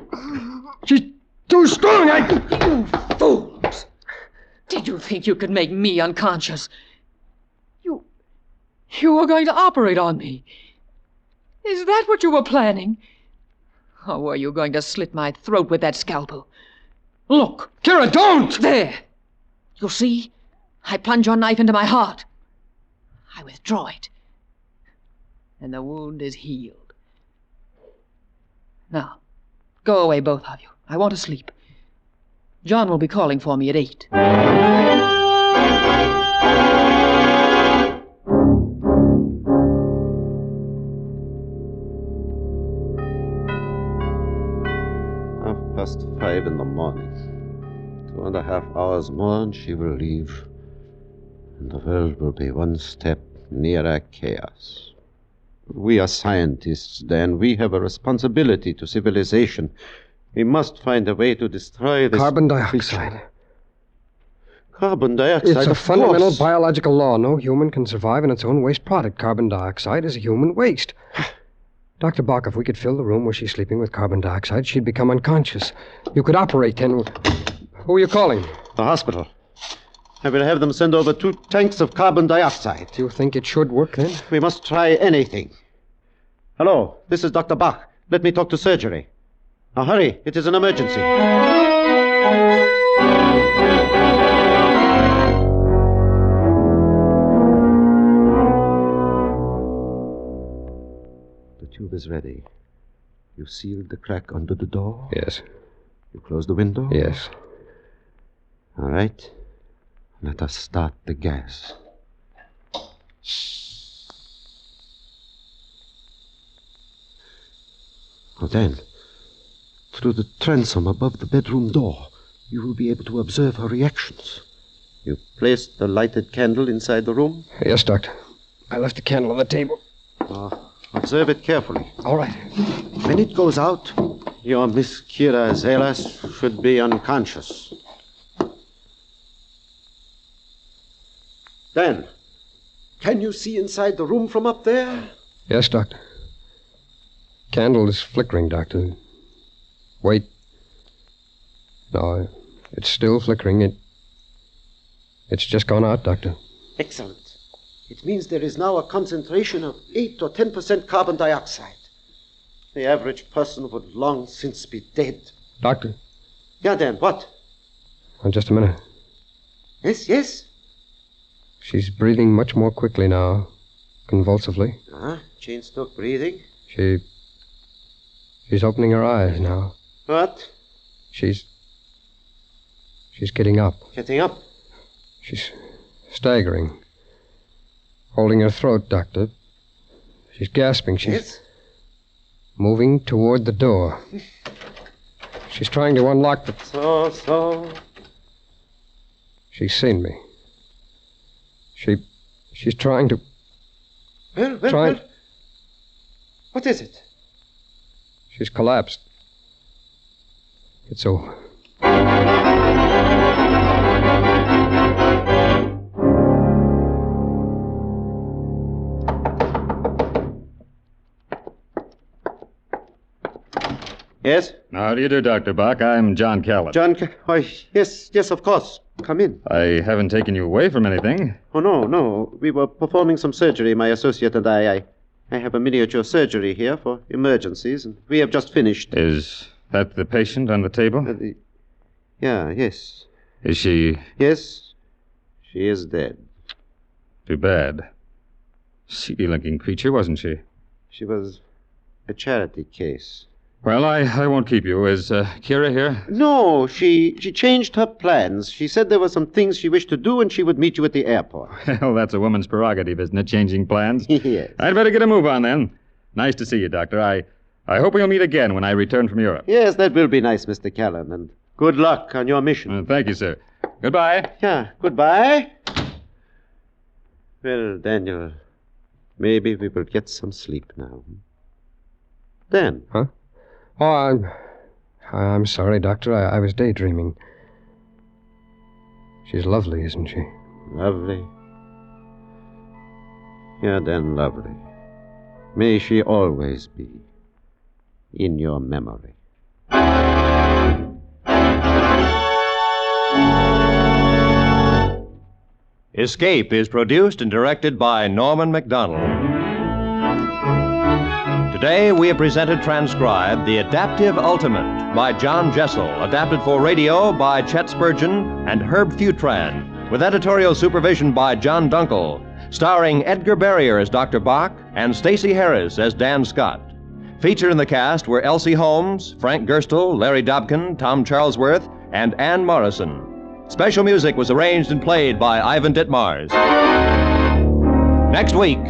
She's too strong. Fools! Did you think you could make me unconscious? You were going to operate on me. Is that what you were planning? Or were you going to slit my throat with that scalpel? Look! Kira, don't! There! You see? I plunge your knife into my heart. I withdraw it. And the wound is healed. Now, go away, both of you. I want to sleep. John will be calling for me at 8. Past 5 in the morning. 2.5 hours more and she will leave. And the world will be one step nearer chaos. We are scientists, Dan. We have a responsibility to civilization. We must find a way to destroy this... Carbon dioxide. Carbon dioxide, It's a of fundamental course. biological law. No human can survive in its own waste product. Carbon dioxide is a human waste. Dr. Bach, if we could fill the room where she's sleeping with carbon dioxide, she'd become unconscious. You could operate then. Who are you calling? The hospital. I will have them send over 2 tanks of carbon dioxide. Do you think it should work then? We must try anything. Hello, this is Dr. Bach. Let me talk to surgery. Now hurry, it is an emergency. The tube is ready. You sealed the crack under the door? Yes. You closed the window? Yes. All right. Let us start the gas. Oh, then, through the transom above the bedroom door, you will be able to observe her reactions. You placed the lighted candle inside the room? Yes, Doctor. I left the candle on the table. Observe it carefully. All right. When it goes out, your Miss Kira Zelas should be unconscious. Dan, can you see inside the room from up there? Yes, Doctor. Candle is flickering, Doctor. Wait. No, it's still flickering. It's just gone out, Doctor. Excellent. It means there is now a concentration of 8 or 10% carbon dioxide. The average person would long since be dead. Doctor. Yeah, Dan, what? Oh, just a minute. Yes? She's breathing much more quickly now, convulsively. Chain stroke breathing. She's opening her eyes now. What? She's getting up. Getting up? She's staggering. Holding her throat, Doctor. She's gasping. She's moving toward the door. She's trying to unlock the... So. She's seen me. She's trying to... Well. What is it? She's collapsed. It's over. Yes? How do you do, Dr. Bach? I'm John Callan. Yes, of course. Come in. I haven't taken you away from anything. Oh, no. We were performing some surgery, my associate and I. I have a miniature surgery here for emergencies, and we have just finished. Is that the patient on the table? Yes. Is she... Yes, she is dead. Too bad. Seedy-looking creature, wasn't she? She was a charity case. Well, I won't keep you. Is Kira here? No, she changed her plans. She said there were some things she wished to do, and she would meet you at the airport. Well, that's a woman's prerogative, isn't it, changing plans? Yes. I'd better get a move on, then. Nice to see you, Doctor. I hope we'll meet again when I return from Europe. Yes, that will be nice, Mr. Callan, and good luck on your mission. Thank you, sir. Goodbye. Yeah, goodbye. Well, Daniel, maybe we will get some sleep now. Dan? Huh? Oh, I'm sorry, Doctor. I was daydreaming. She's lovely, isn't she? Lovely. Yeah, then lovely. May she always be in your memory. Escape is produced and directed by Norman MacDonald. Today we have presented transcribed The Adaptive Ultimate by John Jessel, adapted for radio by Chet Spurgeon and Herb Futran, with editorial supervision by John Dunkel, starring Edgar Barrier as Dr. Bach and Stacey Harris as Dan Scott. Featured in the cast were Elsie Holmes, Frank Gerstle, Larry Dobkin, Tom Charlesworth, and Ann Morrison. Special music was arranged and played by Ivan Ditmars. Next week,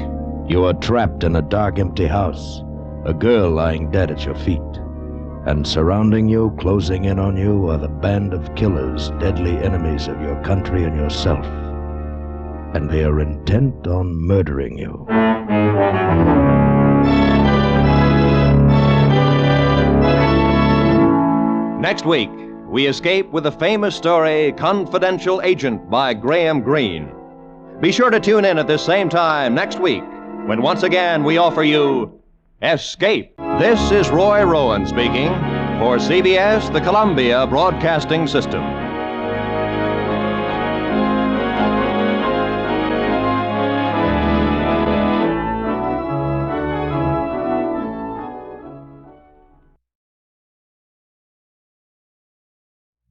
you are trapped in a dark, empty house. A girl lying dead at your feet. And surrounding you, closing in on you, are the band of killers, deadly enemies of your country and yourself. and they are intent on murdering you. Next week, we escape with the famous story Confidential Agent by Graham Greene. Be sure to tune in at this same time next week when once again we offer you Escape. This is Roy Rowan speaking for CBS, the Columbia Broadcasting System.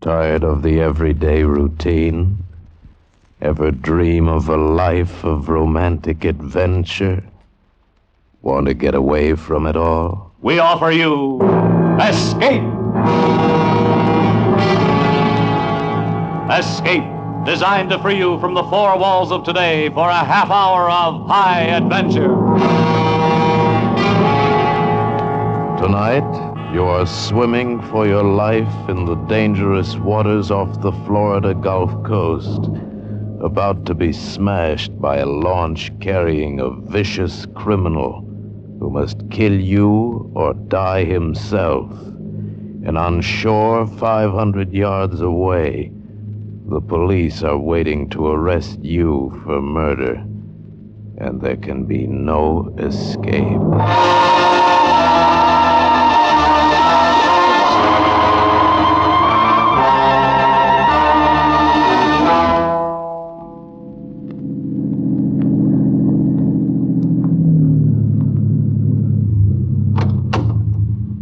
Tired of the everyday routine? Ever dream of a life of romantic adventure? Want to get away from it all? We offer you Escape! Escape, designed to free you from the four walls of today for a half hour of high adventure. Tonight, you are swimming for your life in the dangerous waters off the Florida Gulf Coast, about to be smashed by a launch carrying a vicious criminal who must kill you or die himself. And on shore, 500 yards away, the police are waiting to arrest you for murder, and there can be no escape.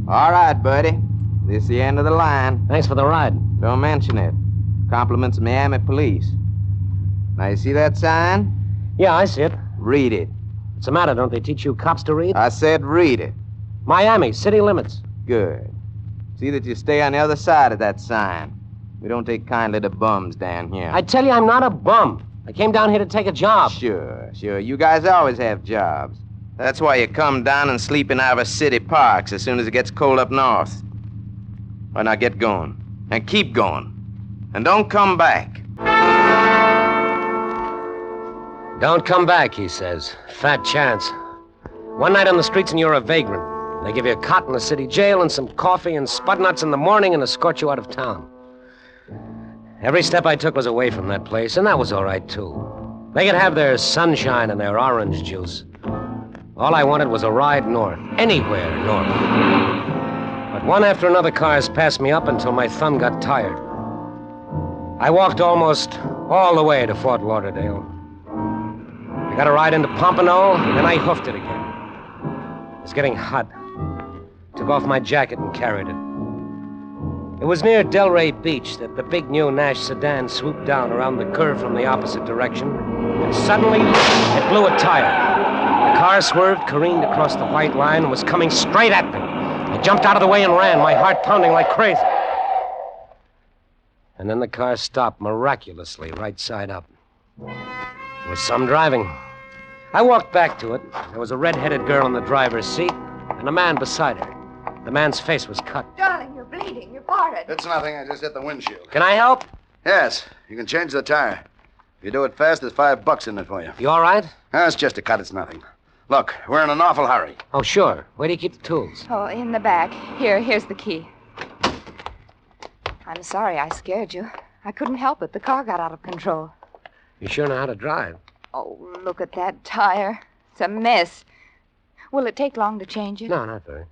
All right, buddy. This is the end of the line. Thanks for the ride. Don't mention it. Compliments of Miami Police. Now, you see that sign? Yeah, I see it. Read it. What's the matter? Don't they teach you cops to read? I said read it. Miami, city limits. Good. See that you stay on the other side of that sign. We don't take kindly to bums down here. I tell you, I'm not a bum. I came down here to take a job. Sure. You guys always have jobs. That's why you come down and sleep in our city parks as soon as it gets cold up north. Why not get going? And keep going. And don't come back. Don't come back, he says. Fat chance. One night on the streets and you're a vagrant. They give you a cot in the city jail and some coffee and spud nuts in the morning and escort you out of town. Every step I took was away from that place, and that was all right, too. They could have their sunshine and their orange juice. All I wanted was a ride north, anywhere north. But one after another cars passed me up until my thumb got tired. I walked almost all the way to Fort Lauderdale. I got a ride into Pompano, and then I hoofed it again. It was getting hot. Took off my jacket and carried it. It was near Delray Beach that the big new Nash sedan swooped down around the curve from the opposite direction, and suddenly it blew a tire. The car swerved, careened across the white line, and was coming straight at me. I jumped out of the way and ran, my heart pounding like crazy. And then the car stopped miraculously, right side up. It was some driving. I walked back to it. There was a red-headed girl in the driver's seat and a man beside her. The man's face was cut. Darling, you're bleeding. You're parted. It's nothing. I just hit the windshield. Can I help? Yes. You can change the tire. If you do it fast, there's $5 in it for you. You all right? It's just a cut. It's nothing. Look, we're in an awful hurry. Oh, sure. Where do you keep the tools? Oh, in the back. Here's the key. I'm sorry I scared you. I couldn't help it. The car got out of control. You sure know how to drive. Oh, look at that tire. It's a mess. Will it take long to change it? No, not very.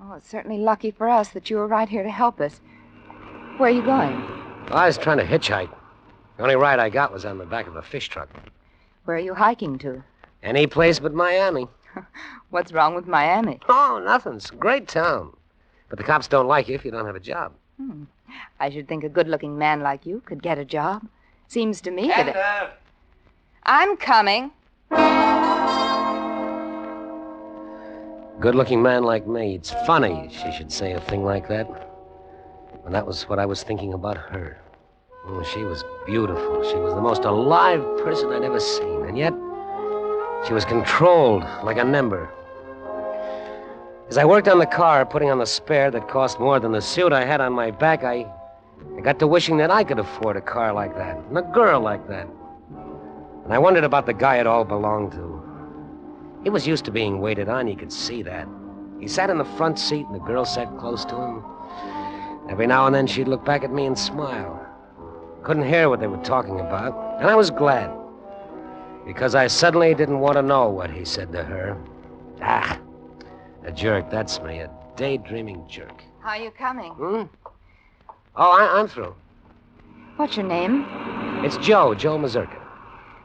Oh, it's certainly lucky for us that you were right here to help us. Where are you going? Well, I was trying to hitchhike. The only ride I got was on the back of a fish truck. Where are you hiking to? Any place but Miami. What's wrong with Miami? Oh, nothing. It's a great town. But the cops don't like you if you don't have a job. I should think a good-looking man like you could get a job. Seems to me that... I'm coming. Good-looking man like me. It's funny she should say a thing like that. And that was what I was thinking about her. Oh, she was beautiful. She was the most alive person I'd ever seen. And yet, she was controlled like a member. As I worked on the car, putting on the spare that cost more than the suit I had on my back, I got to wishing that I could afford a car like that and a girl like that. And I wondered about the guy it all belonged to. He was used to being waited on, you could see that. He sat in the front seat and the girl sat close to him. Every now and then she'd look back at me and smile. Couldn't hear what they were talking about, and I was glad. Because I suddenly didn't want to know what he said to her. Ah, a jerk, that's me, a daydreaming jerk. How are you coming? Oh, I'm through. What's your name? It's Joe Mazurka.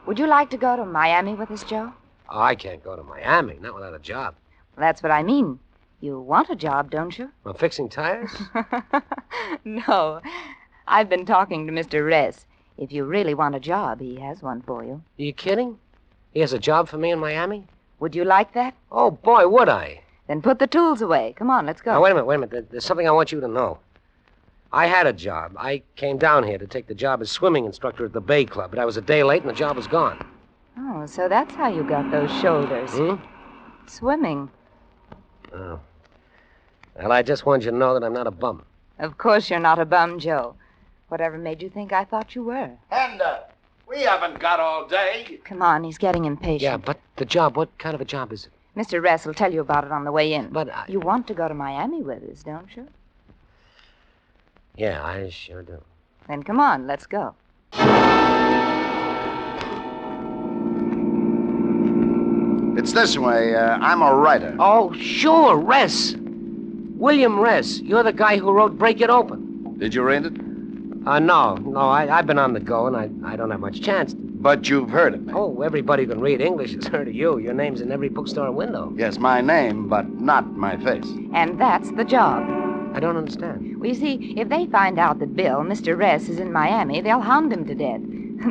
Would you like to go to Miami with us, Joe? Oh, I can't go to Miami, not without a job. Well, that's what I mean. You want a job, don't you? I'm fixing tires? No. I've been talking to Mr. Ress. If you really want a job, he has one for you. Are you kidding? He has a job for me in Miami? Would you like that? Oh, boy, would I. Then put the tools away. Come on, let's go. Now, wait a minute. There's something I want you to know. I had a job. I came down here to take the job as swimming instructor at the Bay Club, but I was a day late and the job was gone. Oh, so that's how you got those shoulders. Swimming. Oh. Well, I just wanted you to know that I'm not a bum. Of course you're not a bum, Joe. Whatever made you think I thought you were? And, we haven't got all day. Come on, he's getting impatient. Yeah, but the job, what kind of a job is it? Mr. Ress will tell you about it on the way in. But You want to go to Miami with us, don't you? Yeah, I sure do. Then come on, let's go. It's this way. I'm a writer. Oh, sure, Ress. William Ress. You're the guy who wrote Break It Open. Did you read it? No. I've been on the go, and I don't have much chance. But you've heard of me. Oh, everybody who can read English has heard of you. Your name's in every bookstore window. Yes, my name, but not my face. And that's the job. I don't understand. Well, you see, if they find out that Bill, Mr. Ress, is in Miami, they'll hound him to death.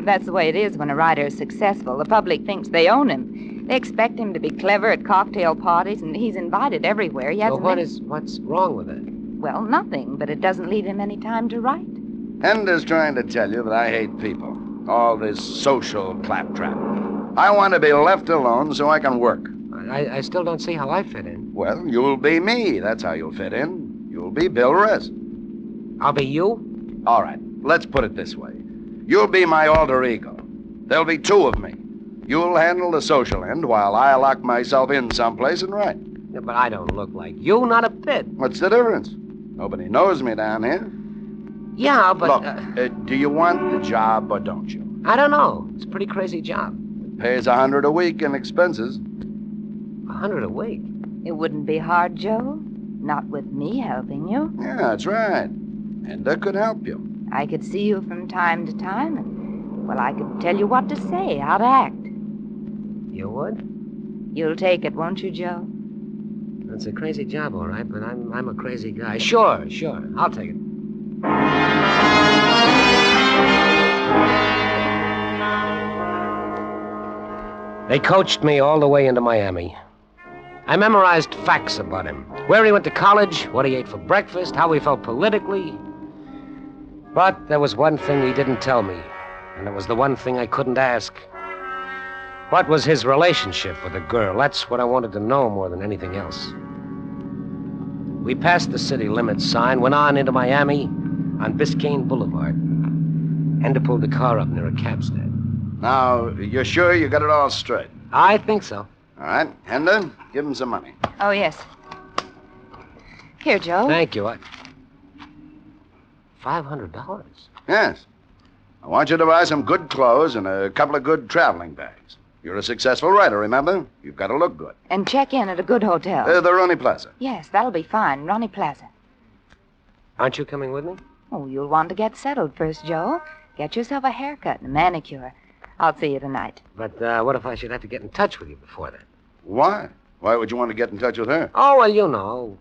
That's the way it is when a writer is successful. The public thinks they own him. They expect him to be clever at cocktail parties, and he's invited everywhere. He hasn't what's wrong with it? Well, nothing, but it doesn't leave him any time to write. Hender's trying to tell you that I hate people. All this social claptrap. I want to be left alone so I can work. I still don't see how I fit in. Well, you'll be me. That's how you'll fit in. You'll be Bill Ress. I'll be you? All right, let's put it this way. You'll be my alter ego. There'll be two of me. You'll handle the social end while I lock myself in someplace and write. Yeah, but I don't look like you, not a bit. What's the difference? Nobody knows me down here. Yeah, but... Look, do you want the job or don't you? I don't know. It's a pretty crazy job. It pays $100 a week in expenses. $100 a week? It wouldn't be hard, Joe. Not with me helping you. Yeah, that's right. Hender could help you. I could see you from time to time, and, well, I could tell you what to say, how to act. You would? You'll take it, won't you, Joe? That's a crazy job, all right, but I'm a crazy guy. Sure. I'll take it. They coached me all the way into Miami. I memorized facts about him. Where he went to college, what he ate for breakfast, how he felt politically. But there was one thing he didn't tell me, and it was the one thing I couldn't ask. What was his relationship with the girl? That's what I wanted to know more than anything else. We passed the city limits sign, went on into Miami on Biscayne Boulevard. Hender pulled the car up near a cab stand. Now, you're sure you got it all straight? I think so. All right, Hender, give him some money. Oh, yes. Here, Joe. Thank you. $500? Yes. I want you to buy some good clothes and a couple of good traveling bags. You're a successful writer, remember? You've got to look good. And check in at a good hotel. The Ronnie Plaza. Yes, that'll be fine. Ronnie Plaza. Aren't you coming with me? Oh, you'll want to get settled first, Joe. Get yourself a haircut and a manicure. I'll see you tonight. But what if I should have to get in touch with you before that? Why? Why would you want to get in touch with her? Oh, well, you know.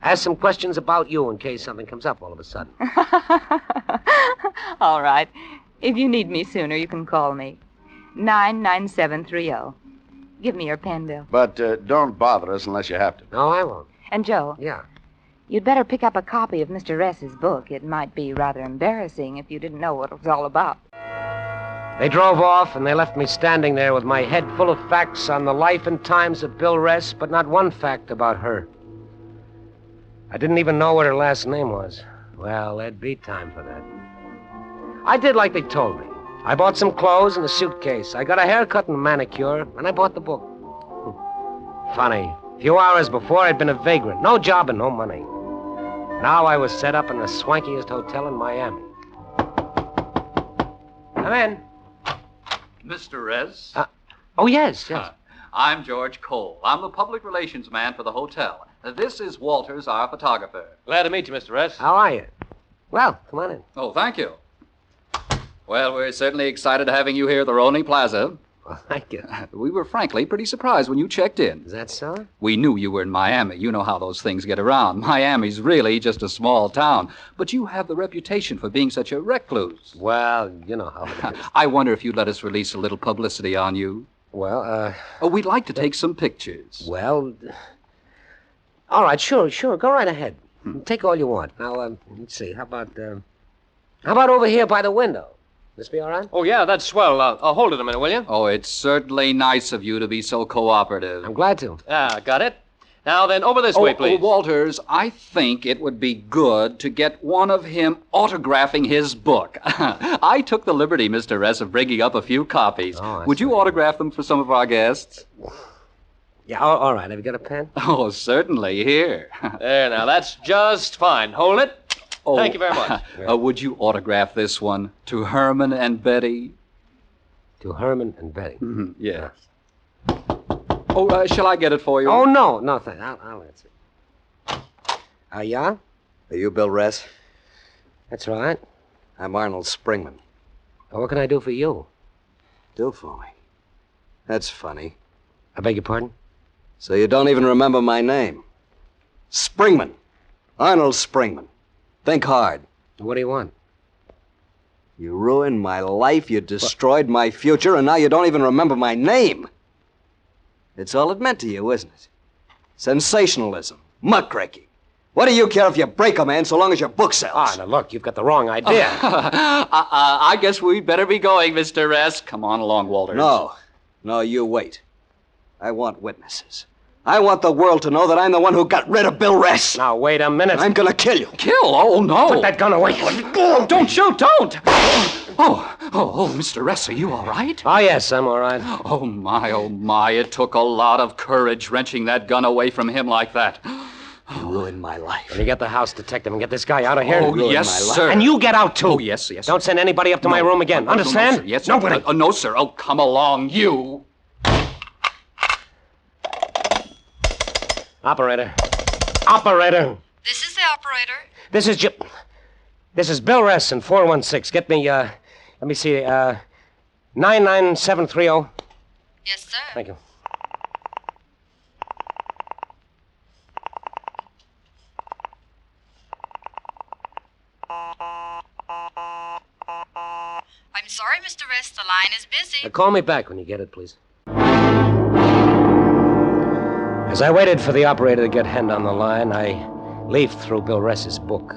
Ask some questions about you in case something comes up all of a sudden. All right. If you need me sooner, you can call me. 99730. Give me your pen, Bill. But don't bother us unless you have to. No, I won't. And, Joe. Yeah? You'd better pick up a copy of Mr. Ress's book. It might be rather embarrassing if you didn't know what it was all about. They drove off, and they left me standing there with my head full of facts on the life and times of Bill Ress, but not one fact about her. I didn't even know what her last name was. Well, there'd be time for that. I did like they told me. I bought some clothes and a suitcase. I got a haircut and a manicure, and I bought the book. Funny. A few hours before, I'd been a vagrant. No job and no money. Now I was set up in the swankiest hotel in Miami. Come in. Mr. Rez? Oh, yes. I'm George Cole. I'm the public relations man for the hotel. This is Walters, our photographer. Glad to meet you, Mr. Rez. How are you? Well, come on in. Oh, thank you. Well, we're certainly excited having you here at the Roney Plaza. Well, thank you. We were frankly pretty surprised when you checked in. Is that so? We knew you were in Miami. You know how those things get around. Miami's really just a small town. But you have the reputation for being such a recluse. Well, you know how it is. I wonder if you'd let us release a little publicity on you. Well, we'd like to take some pictures. Well, all right, sure. Go right ahead. Take all you want. Now, let's see. How about over here by the window? This be all right? Oh, yeah, that's swell. Hold it a minute, will you? Oh, it's certainly nice of you to be so cooperative. I'm glad to. Got it. Now then, over this way, please. Walters, I think it would be good to get one of him autographing his book. I took the liberty, Mr. Ress, of bringing up a few copies. Would you autograph them for some of our guests? Yeah, all right. Have you got a pen? Oh, certainly. Here. There, now, that's just fine. Hold it. Oh, thank you very much. Would you autograph this one to Herman and Betty? To Herman and Betty? Mm-hmm. Yes. Oh, shall I get it for you? Oh, no, thanks. I'll answer. Yeah? Are you Bill Ress? That's right. I'm Arnold Springman. What can I do for you? Do for me? That's funny. I beg your pardon? So you don't even remember my name? Springman. Arnold Springman. Think hard. What do you want? You ruined my life, you destroyed my future, and now you don't even remember my name. It's all it meant to you, isn't it? Sensationalism, muckraking. What do you care if you break a man so long as your book sells? Now look, you've got the wrong idea. I guess we'd better be going, Mr. Ress. Come on along, Walters. No, you wait. I want witnesses. I want the world to know that I'm the one who got rid of Bill Ress. Now, wait a minute. I'm gonna kill you. Kill? Oh, no. Put that gun away. Oh, don't shoot, don't. Oh, Mr. Ress, are you all right? Oh, yes, I'm all right. Oh, my. It took a lot of courage wrenching that gun away from him like that. You ruined my life. When you get the house detective and get this guy out of here. Oh, yes, sir. And you get out, too. Oh, yes. Don't send anybody up to my room again. Understand? No, sir. Yes, nobody. No, sir. Oh, come along, you. Operator. This is the operator. This is Bill Ress in 416. Get me, let me see, 99730. Yes, sir. Thank you. I'm sorry, Mr. Ress, the line is busy. Call me back when you get it, please. As I waited for the operator to get hand on the line, I leafed through Bill Ress's book.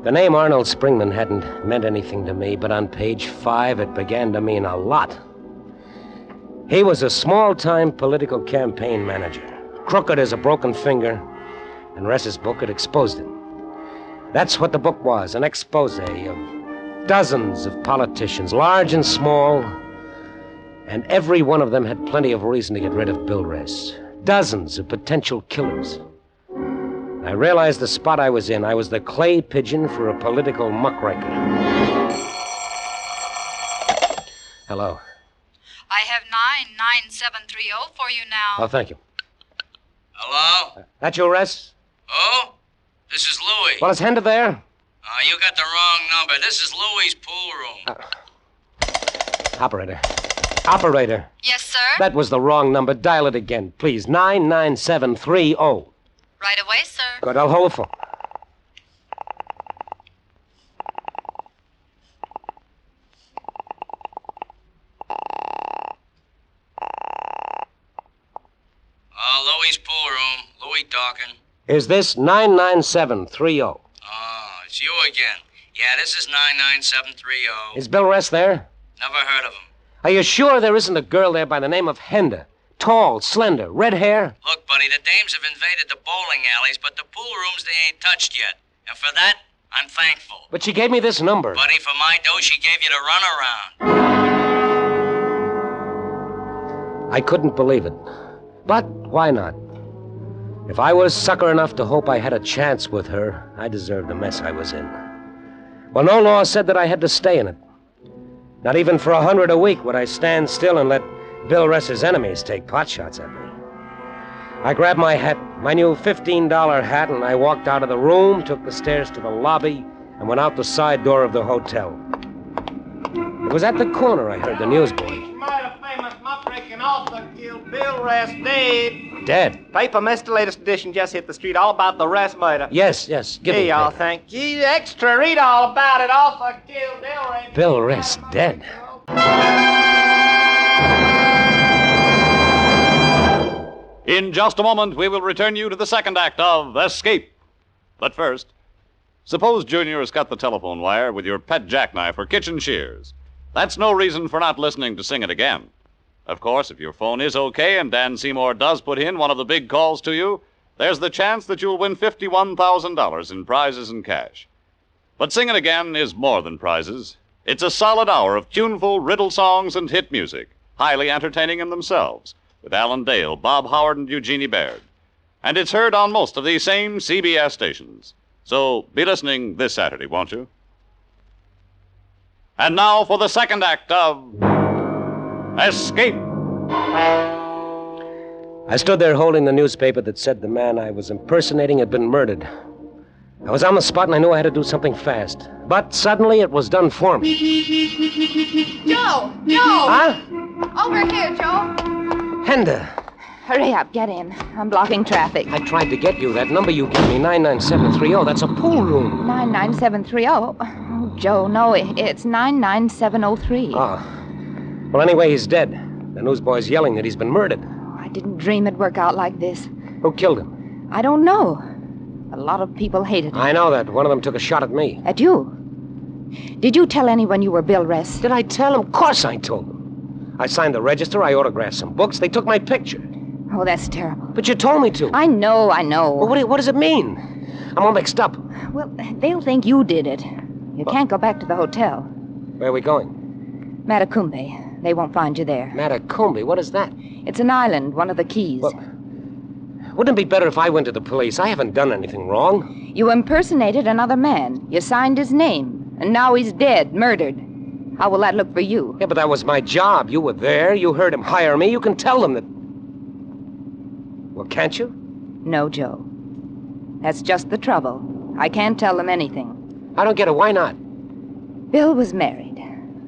The name Arnold Springman hadn't meant anything to me, but on page 5 it began to mean a lot. He was a small-time political campaign manager, crooked as a broken finger, and Ress's book had exposed him. That's what the book was, an expose of dozens of politicians, large and small, and every one of them had plenty of reason to get rid of Bill Ress. Dozens of potential killers. I realized the spot I was in. I was the clay pigeon for a political muckraker. Hello. I have 99730 for you now. Oh, thank you. Hello? That you, Ress? Oh? This is Louis. Well, is Henda there? You got the wrong number. This is Louis's pool room. Operator. Yes, sir? That was the wrong number. Dial it again, please. 99730. Right away, sir. Good, I'll hold the phone. Louis's pool room. Louis talking. Is this 99730? Oh, it's you again. Yeah, this is 99730. Is Bill Ress there? Never heard of him. Are you sure there isn't a girl there by the name of Henda? Tall, slender, red hair? Look, buddy, the dames have invaded the bowling alleys, but the pool rooms they ain't touched yet. And for that, I'm thankful. But she gave me this number. Buddy, for my dough, she gave you the runaround. I couldn't believe it. But why not? If I was sucker enough to hope I had a chance with her, I deserved the mess I was in. Well, no law said that I had to stay in it. Not even for $100 a week would I stand still and let Bill Ress's enemies take potshots at me. I grabbed my hat, my new $15 hat, and I walked out of the room, took the stairs to the lobby, and went out the side door of the hotel. It was at the corner I heard the newsboy. Famous muckraking author killed Bill Ress dead. Dead? Paper missed the latest edition, just hit the street, all about the Ress murder. Yes, give Here, me y'all, paper. thank you. Extra, read all about it. Author killed Bill Ress. Bill Ress dead. In just a moment, we will return you to the second act of Escape. But first, suppose Junior has cut the telephone wire with your pet jackknife or kitchen shears. That's no reason for not listening to Sing It Again. Of course, if your phone is okay and Dan Seymour does put in one of the big calls to you, there's the chance that you'll win $51,000 in prizes and cash. But Sing It Again is more than prizes. It's a solid hour of tuneful riddle songs and hit music, highly entertaining in themselves, with Alan Dale, Bob Howard, and Eugenie Baird. And it's heard on most of these same CBS stations. So be listening this Saturday, won't you? And now for the second act of Escape. I stood there holding the newspaper that said the man I was impersonating had been murdered. I was on the spot and I knew I had to do something fast. But suddenly it was done for me. Joe! Huh? Over here, Joe! Henda, Hurry up, get in. I'm blocking traffic. I tried to get you. That number you gave me, 99730, that's a pool room. 99730? Oh, Joe, no, it's 99703. Oh. Well, anyway, he's dead. The newsboy's yelling that he's been murdered. I didn't dream it'd work out like this. Who killed him? I don't know. A lot of people hated him. I know that. One of them took a shot at me. At you? Did you tell anyone you were Bill Ress? Did I tell him? Of course I told them. I signed the register, I autographed some books, they took my picture. Oh, that's terrible. But you told me to. I know. Well, what does it mean? I'm all mixed up. Well, they'll think you did it. You can't go back to the hotel. Where are we going? Matecumbe. They won't find you there. Matecumbe? What is that? It's an island, one of the keys. Well, wouldn't it be better if I went to the police? I haven't done anything wrong. You impersonated another man. You signed his name. And now he's dead, murdered. How will that look for you? Yeah, but that was my job. You were there. You heard him hire me. You can tell them that... Well, can't you? No, Joe. That's just the trouble. I can't tell them anything. I don't get it. Why not? Bill was married.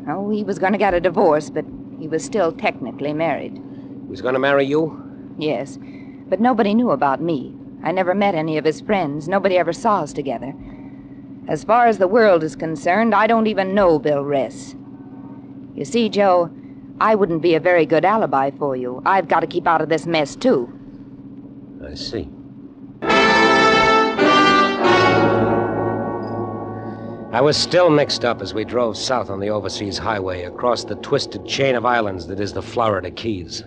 Oh, he was going to get a divorce, but he was still technically married. He was going to marry you? Yes, but nobody knew about me. I never met any of his friends. Nobody ever saw us together. As far as the world is concerned, I don't even know Bill Ress. You see, Joe, I wouldn't be a very good alibi for you. I've got to keep out of this mess, too. I see. I was still mixed up as we drove south on the overseas highway across the twisted chain of islands that is the Florida Keys.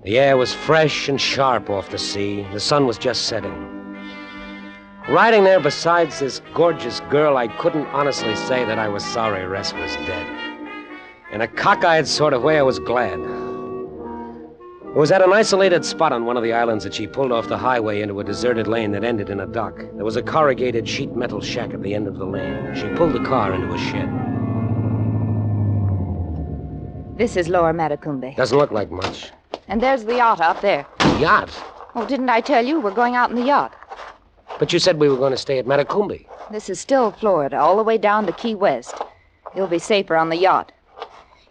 The air was fresh and sharp off the sea. The sun was just setting. Riding there beside this gorgeous girl, I couldn't honestly say that I was sorry Ress was dead. In a cockeyed sort of way, I was glad. It was at an isolated spot on one of the islands that she pulled off the highway into a deserted lane that ended in a dock. There was a corrugated sheet metal shack at the end of the lane. She pulled the car into a shed. This is Lower Matecumbe. Doesn't look like much. And there's the yacht out there. Yacht? Oh, didn't I tell you? We're going out in the yacht. But you said we were going to stay at Matecumbe. This is still Florida, all the way down to Key West. You'll be safer on the yacht.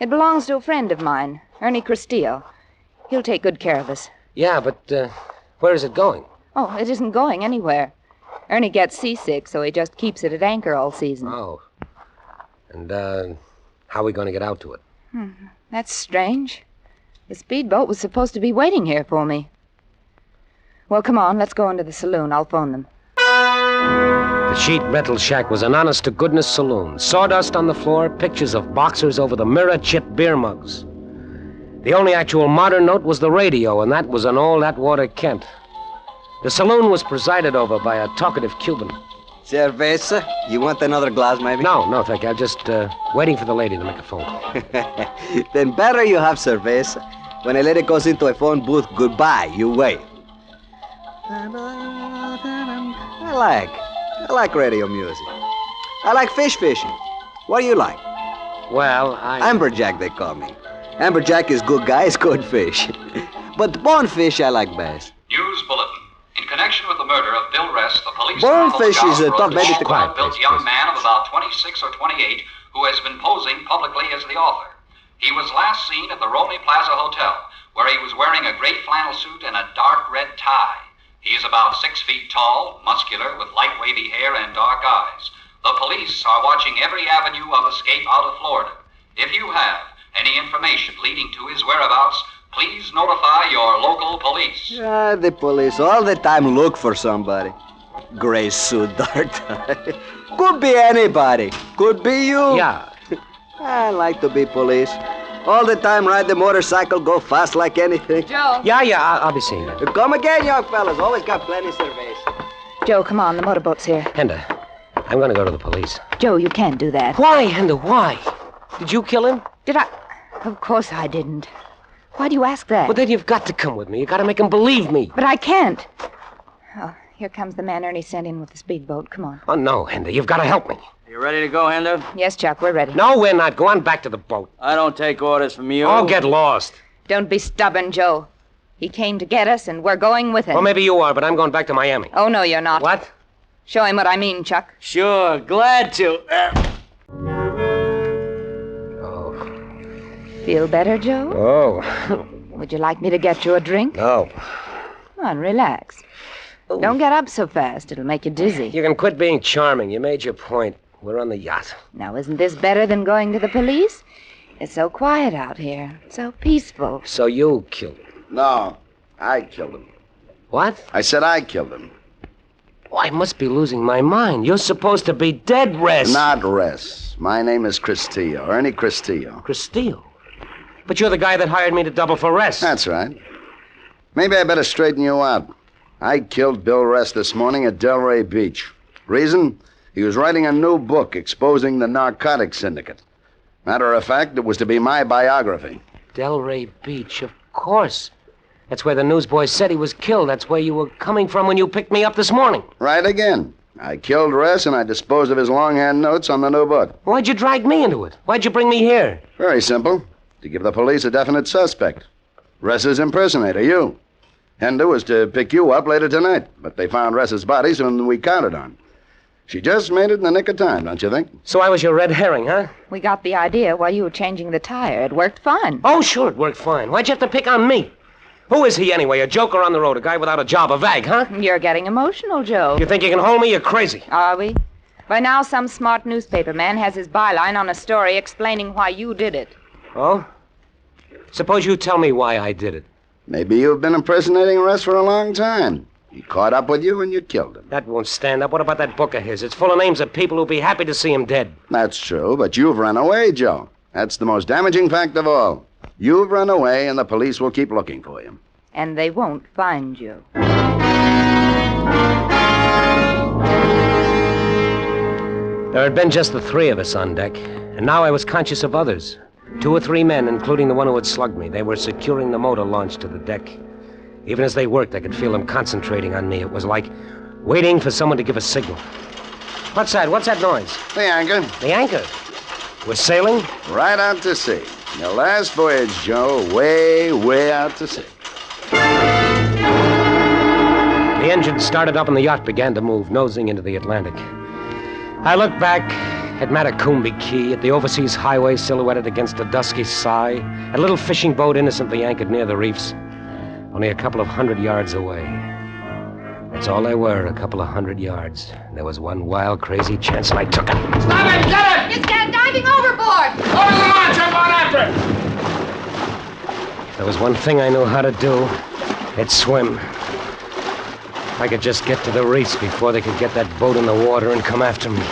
It belongs to a friend of mine, Ernie Castillo. He'll take good care of us. Yeah, but where is it going? Oh, it isn't going anywhere. Ernie gets seasick, so he just keeps it at anchor all season. Oh. And how are we going to get out to it? That's strange. The speedboat was supposed to be waiting here for me. Well, come on, let's go into the saloon. I'll phone them. The sheet metal shack was an honest-to-goodness saloon. Sawdust on the floor, pictures of boxers over the mirror, chipped beer mugs. The only actual modern note was the radio, and that was an old Atwater Kent. The saloon was presided over by a talkative Cuban. Cerveza? You want another glass, maybe? No, thank you. I'm just waiting for the lady to make a phone. Then better you have cerveza. When a lady goes into a phone booth, goodbye, you wait. I like radio music. I like fish fishing. What do you like? Well, Amberjack, they call me. Amberjack is good guys, good fish. But bonefish I like best. News bulletin. In connection with the murder of Bill Rest, the police Bonefish is a tough baby to built young man of about 26 or 28 who has been posing publicly as the author. He was last seen at the Romy Plaza Hotel, where he was wearing a gray flannel suit and a dark red tie. He is about 6 feet tall, muscular, with light wavy hair and dark eyes. The police are watching every avenue of escape out of Florida. If you have any information leading to his whereabouts, please notify your local police. The police all the time look for somebody. Gray suit, dark tie. Could be anybody. Could be you. Yeah. I like to be police. All the time ride the motorcycle, go fast like anything. Joe. Yeah, I'll be seeing you. Come again, young fellas. Always got plenty of service. Joe, come on, the motorboat's here. Henda, I'm going to go to the police. Joe, you can't do that. Why, Henda, why? Did you kill him? Did I? Of course I didn't. Why do you ask that? Well, then you've got to come with me. You got to make him believe me. But I can't. Oh, here comes the man Ernie sent in with the speedboat. Come on. Oh, no, Henda, you've got to help me. You ready to go, Hender? Yes, Chuck, we're ready. No, we're not. Go on back to the boat. I don't take orders from you. Oh, get lost. Don't be stubborn, Joe. He came to get us, and we're going with him. Well, maybe you are, but I'm going back to Miami. Oh, no, you're not. What? Show him what I mean, Chuck. Sure, glad to. Feel better, Joe? Oh. Would you like me to get you a drink? No. Come on, relax. Oh. Don't get up so fast. It'll make you dizzy. You can quit being charming. You made your point. We're on the yacht. Now, isn't this better than going to the police? It's so quiet out here. So peaceful. So you killed him? No, I killed him. What? I said I killed him. Oh, I must be losing my mind. You're supposed to be dead, Res. Not Res. My name is Cristillo, Ernie Cristillo. Cristillo? But you're the guy that hired me to double for Res. That's right. Maybe I better straighten you out. I killed Bill Rest this morning at Delray Beach. Reason? He was writing a new book exposing the narcotics syndicate. Matter of fact, it was to be my biography. Delray Beach, of course. That's where the newsboy said he was killed. That's where you were coming from when you picked me up this morning. Right again. I killed Rest and I disposed of his longhand notes on the new book. Why'd you drag me into it? Why'd you bring me here? Very simple. To give the police a definite suspect. Ress's impersonator, you. Henda was to pick you up later tonight, but they found Ress's body sooner than we counted on. She just made it in the nick of time, don't you think? So I was your red herring, huh? We got the idea while you were changing the tire. It worked fine. Oh, sure, it worked fine. Why'd you have to pick on me? Who is he anyway? A joker on the road, a guy without a job, a vag, huh? You're getting emotional, Joe. You think you can hold me? You're crazy. Are we? By now, some smart newspaper man has his byline on a story explaining why you did it. Oh? Suppose you tell me why I did it. Maybe you've been impersonating Ress for a long time. He caught up with you and you killed him. That won't stand up. What about that book of his? It's full of names of people who'll be happy to see him dead. That's true, but you've run away, Joe. That's the most damaging fact of all. You've run away and the police will keep looking for you. And they won't find you. There had been just the three of us on deck, and now I was conscious of others. 2 or 3 men, including the one who had slugged me. They were securing the motor launch to the deck. Even as they worked, I could feel them concentrating on me. It was like waiting for someone to give a signal. What's that? What's that noise? The anchor. The anchor? We're sailing? Right out to sea. Your last voyage, Joe. Way, way out to sea. The engine started up and the yacht began to move, nosing into the Atlantic. I looked back at Matecumbe Key, at the overseas highway silhouetted against a dusky sky, a little fishing boat innocently anchored near the reefs, only a couple of 100 yards away. That's all they were, a couple of 100 yards. There was one wild, crazy chance, and I took it. Stop it! Get it! It's diving overboard! Over the launch! Jump on after it! If there was one thing I knew how to do, it's swim. If I could just get to the reefs before they could get that boat in the water and come after me.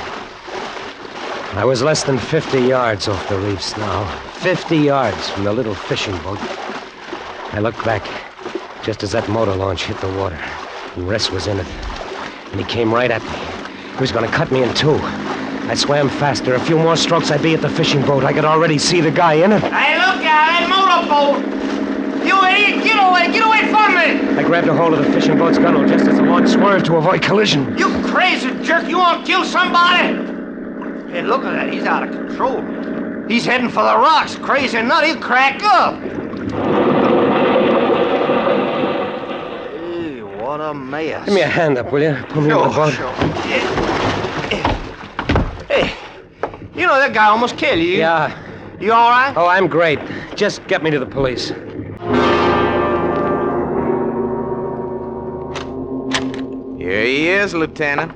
I was less than 50 yards off the reefs now. 50 yards from the little fishing boat. I looked back just as that motor launch hit the water. And Ress was in it. And he came right at me. He was going to cut me in two. I swam faster. A few more strokes, I'd be at the fishing boat. I could already see the guy in it. Hey, look out, that motorboat! You idiot, get away from me! I grabbed a hold of the fishing boat's gunwale just as the launch swerved to avoid collision. You crazy jerk, you want to kill somebody? Hey, look at that, he's out of control. He's heading for the rocks, crazy nut, he'll crack up. Hey, what a mess. Give me a hand up, will you? Pull me over the boat. Sure. Hey, you know that guy almost killed you. Yeah. You all right? Oh, I'm great. Just get me to the police. Here he is, Lieutenant.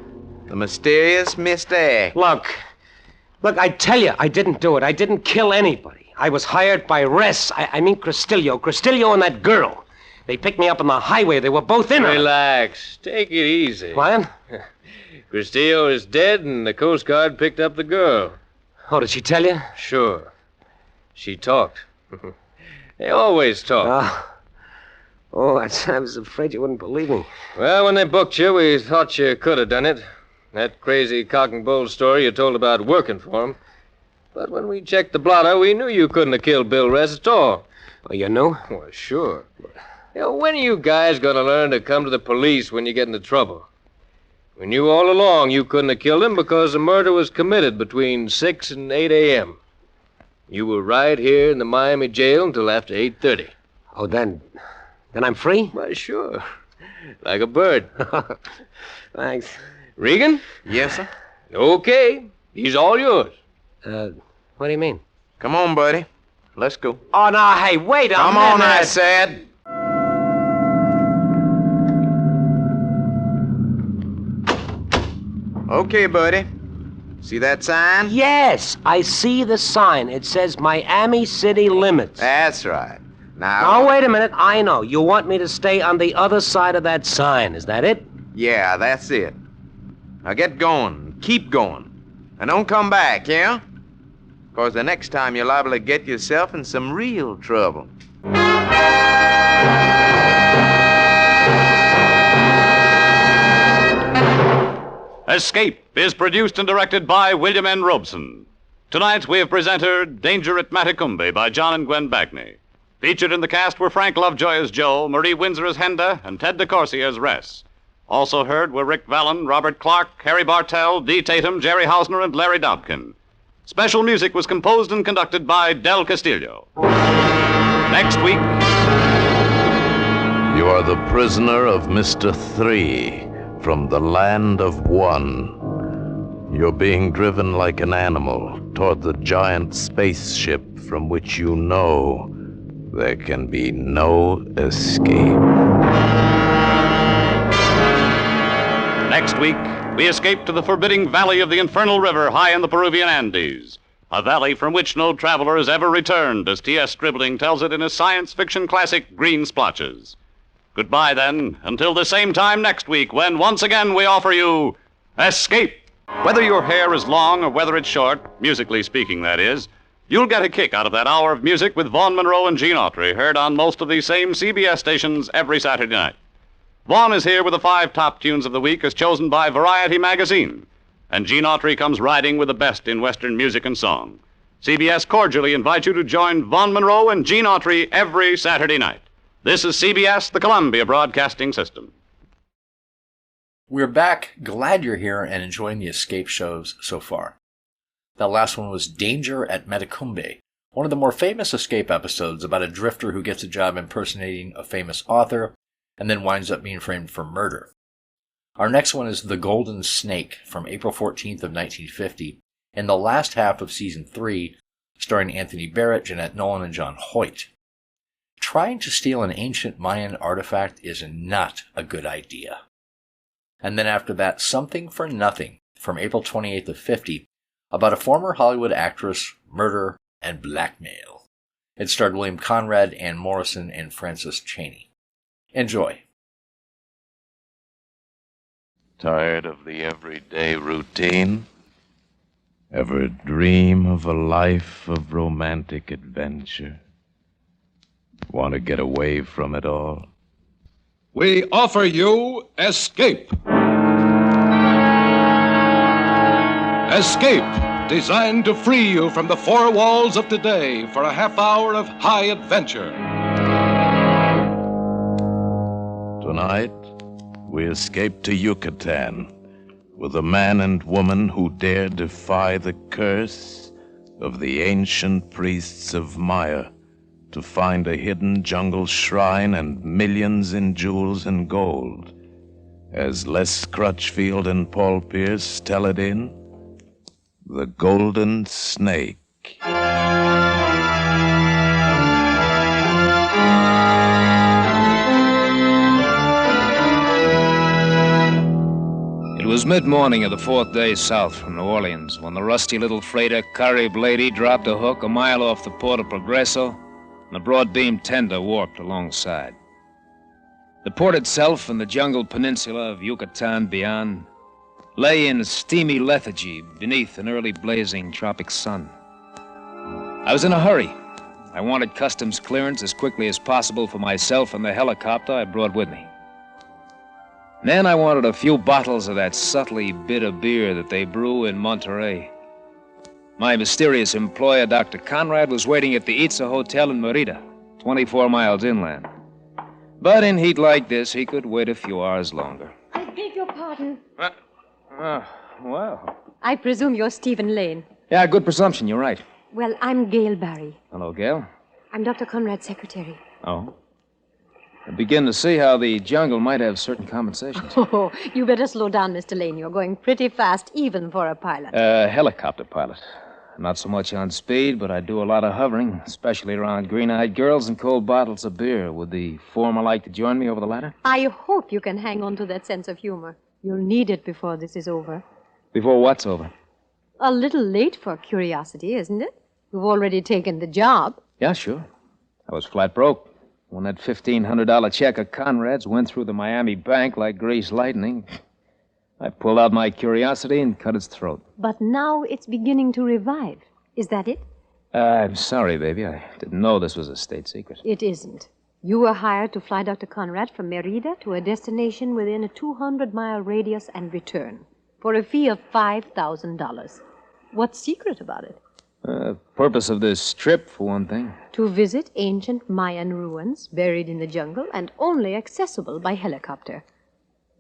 The mysterious Mr. X. Look, I tell you, I didn't do it. I didn't kill anybody. I was hired by Res. I mean Cristillo and that girl. They picked me up on the highway. They were both in her. Relax. Take it easy. What? Cristillo is dead, and the Coast Guard picked up the girl. Oh, did she tell you? Sure. She talked. They always talk. I was afraid you wouldn't believe me. Well, when they booked you, we thought you could have done it. That crazy cock and bull story you told about working for him. But when we checked the blotter, we knew you couldn't have killed Bill Rez at all. Oh, you knew? Well, sure. You know, when are you guys going to learn to come to the police when you get into trouble? We knew all along you couldn't have killed him because the murder was committed between 6 and 8 a.m. You were right here in the Miami jail until after 8:30. Oh, then I'm free? Why, sure. Like a bird. Thanks. Regan? Yes, sir? Okay. He's all yours. What do you mean? Come on, buddy. Let's go. Oh, no, hey, wait a minute. Come on, I said. Okay, buddy. See that sign? Yes, I see the sign. It says Miami City Limits. That's right. Now... Oh, wait a minute. I know. You want me to stay on the other side of that sign. Is that it? Yeah, that's it. Now get going. Keep going. And don't come back, yeah? Because the next time you're liable to get yourself in some real trouble. Escape is produced and directed by William N. Robeson. Tonight we have presented Danger at Matecumbe by John and Gwen Bagney. Featured in the cast were Frank Lovejoy as Joe, Marie Windsor as Henda, and Ted DeCourcy as Ress. Also heard were Rick Vallon, Robert Clark, Harry Bartell, Dee Tatum, Jerry Hausner, and Larry Dobkin. Special music was composed and conducted by Del Castillo. Next week... You are the prisoner of Mr. 3 from the land of 1. You're being driven like an animal toward the giant spaceship from which you know there can be no escape. Next week, we escape to the forbidding valley of the Infernal River high in the Peruvian Andes, a valley from which no traveler has ever returned, as T.S. Stribling tells it in his science fiction classic, Green Splotches. Goodbye, then, until the same time next week, when once again we offer you Escape. Whether your hair is long or whether it's short, musically speaking, that is, you'll get a kick out of that hour of music with Vaughn Monroe and Gene Autry, heard on most of these same CBS stations every Saturday night. Vaughn is here with the 5 top tunes of the week as chosen by Variety magazine. And Gene Autry comes riding with the best in Western music and song. CBS cordially invites you to join Vaughn Monroe and Gene Autry every Saturday night. This is CBS, the Columbia Broadcasting System. We're back. Glad you're here and enjoying the Escape shows so far. That last one was Danger at Matecumbe, one of the more famous Escape episodes about a drifter who gets a job impersonating a famous author and then winds up being framed for murder. Our next one is The Golden Snake from April 14th of 1950, in the last half of Season 3, starring Anthony Barrett, Jeanette Nolan, and John Hoyt. Trying to steal an ancient Mayan artifact is not a good idea. And then after that, Something for Nothing from April 28th of 50, about a former Hollywood actress, murder, and blackmail. It starred William Conrad, Ann Morrison, and Francis Cheney. Enjoy. Tired of the everyday routine? Ever dream of a life of romantic adventure? Want to get away from it all? We offer you Escape. Escape, designed to free you from the four walls of today for a half hour of high adventure. Tonight, we escape to Yucatan with a man and woman who dare defy the curse of the ancient priests of Maya to find a hidden jungle shrine and millions in jewels and gold. As Les Crutchfield and Paul Pierce tell it in The Golden Snake. It was mid-morning of the fourth day south from New Orleans when the rusty little freighter Carib Lady dropped a hook a mile off the port of Progreso and the broad-beam tender warped alongside. The port itself and the jungle peninsula of Yucatan beyond lay in steamy lethargy beneath an early blazing tropic sun. I was in a hurry. I wanted customs clearance as quickly as possible for myself and the helicopter I brought with me. Then I wanted a few bottles of that subtly bitter beer that they brew in Monterey. My mysterious employer, Dr. Conrad, was waiting at the Itza Hotel in Merida, 24 miles inland. But in heat like this, he could wait a few hours longer. I beg your pardon. Well. I presume you're Stephen Lane. Yeah, good presumption, you're right. Well, I'm Gail Barry. Hello, Gail. I'm Dr. Conrad's secretary. Oh. I begin to see how the jungle might have certain compensations. Oh, you better slow down, Mr. Lane. You're going pretty fast, even for a pilot. Helicopter pilot. Not so much on speed, but I do a lot of hovering, especially around green-eyed girls and cold bottles of beer. Would the former like to join me over the ladder? I hope you can hang on to that sense of humor. You'll need it before this is over. Before what's over? A little late for curiosity, isn't it? You've already taken the job. Yeah, sure. I was flat broke. When that $1,500 check of Conrad's went through the Miami bank like greased lightning, I pulled out my curiosity and cut its throat. But now it's beginning to revive. Is that it? I'm sorry, baby. I didn't know this was a state secret. It isn't. You were hired to fly Dr. Conrad from Merida to a destination within a 200-mile radius and return for a fee of $5,000. What's secret about it? Purpose of this trip, for one thing. To visit ancient Mayan ruins buried in the jungle and only accessible by helicopter.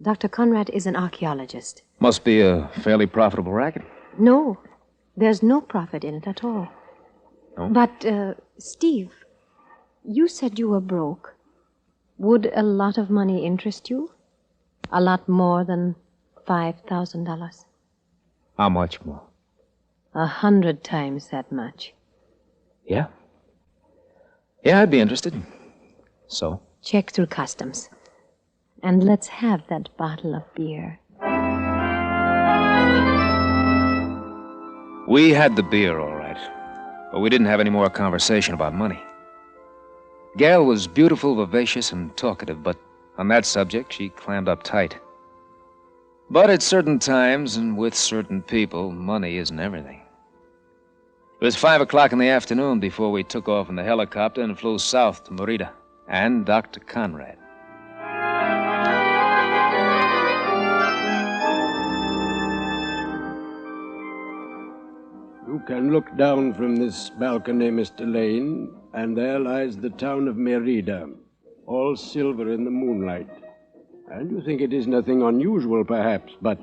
Dr. Conrad is an archaeologist. Must be a fairly profitable racket. No, there's no profit in it at all. No? But, Steve, you said you were broke. Would a lot of money interest you? A lot more than $5,000? How much more? 100 times that much. Yeah? Yeah, I'd be interested. So? Check through customs. And let's have that bottle of beer. We had the beer, all right. But we didn't have any more conversation about money. Gail was beautiful, vivacious, and talkative, but on that subject, she clammed up tight. But at certain times and with certain people, money isn't everything. It was 5 o'clock in the afternoon before we took off in the helicopter and flew south to Merida and Dr. Conrad. You can look down from this balcony, Mr. Lane, and there lies the town of Merida, all silver in the moonlight. And you think it is nothing unusual, perhaps, but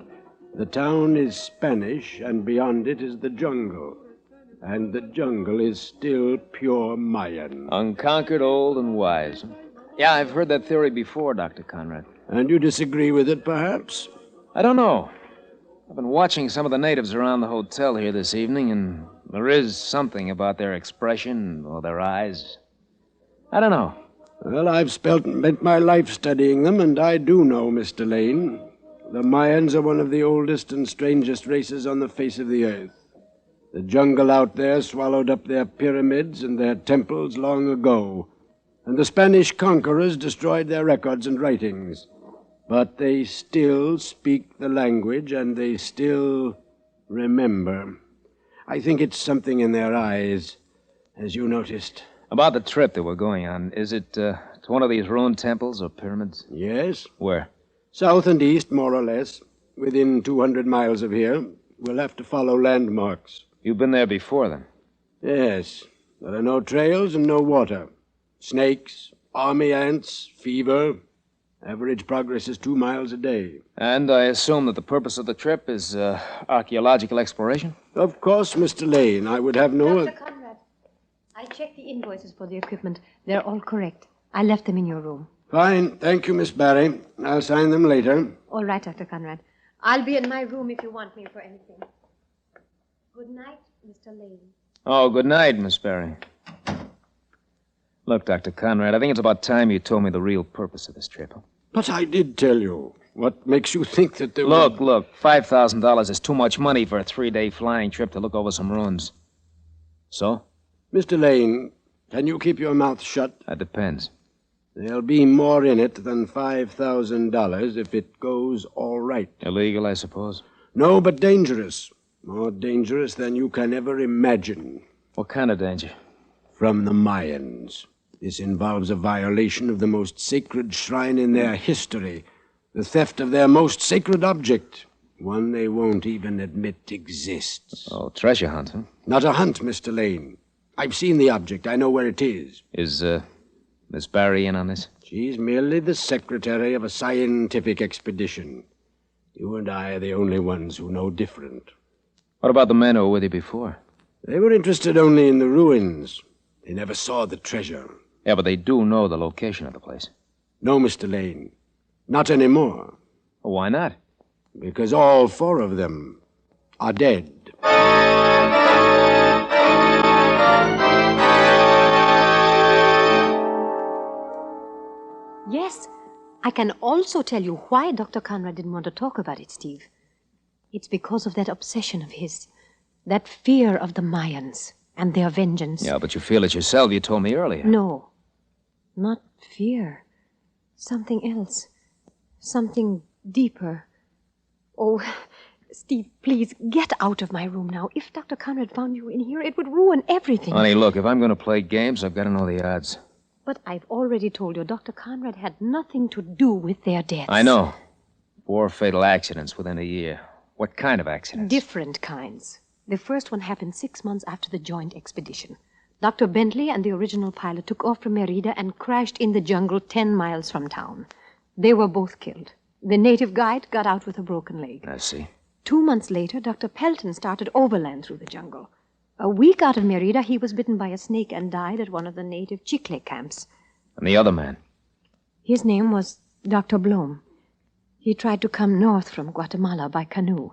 the town is Spanish, and beyond it is the jungle. And the jungle is still pure Mayan. Unconquered, old, and wise. Yeah, I've heard that theory before, Dr. Conrad. And you disagree with it, perhaps? I don't know. I've been watching some of the natives around the hotel here this evening, and there is something about their expression or their eyes. I don't know. Well, I've spent my life studying them, and I do know, Mr. Lane. The Mayans are one of the oldest and strangest races on the face of the earth. The jungle out there swallowed up their pyramids and their temples long ago, and the Spanish conquerors destroyed their records and writings. But they still speak the language, and they still remember. I think it's something in their eyes, as you noticed. About the trip that we're going on, is it to one of these ruined temples or pyramids? Yes. Where? South and east, more or less, within 200 miles of here. We'll have to follow landmarks. You've been there before, then? Yes. There are no trails and no water. Snakes, army ants, fever. Average progress is 2 miles a day. And I assume that the purpose of the trip is archaeological exploration? Of course, Mr. Lane. I would have no... Dr. Conrad, I checked the invoices for the equipment. They're all correct. I left them in your room. Fine. Thank you, Miss Barry. I'll sign them later. All right, Dr. Conrad. I'll be in my room if you want me for anything. Good night, Mr. Lane. Oh, good night, Miss Barry. Look, Dr. Conrad, I think it's about time you told me the real purpose of this trip. But I did tell you. What makes you think that there Look, $5,000 is too much money for a 3-day flying trip to look over some ruins. So? Mr. Lane, can you keep your mouth shut? That depends. There'll be more in it than $5,000 if it goes all right. Illegal, I suppose? No, but dangerous. More dangerous than you can ever imagine. What kind of danger? From the Mayans. This involves a violation of the most sacred shrine in their history, the theft of their most sacred object, one they won't even admit exists. Oh, treasure hunt, huh? Not a hunt, Mr. Lane. I've seen the object. I know where it is. Is, Miss Barry in on this? She's merely the secretary of a scientific expedition. You and I are the only ones who know different. What about the men who were with you before? They were interested only in the ruins. They never saw the treasure. Yeah, but they do know the location of the place. No, Mr. Lane. Not anymore. Well, why not? Because all 4 of them are dead. Yes, I can also tell you why Dr. Conrad didn't want to talk about it, Steve. It's because of that obsession of his, that fear of the Mayans and their vengeance. Yeah, but you feel it yourself. You told me earlier. No, not fear. Something else. Something deeper. Oh, Steve, please, get out of my room now. If Dr. Conrad found you in here, it would ruin everything. Honey, look, if I'm going to play games, I've got to know the odds. But I've already told you Dr. Conrad had nothing to do with their deaths. I know. 4 fatal accidents within a year. What kind of accidents? Different kinds. The first one happened 6 months after the joint expedition. Dr. Bentley and the original pilot took off from Merida and crashed in the jungle 10 miles from town. They were both killed. The native guide got out with a broken leg. I see. 2 months later, Dr. Pelton started overland through the jungle. A week out of Merida, he was bitten by a snake and died at one of the native Chicle camps. And the other man? His name was Dr. Blom. He tried to come north from Guatemala by canoe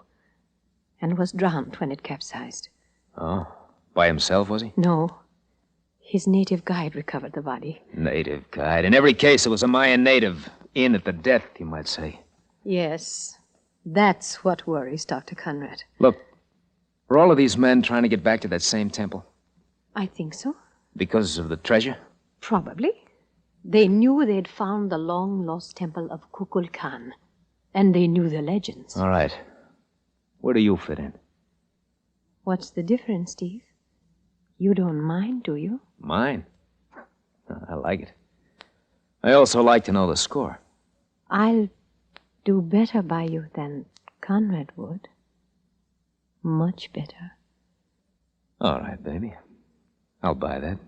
and was drowned when it capsized. Oh, by himself, was he? No. His native guide recovered the body. Native guide. In every case, it was a Mayan native. In at the death, you might say. Yes. That's what worries Dr. Conrad. Look, were all of these men trying to get back to that same temple? I think so. Because of the treasure? Probably. They knew they'd found the long-lost temple of Kukulkan, and they knew the legends. All right. Where do you fit in? What's the difference, Steve? You don't mind, do you? Mine? I like it. I also like to know the score. I'll do better by you than Conrad would. Much better. All right, baby. I'll buy that.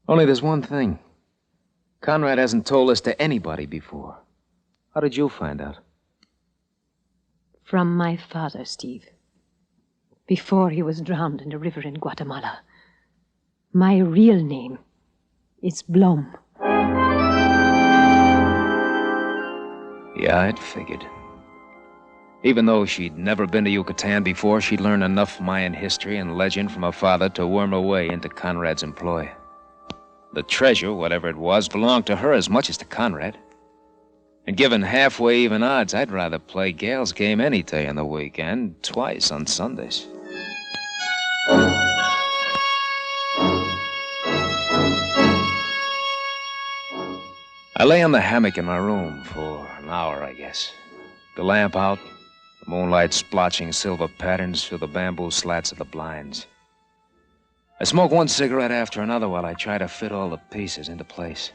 Only there's one thing. Conrad hasn't told this to anybody before. How did you find out? From my father, Steve. Before he was drowned in a river in Guatemala. My real name is Blom. Yeah, I'd figured. Even though she'd never been to Yucatan before, she'd learned enough Mayan history and legend from her father to worm her way into Conrad's employ. The treasure, whatever it was, belonged to her as much as to Conrad. And given halfway even odds, I'd rather play Gail's game any day in the week, and twice on Sundays. I lay on the hammock in my room for an hour, I guess. The lamp out, the moonlight splotching silver patterns through the bamboo slats of the blinds. I smoke one cigarette after another while I try to fit all the pieces into place.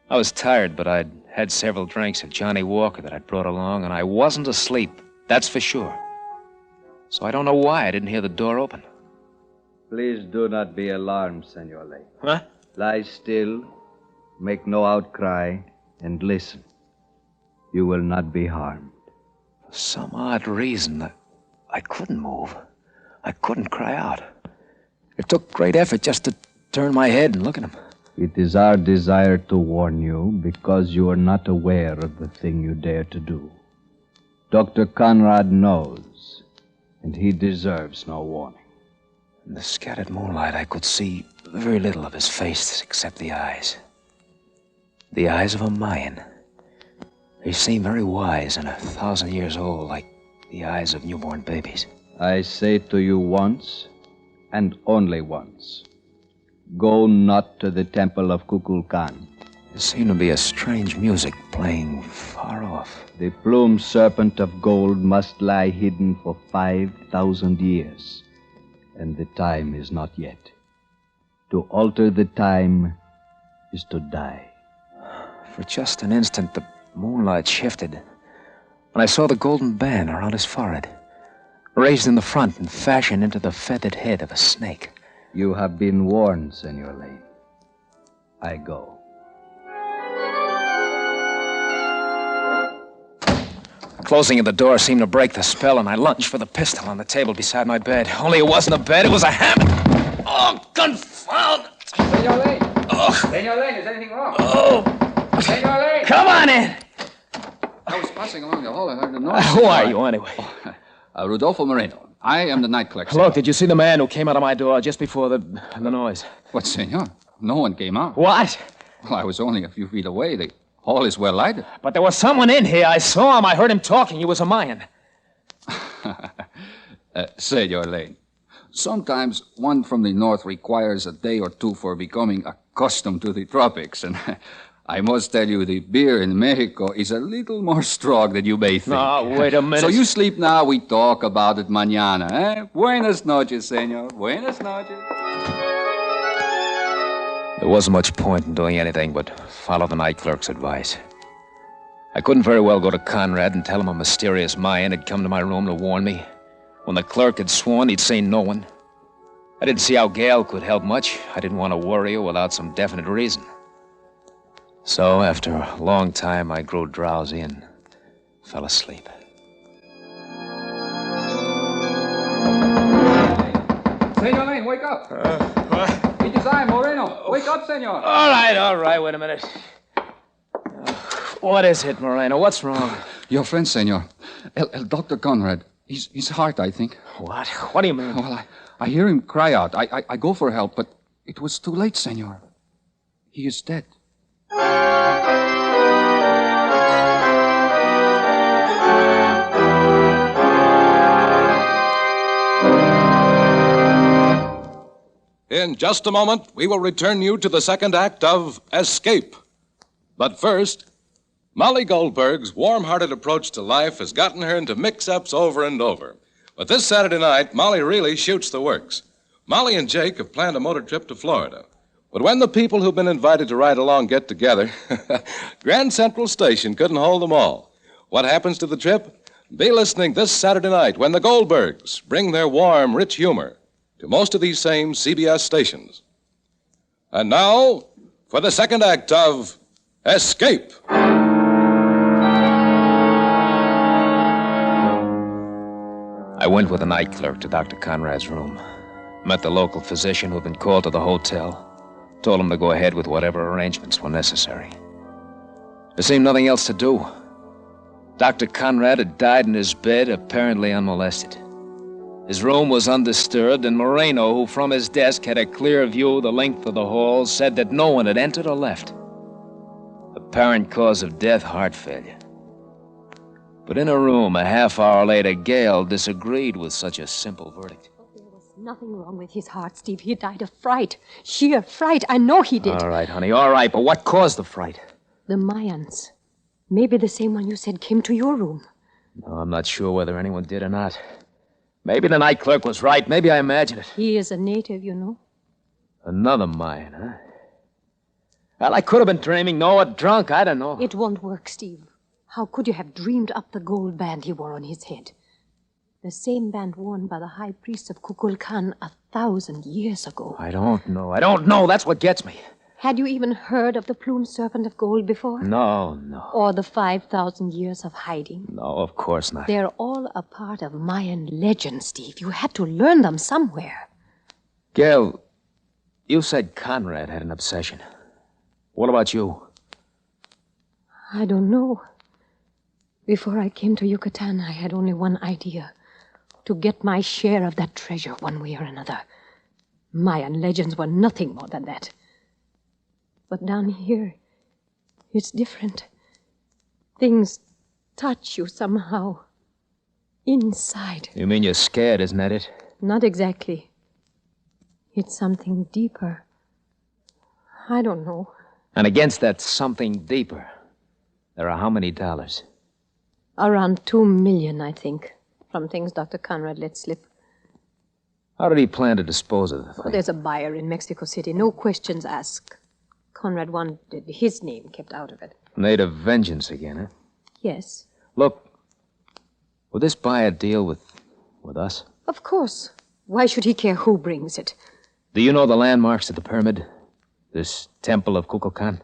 I was tired, but I'd had several drinks of Johnny Walker that I'd brought along, and I wasn't asleep, that's for sure. So I don't know why I didn't hear the door open. Please do not be alarmed, Senor Lane. Huh? Lie still, make no outcry, and listen. You will not be harmed. For some odd reason, I couldn't move. I couldn't cry out. It took great effort just to turn my head and look at him. It is our desire to warn you because you are not aware of the thing you dare to do. Dr. Conrad knows, and he deserves no warning. In the scattered moonlight, I could see very little of his face except the eyes. The eyes of a Mayan. They seem very wise and 1,000 years old, like the eyes of newborn babies. I say to you once, and only once, go not to the temple of Kukulkan. There seemed to be a strange music playing far off. The plumed serpent of gold must lie hidden for 5,000 years, and the time is not yet. To alter the time is to die. For just an instant, the moonlight shifted, and I saw the golden band around his forehead, raised in the front and fashioned into the feathered head of a snake. You have been warned, Senor Lane. I go. The closing of the door seemed to break the spell, and I lunged for the pistol on the table beside my bed. Only it wasn't a bed, it was a hammer. Oh, confound it! Senor Lane! Oh. Senor Lane, is anything wrong? Oh! Senor Lane! Come on in! I was passing along the hall. I heard the noise. Who are you, anyway? Rodolfo Moreno. I am the night clerk. Look, did you see the man who came out of my door just before the noise? What, senor? No one came out. What? Well, I was only a few feet away. The hall is well lighted. But there was someone in here. I saw him. I heard him talking. He was a Mayan. Senor Lane, sometimes one from the north requires a day or two for becoming accustomed to the tropics, and I must tell you, the beer in Mexico is a little more strong than you may think. No, wait a minute. So you sleep now, we talk about it mañana, eh? Buenas noches, senor. Buenas noches. There wasn't much point in doing anything but follow the night clerk's advice. I couldn't very well go to Conrad and tell him a mysterious Mayan had come to my room to warn me, when the clerk had sworn he'd seen no one. I didn't see how Gail could help much. I didn't want to worry her without some definite reason. So, after a long time, I grew drowsy and fell asleep. Senor Lane, wake up. What? It is I, Moreno. Wake up, senor. All right, wait a minute. What is it, Moreno? What's wrong? Your friend, senor. El Dr. Conrad. His heart, I think. What? What do you mean? Well, I hear him cry out. I go for help, but it was too late, senor. He is dead. In just a moment, we will return you to the second act of Escape. But first, Molly Goldberg's warm-hearted approach to life has gotten her into mix-ups over and over. But this Saturday night, Molly really shoots the works. Molly and Jake have planned a motor trip to Florida. But when the people who've been invited to ride along get together, Grand Central Station couldn't hold them all. What happens to the trip? Be listening this Saturday night when the Goldbergs bring their warm, rich humor to most of these same CBS stations. And now, for the second act of Escape. I went with the night clerk to Dr. Conrad's room. Met the local physician who had been called to the hotel. Told him to go ahead with whatever arrangements were necessary. There seemed nothing else to do. Dr. Conrad had died in his bed, apparently unmolested. His room was undisturbed, and Moreno, who from his desk had a clear view the length of the hall, said that no one had entered or left. Apparent cause of death, heart failure. But in a room a half hour later, Gail disagreed with such a simple verdict. There was nothing wrong with his heart, Steve. He died of fright. Sheer fright. I know he did. All right, honey, all right, but what caused the fright? The Mayans. Maybe the same one you said came to your room. No, I'm not sure whether anyone did or not. Maybe the night clerk was right. Maybe I imagined it. He is a native, you know. Another Mayan, huh? Well, I could have been dreaming, or drunk. I don't know. It won't work, Steve. How could you have dreamed up the gold band he wore on his head? The same band worn by the high priest of Kukulkan 1,000 years ago. I don't know. That's what gets me. Had you even heard of the plumed serpent of gold before? No. Or the 5,000 years of hiding? No, of course not. They're all a part of Mayan legend, Steve. You had to learn them somewhere. Gail, you said Conrad had an obsession. What about you? I don't know. Before I came to Yucatan, I had only one idea. To get my share of that treasure one way or another. Mayan legends were nothing more than that. But down here, it's different. Things touch you somehow. Inside. You mean you're scared, isn't that it? Not exactly. It's something deeper. I don't know. And against that something deeper, there are how many dollars? Around 2 million, I think, from things Dr. Conrad let slip. How did he plan to dispose of the thing? Oh, there's a buyer in Mexico City. No questions asked. Conrad wanted his name kept out of it. Native vengeance again, huh? Yes. Look, will this buyer deal with us? Of course. Why should he care who brings it? Do you know the landmarks of the pyramid? This temple of Kukulkan?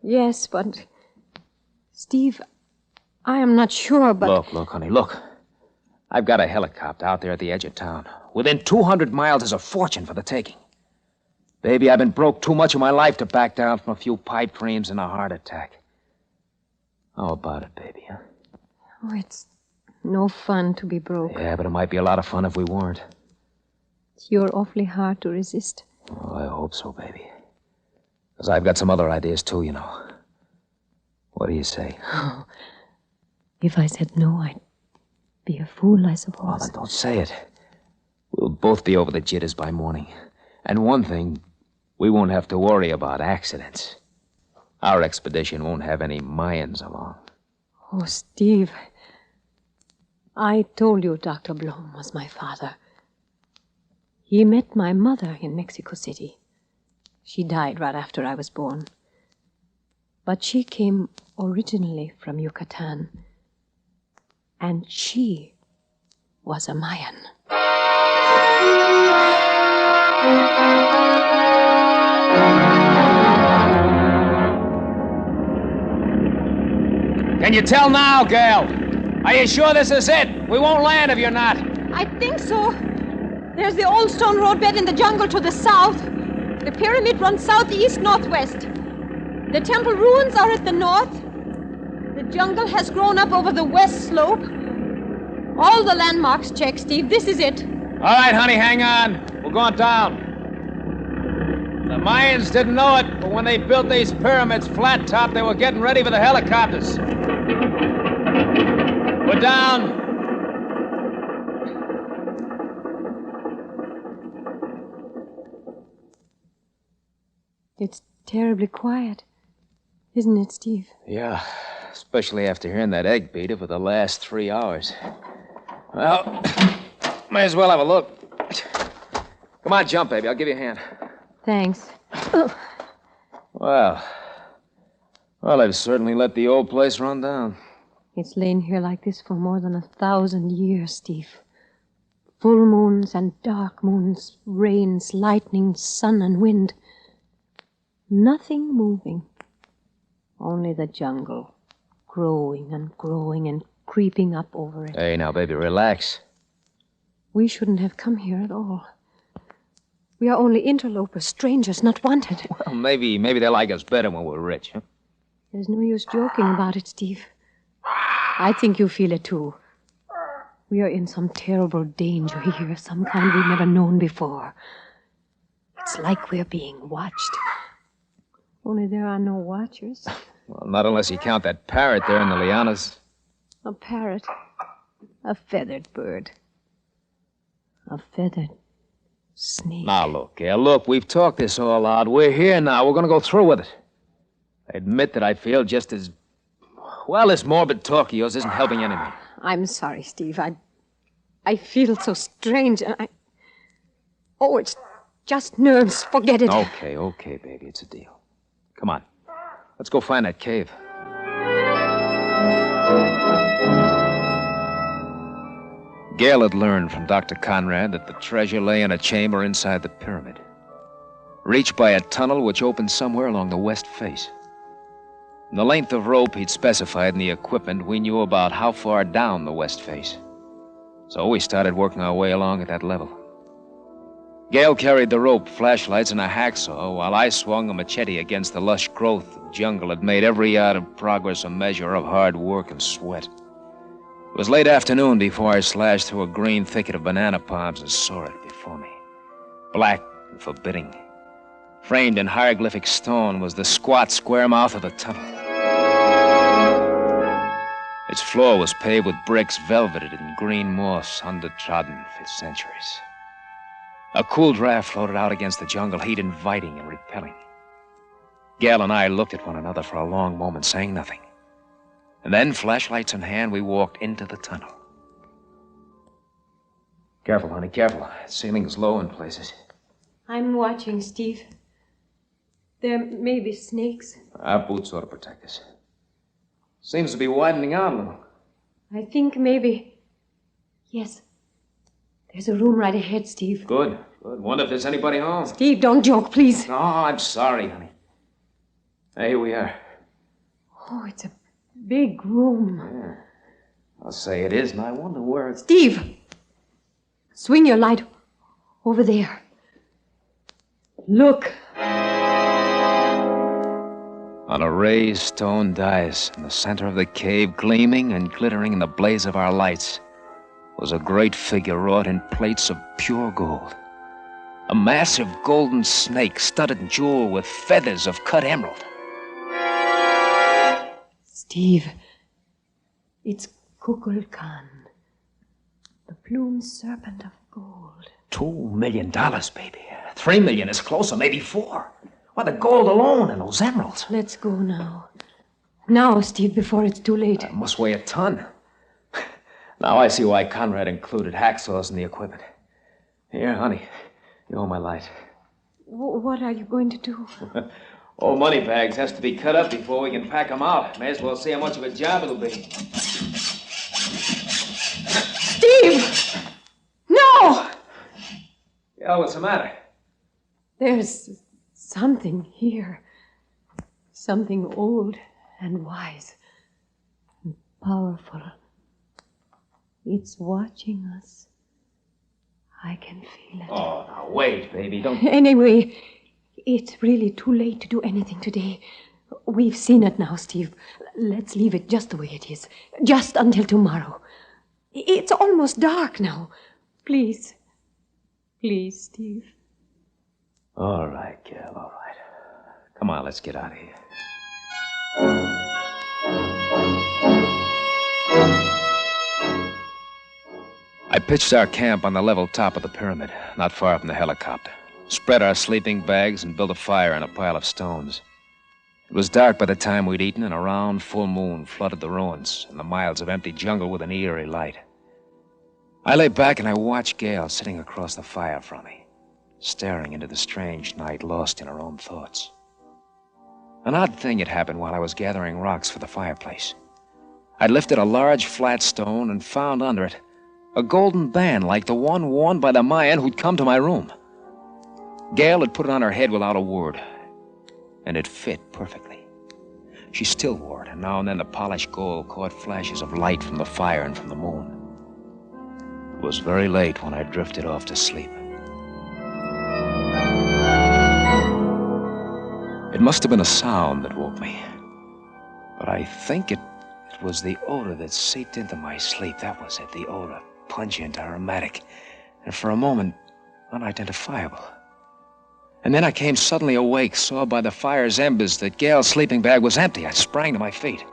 Yes, but... Steve, I am not sure, but... Look, honey, look. I've got a helicopter out there at the edge of town. Within 200 miles is a fortune for the taking. Baby, I've been broke too much of my life to back down from a few pipe dreams and a heart attack. How about it, baby, huh? Oh, it's no fun to be broke. Yeah, but it might be a lot of fun if we weren't. You're awfully hard to resist. Oh, I hope so, baby. Because I've got some other ideas, too, you know. What do you say? Oh, if I said no, I'd be a fool, I suppose. Oh, then don't say it. We'll both be over the jitters by morning. And one thing, we won't have to worry about accidents. Our expedition won't have any Mayans along. Oh, Steve. I told you Dr. Blom was my father. He met my mother in Mexico City. She died right after I was born. But she came originally from Yucatan. And she was a Mayan. Can you tell now, Gail? Are you sure this is it? We won't land if you're not. I think so. There's the old stone roadbed in the jungle to the south. The pyramid runs southeast-northwest. The temple ruins are at the north. The jungle has grown up over the west slope. All the landmarks check, Steve. This is it. All right, honey, hang on. We're going down. The Mayans didn't know it, but when they built these pyramids flat top, they were getting ready for the helicopters. We're down. It's terribly quiet, isn't it, Steve? Yeah, especially after hearing that egg beater for the last 3 hours. Well, may as well have a look. Come on, jump, baby. I'll give you a hand. Thanks. Well, they've certainly let the old place run down. It's lain here like this for more than 1,000 years, Steve. Full moons and dark moons, rains, lightning, sun and wind. Nothing moving. Only the jungle, growing and growing and creeping up over it. Hey, now, baby, relax. We shouldn't have come here at all. We are only interlopers, strangers, not wanted. Well, maybe they like us better when we're rich, huh? There's no use joking about it, Steve. I think you feel it, too. We are in some terrible danger here, some kind we've never known before. It's like we're being watched. Only there are no watchers. Well, not unless you count that parrot there in the lianas. A parrot. A feathered bird. A feathered snake. Now, look, Gail, look, we've talked this all out. We're here now. We're going to go through with it. I admit that I feel just as... Well, this morbid talk of yours isn't helping anything. I'm sorry, Steve. I feel so strange. And Oh, it's just nerves. Forget it. Okay, baby. It's a deal. Come on. Let's go find that cave. Gale had learned from Dr. Conrad that the treasure lay in a chamber inside the pyramid, reached by a tunnel which opened somewhere along the west face. And the length of rope he'd specified in the equipment, we knew about how far down the west face. So we started working our way along at that level. Gale carried the rope, flashlights, and a hacksaw, while I swung a machete against the lush growth of jungle that made every yard of progress a measure of hard work and sweat. It was late afternoon before I slashed through a green thicket of banana palms and saw it before me. Black and forbidding. Framed in hieroglyphic stone was the squat, square mouth of the tunnel. Its floor was paved with bricks velveted in green moss, undertrodden for centuries. A cool draft floated out against the jungle heat, inviting and repelling. Gale and I looked at one another for a long moment, saying nothing. And then, flashlights in hand, we walked into the tunnel. Careful, honey, careful. The ceiling's low in places. I'm watching, Steve. There may be snakes. Our boots ought to protect us. Seems to be widening out a little. I think maybe... Yes. There's a room right ahead, Steve. Good. Wonder if there's anybody home. Steve, don't joke, please. No, I'm sorry, honey. Hey, here we are. Oh, it's a big room. Yeah. I'll say it is, and I wonder where it's... Steve! Swing your light over there. Look. On a raised stone dais in the center of the cave, gleaming and glittering in the blaze of our lights, was a great figure wrought in plates of pure gold. A massive golden snake studded and jeweled with feathers of cut emerald. Steve, it's Kukulkan, the plumed serpent of gold. $2 million, baby. $3 million is closer, maybe $4 million. Why, the gold alone and those emeralds. Let's go now. Now, Steve, before it's too late. That must weigh a ton. Now I see why Conrad included hacksaws in the equipment. Here, honey, you owe my light. What are you going to do? Old money bags has to be cut up before we can pack them out. May as well see how much of a job it'll be. Steve! No! Yeah, what's the matter? There's something here. Something old and wise and powerful. It's watching us. I can feel it. Oh, now wait, baby, don't... Anyway, it's really too late to do anything today. We've seen it now, Steve. Let's leave it just the way it is. Just until tomorrow. It's almost dark now. Please. Please, Steve. All right, Gale, all right. Come on, let's get out of here. I pitched our camp on the level top of the pyramid, not far from the helicopter, spread our sleeping bags, and built a fire in a pile of stones. It was dark by the time we'd eaten, and a round full moon flooded the ruins and the miles of empty jungle with an eerie light. I lay back and I watched Gale sitting across the fire from me, staring into the strange night, lost in her own thoughts. An odd thing had happened while I was gathering rocks for the fireplace. I'd lifted a large flat stone and found under it a golden band like the one worn by the Mayan who'd come to my room. Gale had put it on her head without a word, and it fit perfectly. She still wore it, and now and then the polished gold caught flashes of light from the fire and from the moon. It was very late when I drifted off to sleep. It must have been a sound that woke me, but I think it was the odor that seeped into my sleep. That was it, the odor. Pungent, aromatic, and for a moment, unidentifiable. And then I came suddenly awake, saw by the fire's embers that Gale's sleeping bag was empty. I sprang to my feet.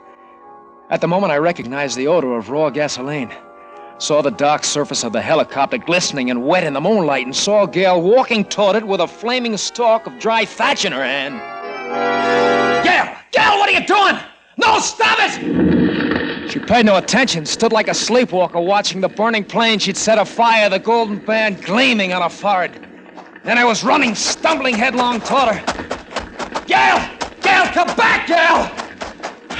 At the moment, I recognized the odor of raw gasoline, saw the dark surface of the helicopter glistening and wet in the moonlight, and saw Gale walking toward it with a flaming stalk of dry thatch in her hand. Gale! Gale, what are you doing? No, stop it! She paid no attention, stood like a sleepwalker watching the burning plane she'd set afire, the golden band gleaming on her forehead. Then I was running, stumbling headlong toward her. Gale! Gale, come back, Gale!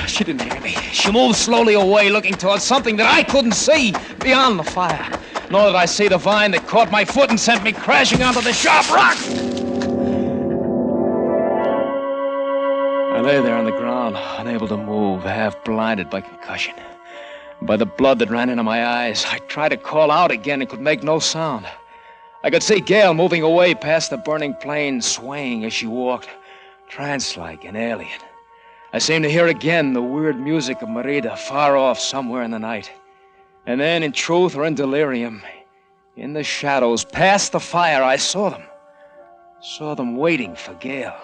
She didn't hear me. She moved slowly away, looking towards something that I couldn't see beyond the fire. nor did I see the vine that caught my foot and sent me crashing onto the sharp rock. I lay there on the ground, unable to move, half blinded by concussion. By the blood that ran into my eyes, I tried to call out again and could make no sound. I could see Gail moving away past the burning plain, swaying as she walked, trance-like and alien. I seemed to hear again the weird music of Merida far off somewhere in the night. And then, in truth or in delirium, in the shadows, past the fire, I saw them. Saw them waiting for Gail.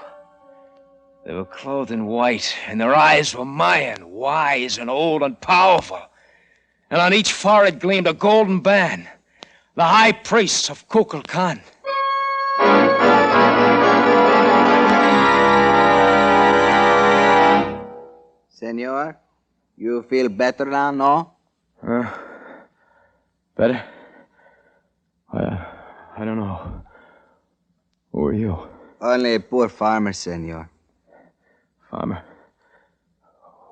They were clothed in white, and their eyes were Mayan, wise and old and powerful. And on each forehead gleamed a golden band, the high priests of Kukulkan. Senor, you feel better now, no? Better? I don't know. Who are you? Only a poor farmer, senor. Farmer?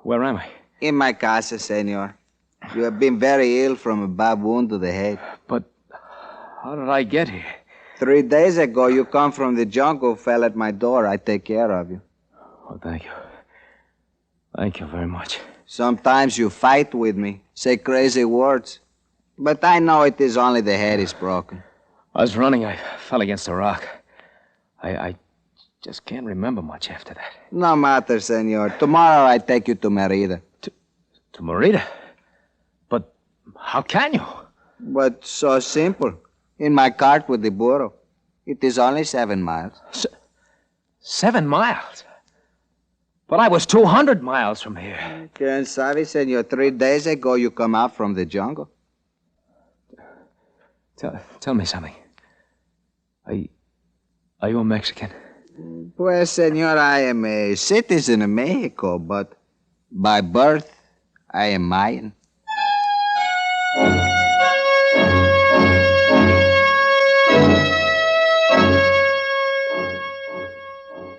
Where am I? In my casa, senor. You have been very ill from a bad wound to the head. But how did I get here? 3 days ago, you come from the jungle, fell at my door. I take care of you. Oh, thank you. Thank you very much. Sometimes you fight with me, say crazy words. But I know it is only the head is broken. I was running. I fell against a rock. I just can't remember much after that. No matter, senor. Tomorrow I take you to Merida. To Merida? But how can you? But so simple. In my cart with the burro. It is only 7 miles. 7 miles? But I was 200 miles from here. Quien sabe, senor. 3 days ago you come out from the jungle. Tell me something. Are you a Mexican? Pues, senor, I am a citizen of Mexico, but by birth, I am Mayan.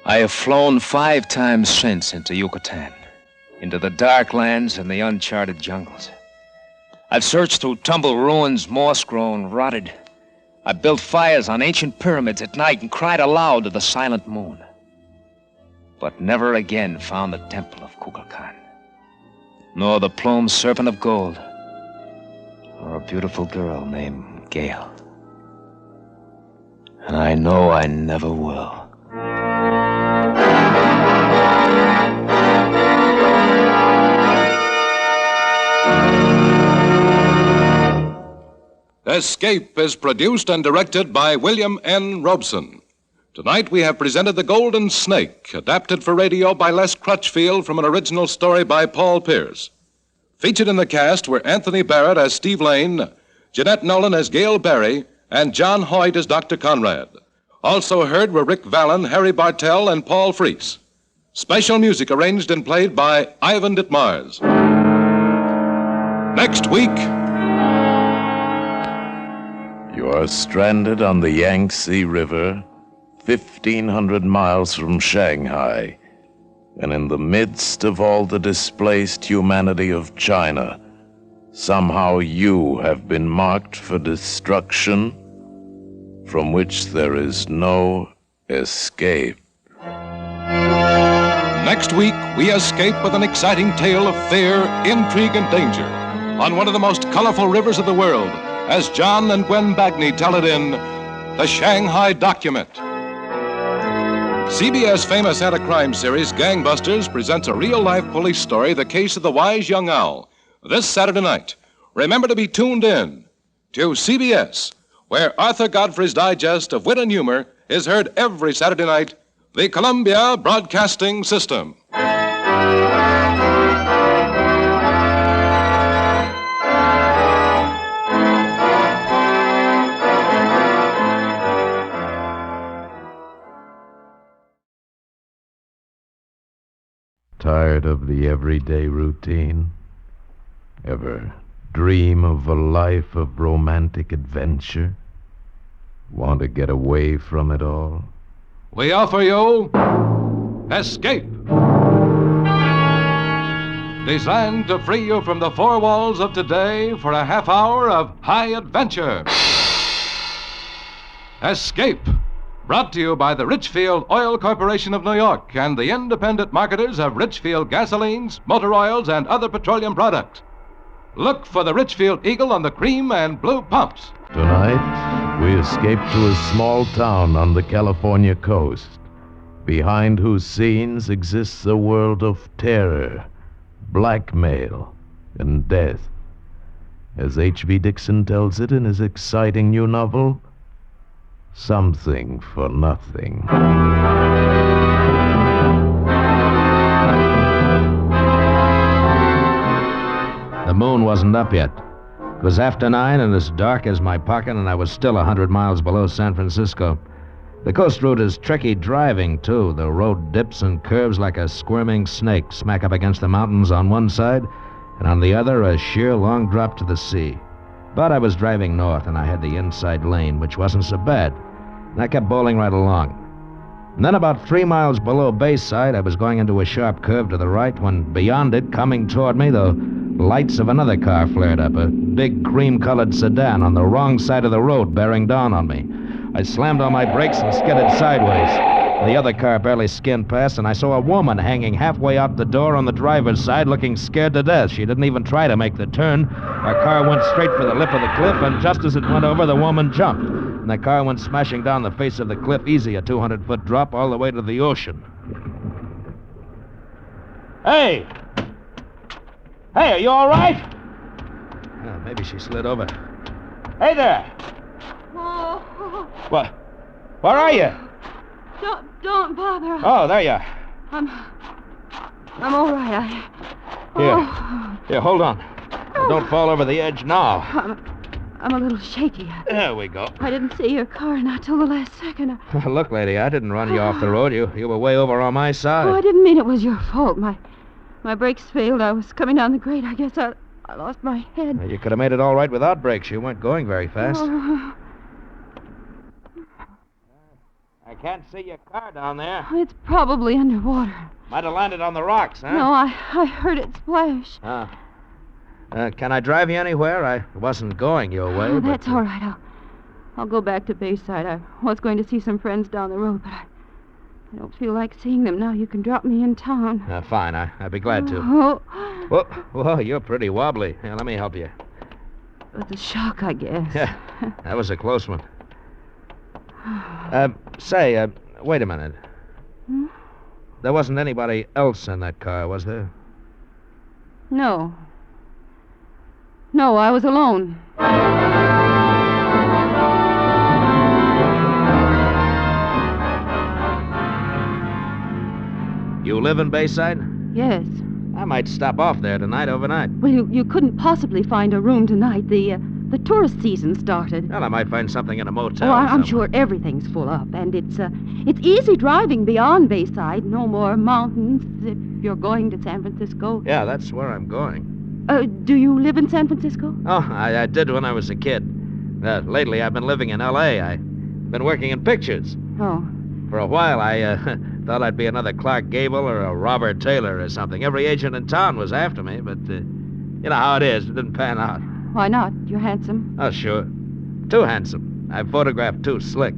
I have flown 5 times since into Yucatan, into the dark lands and the uncharted jungles. I've searched through tumbled ruins, moss-grown, rotted. I built fires on ancient pyramids at night and cried aloud to the silent moon. But never again found the temple of Kukulkan, nor the plumed serpent of gold, nor a beautiful girl named Gail. And I know I never will. Escape is produced and directed by William N. Robson. Tonight we have presented The Golden Snake, adapted for radio by Les Crutchfield from an original story by Paul Pierce. Featured in the cast were Anthony Barrett as Steve Lane, Jeanette Nolan as Gail Barry, and John Hoyt as Dr. Conrad. Also heard were Rick Vallon, Harry Bartell, and Paul Freese. Special music arranged and played by Ivan Ditmars. Next week... You are stranded on the Yangtze River, 1,500 miles from Shanghai, and in the midst of all the displaced humanity of China, somehow you have been marked for destruction from which there is no escape. Next week, we escape with an exciting tale of fear, intrigue, and danger on one of the most colorful rivers of the world, as John and Gwen Bagney tell it in The Shanghai Document. CBS famous anti-crime series Gangbusters presents a real-life police story, The Case of the Wise Young Owl, this Saturday night. Remember to be tuned in to CBS, where Arthur Godfrey's digest of wit and humor is heard every Saturday night, the Columbia Broadcasting System. Tired of the everyday routine? Ever dream of a life of romantic adventure? Want to get away from it all? We offer you Escape. designed to free you from the four walls of today for a half hour of high adventure. Escape, brought to you by the Richfield Oil Corporation of New York and the independent marketers of Richfield gasolines, motor oils, and other petroleum products. Look for the Richfield Eagle on the cream and blue pumps. Tonight, we escape to a small town on the California coast, behind whose scenes exists a world of terror, blackmail, and death. As H.V. Dixon tells it in his exciting new novel, Something for Nothing. The moon wasn't up yet. It was after 9 and as dark as my pocket, and I was still 100 miles below San Francisco. The coast route is tricky driving, too. The road dips and curves like a squirming snake, smack up against the mountains on one side, and on the other, a sheer long drop to the sea. But I was driving north, and I had the inside lane, which wasn't so bad. And I kept bowling right along. And then about 3 miles below Bayside, I was going into a sharp curve to the right when beyond it, coming toward me, the lights of another car flared up, a big cream-colored sedan on the wrong side of the road bearing down on me. I slammed on my brakes and skidded sideways. The other car barely skinned past, and I saw a woman hanging halfway out the door on the driver's side looking scared to death. She didn't even try to make the turn. Our car went straight for the lip of the cliff, and just as it went over, the woman jumped. And the car went smashing down the face of the cliff, easy, a 200-foot drop all the way to the ocean. Hey! Hey, are you all right? Maybe she slid over. Hey there! Oh. What? Where are you? Don't bother. Oh, there you are. I'm all right. Here, hold on. Don't fall over the edge now. I'm a little shaky. There we go. I didn't see your car not till the last second. Look, lady, I didn't run you off the road. You were way over on my side. Oh, I didn't mean it was your fault. My brakes failed. I was coming down the grade. I guess I lost my head. You could have made it all right without brakes. You weren't going very fast. Oh. I can't see your car down there. It's probably underwater. Might have landed on the rocks, huh? No, I heard it splash. Can I drive you anywhere? I wasn't going your way. Oh, that's all right. I'll go back to Bayside. I was going to see some friends down the road, but I don't feel like seeing them now. You can drop me in town. Fine. I'd be glad to. Oh. Whoa, you're pretty wobbly. Here, let me help you. It was a shock, I guess. Yeah, that was a close one. Say, wait a minute. Hmm? There wasn't anybody else in that car, was there? No. No, I was alone. You live in Bayside? Yes. I might stop off there tonight, overnight. Well, you couldn't possibly find a room tonight. The tourist season started. Well, I might find something in a motel. Oh, I'm sure everything's full up, and it's easy driving beyond Bayside. No more mountains if you're going to San Francisco. Yeah, that's where I'm going. Do you live in San Francisco? Oh, I did when I was a kid. Lately, I've been living in L.A. I've been working in pictures. Oh. For a while, I thought I'd be another Clark Gable or a Robert Taylor or something. Every agent in town was after me, but you know how it is. It didn't pan out. Why not? You're handsome. Oh, sure. Too handsome. I photographed too slick.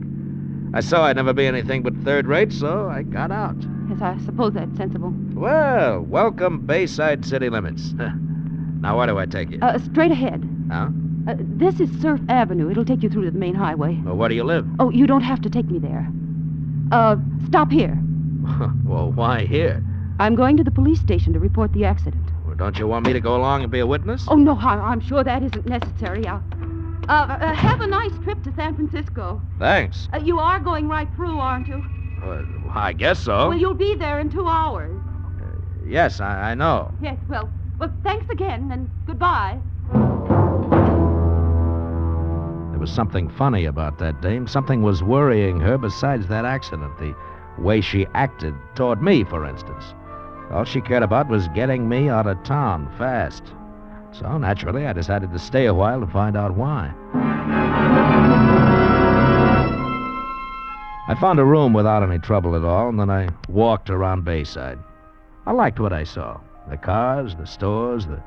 I saw I'd never be anything but third rate, so I got out. Yes, I suppose that's sensible. Well, welcome Bayside city limits. Now, where do I take you? Straight ahead. Huh? This is Surf Avenue. It'll take you through to the main highway. Well, where do you live? Oh, you don't have to take me there. Stop here. Well, why here? I'm going to the police station to report the accident. Well, don't you want me to go along and be a witness? Oh, no, I'm sure that isn't necessary. Have a nice trip to San Francisco. Thanks. You are going right through, aren't you? I guess so. Well, you'll be there in 2 hours. Yes, I know. Yes, well, thanks again, and goodbye. There was something funny about that dame. Something was worrying her besides that accident. The way she acted toward me, for instance. All she cared about was getting me out of town fast. So, naturally, I decided to stay a while to find out why. I found a room without any trouble at all, and then I walked around Bayside. I liked what I saw. The cars, the stores, the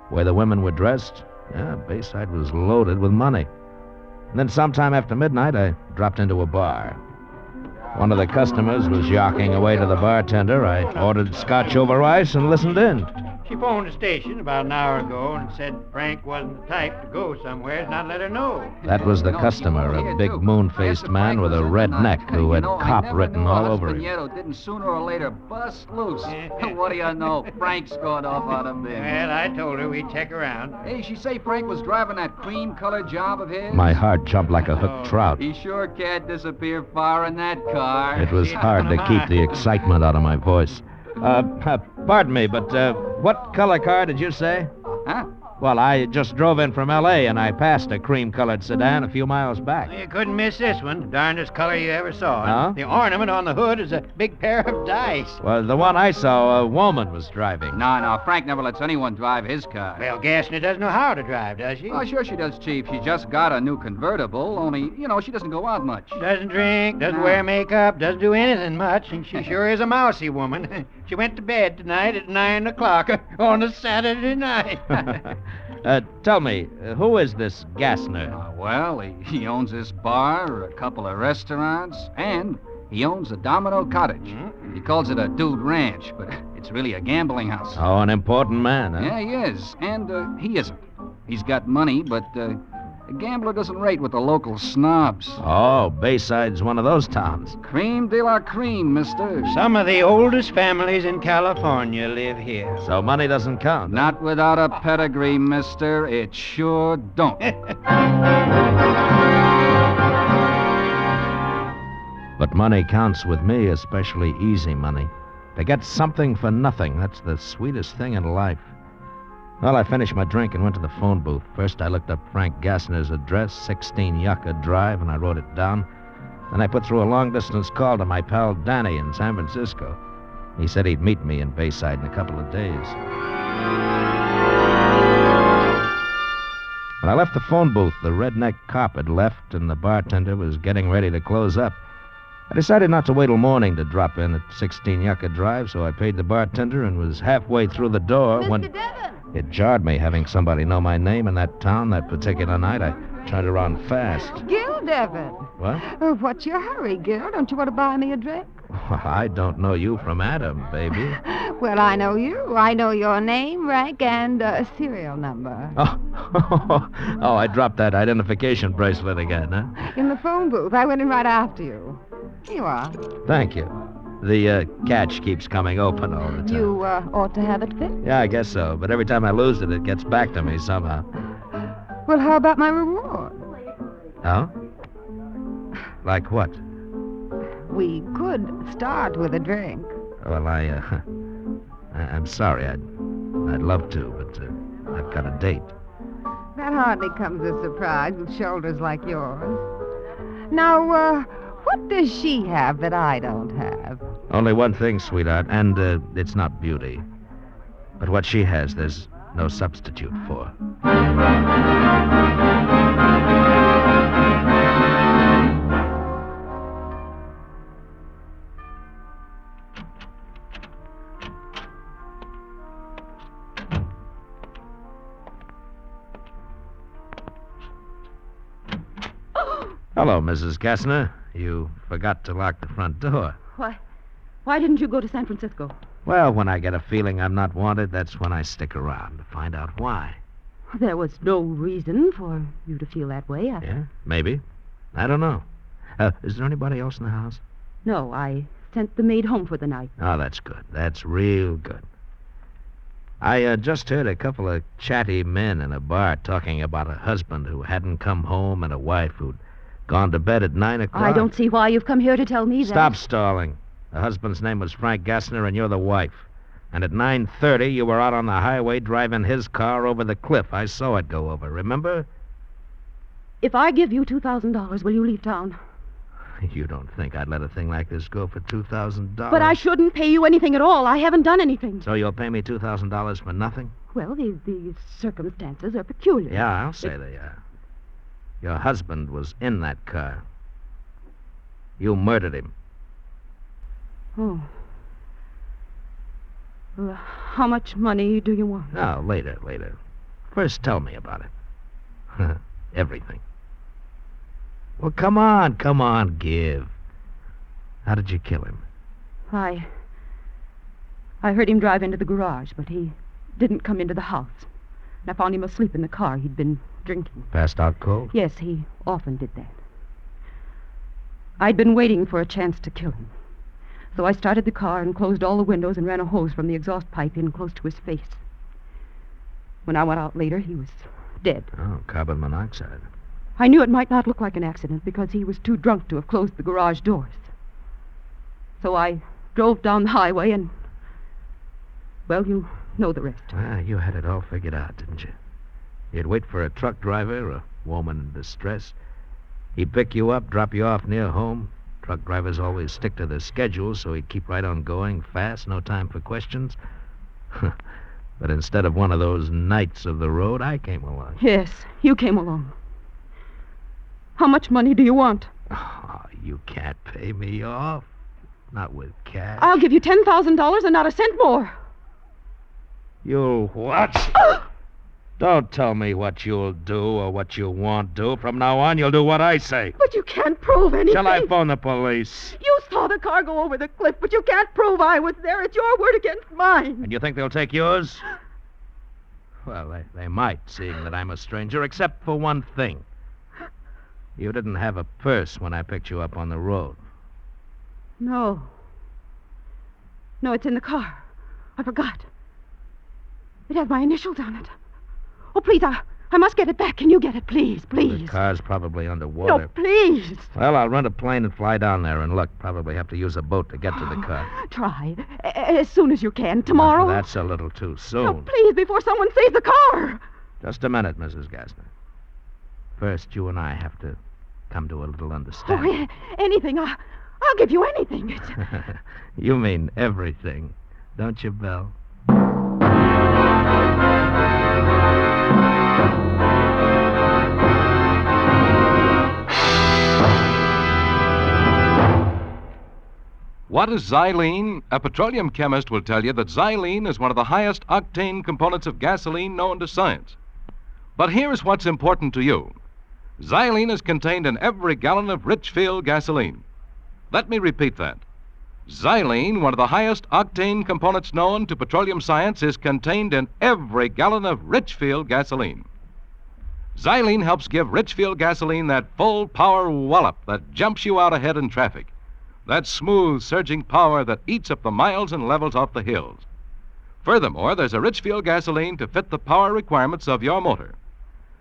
way the women were dressed. Yeah, Bayside was loaded with money. And then sometime after midnight, I dropped into a bar. One of the customers was yawking away to the bartender. I ordered scotch over ice and listened in. She phoned the station about an hour ago and said Frank wasn't the type to go somewhere, not let her know. That was the customer, a big moon-faced man with a red neck who had cop written all over him. Didn't sooner or later bust loose. What do you know? Frank's going off on a bin. Well, I told her we'd check around. Hey, she say Frank was driving that cream-colored job of his? My heart jumped like a hooked trout. He sure can't disappear far in that car. It was hard to keep the excitement out of my voice. Pardon me, but what color car did you say? Huh? Well, I just drove in from L.A. and I passed a cream-colored sedan a few miles back. You couldn't miss this one. Darndest color you ever saw. Huh? The ornament on the hood is a big pair of dice. Well, the one I saw, a woman was driving. No, Frank never lets anyone drive his car. Well, Gassner doesn't know how to drive, does she? Oh, sure she does, Chief. She just got a new convertible, only, she doesn't go out much. Doesn't drink, doesn't wear makeup, doesn't do anything much, and she sure is a mousy woman. She went to bed tonight at 9 o'clock on a Saturday night. Tell me, who is this Gassner? Well, he owns this bar, a couple of restaurants, and he owns a Domino Cottage. He calls it a dude ranch, but it's really a gambling house. Oh, an important man, huh? Yeah, he is. And he isn't. He's got money, but a gambler doesn't rate with the local snobs. Oh, Bayside's one of those towns. Cream de la cream, mister. Some of the oldest families in California live here. So money doesn't count. Not without a pedigree, mister. It sure don't. But money counts with me, especially easy money. To get something for nothing, that's the sweetest thing in life. Well, I finished my drink and went to the phone booth. First, I looked up Frank Gassner's address, 16 Yucca Drive, and I wrote it down. Then I put through a long-distance call to my pal Danny in San Francisco. He said he'd meet me in Bayside in a couple of days. When I left the phone booth, the redneck cop had left, and the bartender was getting ready to close up. I decided not to wait till morning to drop in at 16 Yucca Drive, so I paid the bartender and was halfway through the door when... Mr. Devon! It jarred me having somebody know my name in that town that particular night. I turned around fast. Gil Devon. What? What's your hurry, Gil? Don't you want to buy me a drink? Well, I don't know you from Adam, baby. Well, I know you. I know your name, rank, and serial number. Oh, I dropped that identification bracelet again, huh? In the phone booth. I went in right after you. Here you are. Thank you. The catch keeps coming open all the time. You ought to have it fixed. Yeah, I guess so. But every time I lose it, it gets back to me somehow. Well, how about my reward? Oh? Like what? We could start with a drink. Well, I'm sorry. I'd love to, but I've got a date. That hardly comes as a surprise with shoulders like yours. Now, what does she have that I don't have? Only one thing, sweetheart, and it's not beauty. But what she has, there's no substitute for. Hello, Mrs. Gassner. You forgot to lock the front door. Why didn't you go to San Francisco? Well, when I get a feeling I'm not wanted, that's when I stick around to find out why. There was no reason for you to feel that way. Yeah, maybe. I don't know. Is there anybody else in the house? No, I sent the maid home for the night. Oh, that's good. That's real good. I just heard a couple of chatty men in a bar talking about a husband who hadn't come home and a wife who'd gone to bed at 9 o'clock. I don't see why you've come here to tell me that. Stop stalling. The husband's name was Frank Gassner, and you're the wife. And at 9:30, you were out on the highway driving his car over the cliff. I saw it go over, remember? If I give you $2,000, will you leave town? You don't think I'd let a thing like this go for $2,000? But I shouldn't pay you anything at all. I haven't done anything. So you'll pay me $2,000 for nothing? Well, the circumstances are peculiar. Yeah, I'll say they are. Your husband was in that car. You murdered him. Oh. How much money do you want? No, later. First, tell me about it. Everything. Well, come on, give. How did you kill him? I heard him drive into the garage, but he didn't come into the house. And I found him asleep in the car. He'd been drinking. Passed out cold? Yes, he often did that. I'd been waiting for a chance to kill him. So I started the car and closed all the windows and ran a hose from the exhaust pipe in close to his face. When I went out later, he was dead. Oh, carbon monoxide. I knew it might not look like an accident because he was too drunk to have closed the garage doors. So I drove down the highway and... Well, you know the rest. You had it all figured out, didn't you? You'd wait for a truck driver, a woman in distress. He'd pick you up, drop you off near home. Truck drivers always stick to their schedule, so he'd keep right on going, fast, no time for questions. But instead of one of those knights of the road, I came along. Yes, you came along. How much money do you want? Oh, you can't pay me off. Not with cash. I'll give you $10,000 and not a cent more. You'll what? Don't tell me what you'll do or what you won't do. From now on, you'll do what I say. But you can't prove anything. Shall I phone the police? You saw the car go over the cliff, but you can't prove I was there. It's your word against mine. And you think they'll take yours? Well, they might, seeing that I'm a stranger, except for one thing. You didn't have a purse when I picked you up on the road. No. No, it's in the car. I forgot. It has my initials on it. Oh, please, I must get it back. Can you get it, please, please? The car's probably underwater. No, please. Well, I'll rent a plane and fly down there and look. Probably have to use a boat to get to the car. Try. As soon as you can. Tomorrow? No, that's a little too soon. No, please, before someone sees the car. Just a minute, Mrs. Gassner. First, you and I have to come to a little understanding. Oh, anything. I'll give you anything. You mean everything, don't you, Belle? What is xylene? A petroleum chemist will tell you that xylene is one of the highest octane components of gasoline known to science. But here's what's important to you. Xylene is contained in every gallon of Richfield gasoline. Let me repeat that. Xylene, one of the highest octane components known to petroleum science, is contained in every gallon of Richfield gasoline. Xylene helps give Richfield gasoline that full power wallop that jumps you out ahead in traffic. That smooth, surging power that eats up the miles and levels off the hills. Furthermore, there's a Richfield gasoline to fit the power requirements of your motor.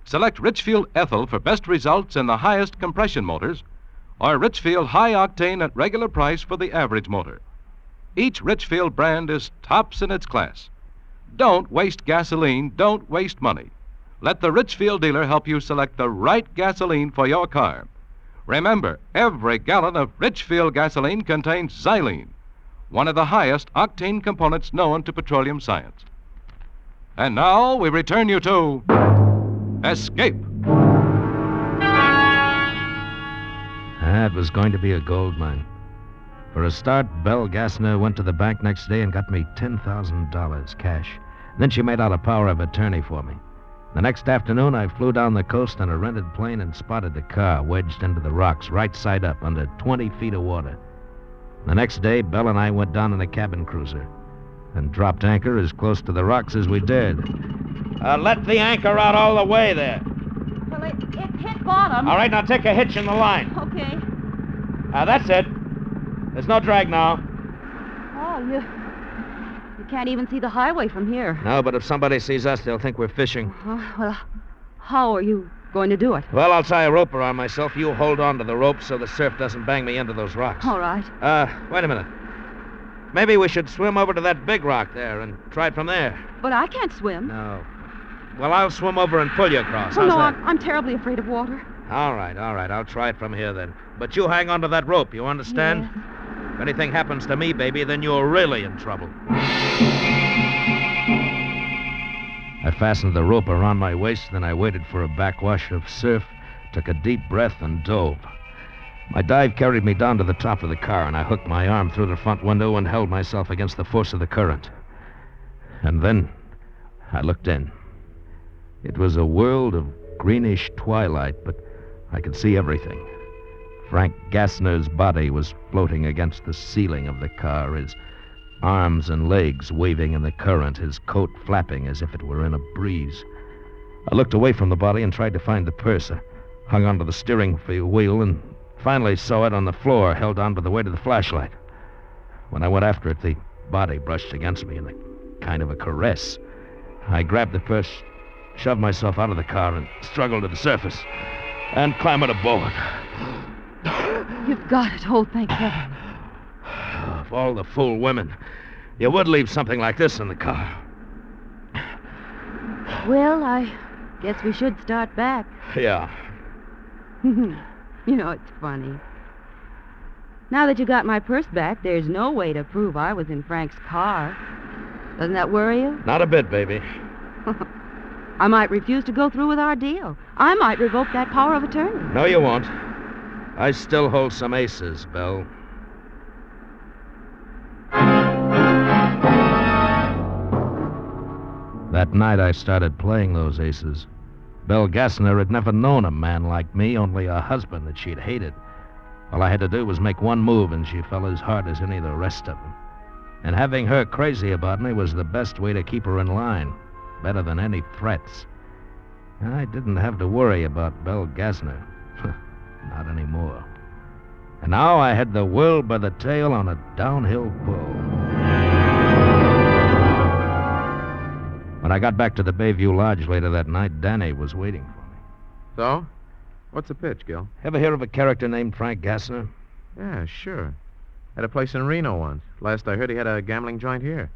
Select Richfield Ethyl for best results in the highest compression motors, or Richfield High Octane at regular price for the average motor. Each Richfield brand is tops in its class. Don't waste gasoline, don't waste money. Let the Richfield dealer help you select the right gasoline for your car. Remember, every gallon of Richfield gasoline contains xylene, one of the highest octane components known to petroleum science. And now we return you to Escape. That was going to be a gold mine. For a start, Belle Gassner went to the bank next day and got me $10,000 cash. Then she made out a power of attorney for me. The next afternoon, I flew down the coast on a rented plane and spotted the car wedged into the rocks, right side up, under 20 feet of water. The next day, Belle and I went down in a cabin cruiser and dropped anchor as close to the rocks as we dared. Let the anchor out all the way there. Well, it hit bottom. All right, now take a hitch in the line. Okay. That's it. There's no drag now. Oh, you can't even see the highway from here. No, but if somebody sees us, they'll think we're fishing. Well, how are you going to do it? Well, I'll tie a rope around myself. You hold on to the rope so the surf doesn't bang me into those rocks. All right. Wait a minute. Maybe we should swim over to that big rock there and try it from there. But I can't swim. No. Well, I'll swim over and pull you across. Oh, How's no, that? I'm terribly afraid of water. All right. I'll try it from here then. But you hang on to that rope, you understand? Yes. If anything happens to me, baby, then you're really in trouble. I fastened the rope around my waist, then I waited for a backwash of surf, took a deep breath, and dove. My dive carried me down to the top of the car, and I hooked my arm through the front window and held myself against the force of the current. And then I looked in. It was a world of greenish twilight, but I could see everything. Frank Gassner's body was floating against the ceiling of the car, his arms and legs waving in the current, his coat flapping as if it were in a breeze. I looked away from the body and tried to find the purse. I hung onto the steering wheel and finally saw it on the floor, held on by the weight of the flashlight. When I went after it, the body brushed against me in a kind of a caress. I grabbed the purse, shoved myself out of the car, and struggled to the surface and clambered aboard. You've got it. Oh, thank heaven. Of all the fool women, you would leave something like this in the car. Well, I guess we should start back. Yeah. You know, it's funny. Now that you got my purse back, there's no way to prove I was in Frank's car. Doesn't that worry you? Not a bit, baby. I might refuse to go through with our deal. I might revoke that power of attorney. No, you won't. I still hold some aces, Belle. That night I started playing those aces. Belle Gassner had never known a man like me, only a husband that she'd hated. All I had to do was make one move, and she fell as hard as any of the rest of them. And having her crazy about me was the best way to keep her in line, better than any threats. I didn't have to worry about Belle Gassner. Not anymore. And now I had the world by the tail on a downhill pull. When I got back to the Bayview Lodge later that night, Danny was waiting for me. So? What's the pitch, Gil? Ever hear of a character named Frank Gassner? Yeah, sure. Had a place in Reno once. Last I heard, he had a gambling joint here.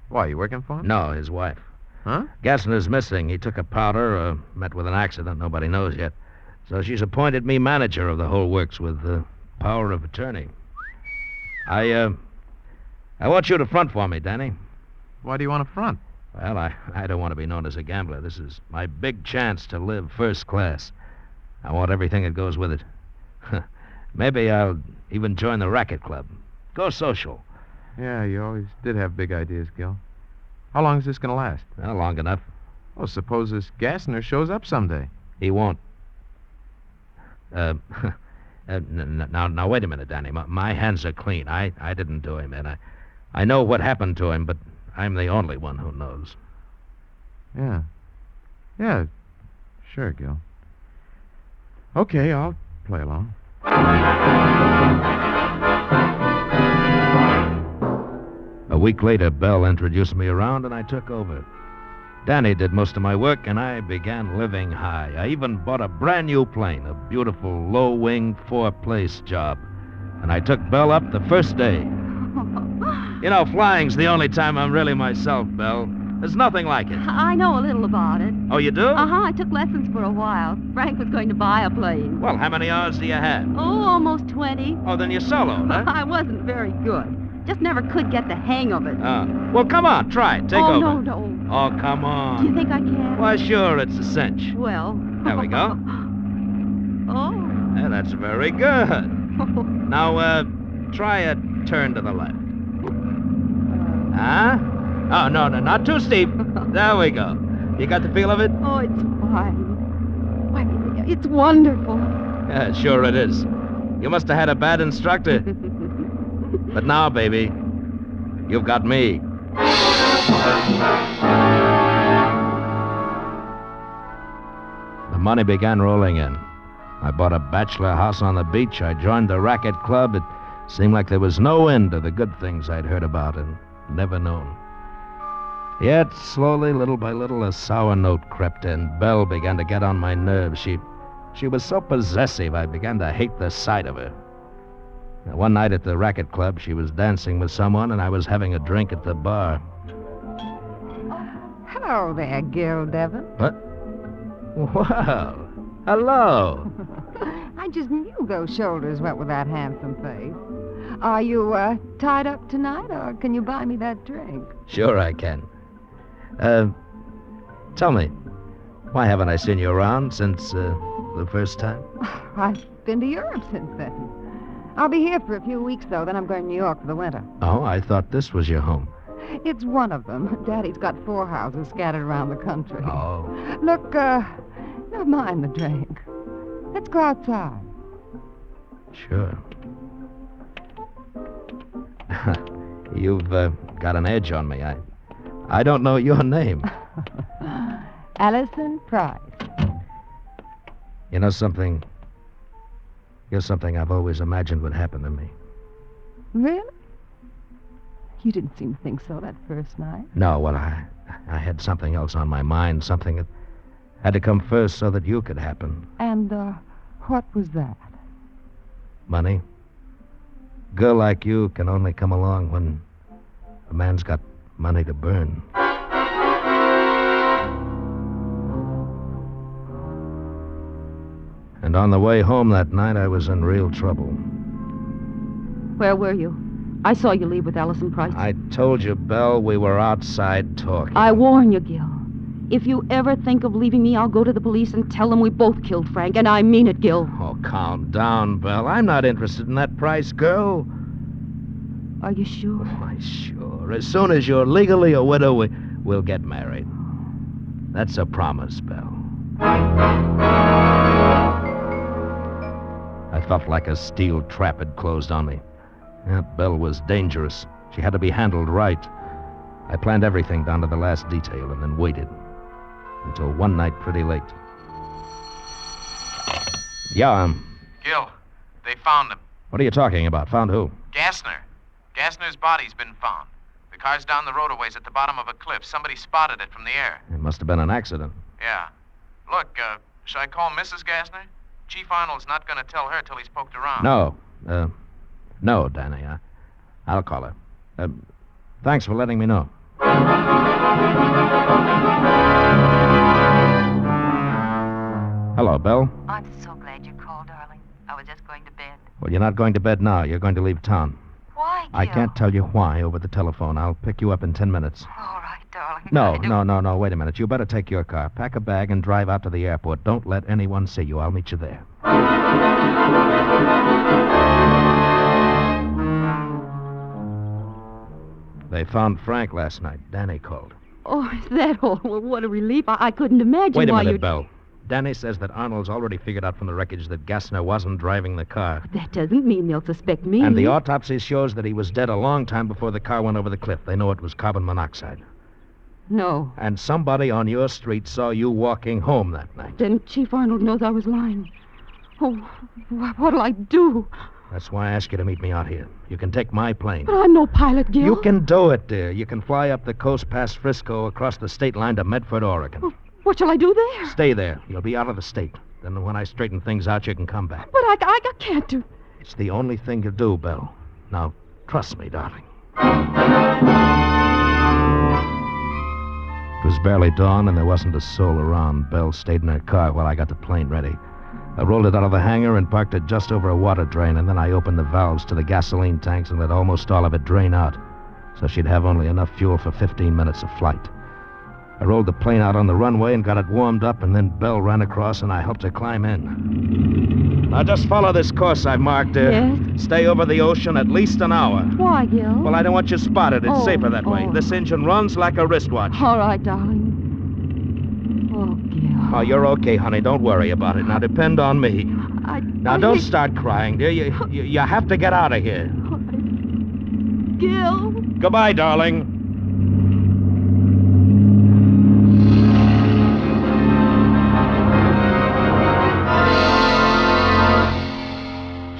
Why, you working for him? No, his wife. Huh? Gassner's missing. He took a powder, met with an accident. Nobody knows yet. So she's appointed me manager of the whole works with power of attorney. I want you to front for me, Danny. Why do you want to front? Well, I don't want to be known as a gambler. This is my big chance to live first class. I want everything that goes with it. Maybe I'll even join the racket club. Go social. Yeah, you always did have big ideas, Gil. How long is this going to last? Well, long enough. Well, suppose this Gassner shows up someday. He won't. Now, wait a minute, Danny. My hands are clean. I didn't do him, and I know what happened to him, but I'm the only one who knows. Yeah. Yeah, sure, Gil. Okay, I'll play along. A week later, Belle introduced me around, and I took over. Danny did most of my work, and I began living high. I even bought a brand new plane, a beautiful low-wing 4-place job. And I took Belle up the first day. You know, flying's the only time I'm really myself, Belle. There's nothing like it. I know a little about it. Oh, you do? Uh-huh. I took lessons for a while. Frank was going to buy a plane. Well, how many hours do you have? Oh, almost 20. Oh, then you're soloed, huh? I wasn't very good. Just never could get the hang of it. Well, come on, try it. Take over. Oh, no. Oh, come on. Do you think I can? Why, sure, it's a cinch. Well. There we go. Oh. Yeah, that's very good. Now, try a turn to the left. Huh? Oh, no, not too steep. There we go. You got the feel of it? Oh, it's fine. Why, it's wonderful. Yeah, sure it is. You must have had a bad instructor. But now, baby, you've got me. The money began rolling in. I bought a bachelor house on the beach. I joined the racket club. It seemed like there was no end to the good things I'd heard about and never known. Yet, slowly, little by little, a sour note crept in. Belle began to get on my nerves. She was so possessive, I began to hate the sight of her. Now, one night at the racket club, she was dancing with someone, and I was having a drink at the bar. Hello there, Gil Devon. What? Well, hello. I just knew those shoulders went with that handsome face. Are you tied up tonight, or can you buy me that drink? Sure I can. Tell me, why haven't I seen you around since the first time? I've been to Europe since then. I'll be here for a few weeks, though. Then I'm going to New York for the winter. Oh, I thought this was your home. It's one of them. Daddy's got 4 houses scattered around the country. Oh. Look, never mind the drink. Let's go outside. Sure. You've got an edge on me. I don't know your name. Allison Price. You know something? You're something I've always imagined would happen to me. Really? You didn't seem to think so that first night. No, well, I had something else on my mind, something that had to come first so that you could happen. And, what was that? Money. A girl like you can only come along when a man's got money to burn. And on the way home that night, I was in real trouble. Where were you? I saw you leave with Allison Price. I told you, Belle, we were outside talking. I warn you, Gil. If you ever think of leaving me, I'll go to the police and tell them we both killed Frank, and I mean it, Gil. Oh, calm down, Belle. I'm not interested in that Price girl. Are you sure? Why, sure. As soon as you're legally a widow, we'll get married. That's a promise, Belle. I felt like a steel trap had closed on me. That Belle was dangerous. She had to be handled right. I planned everything down to the last detail and then waited until one night pretty late. Yeah, Gil, they found him. What are you talking about? Found who? Gassner. Gassner's body's been found. The car's down the road a ways at the bottom of a cliff. Somebody spotted it from the air. It must have been an accident. Yeah. Look, should I call Mrs. Gassner? Chief Arnold's not going to tell her till he's poked around. No, Danny. I'll call her. Thanks for letting me know. Hello, Belle. I'm so glad you called, darling. I was just going to bed. Well, you're not going to bed now. You're going to leave town. Why, Gil? I can't tell you why over the telephone. I'll pick you up in 10 minutes. All right, darling. No. Wait a minute. You better take your car. Pack a bag and drive out to the airport. Don't let anyone see you. I'll meet you there. They found Frank last night. Danny called. Oh, is that all? Well, what a relief. I couldn't imagine Wait a why minute, you'd... Belle. Danny says that Arnold's already figured out from the wreckage that Gassner wasn't driving the car. That doesn't mean they'll suspect me. And the autopsy shows that he was dead a long time before the car went over the cliff. They know it was carbon monoxide. No. And somebody on your street saw you walking home that night. Then Chief Arnold knows I was lying. Oh, what'll I do? That's why I asked you to meet me out here. You can take my plane. But I'm no pilot, Gil. You can do it, dear. You can fly up the coast past Frisco across the state line to Medford, Oregon. Well, what shall I do there? Stay there. You'll be out of the state. Then when I straighten things out, you can come back. But I can't do... It's the only thing to do, Belle. Now, trust me, darling. It was barely dawn, and there wasn't a soul around. Belle stayed in her car while I got the plane ready. I rolled it out of the hangar and parked it just over a water drain, and then I opened the valves to the gasoline tanks and let almost all of it drain out, so she'd have only enough fuel for 15 minutes of flight. I rolled the plane out on the runway and got it warmed up, and then Belle ran across, and I helped her climb in. Now, just follow this course I've marked, dear. Yes? Stay over the ocean at least an hour. Why, Gil? Well, I don't want you spotted. It's safer that way. This engine runs like a wristwatch. All right, darling. Oh, Gil. Oh, you're okay, honey. Don't worry about it. Now, depend on me. Now, don't start crying, dear. You have to get out of here. Gil. Goodbye, darling.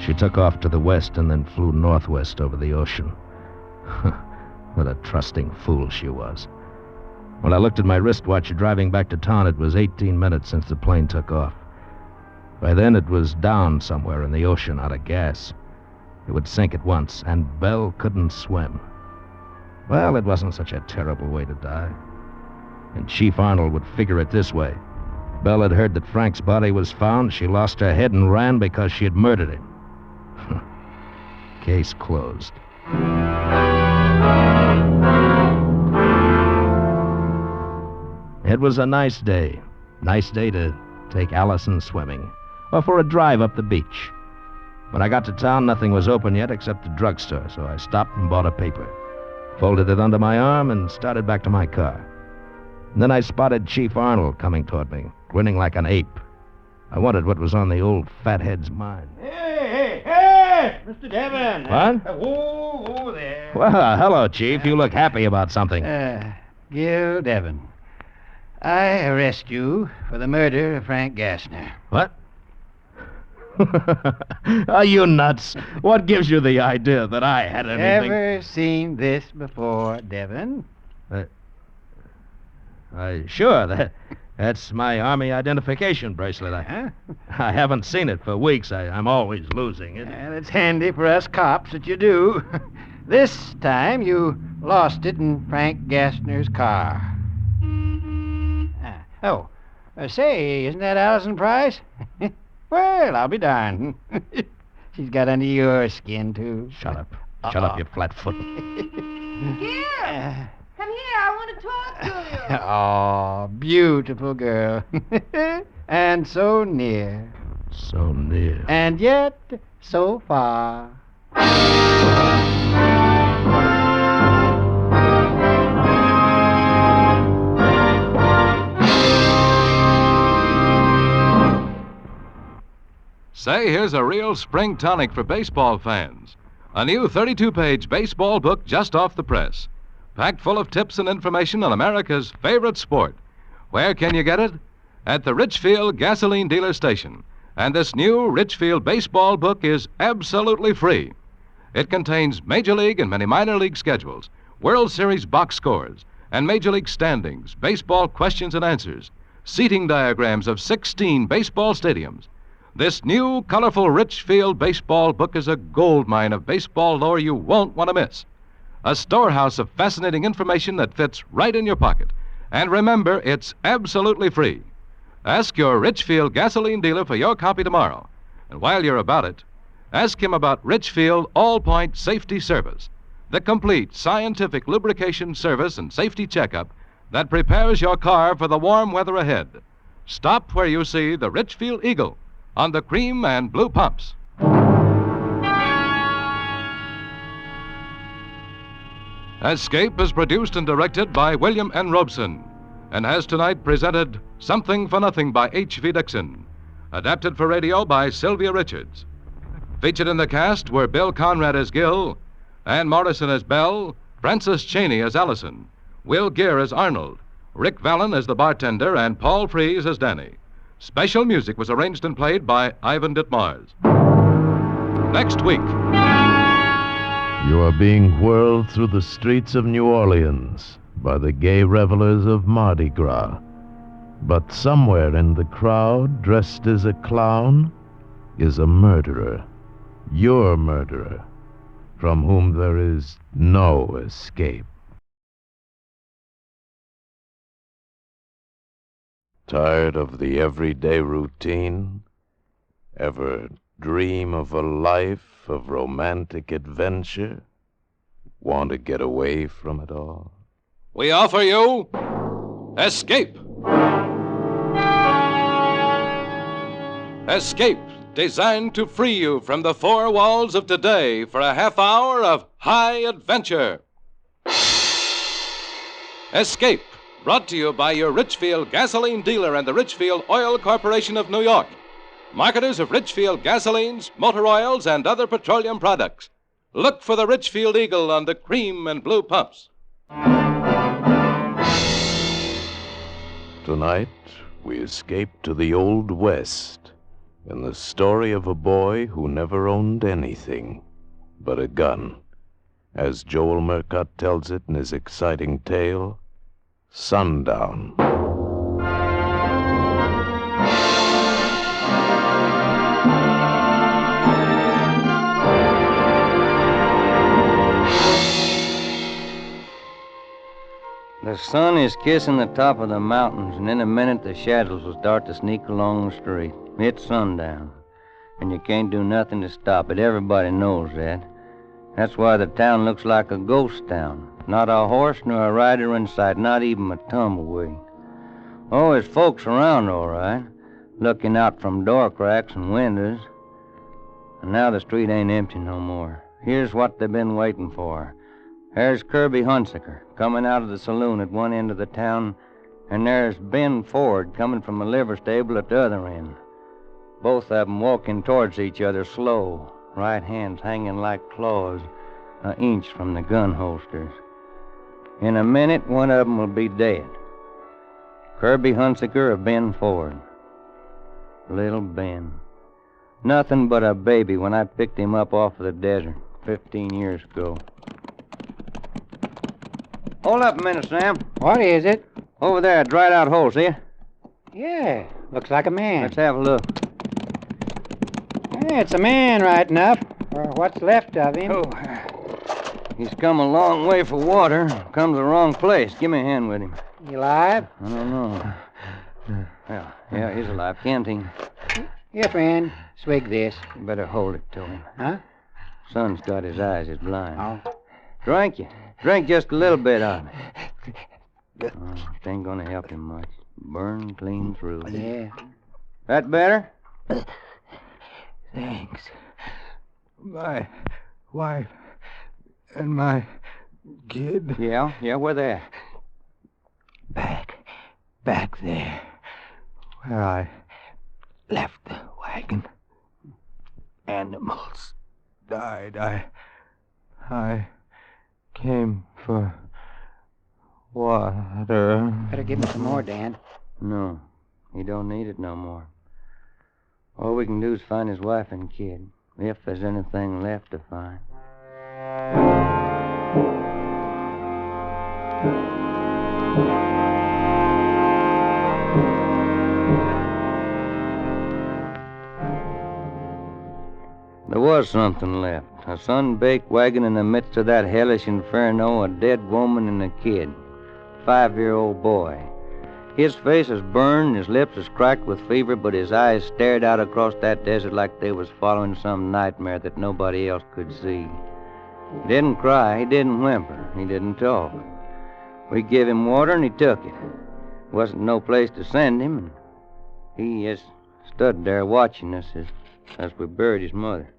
She took off to the west and then flew northwest over the ocean. What a trusting fool she was. When I looked at my wristwatch driving back to town, it was 18 minutes since the plane took off. By then, it was down somewhere in the ocean out of gas. It would sink at once, and Belle couldn't swim. Well, it wasn't such a terrible way to die. And Chief Arnold would figure it this way. Belle had heard that Frank's body was found. She lost her head and ran because she had murdered him. Case closed. It was a nice day. Nice day to take Allison swimming, or for a drive up the beach. When I got to town, nothing was open yet except the drugstore, so I stopped and bought a paper. folded it under my arm, and started back to my car. And then I spotted Chief Arnold coming toward me, grinning like an ape. I wondered what was on the old fathead's mind. Hey, Mr. Devon. What? Whoa, there. Well, hello, Chief. You look happy about something. Gil Devon. I arrest you for the murder of Frank Gassner. What? Are you nuts? What gives you the idea that I had anything? Ever seen this before, Devon? Sure. That's my Army identification bracelet. I haven't seen it for weeks. I'm always losing it. Well, it's handy for us cops that you do. This time you lost it in Frank Gassner's car. Say, isn't that Allison Price? Well, I'll be darned. She's got under your skin, too. Shut up. Shut up, you flat-foot. Gil! Come here, I want to talk to you. Oh, beautiful girl. And so near. So near. And yet so far. Say, here's a real spring tonic for baseball fans. A new 32-page baseball book just off the press, packed full of tips and information on America's favorite sport. Where can you get it? At the Richfield Gasoline Dealer Station. And this new Richfield baseball book is absolutely free. It contains Major League and many minor league schedules, World Series box scores, and Major League standings, baseball questions and answers, seating diagrams of 16 baseball stadiums. This new, colorful Richfield baseball book is a goldmine of baseball lore you won't want to miss. A storehouse of fascinating information that fits right in your pocket. And remember, it's absolutely free. Ask your Richfield gasoline dealer for your copy tomorrow. And while you're about it, ask him about Richfield All-Point Safety Service, the complete scientific lubrication service and safety checkup that prepares your car for the warm weather ahead. Stop where you see the Richfield Eagle on the cream and blue pumps. Escape is produced and directed by William N. Robeson and has tonight presented Something for Nothing by H.V. Dixon, adapted for radio by Sylvia Richards. Featured in the cast were Bill Conrad as Gil, Ann Morrison as Belle, Frances Cheney as Allison, Will Gear as Arnold, Rick Vallon as the bartender, and Paul Frees as Danny. Special music was arranged and played by Ivan Ditmars. Next week. You are being whirled through the streets of New Orleans by the gay revelers of Mardi Gras. But somewhere in the crowd, dressed as a clown, is a murderer. Your murderer, from whom there is no escape. Tired of the everyday routine? Ever dream of a life of romantic adventure? Want to get away from it all? We offer you Escape. Escape, designed to free you from the four walls of today for a half hour of high adventure. Escape, brought to you by your Richfield gasoline dealer and the Richfield Oil Corporation of New York, marketers of Richfield gasolines, motor oils, and other petroleum products. Look for the Richfield Eagle on the cream and blue pumps. Tonight, we escape to the Old West in the story of a boy who never owned anything but a gun. As Joel Murcott tells it in his exciting tale, Sundown. The sun is kissing the top of the mountains, and in a minute the shadows will start to sneak along the street. It's sundown, and you can't do nothing to stop it. Everybody knows that. That's why the town looks like a ghost town. Not a horse nor a rider in sight, not even a tumbleweed. Oh, there's folks around, all right, looking out from door cracks and windows. And now the street ain't empty no more. Here's what they've been waiting for. There's Kirby Hunsaker coming out of the saloon at one end of the town, and there's Ben Ford coming from a liver stable at the other end. Both of them walking towards each other slow, right hands hanging like claws, an inch from the gun holsters. In a minute, one of them will be dead. Kirby Hunsaker or Ben Ford. Little Ben. Nothing but a baby when I picked him up off of the desert 15 years ago. Hold up a minute, Sam. What is it? Over there, a dried out hole, see ya? Yeah, looks like a man. Let's have a look. Yeah, it's a man right enough, or what's left of him. Oh. He's come a long way for water. Come to the wrong place. Give me a hand with him. You alive? I don't know. Yeah, he's alive. Canteen. Here, friend. Swig this. You better hold it to him. Huh? Son's got his eyes. He's blind. Oh. Drink you. Drink just a little bit of it. Oh, it ain't gonna help him much. Burn clean through. Yeah. That better? Thanks. My wife and my kid. Yeah, where they at? Back there, where I left the wagon. Animals died. I came for water. Better give him some more, Dan. No, he don't need it no more. All we can do is find his wife and kid, if there's anything left to find. There was something left. A sun-baked wagon in the midst of that hellish inferno, a dead woman and a kid. 5-year-old boy. His face is burned, his lips is cracked with fever, but his eyes stared out across that desert like they was following some nightmare that nobody else could see. He didn't cry, he didn't whimper, he didn't talk. We gave him water and he took it. Wasn't no place to send him, and he just stood there watching us as we buried his mother.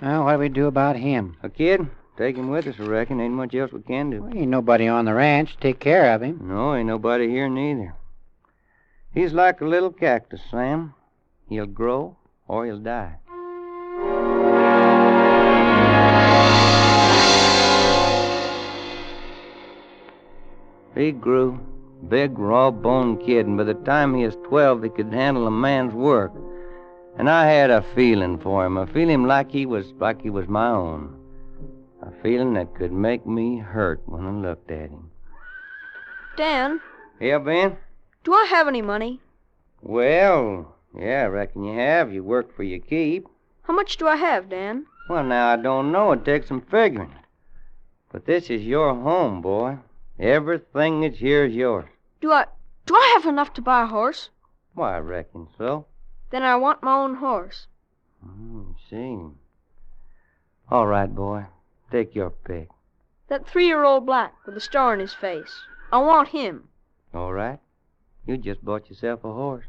Well, what do we do about him? A kid? Take him with us, I reckon. Ain't much else we can do. Well, ain't nobody on the ranch to take care of him. No, ain't nobody here neither. He's like a little cactus, Sam. He'll grow or he'll die. He grew. Big, raw-boned kid, and by the time he was 12, he could handle a man's work. And I had a feeling for him, a feeling like he was my own. A feeling that could make me hurt when I looked at him. Dan? Yeah, Ben? Do I have any money? Well, yeah, I reckon you have. You work for your keep. How much do I have, Dan? Well, now, I don't know. It takes some figuring. But this is your home, boy. Everything that's here is yours. Do I have enough to buy a horse? Why, I reckon so. Then I want my own horse. See. All right, boy. Take your pick. That 3-year-old black with a star on his face. I want him. All right. You just bought yourself a horse.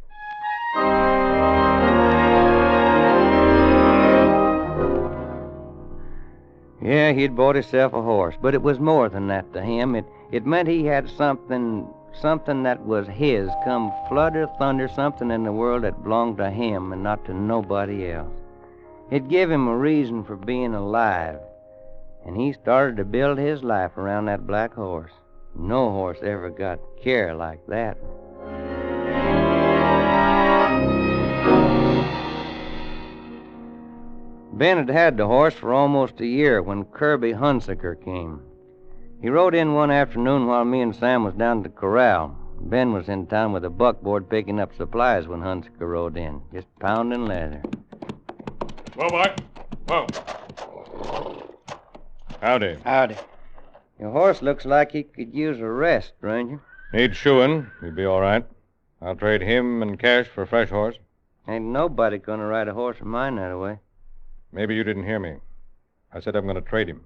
Yeah, he'd bought himself a horse, but it was more than that to him. It meant he had something that was his, come flood or thunder, something in the world that belonged to him and not to nobody else. It gave him a reason for being alive, and he started to build his life around that black horse. No horse ever got care like that. Ben had had the horse for almost a year when Kirby Hunsaker came. He rode in one afternoon while me and Sam was down at the corral. Ben was in town with a buckboard picking up supplies when Hunsaker rode in, just pounding leather. Whoa, boy. Whoa. Howdy. Howdy. Your horse looks like he could use a rest, Ranger. Needs shoeing. He'd be all right. I'll trade him and cash for a fresh horse. Ain't nobody gonna ride a horse of mine that way. Maybe you didn't hear me. I said I'm going to trade him.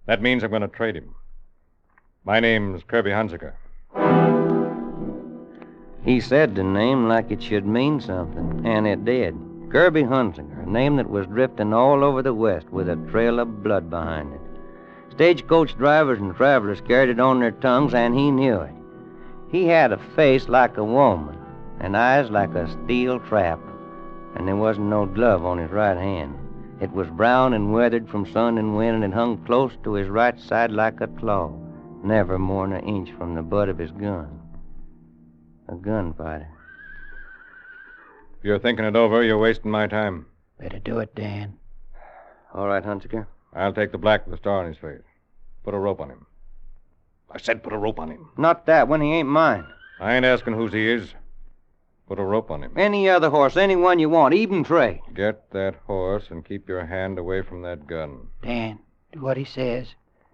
That means I'm going to trade him. My name's Kirby Hunsaker. He said the name like it should mean something, and it did. Kirby Hunsaker, a name that was drifting all over the West with a trail of blood behind it. Stagecoach drivers and travelers carried it on their tongues, and he knew it. He had a face like a woman, and eyes like a steel trap, and there wasn't no glove on his right hand. It was brown and weathered from sun and wind, and it hung close to his right side like a claw, never more than an inch from the butt of his gun. A gunfighter. If you're thinking it over, you're wasting my time. Better do it, Dan. All right, Hunsaker. I'll take the black with the star on his face. Put a rope on him. I said put a rope on him. Not that one. He ain't mine. I ain't asking whose he is. Put a rope on him. Any other horse, any one you want, even trade. Get that horse and keep your hand away from that gun. Dan, do what he says.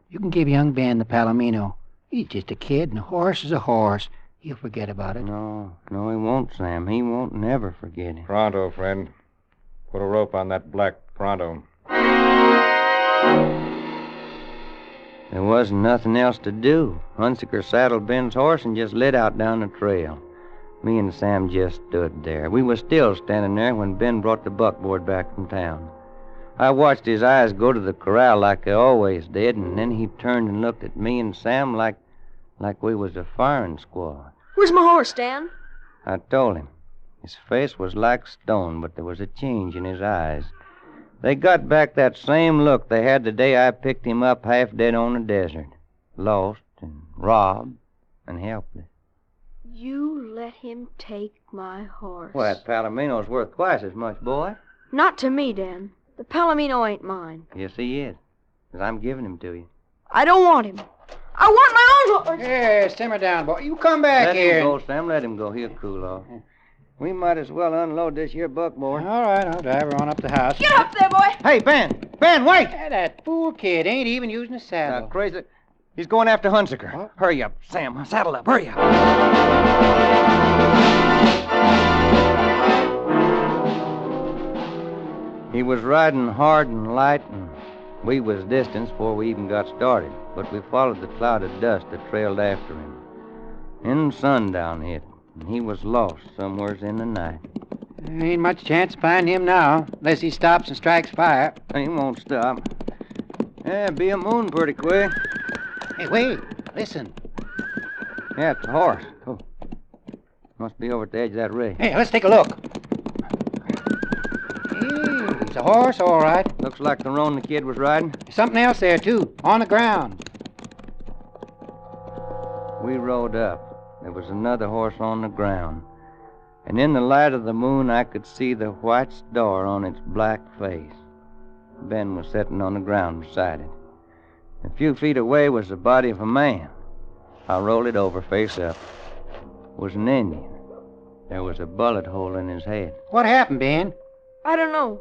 You can give young Ben the Palomino. He's just a kid, and a horse is a horse. He'll forget about it. No, he won't, Sam. He won't never forget it. Pronto, friend. Put a rope on that black pronto. There wasn't nothing else to do. Hunsaker saddled Ben's horse and just lit out down the trail. Me and Sam just stood there. We was still standing there when Ben brought the buckboard back from town. I watched his eyes go to the corral like they always did, and then he turned and looked at me and Sam like we was a firing squad. Where's my horse, Dan? I told him. His face was like stone, but there was a change in his eyes. They got back that same look they had the day I picked him up half dead on the desert. Lost and robbed and helpless. You let him take my horse. Well, that Palomino's worth twice as much, boy. Not to me, Dan. The Palomino ain't mine. Yes, he is. 'Cause I'm giving him to you. I don't want him. I want my own horse. Yeah, simmer down, boy. You come back here. Let him go, Sam. Let him go. He'll cool off. We might as well unload this here buckboard. All right, I'll drive her on up the house. Get up there, boy. Hey, Ben! Ben, wait! Yeah, that fool kid ain't even using a saddle. Crazy. He's going after Hunsaker. What? Hurry up, Sam. Saddle up. Hurry up. He was riding hard and light, and we was distance before we even got started. But we followed the cloud of dust that trailed after him. Then sundown hit, and he was lost somewheres in the night. There ain't much chance of finding him now, unless he stops and strikes fire. He won't stop. Yeah, be a moon pretty quick. Hey, wait. Listen. Yeah, it's a horse. Oh. Must be over at the edge of that ridge. Hey, let's take a look. Hey, it's a horse, all right. Looks like the roan the kid was riding. There's something else there, too, on the ground. We rode up. There was another horse on the ground. And in the light of the moon, I could see the white star on its black face. Ben was sitting on the ground beside it. A few feet away was the body of a man. I rolled it over face up. It was an Indian. There was a bullet hole in his head. What happened, Ben? I don't know.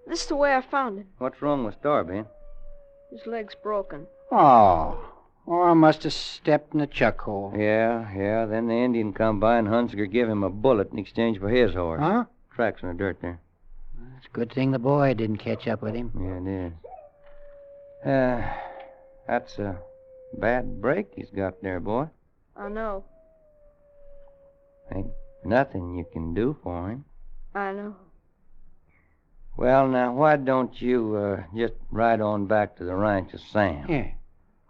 This is the way I found him. What's wrong with Star, Ben? His leg's broken. Oh, or I must have stepped in a chuck hole. Yeah. Then the Indian come by and Hunsaker give him a bullet in exchange for his horse. Huh? Tracks in the dirt there. It's a good thing the boy didn't catch up with him. Yeah, it is. That's a bad break he's got there, boy. I know. Ain't nothing you can do for him. I know. Well, now, why don't you just ride on back to the ranch of Sam? Yeah.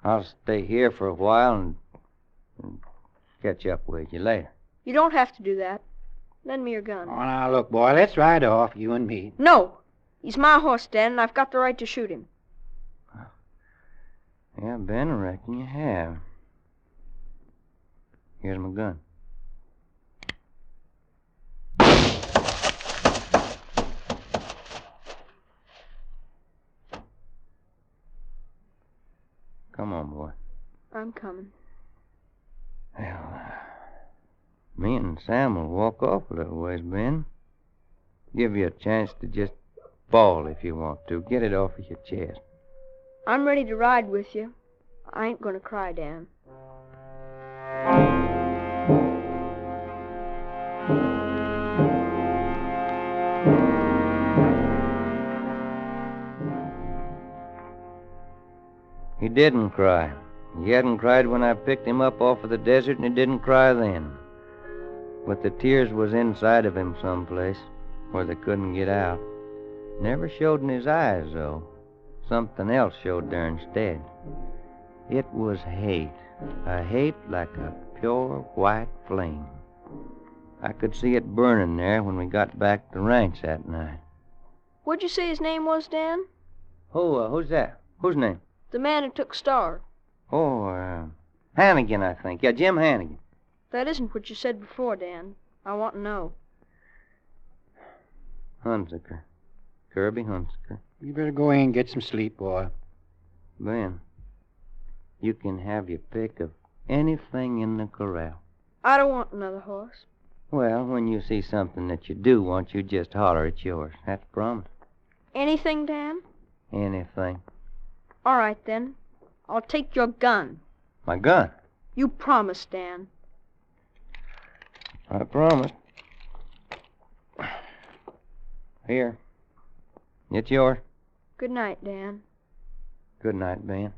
I'll stay here for a while and catch up with you later. You don't have to do that. Lend me your gun. Oh, now, look, boy, let's ride off, you and me. No. He's my horse, Dan, and I've got the right to shoot him. Yeah, Ben, I reckon you have. Here's my gun. Come on, boy. I'm coming. Well, me and Sam will walk off a little ways, Ben. Give you a chance to just bawl if you want to. Get it off of your chest. I'm ready to ride with you. I ain't gonna cry, Dan. He didn't cry. He hadn't cried when I picked him up off of the desert, and he didn't cry then. But the tears was inside of him someplace, where they couldn't get out. Never showed in his eyes, though. something else showed there instead. It was hate. A hate like a pure white flame. I could see it burning there when we got back to the ranch that night. What'd you say his name was, Dan? Who's that? Whose name? The man who took Star. Hannigan, I think. Yeah, Jim Hannigan. That isn't what you said before, Dan. I want to know. Hunziker. Kirby Hunziker. You better go in and get some sleep, boy. Ben, you can have your pick of anything in the corral. I don't want another horse. Well, when you see something that you do want, you just holler it's yours. That's a promise. Anything, Dan? Anything. All right, then. I'll take your gun. My gun? You promised, Dan. I promised. Here. It's yours. Good night, Dan. Good night, Ben.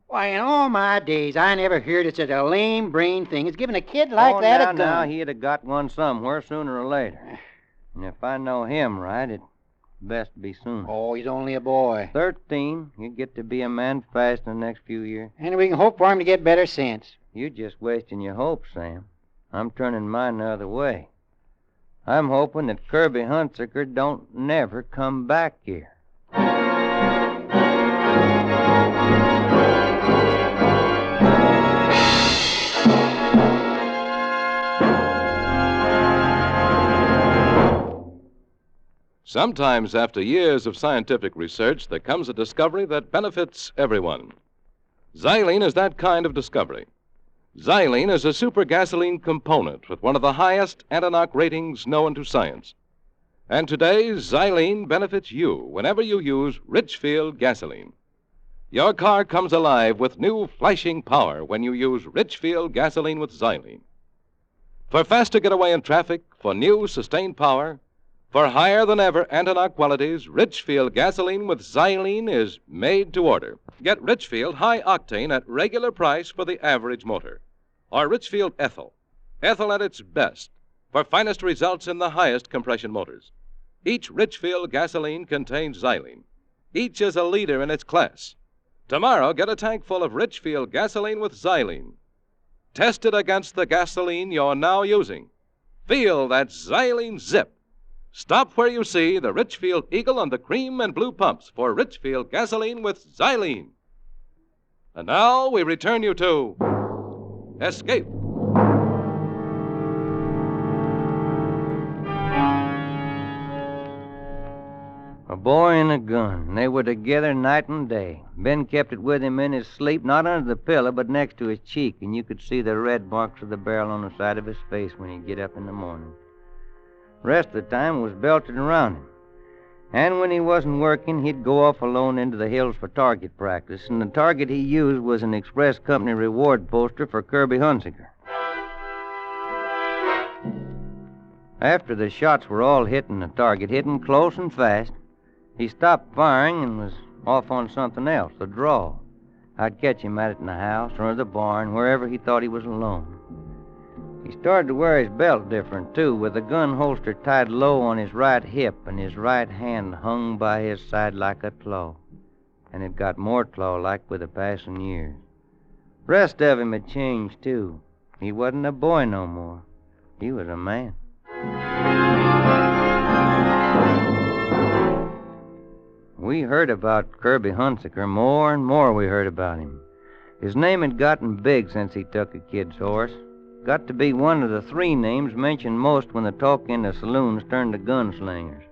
Why, in all my days, I never heard of such a lame brain thing as giving a kid like that a gun. Now, he'd have got one somewhere sooner or later. And if I know him right, it'd best be soon. Oh, he's only a boy. 13. He'd get to be a man fast in the next few years. And we can hope for him to get better sense. You're just wasting your hopes, Sam. I'm turning mine the other way. I'm hoping that Kirby Hunziker don't never come back here. Sometimes, after years of scientific research, there comes a discovery that benefits everyone. Xylene is that kind of discovery. Xylene is a super gasoline component with one of the highest anti-knock ratings known to science. And today, Xylene benefits you whenever you use Richfield gasoline. Your car comes alive with new flashing power when you use Richfield gasoline with Xylene. For faster getaway in traffic, for new sustained power, for higher-than-ever anti-knock qualities, Richfield gasoline with Xylene is made to order. Get Richfield High Octane at regular price for the average motor. Or Richfield Ethyl. Ethyl at its best, for finest results in the highest compression motors. Each Richfield gasoline contains Xylene. Each is a leader in its class. Tomorrow, get a tank full of Richfield gasoline with Xylene. Test it against the gasoline you're now using. Feel that Xylene zip. Stop where you see the Richfield Eagle and the cream and blue pumps for Richfield gasoline with Xylene. And now we return you to Escape. A boy and a gun. They were together night and day. Ben kept it with him in his sleep, not under the pillow, but next to his cheek, and you could see the red marks of the barrel on the side of his face when he'd get up in the morning. The rest of the time was belted around him. And when he wasn't working, he'd go off alone into the hills for target practice, and the target he used was an Express Company reward poster for Kirby Hunziker. After the shots were all hitting the target, hitting close and fast, he stopped firing and was off on something else, a draw. I'd catch him at it in the house or the barn, wherever he thought he was alone. He started to wear his belt different, too, with the gun holster tied low on his right hip and his right hand hung by his side like a claw. And it got more claw-like with the passing years. Rest of him had changed, too. He wasn't a boy no more. He was a man. We heard about Kirby Hunziker. More and more we heard about him. His name had gotten big since he took a kid's horse. Got to be one of the three names mentioned most when the talk in the saloons turned to gunslingers.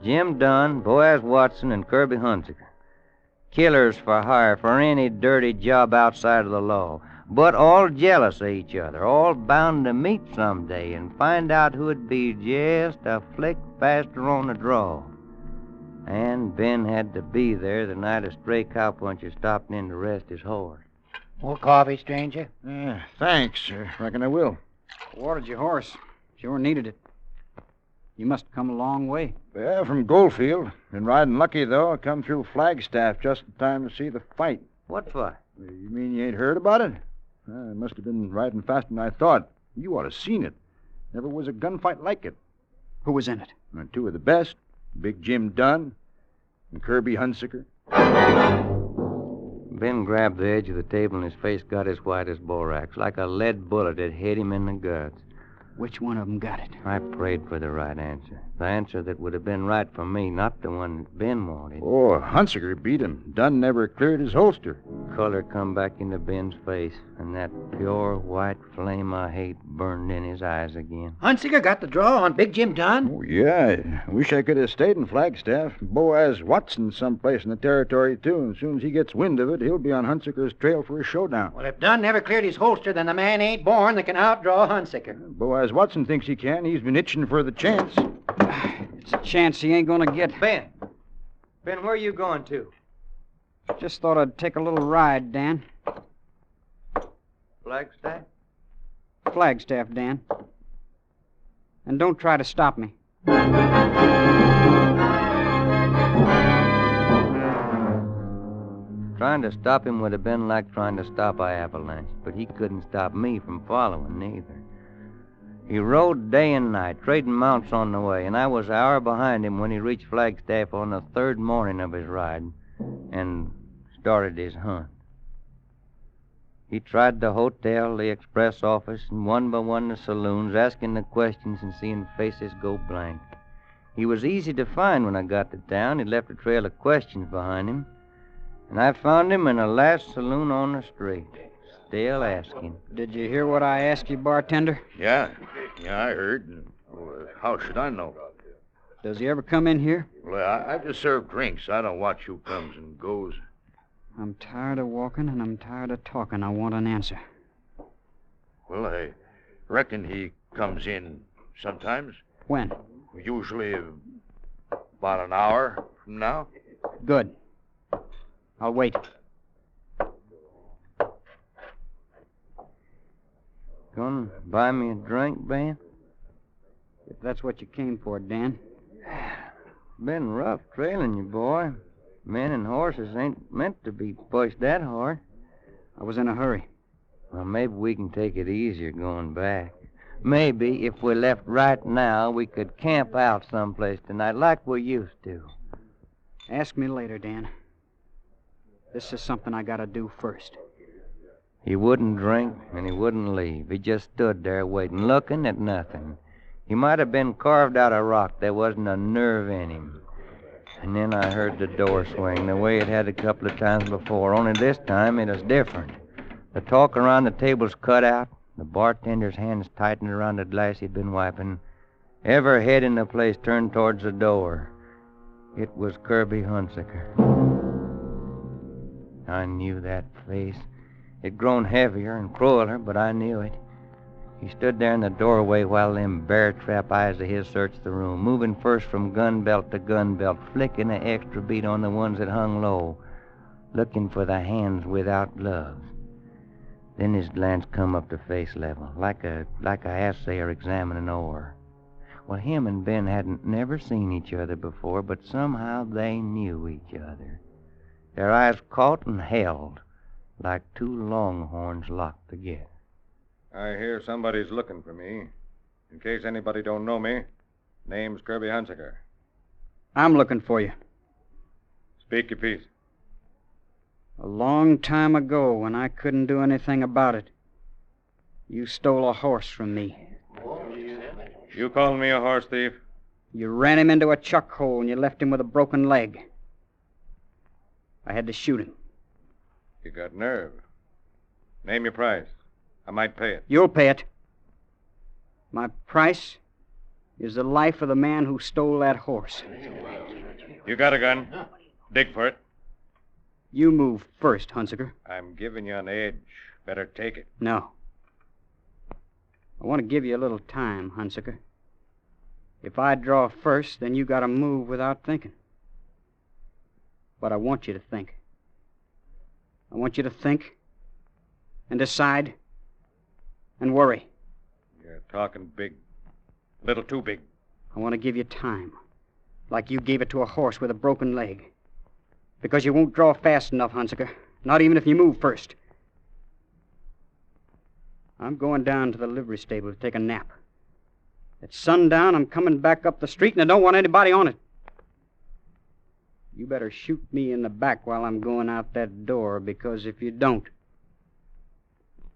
Jim Dunn, Boaz Watson, and Kirby Hunziker. Killers for hire for any dirty job outside of the law. But all jealous of each other, all bound to meet someday and find out who'd be just a flick faster on the draw. And Ben had to be there the night a stray cowpuncher stopped in to rest his horse. More coffee, stranger? Yeah, thanks. Reckon I will. Watered your horse. Sure needed it. You must have come a long way. Yeah, from Goldfield. Been riding lucky, though. I come through Flagstaff just in time to see the fight. What fight? You mean you ain't heard about it? I must have been riding faster than I thought. You ought to have seen it. Never was a gunfight like it. Who was in it? Two of the best, Big Jim Dunn and Kirby Hunsaker. Ben grabbed the edge of the table and his face got as white as borax, like a lead bullet had hit him in the guts. Which one of them got it? I prayed for the right answer. The answer that would have been right for me, not the one that Ben wanted. Oh, Hunsaker beat him. Dunn never cleared his holster. Color come back into Ben's face, and that pure white flame I hate burned in his eyes again. Hunsaker got the draw on Big Jim Dunn? Oh, yeah. I wish I could have stayed in Flagstaff. Boaz Watson's someplace in the territory, too, and as soon as he gets wind of it, he'll be on Hunsaker's trail for a showdown. Well, if Dunn never cleared his holster, then the man ain't born that can outdraw Hunsaker. Boaz Watson thinks he can. He's been itching for the chance. It's a chance he ain't gonna get. Ben, where are you going to? Just thought I'd take a little ride, Dan. Flagstaff? Flagstaff, Dan. And don't try to stop me. Trying to stop him would have been like trying to stop an avalanche, but he couldn't stop me from following neither. He rode day and night, trading mounts on the way, and I was an hour behind him when he reached Flagstaff on the third morning of his ride and started his hunt. He tried the hotel, the express office, and one by one the saloons, asking the questions and seeing faces go blank. He was easy to find when I got to town. He left a trail of questions behind him, and I found him in the last saloon on the street, still asking. Did you hear what I asked you, bartender? Yeah, I heard. How should I know? Does he ever come in here? Well, I just serve drinks. I don't watch who comes and goes. I'm tired of walking and I'm tired of talking. I want an answer. Well, I reckon he comes in sometimes. When? Usually about an hour from now. Good. I'll wait. Gonna buy me a drink, Ben? If that's what you came for, Dan. Been rough trailing you, boy. Men and horses ain't meant to be pushed that hard. I was in a hurry. Well, maybe we can take it easier going back. Maybe if we left right now, we could camp out someplace tonight like we used to. Ask me later, Dan. This is something I gotta do first. He wouldn't drink, and he wouldn't leave. He just stood there waiting, looking at nothing. He might have been carved out of rock. There wasn't a nerve in him. And then I heard the door swing, the way it had a couple of times before, only this time it was different. The talk around the table's cut out, the bartender's hands tightened around the glass he'd been wiping. Every head in the place turned towards the door. It was Kirby Hunsaker. I knew that face. It'd grown heavier and crueler, but I knew it. He stood there in the doorway while them bear-trap eyes of his searched the room, moving first from gun belt to gun belt, flicking an extra beat on the ones that hung low, looking for the hands without gloves. Then his glance come up to face level, like a assayer examining ore. Well, him and Ben hadn't never seen each other before, but somehow they knew each other. Their eyes caught and held, like two longhorns locked together. I hear somebody's looking for me. In case anybody don't know me, name's Kirby Hunsaker. I'm looking for you. Speak your piece. A long time ago, when I couldn't do anything about it, you stole a horse from me. You calling me a horse thief? You ran him into a chuck hole and you left him with a broken leg. I had to shoot him. You got nerve. Name your price. I might pay it. You'll pay it. My price is the life of the man who stole that horse. You got a gun. Dig for it. You move first, Hunsaker. I'm giving you an edge. Better take it. No. I want to give you a little time, Hunsaker. If I draw first, then you gotta move without thinking. But I want you to think. I want you to think and decide and worry. You're talking big. A little too big. I want to give you time, like you gave it to a horse with a broken leg. Because you won't draw fast enough, Hunsaker, not even if you move first. I'm going down to the livery stable to take a nap. It's sundown. I'm coming back up the street, and I don't want anybody on it. You better shoot me in the back while I'm going out that door, because if you don't,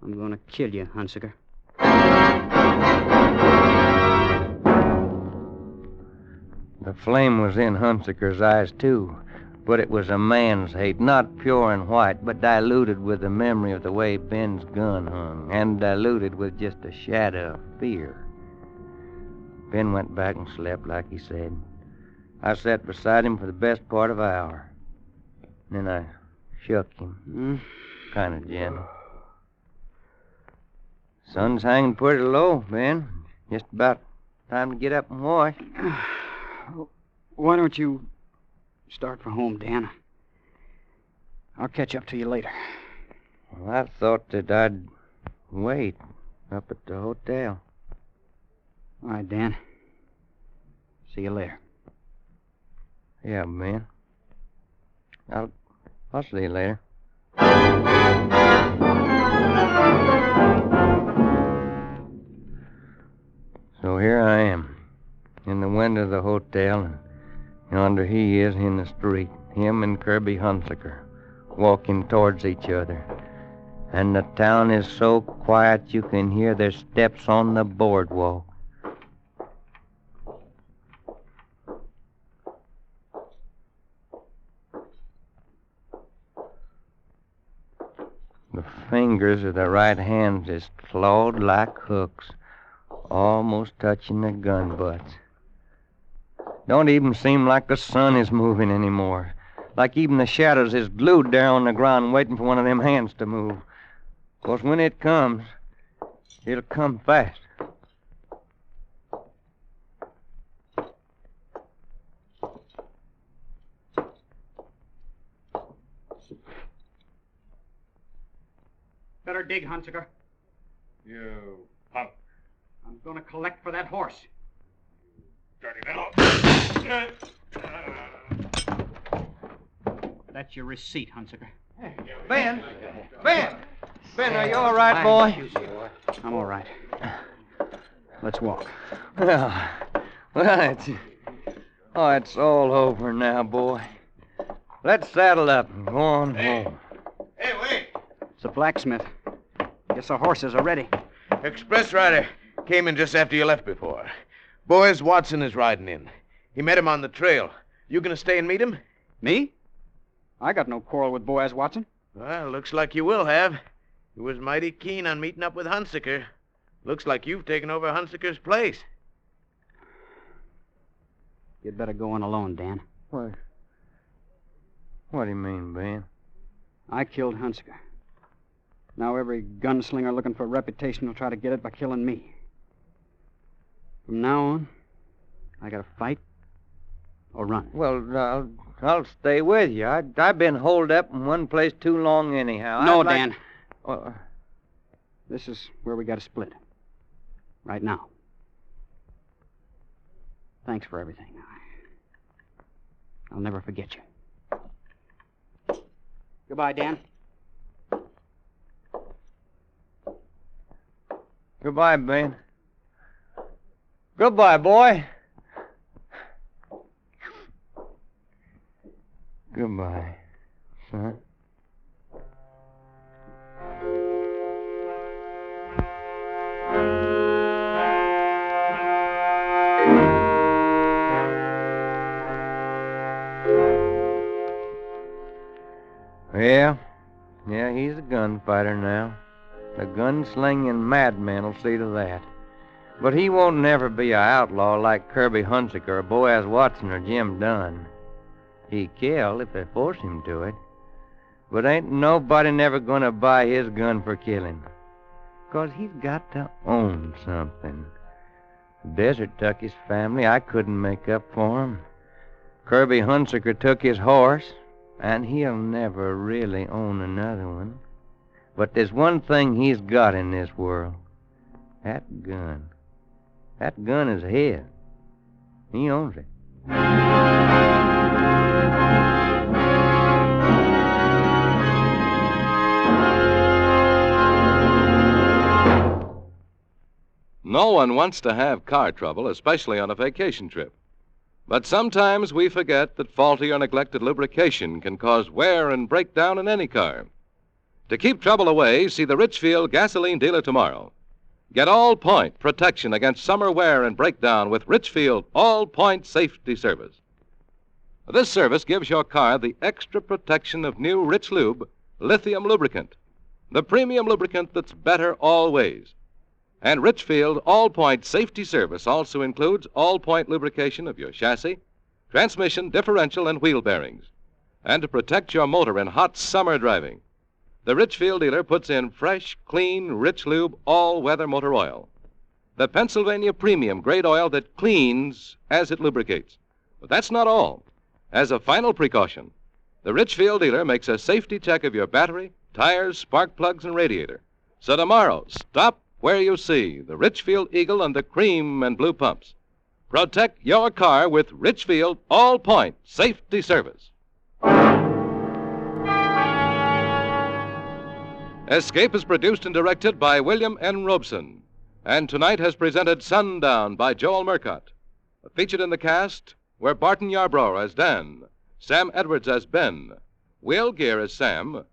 I'm going to kill you, Hunsaker. The flame was in Hunsaker's eyes, too, but it was a man's hate, not pure and white, but diluted with the memory of the way Ben's gun hung, and diluted with just a shadow of fear. Ben went back and slept, like he said. I sat beside him for the best part of an hour. Then I shook him, kind of gentle. Sun's hanging pretty low, Ben. Just about time to get up and wash. Why don't you start for home, Dan? I'll catch up to you later. Well, I thought that I'd wait up at the hotel. All right, Dan. See you later. Yeah, Ben. I'll see you later. So here I am, in the window of the hotel, and yonder he is in the street, him and Kirby Hunsaker, walking towards each other. And the town is so quiet you can hear their steps on the boardwalk. The fingers of the right hand is clawed like hooks, almost touching the gun butts. Don't even seem like the sun is moving anymore. Like even the shadows is glued there on the ground waiting for one of them hands to move. 'Cause when it comes, it'll come fast. Better dig, Hunsaker. You punk. I'm going to collect for that horse. Dirty little. That's your receipt, Hunsaker. Ben! Ben! Ben, are you all right, boy? I'm all right. Let's walk. Well, it's all over now, boy. Let's saddle up and go on home. Hey, wait. It's a blacksmith. Guess the horses are ready. Express rider came in just after you left before. Boaz Watson is riding in. He met him on the trail. You gonna stay and meet him? Me? I got no quarrel with Boaz Watson. Well, looks like you will have. He was mighty keen on meeting up with Hunsaker. Looks like you've taken over Hunsaker's place. You'd better go on alone, Dan. What do you mean, Ben? I killed Hunsaker. Now every gunslinger looking for a reputation will try to get it by killing me. From now on, I gotta fight or run. Well, I'll stay with you. I've been holed up in one place too long anyhow. No, Dan. This is where we gotta split. Right now. Thanks for everything. I'll never forget you. Goodbye, Dan. Goodbye, Ben. Goodbye, boy. Goodbye, son. Yeah, he's a gunfighter now. The gunslinging madman will see to that. But he won't never be an outlaw like Kirby Hunsaker or Boaz Watson or Jim Dunn. He kill if they force him to it. But ain't nobody never gonna buy his gun for killing. 'Cause he's got to own something. The desert took his family. I couldn't make up for him. Kirby Hunsaker took his horse, and he'll never really own another one. But there's one thing he's got in this world. That gun. That gun is his. He owns it. No one wants to have car trouble, especially on a vacation trip. But sometimes we forget that faulty or neglected lubrication can cause wear and breakdown in any car. To keep trouble away, see the Richfield gasoline dealer tomorrow. Get all-point protection against summer wear and breakdown with Richfield All-Point Safety Service. This service gives your car the extra protection of new Rich Lube lithium lubricant, the premium lubricant that's better always. And Richfield All-Point Safety Service also includes all-point lubrication of your chassis, transmission, differential, and wheel bearings. And to protect your motor in hot summer driving, the Richfield dealer puts in fresh, clean, Rich Lube all-weather motor oil, the Pennsylvania premium grade oil that cleans as it lubricates. But that's not all. As a final precaution, the Richfield dealer makes a safety check of your battery, tires, spark plugs, and radiator. So tomorrow, stop where you see the Richfield Eagle and the cream and blue pumps. Protect your car with Richfield All-Point Safety Service. Escape is produced and directed by William N. Robeson, and tonight has presented Sundown by Joel Murcott. Featured in the cast were Barton Yarbrough as Dan, Sam Edwards as Ben, Will Gear as Sam,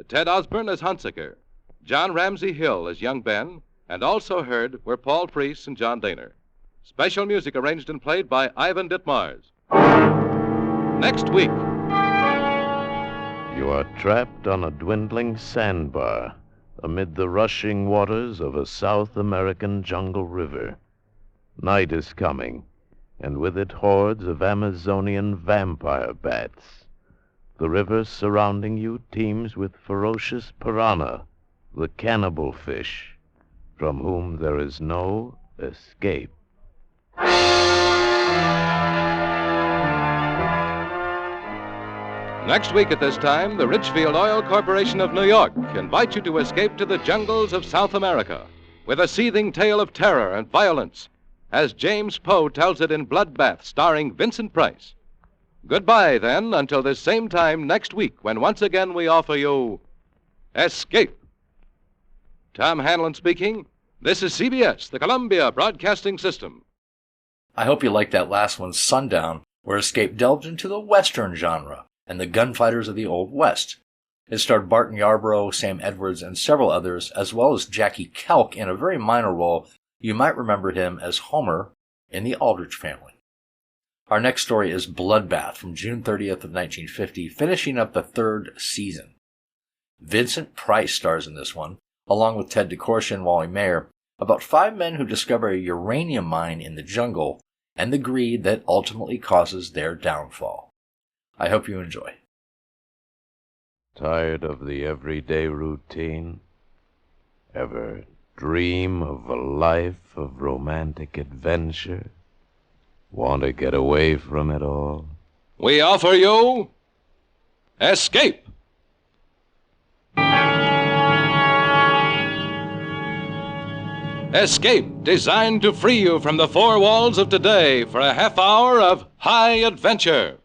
Ted Osborne as Hunsaker, John Ramsey Hill as young Ben, and also heard were Paul Preece and John Daner. Special music arranged and played by Ivan Ditmars. Next week. You are trapped on a dwindling sandbar amid the rushing waters of a South American jungle river. Night is coming, and with it hordes of Amazonian vampire bats. The river surrounding you teems with ferocious piranha, the cannibal fish, from whom there is no escape. Next week at this time, the Richfield Oil Corporation of New York invites you to escape to the jungles of South America with a seething tale of terror and violence, as James Poe tells it in Bloodbath, starring Vincent Price. Goodbye, then, until this same time next week, when once again we offer you Escape. Tom Hanlon speaking. This is CBS, the Columbia Broadcasting System. I hope you liked that last one, Sundown, where Escape delved into the Western genre and the gunfighters of the Old West. It starred Barton Yarbrough, Sam Edwards, and several others, as well as Jackie Kelk in a very minor role. You might remember him as Homer in The Aldrich Family. Our next story is Bloodbath from June 30th of 1950, finishing up the third season. Vincent Price stars in this one, along with Ted DeCorsia and Wally Mayer, about 5 men who discover a uranium mine in the jungle and the greed that ultimately causes their downfall. I hope you enjoy. Tired of the everyday routine? Ever dream of a life of romantic adventure? Want to get away from it all? We offer you Escape. Escape, designed to free you from the four walls of today for a half hour of high adventure.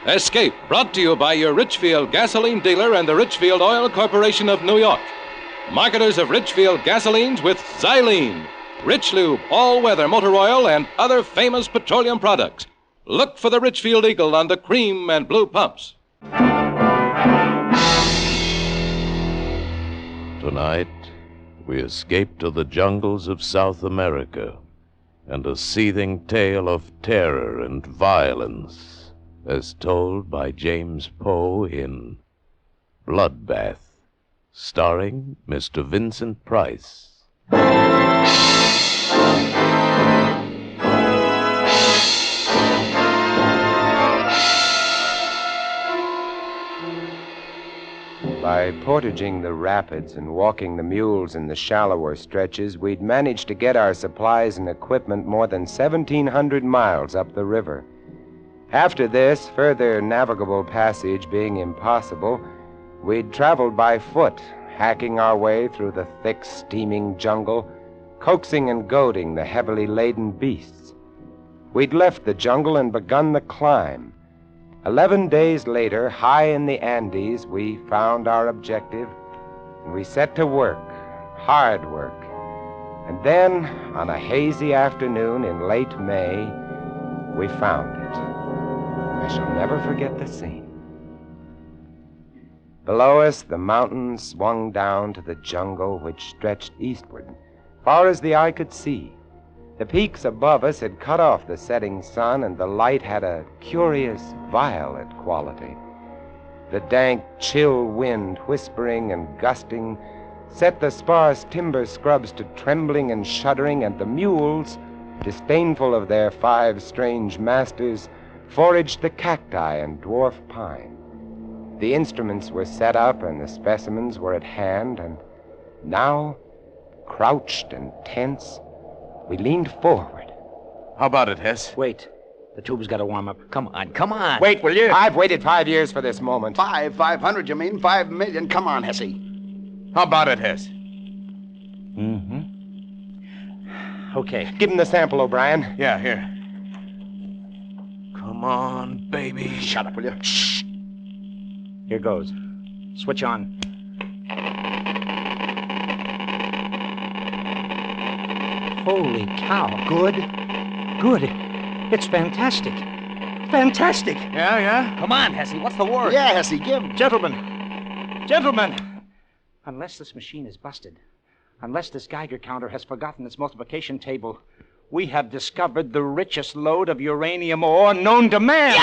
Escape, brought to you by your Richfield gasoline dealer and the Richfield Oil Corporation of New York. Marketers of Richfield gasolines with Xylene, Rich Lube, all-weather motor oil, and other famous petroleum products. Look for the Richfield Eagle on the cream and blue pumps. Tonight, we escape to the jungles of South America and a seething tale of terror and violence, as told by James Poe in Bloodbath, starring Mr. Vincent Price. By portaging the rapids and walking the mules in the shallower stretches, we'd managed to get our supplies and equipment more than 1,700 miles up the river. After this, further navigable passage being impossible, we'd traveled by foot, hacking our way through the thick, steaming jungle, coaxing and goading the heavily laden beasts. We'd left the jungle and begun the climb. 11 days later, high in the Andes, we found our objective, and we set to work, hard work. And then, on a hazy afternoon in late May, we found it. I shall never forget the scene. Below us, the mountains swung down to the jungle which stretched eastward, far as the eye could see. The peaks above us had cut off the setting sun, and the light had a curious violet quality. The dank, chill wind, whispering and gusting, set the sparse timber scrubs to trembling and shuddering, and the mules, disdainful of their 5 strange masters, foraged the cacti and dwarf pine. The instruments were set up and the specimens were at hand, and now, crouched and tense, we leaned forward. How about it, Hess? Wait. The tube's got to warm up. Come on, come on. Wait, will you? I've waited 5 years for this moment. 500, you mean? 5 million. Come on, Hesse. How about it, Hess? Mm-hmm. Okay. Give him the sample, O'Brien. Yeah, here. Come on, baby. Shut up, will you? Shh. Here goes. Switch on. Holy cow. Good. Good. It's fantastic. Fantastic. Yeah? Come on, Hesse. What's the word? Yeah, Hesse, give. Gentlemen. Unless this machine is busted, unless this Geiger counter has forgotten its multiplication table, we have discovered the richest lode of uranium ore known to man.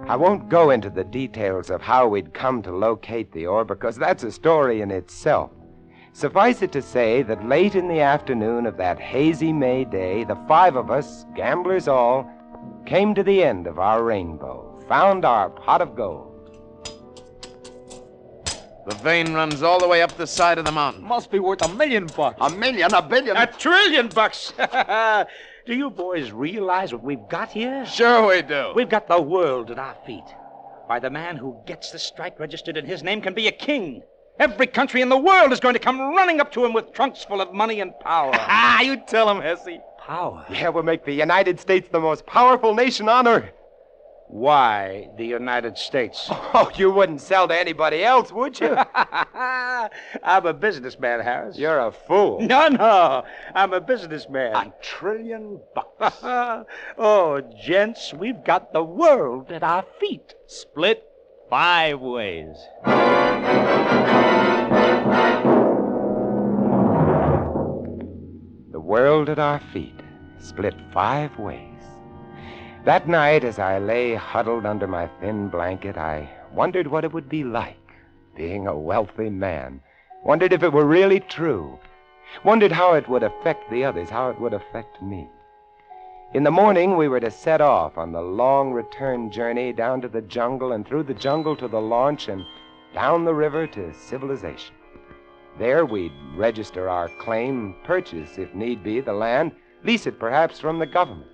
I won't go into the details of how we'd come to locate the ore, because that's a story in itself. Suffice it to say that late in the afternoon of that hazy May day, the 5 of us, gamblers all, came to the end of our rainbow, found our pot of gold. The vein runs all the way up the side of the mountain. Must be worth $1 million. $1 million, $1 billion. $1 trillion. Do you boys realize what we've got here? Sure we do. We've got the world at our feet. Why, the man who gets the strike registered in his name can be a king. Every country in the world is going to come running up to him with trunks full of money and power. You tell him, Hesse. Power? Yeah, we'll make the United States the most powerful nation on earth. Why the United States? Oh, you wouldn't sell to anybody else, would you? I'm a businessman, Harris. You're a fool. No. I'm a businessman. $1 trillion. Oh, gents, we've got the world at our feet. Split 5 ways. The world at our feet, split 5 ways. That night, as I lay huddled under my thin blanket, I wondered what it would be like, being a wealthy man. Wondered if it were really true. Wondered how it would affect the others, how it would affect me. In the morning, we were to set off on the long return journey down to the jungle and through the jungle to the launch and down the river to civilization. There we'd register our claim, purchase, if need be, the land, lease it perhaps from the government.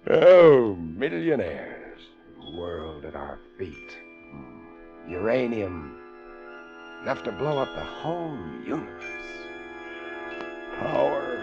Oh, millionaires, world at our feet. Uranium, enough to blow up the whole universe. Power.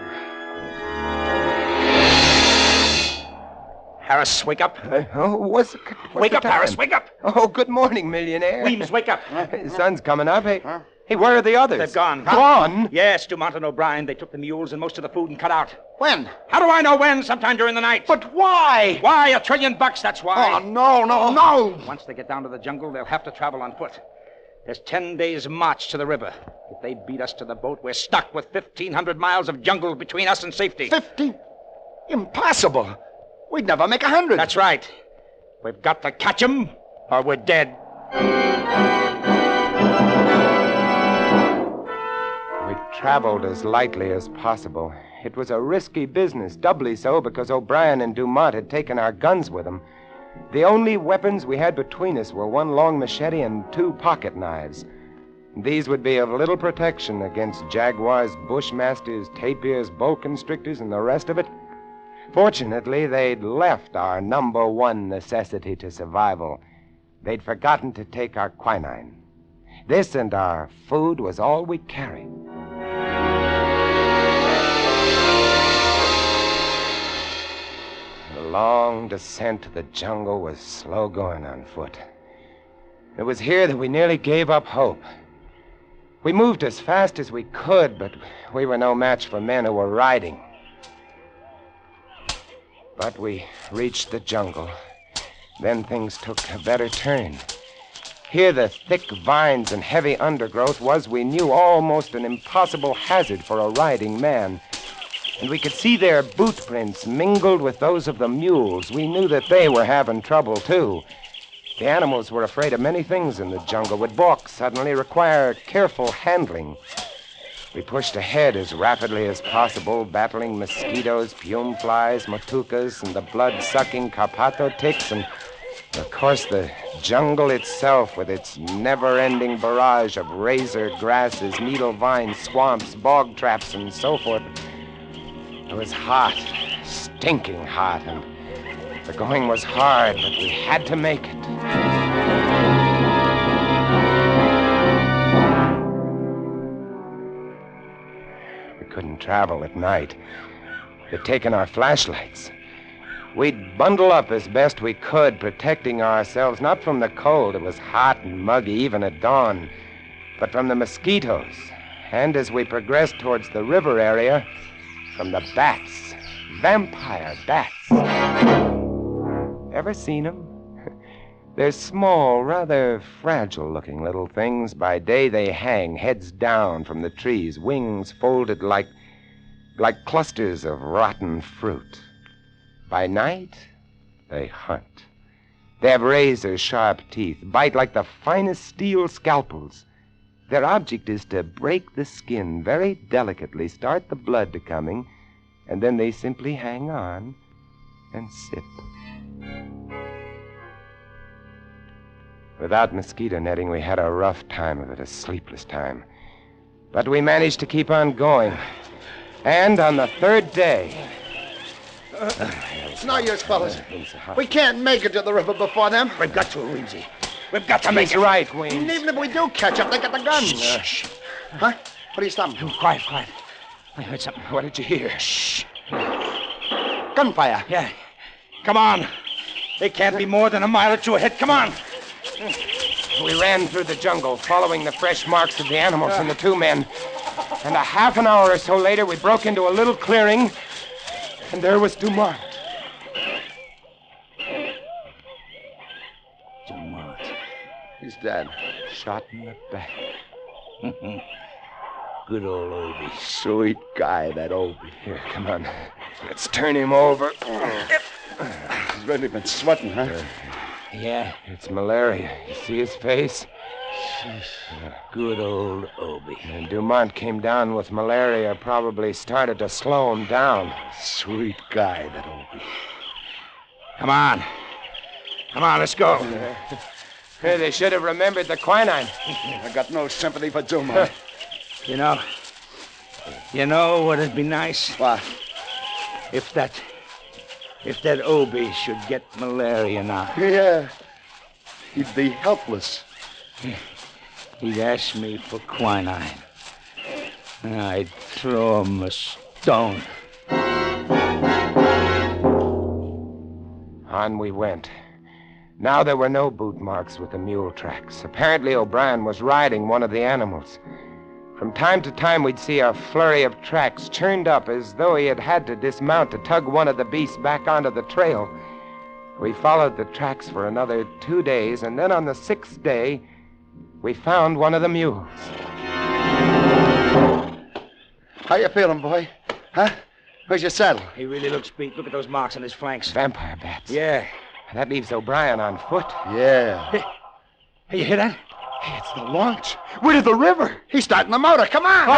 Harris, wake up. What's wake the up, time? Harris, wake up. Oh, good morning, millionaire. Weems, wake up. The sun's coming up. Hey, where are the others? They've gone. Gone? Yes, Dumont and O'Brien. They took the mules and most of the food and cut out. When? How do I know when? Sometime during the night. But why? Why? $1 trillion, that's why. Oh, no. Once they get down to the jungle, they'll have to travel on foot. There's 10 days' march to the river. If they beat us to the boat, we're stuck with 1,500 miles of jungle between us and safety. 50? Impossible. We'd never make 100. That's right. We've got to catch 'em, or we're dead. We traveled as lightly as possible. It was a risky business, doubly so because O'Brien and Dumont had taken our guns with them. The only weapons we had between us were 1 long machete and 2 pocket knives. These would be of little protection against jaguars, bushmasters, tapirs, boa constrictors, and the rest of it. Fortunately, they'd left our number 1 necessity to survival. They'd forgotten to take our quinine. This and our food was all we carried. long descent to the jungle was slow going on foot. It was here that we nearly gave up hope. We moved as fast as we could, but we were no match for men who were riding. But we reached the jungle. Then things took a better turn. Here the thick vines and heavy undergrowth was, we knew, almost an impossible hazard for a riding man. And we could see their boot prints mingled with those of the mules. We knew that they were having trouble, too. The animals were afraid of many things in the jungle, would balk suddenly, require careful handling. We pushed ahead as rapidly as possible, battling mosquitoes, pume flies, matucas, and the blood-sucking carpato ticks, and, of course, the jungle itself with its never-ending barrage of razor grasses, needle vines, swamps, bog traps, and so forth. It was hot, stinking hot, and the going was hard, but we had to make it. We couldn't travel at night. They'd taken our flashlights. We'd bundle up as best we could, protecting ourselves not from the cold. It was hot and muggy even at dawn, but from the mosquitoes. And as we progressed towards the river area, from the bats. Vampire bats. Ever seen them? They're small, rather fragile-looking little things. By day they hang, heads down from the trees, wings folded like clusters of rotten fruit. By night, they hunt. They have razor-sharp teeth, bite like the finest steel scalpels. Their object is to break the skin very delicately, start the blood to coming, and then they simply hang on and sip. Without mosquito netting, we had a rough time of it, a sleepless time. But we managed to keep on going. And on the third day... It's no use, fellas. We can't make it to the river before them. We've got to, Weemsy. We've got to make it. right, Weems. And even if we do catch up, they got the guns. Shh. Huh? What are you stopping? Quiet. I heard something. What did you hear? Shh. Gunfire. Yeah. Come on. They can't be more than a mile or two ahead. Come on. We ran through the jungle, following the fresh marks of the animals and the two men. And a half an hour or so later, we broke into a little clearing, and there was Dumont. Dumont. He's dead. Shot in the back. Good old Obie. Sweet guy, that Obie. Here, come on. Let's turn him over. He's really been sweating, huh? Yeah. It's malaria. You see his face? Good old Obie. And Dumont came down with malaria, probably started to slow him down. Sweet guy, that Obie. Come on. Come on, let's go. Hey, they should have remembered the quinine. I got no sympathy for Dumont. You know what'd be nice? What? If that Obie should get malaria now. Yeah. He'd be helpless. He'd ask me for quinine. And I'd throw him a stone. On we went. Now there were no boot marks with the mule tracks. Apparently O'Brien was riding one of the animals. From time to time, we'd see a flurry of tracks churned up as though he had had to dismount to tug one of the beasts back onto the trail. We followed the tracks for another 2 days, and then on the 6th day, we found one of the mules. How you feeling, boy? Huh? Where's your saddle? He really looks beat. Look at those marks on his flanks. Vampire bats. Yeah. That leaves O'Brien on foot. Yeah. Hey, you hear that? Hey, it's the launch. We're to the river. He's starting the motor. Come on.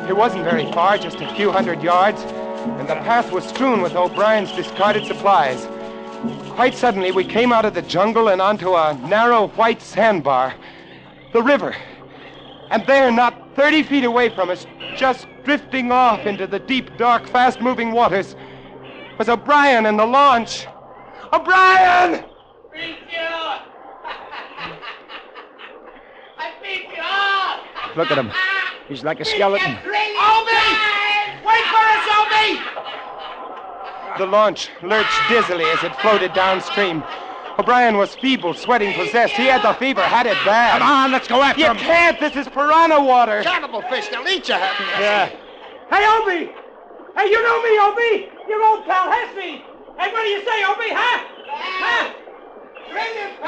It wasn't very far, just a few hundred yards, and the path was strewn with O'Brien's discarded supplies. Quite suddenly, we came out of the jungle and onto a narrow white sandbar. The river. And there, not 30 feet away from us, just drifting off into the deep, dark, fast-moving waters, was O'Brien and the launch. O'Brien! Look at him. He's like a skeleton. Obie! Wait for us, Obie! The launch lurched dizzily as it floated downstream. O'Brien was feeble, sweating, possessed. He had the fever, had it bad. Come on, let's go after him. You can't. This is piranha water. Cannibal fish, they'll eat you. Yeah. Hey, Obie! Hey, you know me, Obie! Your old pal Hesby! Hey, what do you say, Obie, huh? Huh?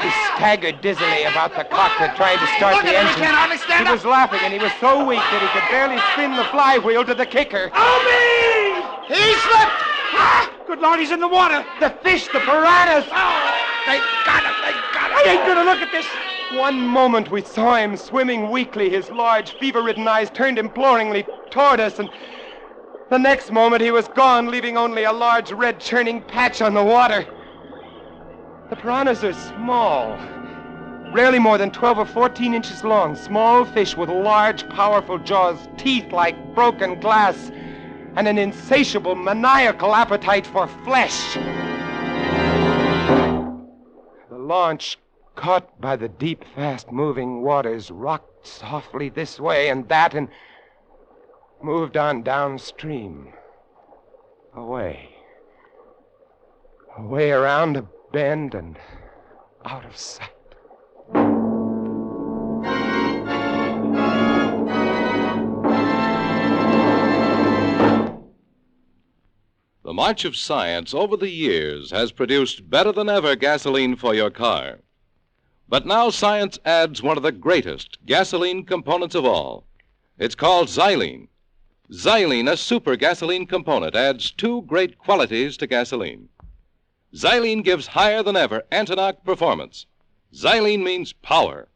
He staggered dizzily about the cockpit, trying to start Look the at him, engine. he can't hardly stand He was laughing, and he was so weak that he could barely spin the flywheel to the kicker. Obie! He slipped! Good Lord, he's in the water. The fish, the piranhas! They got him, they got him! I ain't gonna look at this. One moment we saw him swimming weakly, his large, fever-ridden eyes turned imploringly toward us, and the next moment he was gone, leaving only a large red churning patch on the water. The piranhas are small, rarely more than 12 or 14 inches long, small fish with large, powerful jaws, teeth like broken glass, and an insatiable, maniacal appetite for flesh. The launch, caught by the deep, fast-moving waters, rocked softly this way and that and moved on downstream. Away. Away around a bend and out of sight. The march of science over the years has produced better than ever gasoline for your car. But now science adds one of the greatest gasoline components of all. It's called xylene. Xylene, a super gasoline component, adds two great qualities to gasoline. Xylene gives higher than ever Antonox performance. Xylene means power.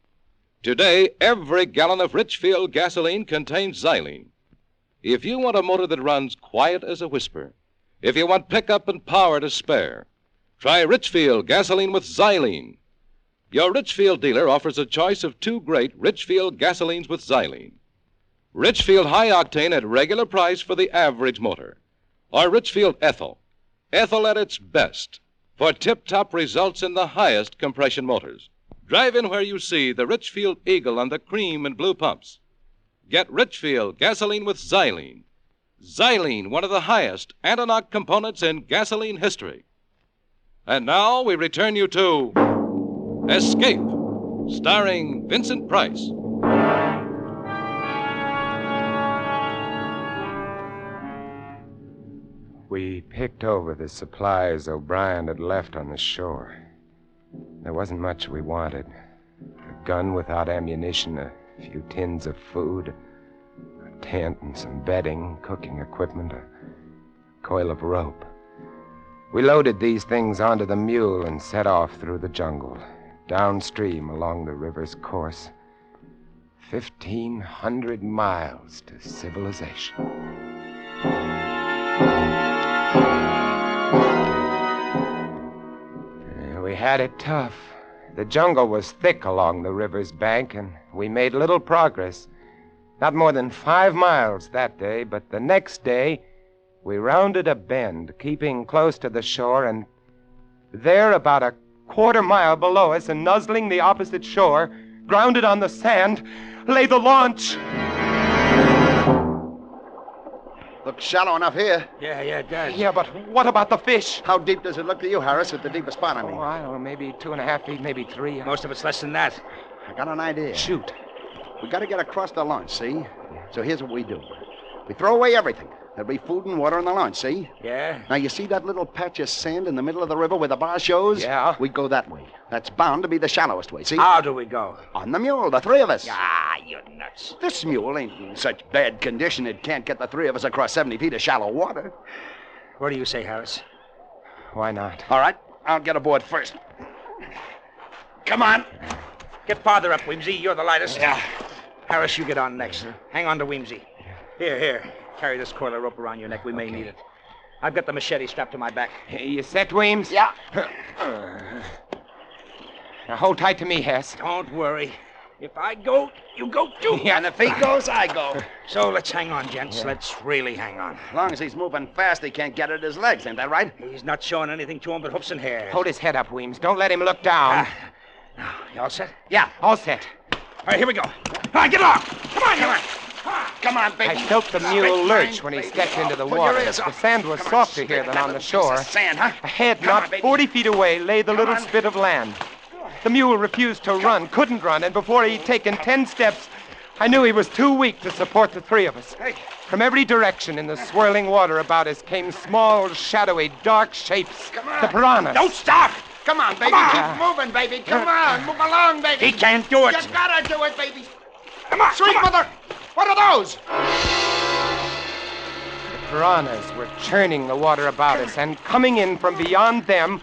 Today, every gallon of Richfield gasoline contains xylene. If you want a motor that runs quiet as a whisper, if you want pickup and power to spare, try Richfield gasoline with xylene. Your Richfield dealer offers a choice of two great Richfield gasolines with xylene. Richfield High Octane at regular price for the average motor. Or Richfield Ethyl. Ethyl at its best for tip-top results in the highest compression motors. Drive in where you see the Richfield Eagle on the cream and blue pumps. Get Richfield gasoline with xylene. Xylene, one of the highest Antonox components in gasoline history. And now we return you to Escape, starring Vincent Price. We picked over the supplies O'Brien had left on the shore. There wasn't much we wanted. A gun without ammunition, a few tins of food, a tent and some bedding, cooking equipment, a coil of rope. We loaded these things onto the mule and set off through the jungle, downstream along the river's course. 1,500 miles to civilization. We had it tough. The jungle was thick along the river's bank, and we made little progress. Not more than 5 miles that day, but the next day, we rounded a bend, keeping close to the shore, and there, about a quarter-mile below us and nuzzling the opposite shore, grounded on the sand, lay the launch. Looks shallow enough here. Yeah, it does. Yeah, but what about the fish? How deep does it look to you, Harris, at the deepest spot, I mean? Oh, I don't know, maybe 2.5 feet, maybe 3. Most of it's less than that. I got an idea. Shoot. We got to get across the launch, see? So here's what we do. We throw away everything. There'll be food and water in the launch, see? Yeah? Now, you see that little patch of sand in the middle of the river where the bar shows? Yeah. We go that way. That's bound to be the shallowest way, see? How do we go? On the mule, the three of us. Ah, you're nuts. This mule ain't in such bad condition it can't get the three of us across 70 feet of shallow water. What do you say, Harris? Why not? All right, I'll get aboard first. Come on. Get farther up, Weemsy. You're the lightest. Yeah. Harris, you get on next. Hang on to Weemsy. Here. Carry this coil of rope around your neck. We may need it. I've got the machete strapped to my back. Hey, you set, Weems? Yeah. Now hold tight to me, Hess. Don't worry. If I go, you go too. Yeah, and if he goes, I go. So let's hang on, gents. Yeah. Let's really hang on. As long as he's moving fast, he can't get at his legs. Ain't that right? He's not showing anything to him but hoofs and hair. Hold his head up, Weems. Don't let him look down. Now, you all set? Yeah, all set. All right, here we go. All right, get along. Come on. Come on, baby. I felt the mule lurch when he stepped into the water. The sand was softer here than on the shore. Sand, huh? Ahead, not 40 feet away, lay the little spit of land. The mule refused to run, couldn't run, and before he'd taken 10 steps, I knew he was too weak to support the three of us. From every direction in the swirling water about us came small, shadowy, dark shapes. The piranhas. Don't stop! Come on, baby. Keep moving, baby. Come on. Move along, baby. He can't do it. You gotta do it, baby. Come on. Sweet mother. What are those? The piranhas were churning the water about us, and coming in from beyond them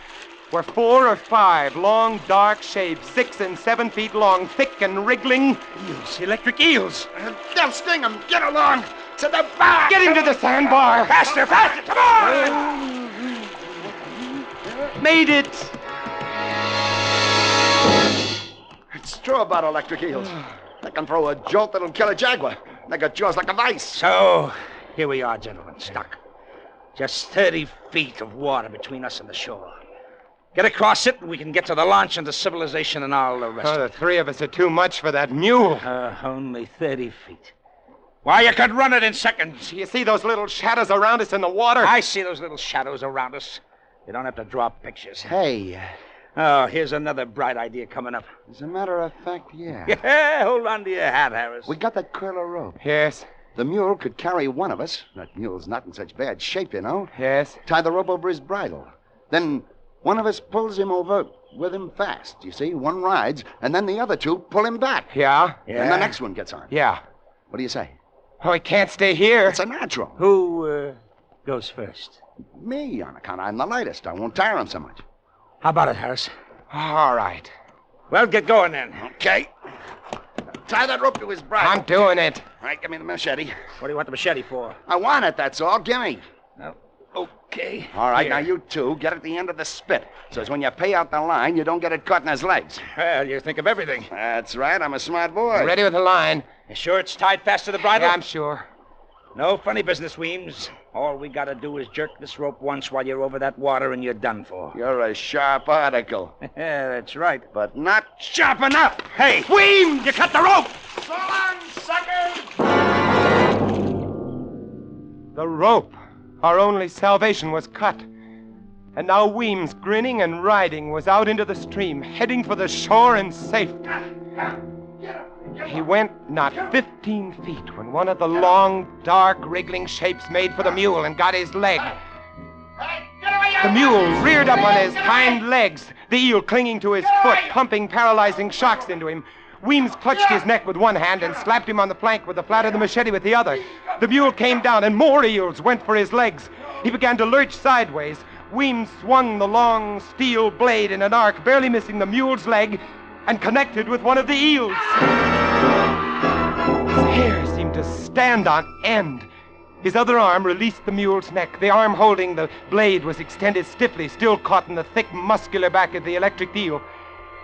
were 4 or 5 long, dark shapes, 6 and 7 feet long, thick and wriggling. Eels, electric eels. They'll sting him. Get along to the bar. Get him to the sandbar. Faster, faster. Come on. Made it. It's true about electric eels. They can throw a jolt that'll kill a jaguar. They got jaws like a vice. So, here we are, gentlemen, stuck. Just 30 feet of water between us and the shore. Get across it, and we can get to the launch and to civilization, and I'll arrest Oh, the 3 of us are too much for that mule. Only 30 feet. Why, you could run it in seconds. You see those little shadows around us in the water? I see those little shadows around us. You don't have to draw pictures. Hey. Oh, here's another bright idea coming up. As a matter of fact, yeah. Yeah, hold on to your hat, Harris. We got that coil of rope. Yes. The mule could carry one of us. That mule's not in such bad shape, you know. Yes. Tie the rope over his bridle. Then one of us pulls him over with him fast, you see. One rides, and then the other 2 pull him back. Yeah? And the next one gets on. Yeah. What do you say? Oh, he can't stay here. It's a natural. Who goes first? Me, on account I'm the lightest. I won't tire him so much. How about it, Harris? All right. Well, get going then. Okay. Tie that rope to his bridle. I'm doing it. All right, give me the machete. What do you want the machete for? I want it, that's all. Give me. No. Okay. All right, Here. now you 2 get at the end of the spit. So as when you pay out the line, you don't get it caught in his legs. Well, you think of everything. That's right. I'm a smart boy. Ready with the line. You sure it's tied fast to the bridle? Yeah, I'm sure. No funny business, Weems. All we gotta do is jerk this rope once while you're over that water and you're done for. You're a sharp article. Yeah, that's right. But not sharp enough. Hey, Weems, you cut the rope! So long, sucker! The rope. Our only salvation was cut. And now Weems, grinning and riding, was out into the stream, heading for the shore and safe. He went not 15 feet when one of the long, dark, wriggling shapes made for the mule and got his leg. The mule reared up on his hind legs, the eel clinging to his foot, pumping paralyzing shocks into him. Weems clutched his neck with one hand and slapped him on the flank with the flat of the machete with the other. The mule came down, and more eels went for his legs. He began to lurch sideways. Weems swung the long steel blade in an arc, barely missing the mule's leg, and connected with one of the eels. His hair seemed to stand on end. His other arm released the mule's neck. The arm holding the blade was extended stiffly, still caught in the thick, muscular back of the electric eel.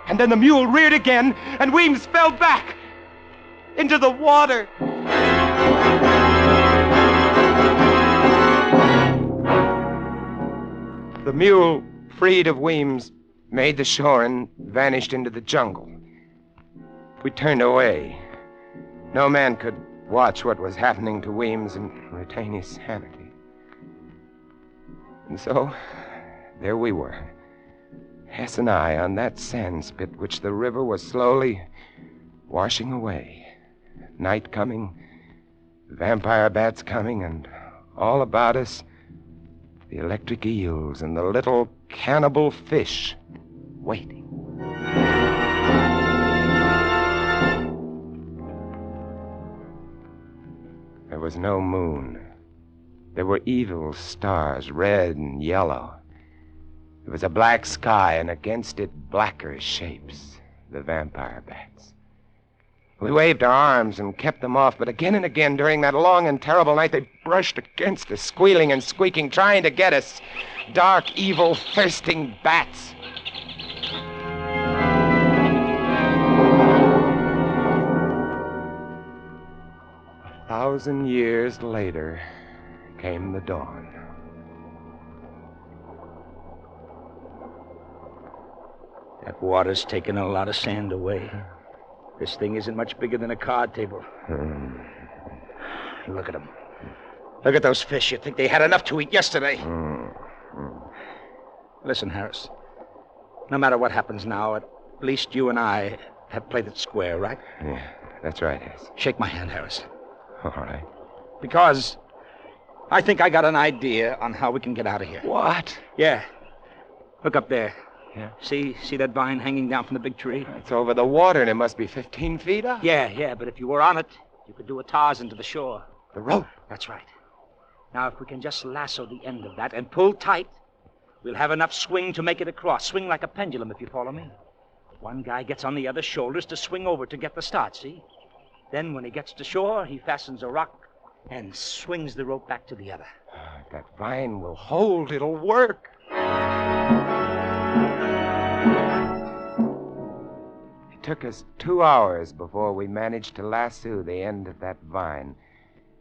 And then the mule reared again, and Weems fell back into the water. The mule, freed of Weems, made the shore and vanished into the jungle. We turned away. No man could watch what was happening to Weems and retain his sanity. And so, there we were. Hess and I on that sand spit which the river was slowly washing away. Night coming, vampire bats coming, and all about us, the electric eels and the little cannibal fish waiting. There was no moon. There were evil stars, red and yellow. There was a black sky, and against it blacker shapes, the vampire bats. We waved our arms and kept them off, but again and again during that long and terrible night, they brushed against us, squealing and squeaking, trying to get us. Dark, evil, thirsting bats. A 1,000 years later came the dawn. That water's taken a lot of sand away. This thing isn't much bigger than a card table. Look at them. Look at those fish. You'd think they had enough to eat yesterday. Listen, Harris. No matter what happens now, at least you and I have played it square, right? Yeah, that's right, Hess. Shake my hand, Harris. All right. Because I think I got an idea on how we can get out of here. What? Yeah. Look up there. Yeah. See that vine hanging down from the big tree? It's over the water, and it must be 15 feet up. Yeah, but if you were on it, you could do a Tarzan to the shore. The rope? That's right. Now, if we can just lasso the end of that and pull tight, we'll have enough swing to make it across. Swing like a pendulum, if you follow me. One guy gets on the other's shoulders to swing over to get the start, see? Then when he gets to shore, he fastens a rock and swings the rope back to the other. That vine will hold. It'll work. It took us 2 hours before we managed to lasso the end of that vine.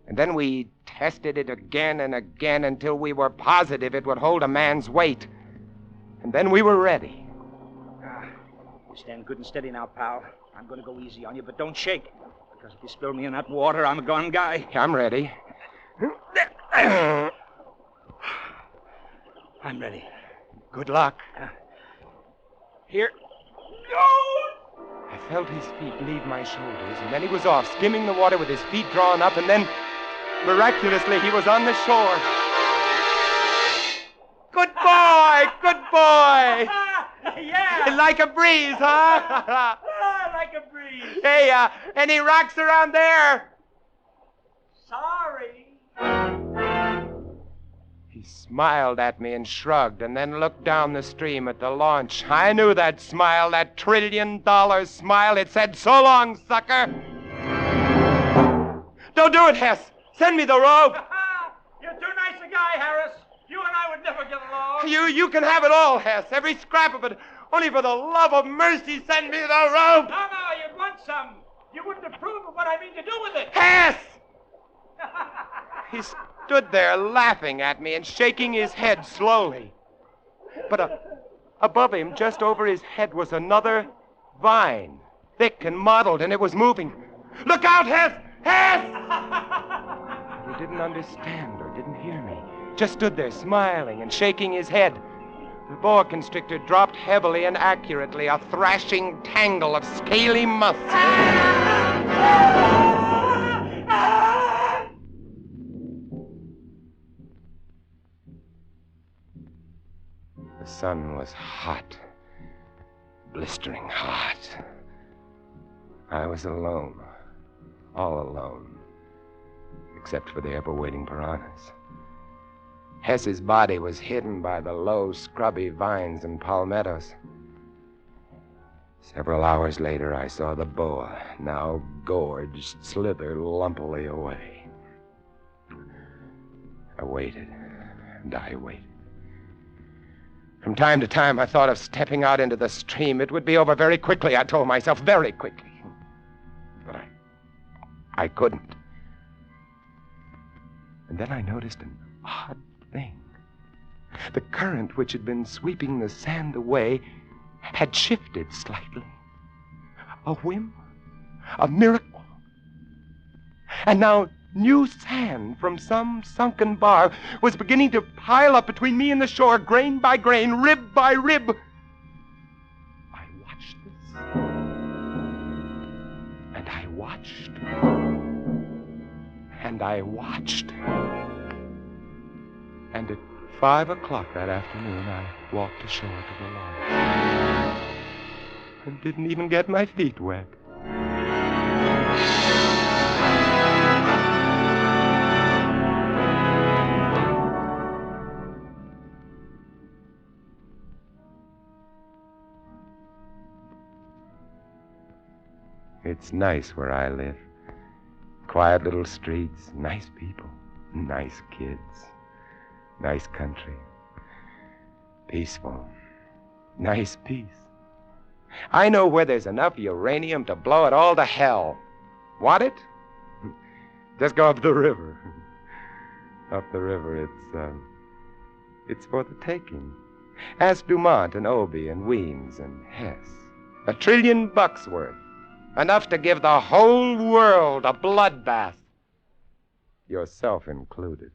And then we tested it again and again until we were positive it would hold a man's weight. And then we were ready. You stand good and steady now, pal. I'm going to go easy on you, but don't shake. Because if you spill me in that water, I'm a gone guy. I'm ready. I'm ready. Good luck. Here. I felt his feet leave my shoulders, and then he was off, skimming the water with his feet drawn up, and then, miraculously, he was on the shore. Good boy! Good boy! Yeah! Like a breeze, huh? Like a breeze. Hey, any rocks around there? Sorry. He smiled at me and shrugged, and then looked down the stream at the launch. I knew that smile, that $1 trillion smile. It said, "So long, sucker." Don't do it, Hess. Send me the rope. You're too nice a guy, Harris. You and I would never get along. You can have it all, Hess. Every scrap of it. Only for the love of mercy, send me the rope. No, you'd want some. You wouldn't approve of what I mean to do with it. Hess! He stood there laughing at me and shaking his head slowly. But above him, just over his head, was another vine, thick and mottled, and it was moving. Look out, Hess! Hess! He didn't understand or didn't hear me. Just stood there smiling and shaking his head. The boa constrictor dropped heavily and accurately, a thrashing tangle of scaly muscles. The sun was hot, blistering hot. I was alone, all alone, except for the ever-waiting piranhas. Hess's body was hidden by the low, scrubby vines and palmettos. Several hours later, I saw the boa, now gorged, slither lumpily away. I waited, and I waited. From time to time, I thought of stepping out into the stream. It would be over very quickly, I told myself, very quickly. But I couldn't. And then I noticed an odd thing. The current which had been sweeping the sand away had shifted slightly. A whim, a miracle. And now new sand from some sunken bar was beginning to pile up between me and the shore, grain by grain, rib by rib. I watched this. And I watched. And I watched. And at 5 o'clock that afternoon, I walked ashore to the launch. And didn't even get my feet wet. It's nice where I live. Quiet little streets, nice people, nice kids, nice country. Peaceful, nice peace. I know where there's enough uranium to blow it all to hell. Want it? Just go up the river. Up the river, it's for the taking. Ask Dumont and Obie and Weems and Hess. $1 trillion worth. Enough to give the whole world a bloodbath. yourself included.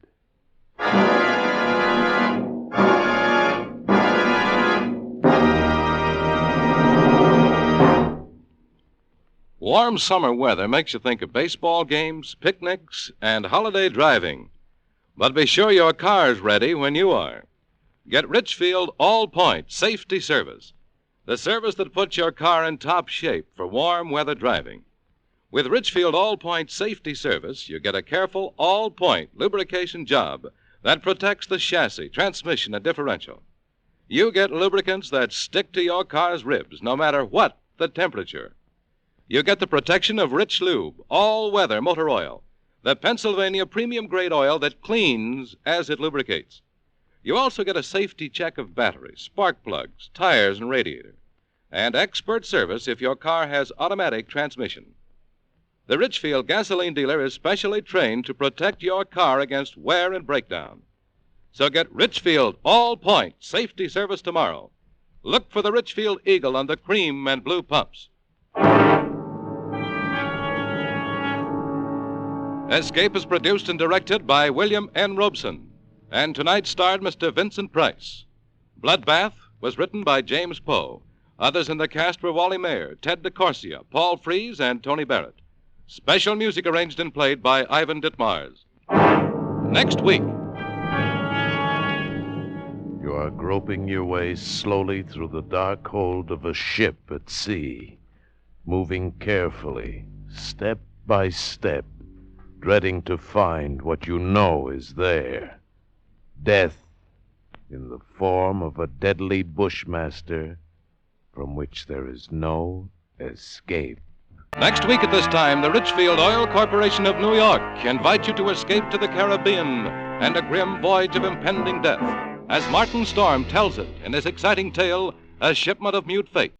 Warm summer weather makes you think of baseball games, picnics, and holiday driving. But be sure your car's ready when you are. Get Richfield All-Point Safety Service, the service that puts your car in top shape for warm weather driving. With Richfield All-Point Safety Service, you get a careful all-point lubrication job that protects the chassis, transmission, and differential. You get lubricants that stick to your car's ribs no matter what the temperature. You get the protection of Rich Lube, all-weather motor oil, the Pennsylvania premium-grade oil that cleans as it lubricates. You also get a safety check of batteries, spark plugs, tires, and radiator, and expert service if your car has automatic transmission. The Richfield gasoline dealer is specially trained to protect your car against wear and breakdown. So get Richfield All-Point Safety Service tomorrow. Look for the Richfield Eagle on the cream and blue pumps. Escape is produced and directed by William N. Robeson, and tonight starred Mr. Vincent Price. Bloodbath was written by James Poe. Others in the cast were Wally Mayer, Ted DeCorsia, Paul Frees, and Tony Barrett. Special music arranged and played by Ivan Ditmars. Next week. You are groping your way slowly through the dark hold of a ship at sea, moving carefully, step by step, dreading to find what you know is there. Death in the form of a deadly bushmaster from which there is no escape. Next week at this time, the Richfield Oil Corporation of New York invite you to escape to the Caribbean and a grim voyage of impending death, as Martin Storm tells it in his exciting tale, A Shipment of Mute Fate.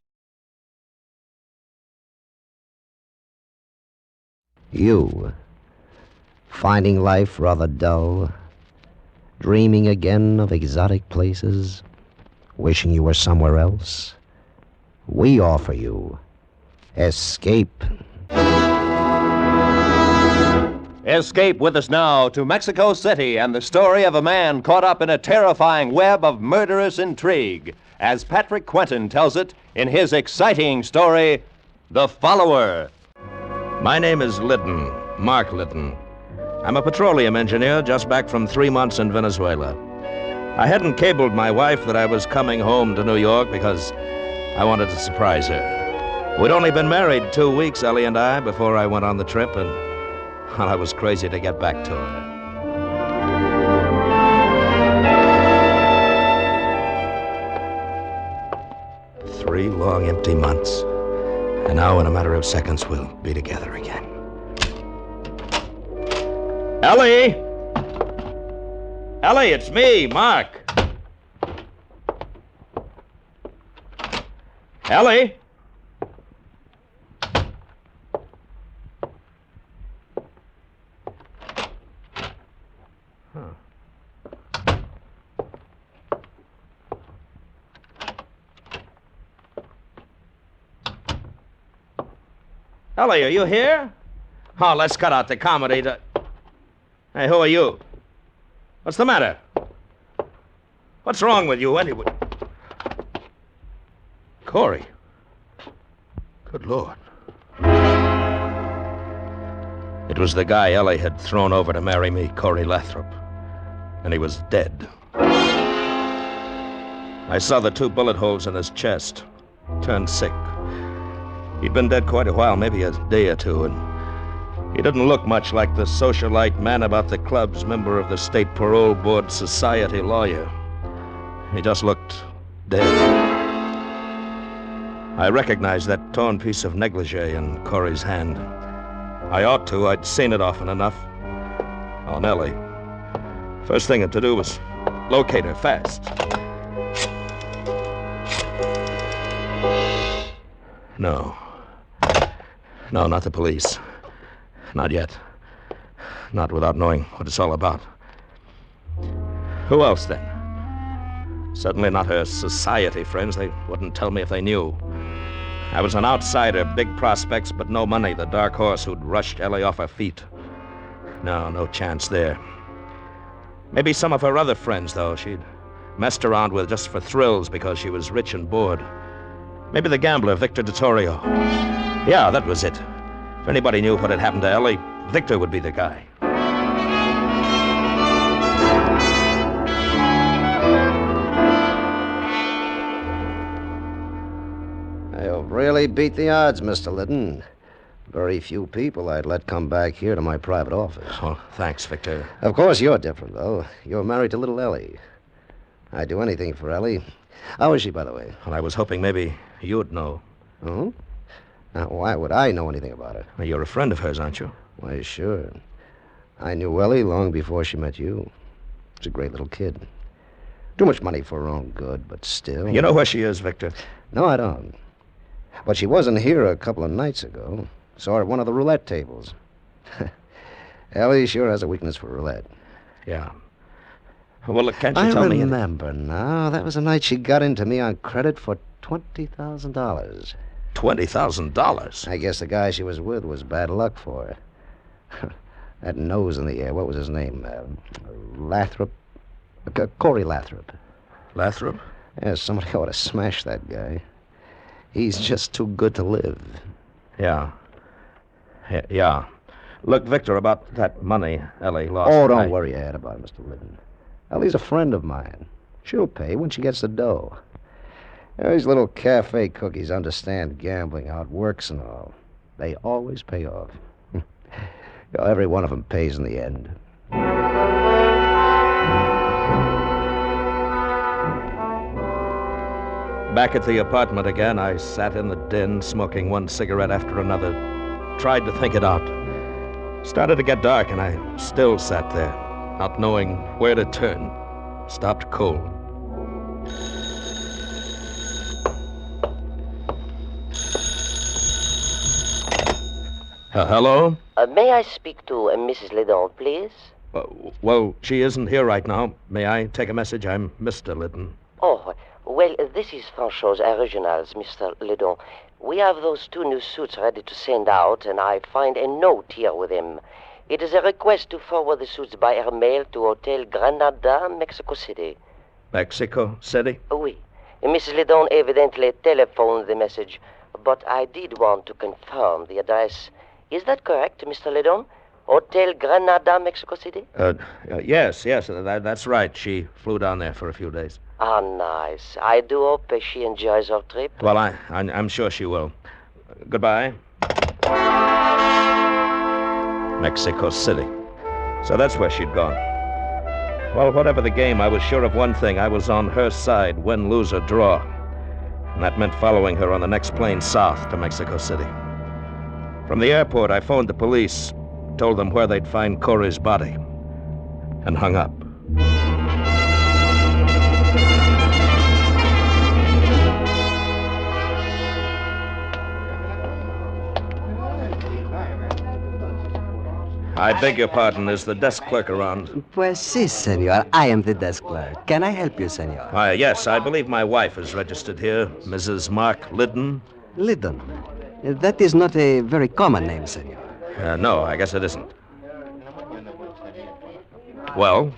You, finding life rather dull, dreaming again of exotic places, wishing you were somewhere else, we offer you Escape. Escape with us now to Mexico City and the story of a man caught up in a terrifying web of murderous intrigue, as Patrick Quentin tells it in his exciting story, The Follower. My name is Lytton, Mark Lytton. I'm a petroleum engineer just back from 3 months in Venezuela. I hadn't cabled my wife that I was coming home to New York because I wanted to surprise her. We'd only been married 2 weeks, Ellie and I, before I went on the trip, and well, I was crazy to get back to her. 3 long, empty months. And now, in a matter of seconds, we'll be together again. Ellie! Ellie, it's me, Mark. Ellie? Ellie, are you here? Oh, let's cut out the comedy. Hey, who are you? What's the matter? What's wrong with you, anyway? Corey. Good Lord. It was the guy Ellie had thrown over to marry me, Corey Lathrop. And he was dead. I saw the 2 bullet holes in his chest. Turned sick. He'd been dead quite a while, maybe a day or 2, and he didn't look much like the socialite man about the clubs, member of the State Parole Board Society lawyer. He just looked dead. I recognized that torn piece of negligee in Corey's hand. I ought to. I'd seen it often enough. On Ellie. First thing to do was locate her fast. No. No, not the police. Not yet. Not without knowing what it's all about. Who else, then? Certainly not her society friends. They wouldn't tell me if they knew. I was an outsider, big prospects, but no money, the dark horse who'd rushed Ellie off her feet. No chance there. Maybe some of her other friends, though, she'd messed around with just for thrills because she was rich and bored. Maybe the gambler, Victor Vittorio. Yeah, that was it. If anybody knew what had happened to Ellie, Victor would be the guy. You've really beat the odds, Mr. Liddon. Very few people I'd let come back here to my private office. Oh, thanks, Victor. Of course, you're different, though. You're married to little Ellie. I'd do anything for Ellie. How is she, by the way? Well, I was hoping maybe you'd know. Oh? Now, why would I know anything about her? Well, you're a friend of hers, aren't you? Why, sure. I knew Ellie long before she met you. She's a great little kid. Too much money for her own good, but still... You know where she is, Victor? No, I don't. But she wasn't here a couple of nights ago. Saw her at one of the roulette tables. Ellie sure has a weakness for roulette. Yeah. Well, look, can't you tell me... I remember now. That was the night she got into me on credit for $20,000. $20,000? I guess the guy she was with was bad luck for her. That nose in the air, what was his name? Lathrop? Corey Lathrop. Lathrop? Yeah, somebody ought to smash that guy. He's just too good to live. Yeah. Yeah. Look, Victor, about that money Ellie lost... Oh, don't worry your head about it, Mr. Liddon. Ellie's a friend of mine. She'll pay when she gets the dough. These little cafe cookies understand gambling, how it works and all. They always pay off. Every one of them pays in the end. Back at the apartment again, I sat in the den, smoking one cigarette after another. Tried to think it out. Started to get dark, and I still sat there, not knowing where to turn. Stopped cold. Hello? May I speak to Mrs. Liddon, please? Well, she isn't here right now. May I take a message? I'm Mr. Liddon. Oh, well, this is Franchot's Originals, Mr. Liddon. We have those 2 new suits ready to send out, and I find a note here with him. It is a request to forward the suits by air mail to Hotel Granada, Mexico City. Mexico City? Oui. Mrs. Liddon evidently telephoned the message, but I did want to confirm the address. Is that correct, Mr. Liddon? Hotel Granada, Mexico City? Yes, that's right. She flew down there for a few days. Ah, nice. I do hope she enjoys her trip. Well, I'm sure she will. Goodbye. Mexico City. So that's where she'd gone. Well, whatever the game, I was sure of one thing. I was on her side, win, lose, or draw. And that meant following her on the next plane south to Mexico City. From the airport, I phoned the police, told them where they'd find Corey's body, and hung up. I beg your pardon, is the desk clerk around? Pues sí, senor. I am the desk clerk. Can I help you, senor? Yes, I believe my wife is registered here, Mrs. Mark Liddon. Liddon? That is not a very common name, senor. No, I guess it isn't. Well?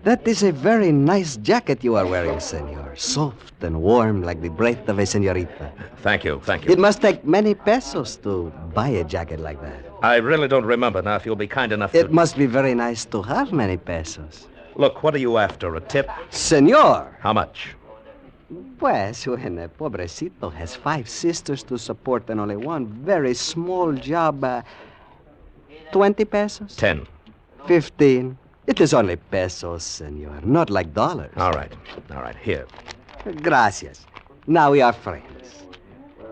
That is a very nice jacket you are wearing, senor. Soft and warm like the breath of a senorita. Thank you. It must take many pesos to buy a jacket like that. I really don't remember now, if you'll be kind enough to... It must be very nice to have many pesos. Look, what are you after, a tip? Senor! How much? Pues, when a pobrecito has 5 sisters to support and only one very small job, 20 pesos? 10. 15. It is only pesos, senor, not like dollars. All right, here. Gracias. Now we are friends.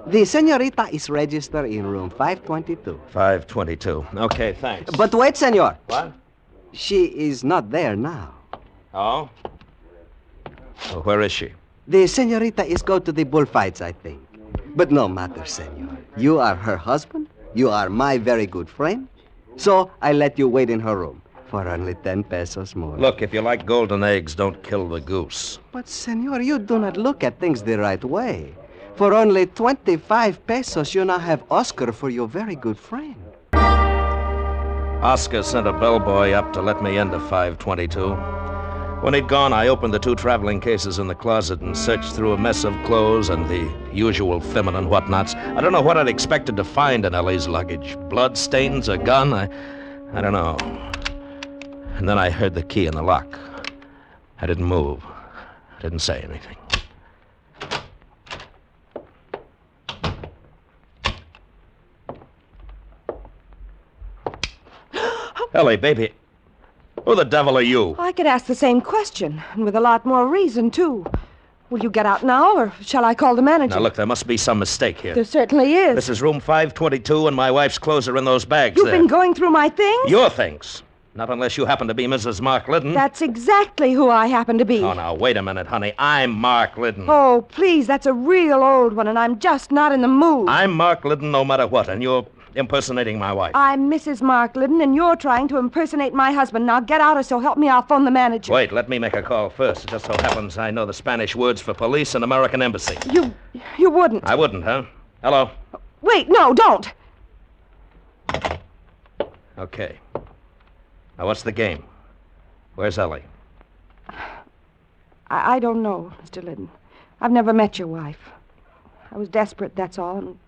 The senorita is registered in room 522. 522. Okay, thanks. But wait, senor. What? She is not there now. Oh? Well, where is she? The senorita is go to the bullfights, I think. But no matter, senor. You are her husband. You are my very good friend. So I let you wait in her room for only 10 pesos more. Look, if you like golden eggs, don't kill the goose. But, senor, you do not look at things the right way. For only 25 pesos, you now have Oscar for your very good friend. Oscar sent a bellboy up to let me into 522. When he'd gone, I opened the 2 traveling cases in the closet and searched through a mess of clothes and the usual feminine whatnots. I don't know what I'd expected to find in Ellie's luggage. Blood stains, a gun, I don't know. And then I heard the key in the lock. I didn't move. I didn't say anything. Ellie, baby, who the devil are you? I could ask the same question, and with a lot more reason, too. Will you get out now, or shall I call the manager? Now, look, there must be some mistake here. There certainly is. This is room 522, and my wife's clothes are in those bags You've there. been going through my things? Your things. Not unless you happen to be Mrs. Mark Liddon. That's exactly who I happen to be. Oh, now, wait a minute, honey. I'm Mark Liddon. Oh, please, that's a real old one, and I'm just not in the mood. I'm Mark Liddon no matter what, and you're impersonating my wife. I'm Mrs. Mark Liddon, and you're trying to impersonate my husband. Now get out, or so help me, I'll phone the manager. Wait, let me make a call first. It just so happens I know the Spanish words for police and American embassy. You wouldn't. I wouldn't, huh? Hello? Wait, no, don't. Okay. Now, what's the game? Where's Ellie? I don't know, Mr. Liddon. I've never met your wife. I was desperate, that's all, and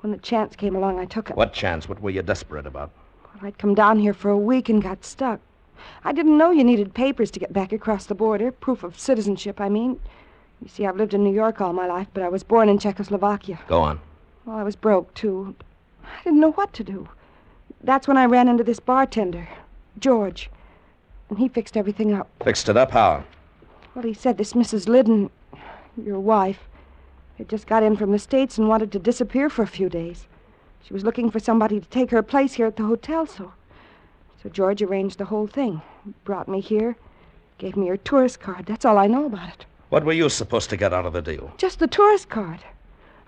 when the chance came along, I took it. What chance? What were you desperate about? Well, I'd come down here for a week and got stuck. I didn't know you needed papers to get back across the border. Proof of citizenship, I mean. You see, I've lived in New York all my life, but I was born in Czechoslovakia. Go on. Well, I was broke, too. I didn't know what to do. That's when I ran into this bartender, George, and he fixed everything up. Fixed it up how? Well, he said this Mrs. Liddon, your wife, had just got in from the States and wanted to disappear for a few days. She was looking for somebody to take her place here at the hotel, so George arranged the whole thing. Brought me here, gave me her tourist card. That's all I know about it. What were you supposed to get out of the deal? Just the tourist card.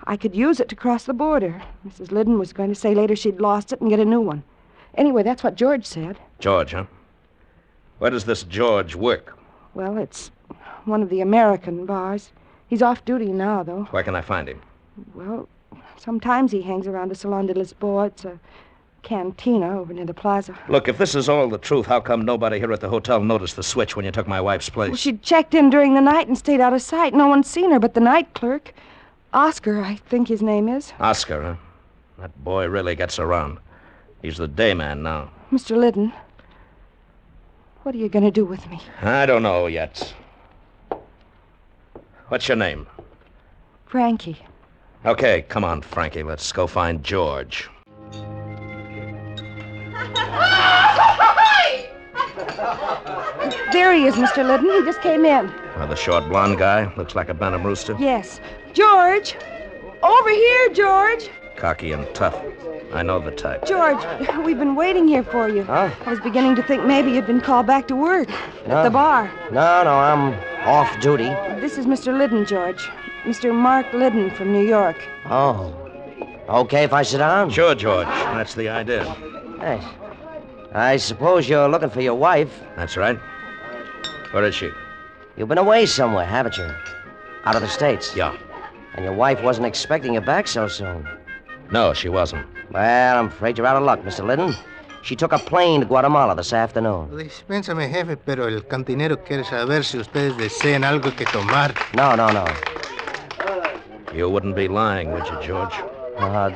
I could use it to cross the border. Mrs. Liddon was going to say later she'd lost it and get a new one. Anyway, that's what George said. George, huh? Where does this George work? Well, it's one of the American bars. He's off duty now, though. Where can I find him? Well, sometimes he hangs around the Salon de Lisboa. It's a cantina over near the plaza. Look, if this is all the truth, how come nobody here at the hotel noticed the switch when you took my wife's place? Well, she checked in during the night and stayed out of sight. No one's seen her but the night clerk. Oscar, I think his name is. Oscar, huh? That boy really gets around. He's the day man now. Mr. Liddon, what are you going to do with me? I don't know yet. What's your name? Frankie. Okay, come on, Frankie. Let's go find George. There he is, Mr. Liddon. He just came in. The short blonde guy. Looks like a Benham rooster. Yes. George! Over here, George! Cocky and tough. I know the type. George, we've been waiting here for you. Huh? I was beginning to think maybe you'd been called back to work at the bar. No, I'm off duty. This is Mr. Liddon, George. Mr. Mark Liddon from New York. Oh. Okay if I sit down? Sure, George. That's the idea. Thanks. I suppose you're looking for your wife. That's right. Where is she? You've been away somewhere, haven't you? Out of the States? Yeah. And your wife wasn't expecting you back so soon? No, she wasn't. Well, I'm afraid you're out of luck, Mr. Liddon. She took a plane to Guatemala this afternoon. Dispénsame, jefe, pero el cantinero quiere saber si ustedes desean algo que tomar. No. You wouldn't be lying, would you, George?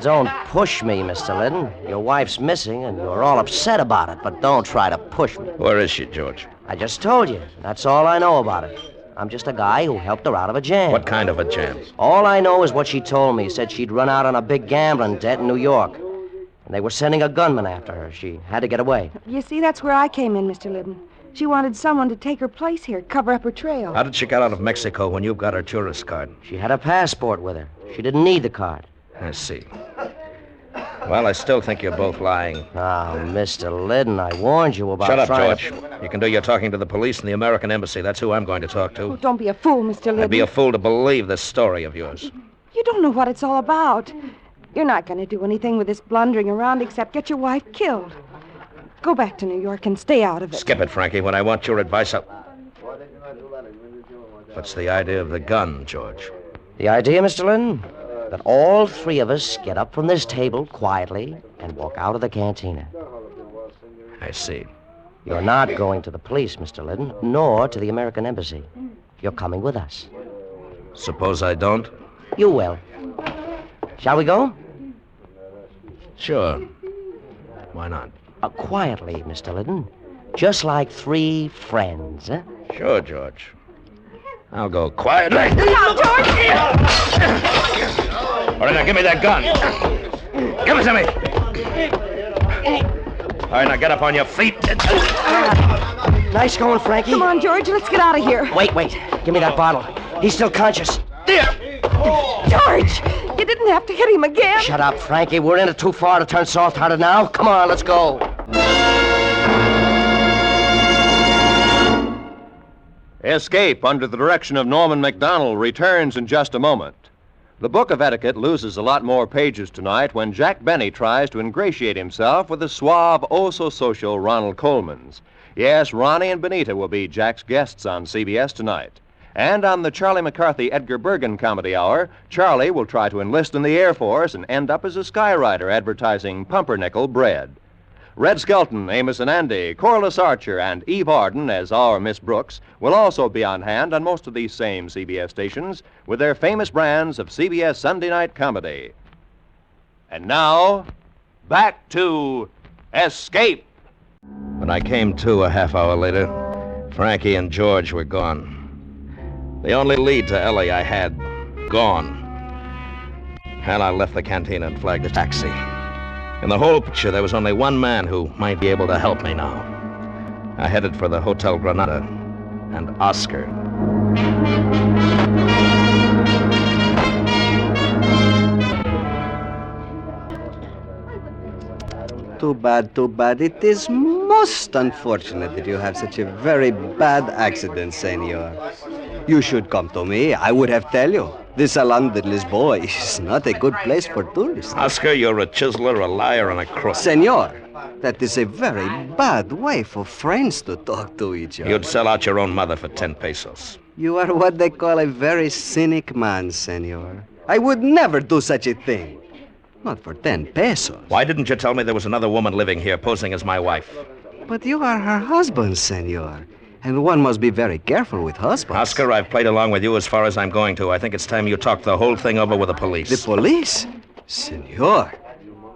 Don't push me, Mr. Liddon. Your wife's missing, and you're all upset about it, but don't try to push me. Where is she, George? I just told you. That's all I know about it. I'm just a guy who helped her out of a jam. What kind of a jam? All I know is what she told me. Said she'd run out on a big gambling debt in New York. And they were sending a gunman after her. She had to get away. You see, that's where I came in, Mr. Liddon. She wanted someone to take her place here, cover up her trail. How did she get out of Mexico when you've got her tourist card? She had a passport with her. She didn't need the card. I see. Well, I still think you're both lying. Mr. Liddon, I warned you about Shut up, trying George. You can do your talking to the police and the American embassy. That's who I'm going to talk to. Oh, don't be a fool, Mr. Liddon. I'd be a fool to believe this story of yours. You don't know what it's all about. You're not going to do anything with this blundering around except get your wife killed. Go back to New York and stay out of it. Skip it, Frankie. When I want your advice, I'll... What's the idea of the gun, George? The idea, Mr. Liddon? That all three of us get up from this table quietly and walk out of the cantina. I see. You're not going to the police, Mr. Liddon, nor to the American Embassy. You're coming with us. Suppose I don't? You will. Shall we go? Sure. Why not? Quietly, Mr. Liddon. Just like three friends, eh? Sure, George. I'll go quietly. Now, George! All right, now give me that gun. Give it to me. All right, now get up on your feet. Nice going, Frankie. Come on, George, let's get out of here. Wait. Give me that bottle. He's still conscious. George, you didn't have to hit him again. Shut up, Frankie. We're in it too far to turn soft-hearted now. Come on, let's go. Escape, under the direction of Norman MacDonald, returns in just a moment. The Book of Etiquette loses a lot more pages tonight when Jack Benny tries to ingratiate himself with the suave, oh-so-social Ronald Coleman's. Yes, Ronnie and Benita will be Jack's guests on CBS tonight. And on the Charlie McCarthy Edgar Bergen Comedy Hour, Charlie will try to enlist in the Air Force and end up as a skywriter advertising pumpernickel bread. Red Skelton, Amos and Andy, Corliss Archer, and Eve Arden as our Miss Brooks will also be on hand on most of these same CBS stations with their famous brands of CBS Sunday night comedy. And now, back to Escape. When I came to a half hour later, Frankie and George were gone. The only lead to Ellie I had, gone. And I left the canteen and flagged a taxi. In the whole picture, there was only one man who might be able to help me now. I headed for the Hotel Granada and Oscar. Too bad. It is most unfortunate that you have such a very bad accident, senor. You should come to me. I would have tell you. The Salon de Lisboa is not a good place for tourists. Oscar, you're a chiseler, a liar, and a crook. Senor, that is a very bad way for friends to talk to each other. You'd sell out your own mother for 10 pesos. You are what they call a very cynic man, senor. I would never do such a thing. Not for 10 pesos. Why didn't you tell me there was another woman living here posing as my wife? But you are her husband, senor. And one must be very careful with husbands. Oscar, I've played along with you as far as I'm going to. I think it's time you talked the whole thing over with the police. The police? Senor,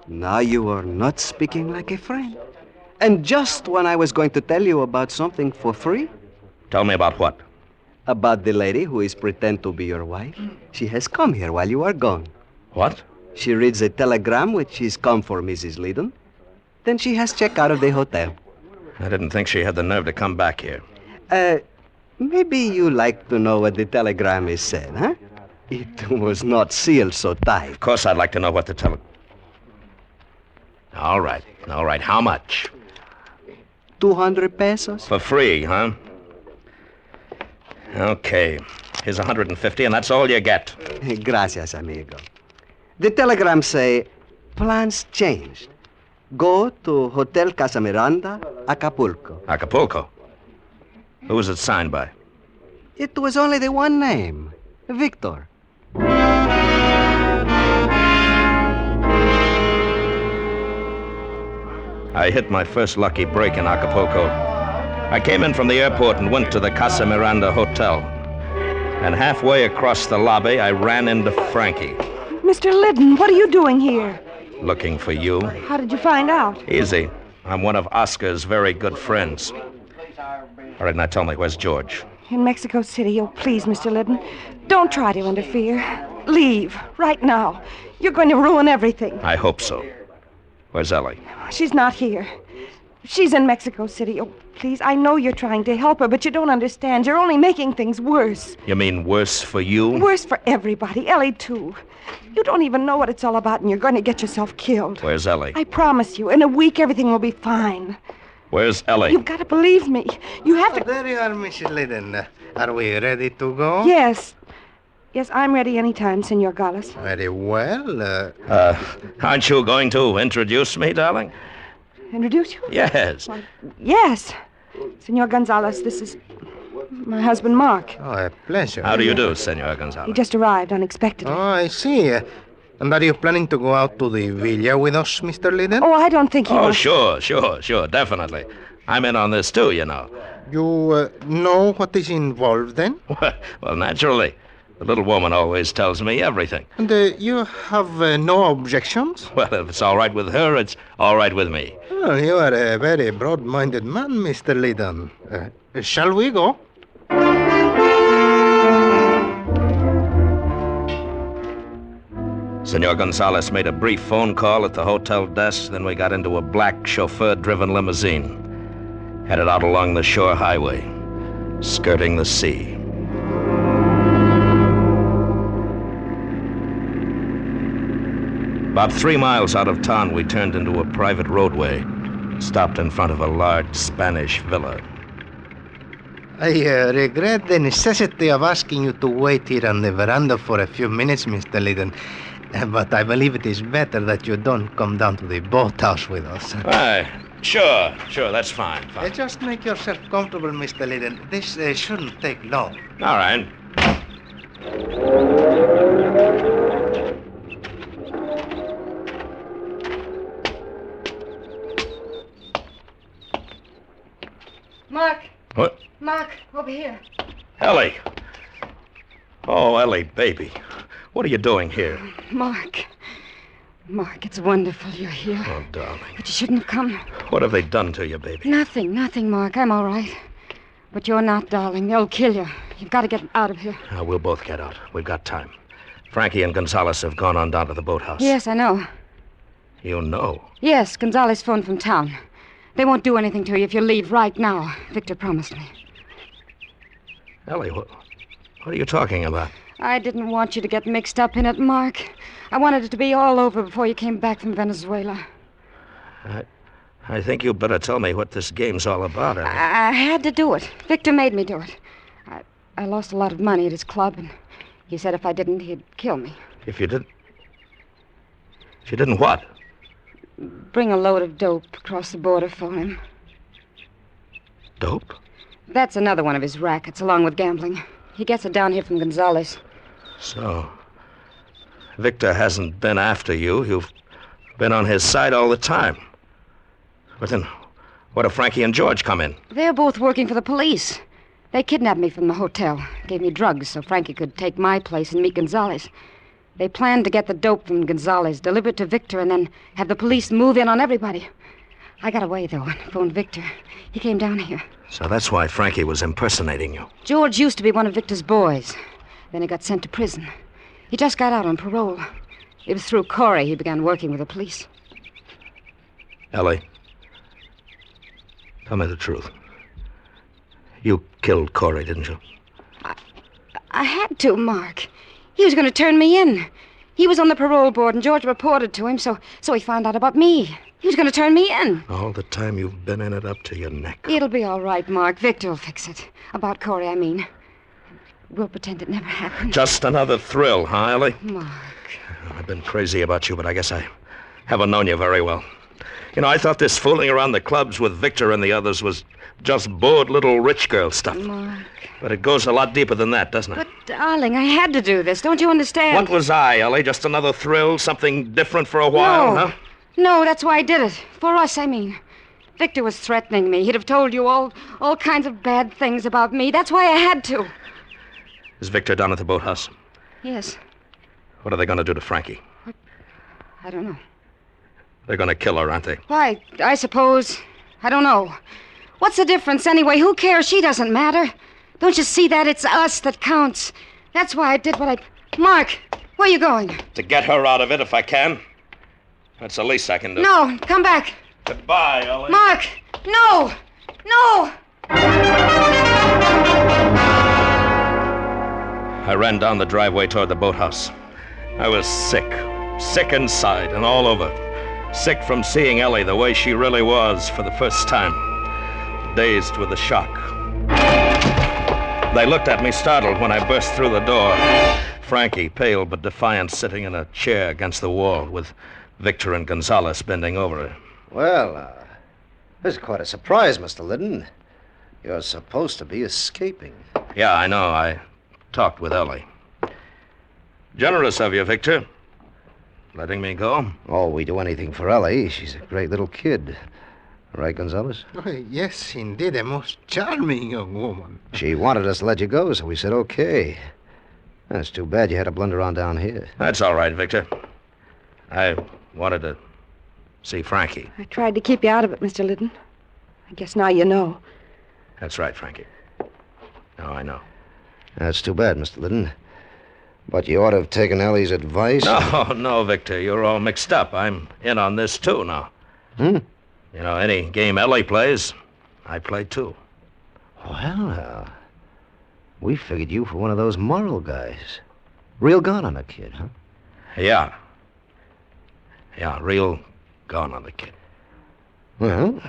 now you are not speaking like a friend. And just when I was going to tell you about something for free. Tell me about what? About the lady who is pretend to be your wife. She has come here while you are gone. What? She reads a telegram which is come for Mrs. Liddon. Then she has checked out of the hotel. I didn't think she had the nerve to come back here. Maybe you like to know what the telegram is said, huh? It was not sealed so tight. Of course I'd like to know what the All right. How much? 200 pesos. For free, huh? Okay. Here's 150, and that's all you get. Gracias, amigo. The telegram say, plans changed. Go to Hotel Casa Miranda, Acapulco. Acapulco? Who was it signed by? It was only the one name, Victor. I hit my first lucky break in Acapulco. I came in from the airport and went to the Casa Miranda Hotel. And halfway across the lobby, I ran into Frankie. Mr. Liddon, what are you doing here? Looking for you. How did you find out? Easy. I'm one of Oscar's very good friends. All right, now tell me, where's George? In Mexico City. Oh, please, Mr. Liddon. Don't try to interfere. Leave, right now. You're going to ruin everything. I hope so. Where's Ellie? She's not here. She's in Mexico City. Oh, please, I know you're trying to help her, but you don't understand. You're only making things worse. You mean worse for you? Worse for everybody. Ellie, too. You don't even know what it's all about, and you're going to get yourself killed. Where's Ellie? I promise you, in a week, everything will be fine. Where's Ellie? You've got to believe me. You have to... There you are, Mrs. Liddon. Are we ready to go? Yes. Yes, I'm ready anytime, Senor Gallus. Very well. Aren't you going to introduce me, darling? Introduce you? Yes. Well, yes. Senor Gonzalez, this is my husband, Mark. Oh, a pleasure. How do you do, Senor Gonzalez? He just arrived unexpectedly. Oh, I see. And are you planning to go out to the villa with us, Mr. Linden? Oh, I don't think he Oh, will. sure, definitely. I'm in on this too, you know. You know what is involved then? Well, naturally. The little woman always tells me everything. And you have no objections? Well, if it's all right with her, it's all right with me. Well, you are a very broad-minded man, Mr. Linden. Shall we go? Senor Gonzalez made a brief phone call at the hotel desk, then we got into a black chauffeur-driven limousine. Headed out along the shore highway, skirting the sea. About 3 miles out of town, we turned into a private roadway, stopped in front of a large Spanish villa. I regret the necessity of asking you to wait here on the veranda for a few minutes, Mr. Linden. But I believe it is better that you don't come down to the boathouse with us. Right. Sure, that's fine. Just make yourself comfortable, Mr. Linden. This shouldn't take long. All right. Mark. What? Mark, over here. Ellie. Oh, Ellie, baby. What are you doing here? Mark, it's wonderful you're here. Oh, darling. But you shouldn't have come. What have they done to you, baby? Nothing, Mark. I'm all right. But you're not, darling. They'll kill you. You've got to get out of here. We'll both get out. We've got time. Frankie and Gonzalez have gone on down to the boathouse. Yes, I know. You know? Yes, Gonzalez phoned from town. They won't do anything to you if you leave right now. Victor promised me. Ellie, what are you talking about? I didn't want you to get mixed up in it, Mark. I wanted it to be all over before you came back from Venezuela. I think you better tell me what this game's all about, Ellie. I had to do it. Victor made me do it. I lost a lot of money at his club, and he said if I didn't, he'd kill me. If you didn't... If you didn't what? Bring a load of dope across the border for him. Dope? That's another one of his rackets, along with gambling. He gets it down here from Gonzalez. So, Victor hasn't been after you. You've been on his side all the time. But then, what if Frankie and George come in? They're both working for the police. They kidnapped me from the hotel, gave me drugs so Frankie could take my place and meet Gonzalez. They planned to get the dope from Gonzalez, deliver it to Victor, and then have the police move in on everybody. I got away, though, and phoned Victor. He came down here. So that's why Frankie was impersonating you. George used to be one of Victor's boys. Then he got sent to prison. He just got out on parole. It was through Corey he began working with the police. Ellie, tell me the truth. You killed Corey, didn't you? I had to, Mark. He was going to turn me in. He was on the parole board, and George reported to him, so he found out about me. He was going to turn me in. All the time you've been in it up to your neck. It'll be all right, Mark. Victor will fix it. About Corey, I mean. We'll pretend it never happened. Just another thrill, huh, Ellie? Mark. I've been crazy about you, but I guess I haven't known you very well. You know, I thought this fooling around the clubs with Victor and the others was just bored little rich girl stuff. Mark. But it goes a lot deeper than that, doesn't it? But, darling, I had to do this. Don't you understand? What was I, Ellie? Just another thrill? Something different for a while, huh? No, that's why I did it. For us, I mean. Victor was threatening me. He'd have told you all kinds of bad things about me. That's why I had to. Is Victor down at the boathouse? Yes. What are they going to do to Frankie? What? I don't know. They're going to kill her, aren't they? Why, I suppose. I don't know. What's the difference anyway? Who cares? She doesn't matter. Don't you see that? It's us that counts. That's why I did what I... Mark, where are you going? To get her out of it if I can. That's the least I can do. No, come back. Goodbye, Ellie. Mark, no! No! I ran down the driveway toward the boathouse. I was sick. Sick inside and all over. Sick from seeing Ellie the way she really was for the first time. Dazed with the shock. They looked at me startled when I burst through the door. Frankie, pale but defiant, sitting in a chair against the wall with Victor and Gonzalez bending over her. Well, this is quite a surprise, Mr. Linden. You're supposed to be escaping. Yeah, I know. I talked with Ellie. Generous of you, Victor. Letting me go? Oh, we do anything for Ellie. She's a great little kid. Right, Gonzalez? Oh, yes, indeed, a most charming young woman. She wanted us to let you go, so we said okay. That's too bad you had to blunder on down here. That's all right, Victor. I wanted to see Frankie. I tried to keep you out of it, Mr. Liddon. I guess now you know. That's right, Frankie. Now I know. That's too bad, Mr. Liddon. But you ought to have taken Ellie's advice. No, Victor. You're all mixed up. I'm in on this, too, now. You know, any game Ellie plays, I play, too. Well, we figured you for one of those moral guys. Real gone on a kid, huh? Yeah. Yeah, real gone on the kid. Well,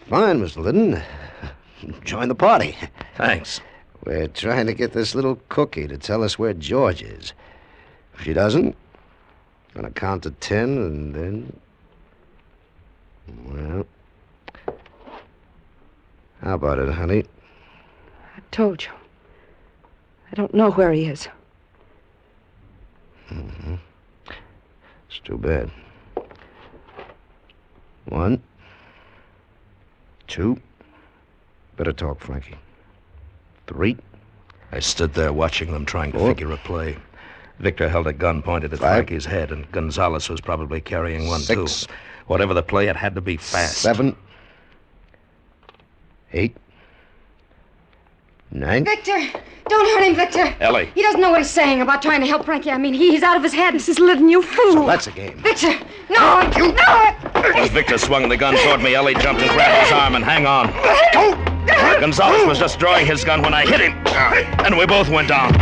fine, Mr. Liddon. Join the party. Thanks. We're trying to get this little cookie to tell us where George is. If she doesn't, I'm going to count to 10 and then... Well... How about it, honey? I told you. I don't know where he is. It's too bad. 1, 2. Better talk, Frankie. 3. I stood there watching them trying to 4. figure a play. Victor held a gun pointed at 5. Frankie's head, and Gonzalez was probably carrying one, 6. too. Whatever the play, it had to be fast. 7. 8. 9. Victor! Don't hurt him, Victor! Ellie. He doesn't know what he's saying about trying to help Frankie. I mean, he's out of his head. Mrs. Liddon, you fool! So that's a game. Victor! No! No! As Victor swung the gun toward me, Ellie jumped and grabbed his arm and hang on. Gonzalez was just drawing his gun when I hit him, and we both went down.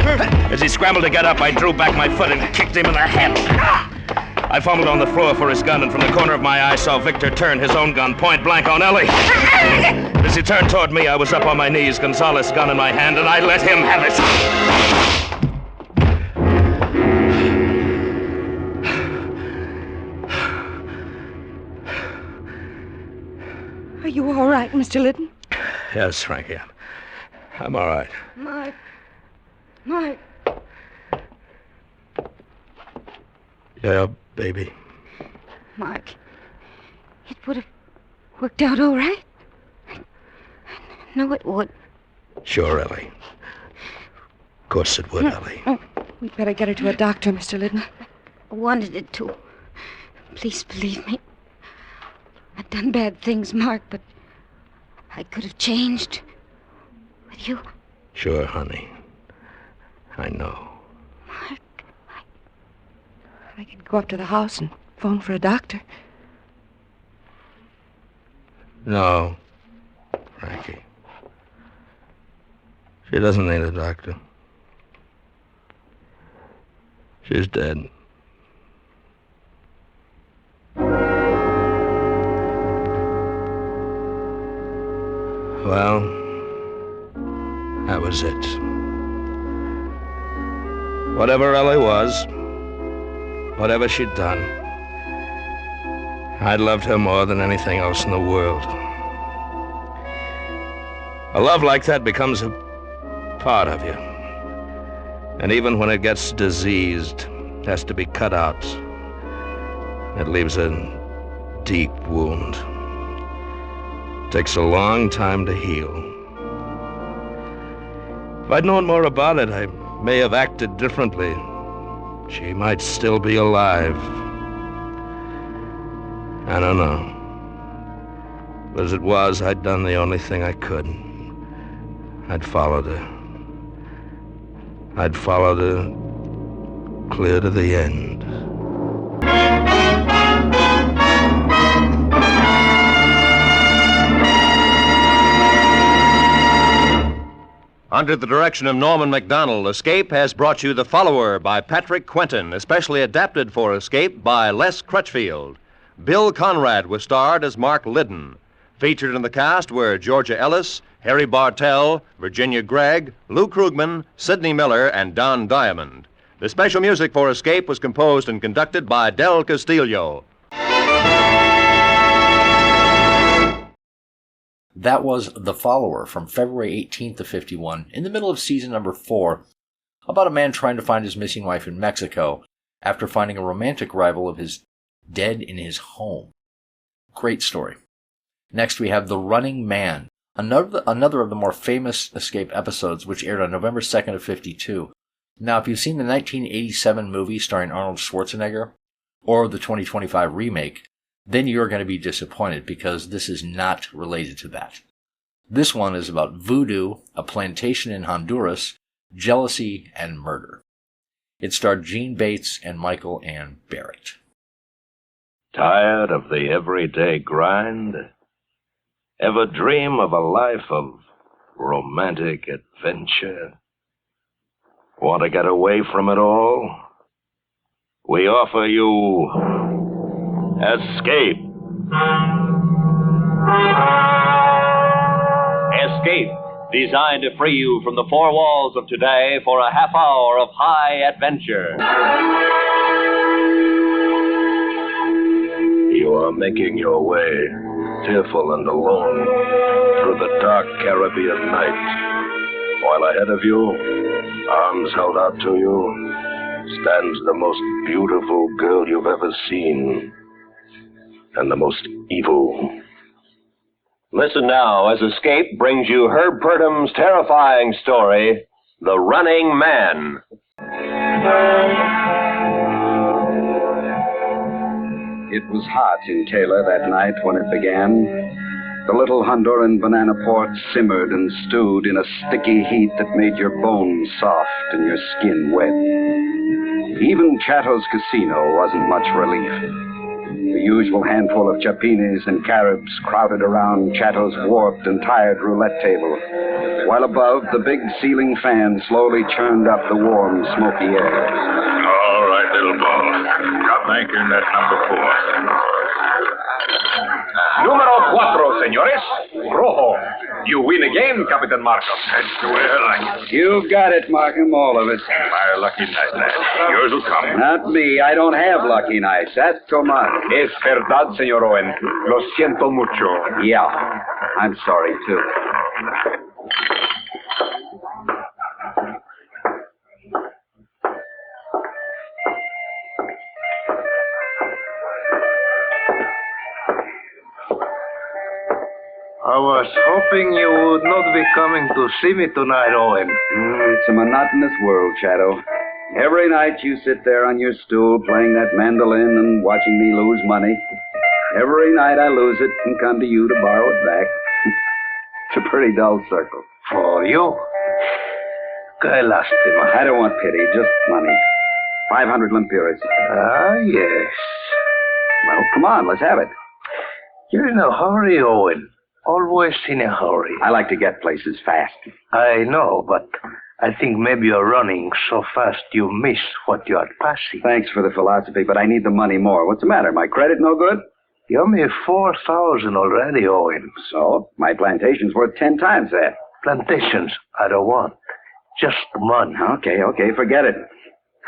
As he scrambled to get up, I drew back my foot and kicked him in the head. I fumbled on the floor for his gun, and from the corner of my eye saw Victor turn his own gun point blank on Ellie. As he turned toward me, I was up on my knees, Gonzalez's gun in my hand, and I let him have it. Are you all right, Mr. Liddon? Yes, Frankie. I'm all right. Mike. Yeah, baby. Mark, it would have worked out all right. No, it would. Sure, Ellie. Of course it would, Ellie. We'd better get her to a doctor, Mr. Liddon. I wanted it to. Please believe me. I've done bad things, Mark, but I could have changed. With you. Sure, honey. I know. Mark, I could go up to the house and phone for a doctor. No, Frankie. She doesn't need a doctor. She's dead. Well, that was it. Whatever Ellie was, whatever she'd done, I loved her more than anything else in the world. A love like that becomes a part of you. And even when it gets diseased, it has to be cut out. It leaves a deep wound. It takes a long time to heal. If I'd known more about it, I may have acted differently. She might still be alive. I don't know. But as it was, I'd done the only thing I could. I'd followed her. I'd followed her clear to the end. Under the direction of Norman MacDonald, Escape has brought you The Follower by Patrick Quentin, especially adapted for Escape by Les Crutchfield. Bill Conrad was starred as Mark Liddon. Featured in the cast were Georgia Ellis, Harry Bartell, Virginia Gregg, Lou Krugman, Sidney Miller, and Don Diamond. The special music for Escape was composed and conducted by Del Castillo. That was The Follower from February 18th of 51, in the middle of season number 4, about a man trying to find his missing wife in Mexico, after finding a romantic rival of his dead in his home. Great story. Next, we have The Running Man, another of the more famous Escape episodes, which aired on November 2nd of 52. Now, if you've seen the 1987 movie starring Arnold Schwarzenegger, or the 2025 remake, then you're going to be disappointed because this is not related to that. This one is about voodoo, a plantation in Honduras, jealousy, and murder. It starred Gene Bates and Michael Ann Barrett. Tired of the everyday grind? Ever dream of a life of romantic adventure? Want to get away from it all? We offer you Escape. Escape, designed to free you from the four walls of today for a half hour of high adventure. You are making your way, tearful and alone, through the dark Caribbean night, while ahead of you, arms held out to you, stands the most beautiful girl you've ever seen, and the most evil. Listen now as Escape brings you Herb Purdam's terrifying story, The Running Man. It was hot in Taylor that night when it began. The little Honduran banana port simmered and stewed in a sticky heat that made your bones soft and your skin wet. Even Chato's casino wasn't much relief. The usual handful of chapinis and caribs crowded around Chato's warped and tired roulette table, while above, the big ceiling fan slowly churned up the warm, smoky air. All right, little ball. Drop anchor in that number 4. Número 4, señores. Rojo. You win again, Captain Markham. That's the way I like it. You've got it, Markham, all of it. My lucky night, lad. Yours will come. Not me. I don't have lucky nights. That's Tomas. Es verdad, señor Owen. Lo siento mucho. Yeah. I'm sorry, too. I was hoping you would not be coming to see me tonight, Owen. It's a monotonous world, Chato. Every night you sit there on your stool playing that mandolin and watching me lose money. Every night I lose it and come to you to borrow it back. It's a pretty dull circle. For you? Qué lástima. I don't want pity, just money. 500 lempiras. Ah, yes. Well, come on, let's have it. You're in a hurry, Owen. Always in a hurry. I like to get places fast. I know, but I think maybe you're running so fast you miss what you're passing. Thanks for the philosophy, but I need the money more. What's the matter? My credit no good? You owe me 4,000 already, Owen. So? My plantation's worth 10 times that. Plantations, I don't want. Just money. Okay, forget it.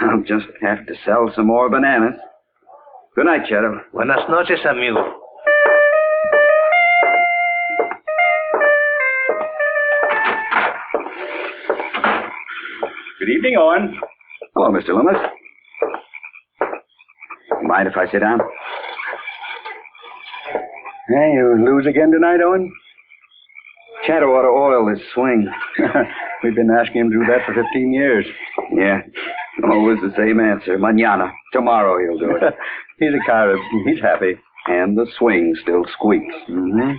I'll just have to sell some more bananas. Good night, Cheto. Buenas noches, amigo. Good evening, Owen. Hello, Mr. Loomis. Mind if I sit down? Hey, you lose again tonight, Owen? Chato ought to oil this swing. We've been asking him to do that for 15 years. Yeah, always the same answer. Mañana. Tomorrow he'll do it. He's a Carib. He's happy. And the swing still squeaks. Mm-hmm.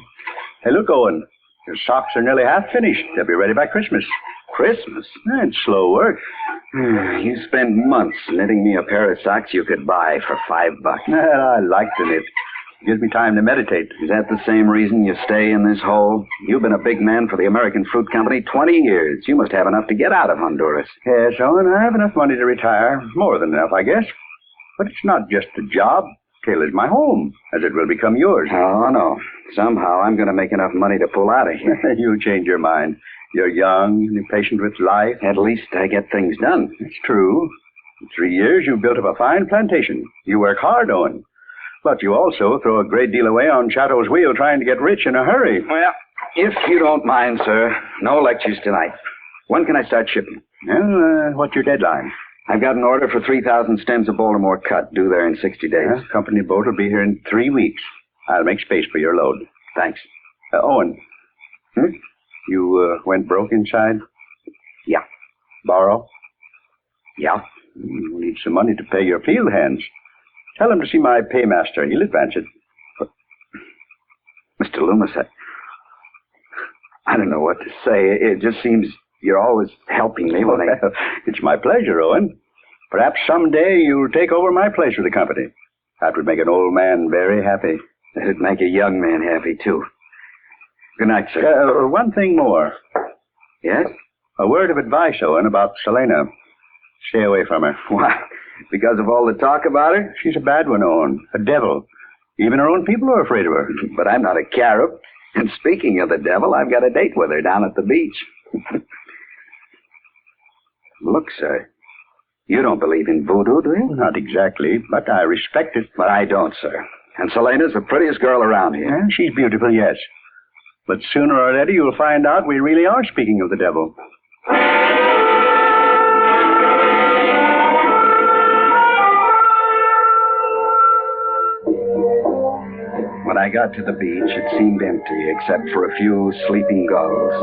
Hey, look, Owen. Your socks are nearly half finished. They'll be ready by Christmas. Christmas? It's slow work. You spend months knitting me a pair of socks you could buy for $5. I like to knit. Gives me time to meditate. Is that the same reason you stay in this hole? You've been a big man for the American Fruit Company 20 years. You must have enough to get out of Honduras. Yes, Owen, I have enough money to retire. More than enough, I guess. But it's not just a job. Taylor's my home, as it will become yours. Oh, no. Somehow I'm going to make enough money to pull out of here. You change your mind. You're young and impatient with life. At least I get things done. It's true. In 3 years, you've built up a fine plantation. You work hard, Owen. But you also throw a great deal away on Chato's wheel trying to get rich in a hurry. Well, if you don't mind, sir, no lectures tonight. When can I start shipping? Well, what's your deadline? I've got an order for 3,000 stems of Baltimore cut, due there in 60 days. Company boat will be here in 3 weeks. I'll make space for your load. Thanks. Owen. You went broke inside? Yeah. Borrow? Yeah. You need some money to pay your field hands. Tell him to see my paymaster. He'll advance it. Mr. Loomis, I don't know what to say. It just seems you're always helping me when I... It's my pleasure, Owen. Perhaps someday you'll take over my place with the company. That would make an old man very happy. It'd make a young man happy, too. Good night, sir. One thing more. Yes? A word of advice, Owen, about Selena. Stay away from her. Why? Because of all the talk about her? She's a bad one, Owen. A devil. Even her own people are afraid of her. But I'm not a carib. And speaking of the devil, I've got a date with her down at the beach. Look, sir, you don't believe in voodoo, do you? Not exactly, but I respect it. But I don't, sir. And Selena's the prettiest girl around here. Yeah, she's beautiful, yes. But sooner or later you'll find out we really are speaking of the devil. When I got to the beach, it seemed empty except for a few sleeping gulls.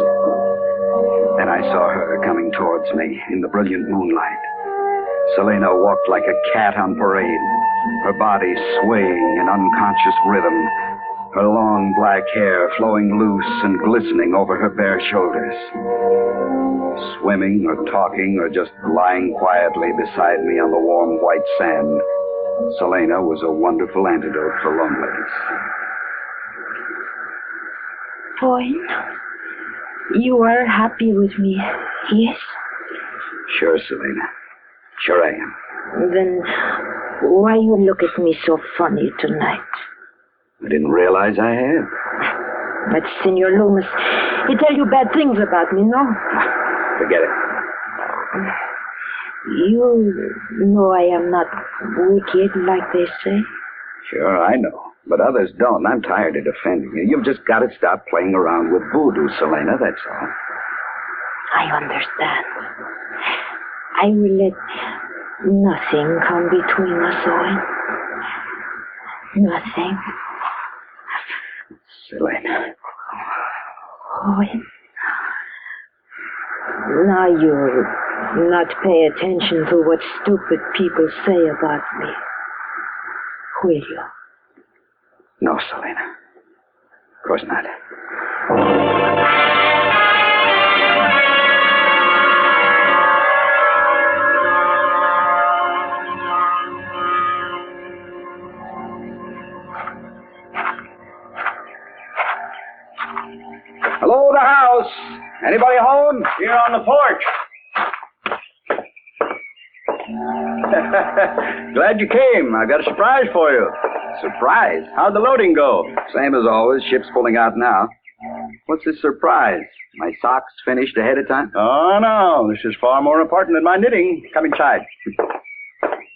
Then I saw her coming towards me in the brilliant moonlight. Selena walked like a cat on parade, her body swaying in unconscious rhythm, her long black hair flowing loose and glistening over her bare shoulders. Swimming or talking or just lying quietly beside me on the warm white sand, Selena was a wonderful antidote for loneliness. Boyne, you are happy with me, yes? Sure, Selena. Sure I am. Then why you look at me so funny tonight? I didn't realize I had. But Senor Loomis, he tell you bad things about me, no? Forget it. You know I am not wicked like they say. Sure, I know. But others don't. I'm tired of defending you. You've just got to stop playing around with voodoo, Selena, that's all. I understand. I will let nothing come between us, Owen. Nothing. Selena. Owen. Now you'll not pay attention to what stupid people say about me, will you? No, Selena. Of course not. Hello, the house. Anybody home? Here on the porch. Glad you came. I got a surprise for you. Surprise? How'd the loading go? Same as always. Ship's pulling out now. What's this surprise? My socks finished ahead of time? Oh, no. This is far more important than my knitting. Come inside.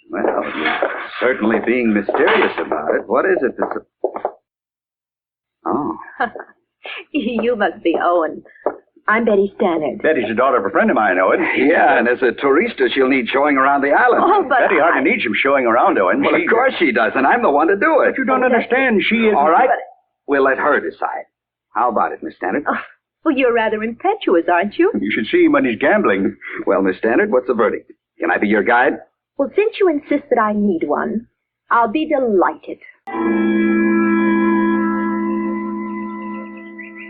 Well, you're certainly being mysterious about it. What is it that's... Oh. You must be Owen. I'm Betty Stannard. Betty's the daughter of a friend of mine, Owen. Yeah, and as a tourista, she'll need showing around the island. Oh, but Betty hardly needs some showing around, Owen. Well, of course she does, and I'm the one to do it. But you don't understand. She is... All right. We'll let her decide. How about it, Miss Stannard? Oh, well, you're rather impetuous, aren't you? You should see him when he's gambling. Well, Miss Stannard, what's the verdict? Can I be your guide? Well, since you insist that I need one, I'll be delighted.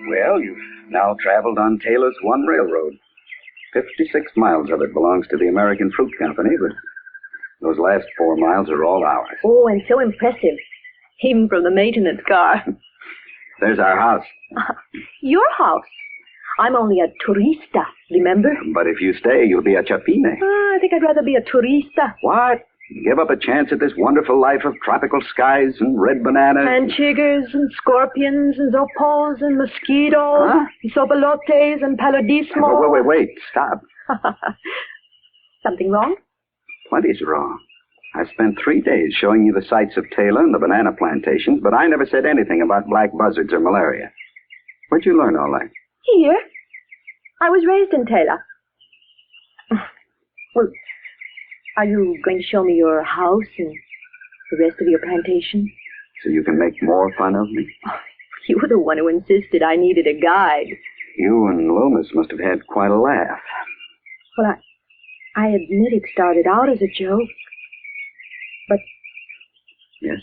Well, you've now traveled on Taylor's One Railroad. 56 miles of it belongs to the American Fruit Company, but those last 4 miles are all ours. Oh, and so impressive. Even from the maintenance car. There's our house. Your house. I'm only a turista, remember? But if you stay, you'll be a chapine. I think I'd rather be a turista. What? Give up a chance at this wonderful life of tropical skies and red bananas. And chiggers and scorpions and zopos and mosquitoes. Huh? And sopalotes and paludismo. Wait. Stop. Something wrong? Plenty's wrong. I spent 3 days showing you the sights of Taylor and the banana plantations, but I never said anything about black buzzards or malaria. Where'd you learn all that? Here. I was raised in Taylor. Well, Are you going to show me your house and the rest of your plantation? So you can make more fun of me? You were the one who insisted I needed a guide. You and Loomis must have had quite a laugh. Well, I admit it started out as a joke. But... Yes?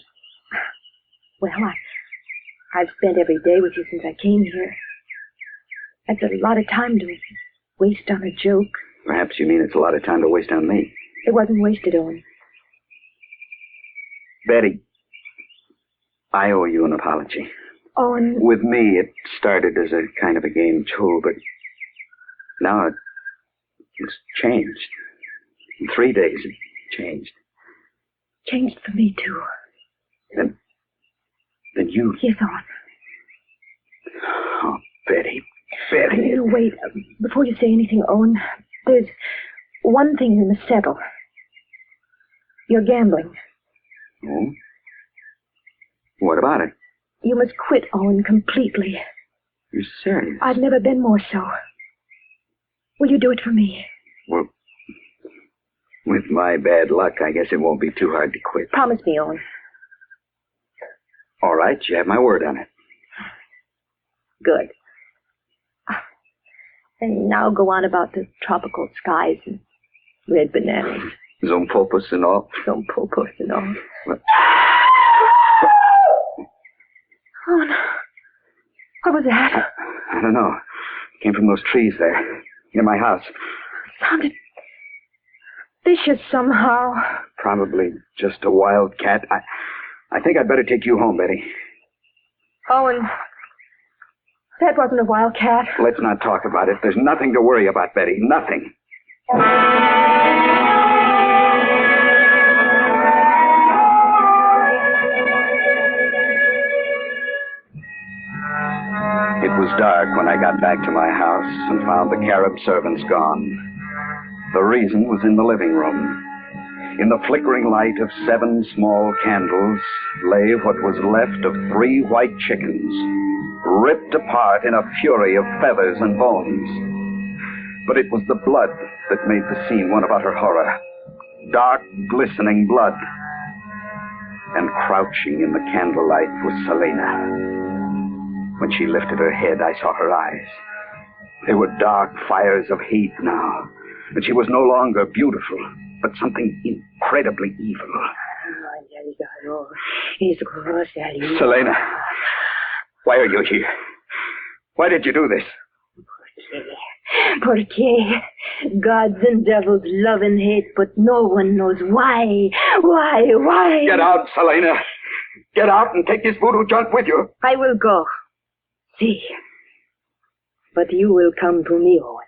Well, I've spent every day with you since I came here. That's a lot of time to waste on a joke. Perhaps you mean it's a lot of time to waste on me. It wasn't wasted, Owen. Betty, I owe you an apology. Owen... With me, it started as a kind of a game, too, but now it's changed. In 3 days, it changed. Changed for me, too. Then you... Yes, Owen. Oh, Betty. Betty. Wait, before you say anything, Owen, there's one thing we must settle. You're gambling. Oh? What about it? You must quit, Owen, completely. You're serious? I've never been more so. Will you do it for me? Well, with my bad luck, I guess it won't be too hard to quit. Promise me, Owen. All right, you have my word on it. Good. And now go on about the tropical skies and red bananas. Zompopus and all. Zompopus and all. What? Oh, no. What was that? I don't know. It came from those trees there, near my house. Sounded vicious somehow. Probably just a wild cat. I think I'd better take you home, Betty. Owen, that wasn't a wild cat. Let's not talk about it. There's nothing to worry about, Betty. Nothing. It was dark when I got back to my house and found the Carib servants gone. The reason was in the living room. In the flickering light of 7 small candles lay what was left of 3 white chickens, ripped apart in a fury of feathers and bones. But it was the blood that made the scene one of utter horror. Dark, glistening blood. And crouching in the candlelight was Selena. When she lifted her head, I saw her eyes. They were dark fires of hate now. And she was no longer beautiful, but something incredibly evil. Selena, why are you here? Why did you do this? Porque gods and devils love and hate, but no one knows why. Why? Get out, Selena. Get out and take this voodoo junk with you. I will go. See. But you will come to me, Owen.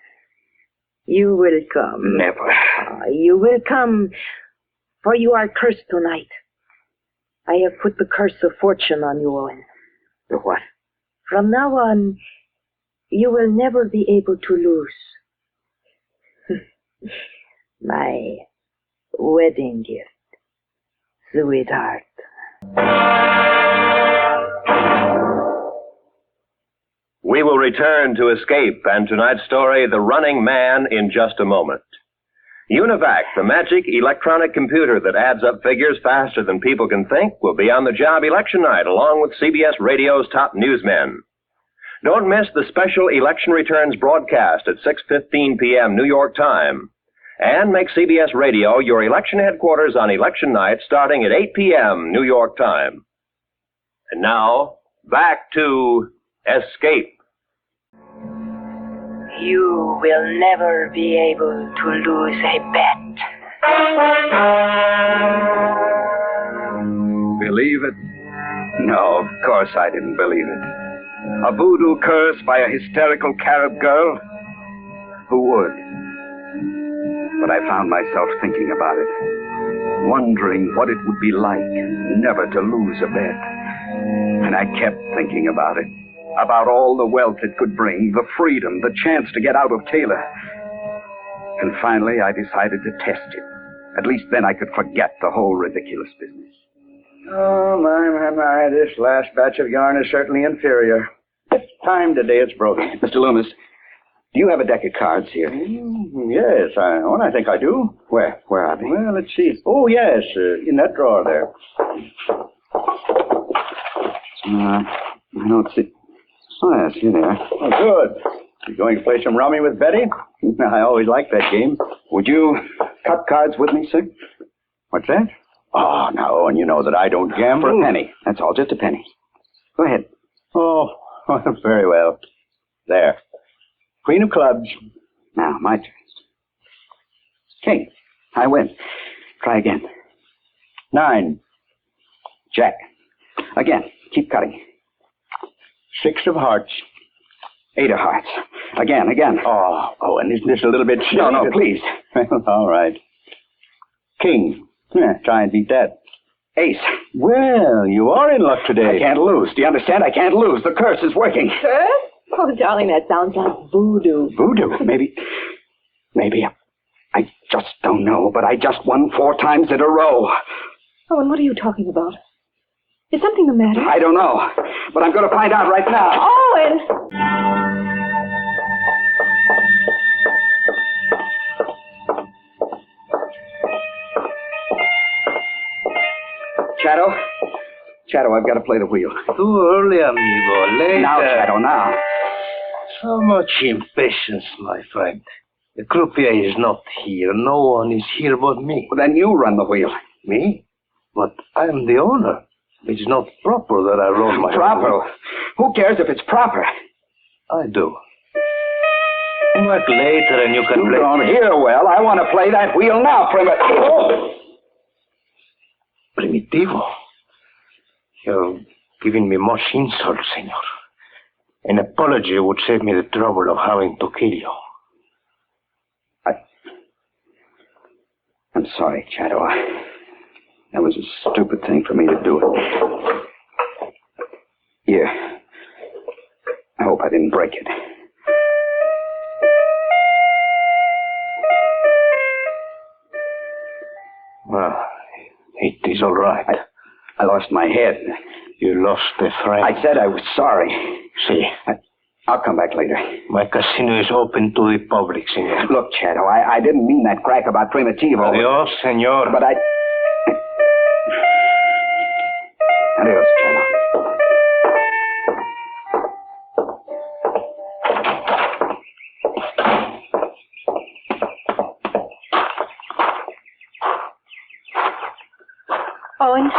You will come. Never. You will come, for you are cursed tonight. I have put the curse of fortune on you, Owen. The what? From now on, you will never be able to lose. My wedding gift, sweetheart. We will return to Escape and tonight's story, The Running Man, in just a moment. Univac, the magic electronic computer that adds up figures faster than people can think, will be on the job election night along with CBS Radio's top newsmen. Don't miss the special election returns broadcast at 6:15 p.m. New York time. And make CBS Radio your election headquarters on election night starting at 8 p.m. New York time. And now, back to Escape. You will never be able to lose a bet. Believe it? No, of course I didn't believe it. A voodoo curse by a hysterical Carib girl? Who would? But I found myself thinking about it, wondering what it would be like never to lose a bet. And I kept thinking about it. About all the wealth it could bring, the freedom, the chance to get out of Taylor. And finally, I decided to test it. At least then I could forget the whole ridiculous business. Oh, my. This last batch of yarn is certainly inferior. This time today it's broken. Mr. Loomis, Do you have a deck of cards here? Yes, I think I do. Where are they? Well, let's see. Oh, yes, in that drawer there. I don't see. Oh, yes, here they are. Oh, good. You going to play some rummy with Betty? I always like that game. Would you cut cards with me, sir? What's that? Oh, now, Owen, you know that I don't gamble. For a penny. That's all, just a penny. Go ahead. Oh, very well. There. Queen of clubs. Now, my turn. King. I win. Try again. 9. Jack. Again. Keep cutting. 6 of hearts. 8 of hearts. Again. Oh, and isn't this a little bit silly? No, please. All right. King. Yeah, try and beat that. Ace. Well, you are in luck today. I can't lose. Do you understand? I can't lose. The curse is working. Curse? Oh, darling, that sounds like voodoo. Voodoo? Maybe. I just don't know, but I just won 4 times in a row. Oh, and what are you talking about? Is something the matter? I don't know, but I'm going to find out right now. Owen! Shadow, I've got to play the wheel. Too early, amigo. Later. Now, Shadow, now. So much impatience, my friend. The croupier is not here. No one is here but me. Well, then you run the wheel. Me? But I'm the owner. It's not proper that I run my Proper? wheel. Who cares if it's proper? I do. Come back later and you can play. You don't hear well. I want to play that wheel now, Primitivo. Primitivo? You're giving me much insult, senor. An apology would save me the trouble of having to kill you. I'm sorry, Shadow. That was a stupid thing for me to do it. Here. I hope I didn't break it. Well, it is all right. I lost my head. You lost a friend. I said I was sorry. See. I'll come back later. My casino is open to the public, senor. Look, Shadow, I didn't mean that crack about Primitivo. Adios, senor. But I... Adios, Shadow. Owen?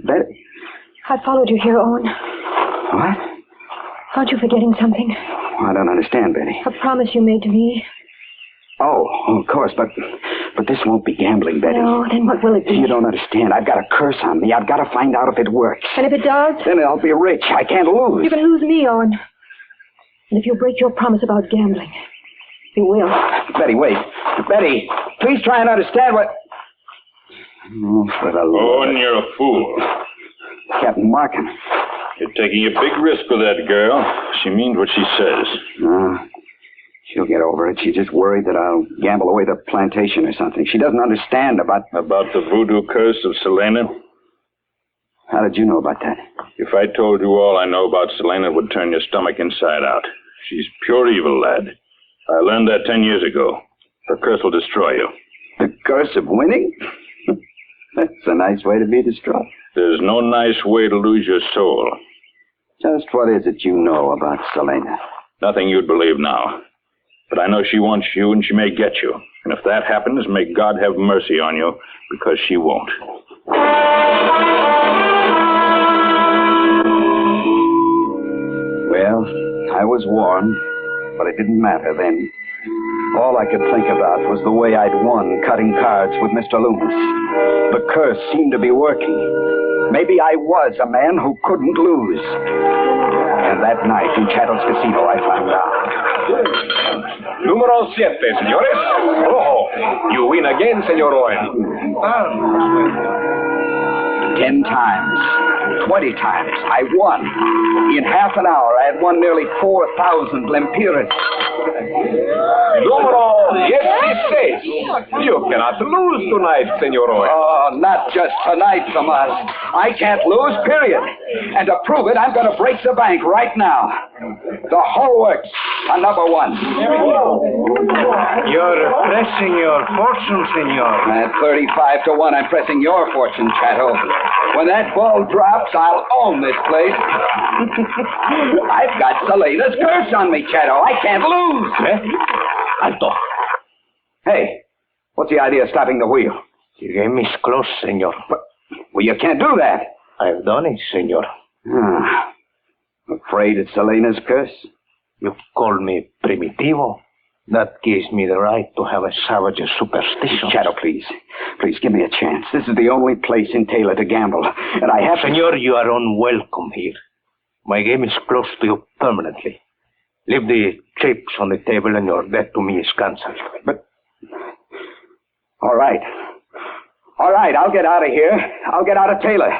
Betty? I followed you here, Owen. What? Aren't you forgetting something? I don't understand, Betty. A promise you made to me. Oh, of course, but this won't be gambling, Betty. No, then what will it be? You don't understand. I've got a curse on me. I've got to find out if it works. And if it does? Then I'll be rich. I can't lose. You can lose me, Owen. And if you break your promise about gambling, you will. Betty, wait. Betty, please try and understand what... Oh, for the Lord. Owen, you're a fool. Captain Markham. You're taking a big risk with that girl. She means what she says. No, she'll get over it. She's just worried that I'll gamble away the plantation or something. She doesn't understand about... About the voodoo curse of Selena? How did you know about that? If I told you all I know about Selena, it would turn your stomach inside out. She's pure evil, lad. I learned that 10 years ago. Her curse will destroy you. The curse of winning? That's a nice way to be destroyed. There's no nice way to lose your soul. Just what is it you know about Selena? Nothing you'd believe now. But I know she wants you and she may get you. And if that happens, may God have mercy on you, because she won't. Well, I was warned, but it didn't matter then. All I could think about was the way I'd won cutting cards with Mr. Loomis. The curse seemed to be working. Maybe I was a man who couldn't lose. And that night in Chattels Casino, I found out. Numero 7, señores. Rojo. You win again, señor Owen. 10 times. 20 times. I won. In half an hour, I had won nearly 4,000 lempiras. Numero 16. You cannot lose tonight, Senor Owen. Oh, not just tonight, Tomas. I can't lose, period. And to prove it, I'm going to break the bank right now. The whole works. On number one. You're pressing your fortune, senor. At 35 to 1, I'm pressing your fortune, Chato. When that ball drops, I'll own this place. I've got Selena's curse on me, Chato. I can't lose. Alto. Hey, what's the idea of stopping the wheel? The game is close, senor. Well, you can't do that. I've done it, senor. Afraid it's Selena's curse? You call me primitivo. That gives me the right to have a savage's superstition. Chato, please. Please, give me a chance. This is the only place in Taylor to gamble. And I have Senor, you are unwelcome here. My game is close to you permanently. Leave the chips on the table and your debt to me is cancelled. But... All right. All right, I'll get out of here. I'll get out of Taylor.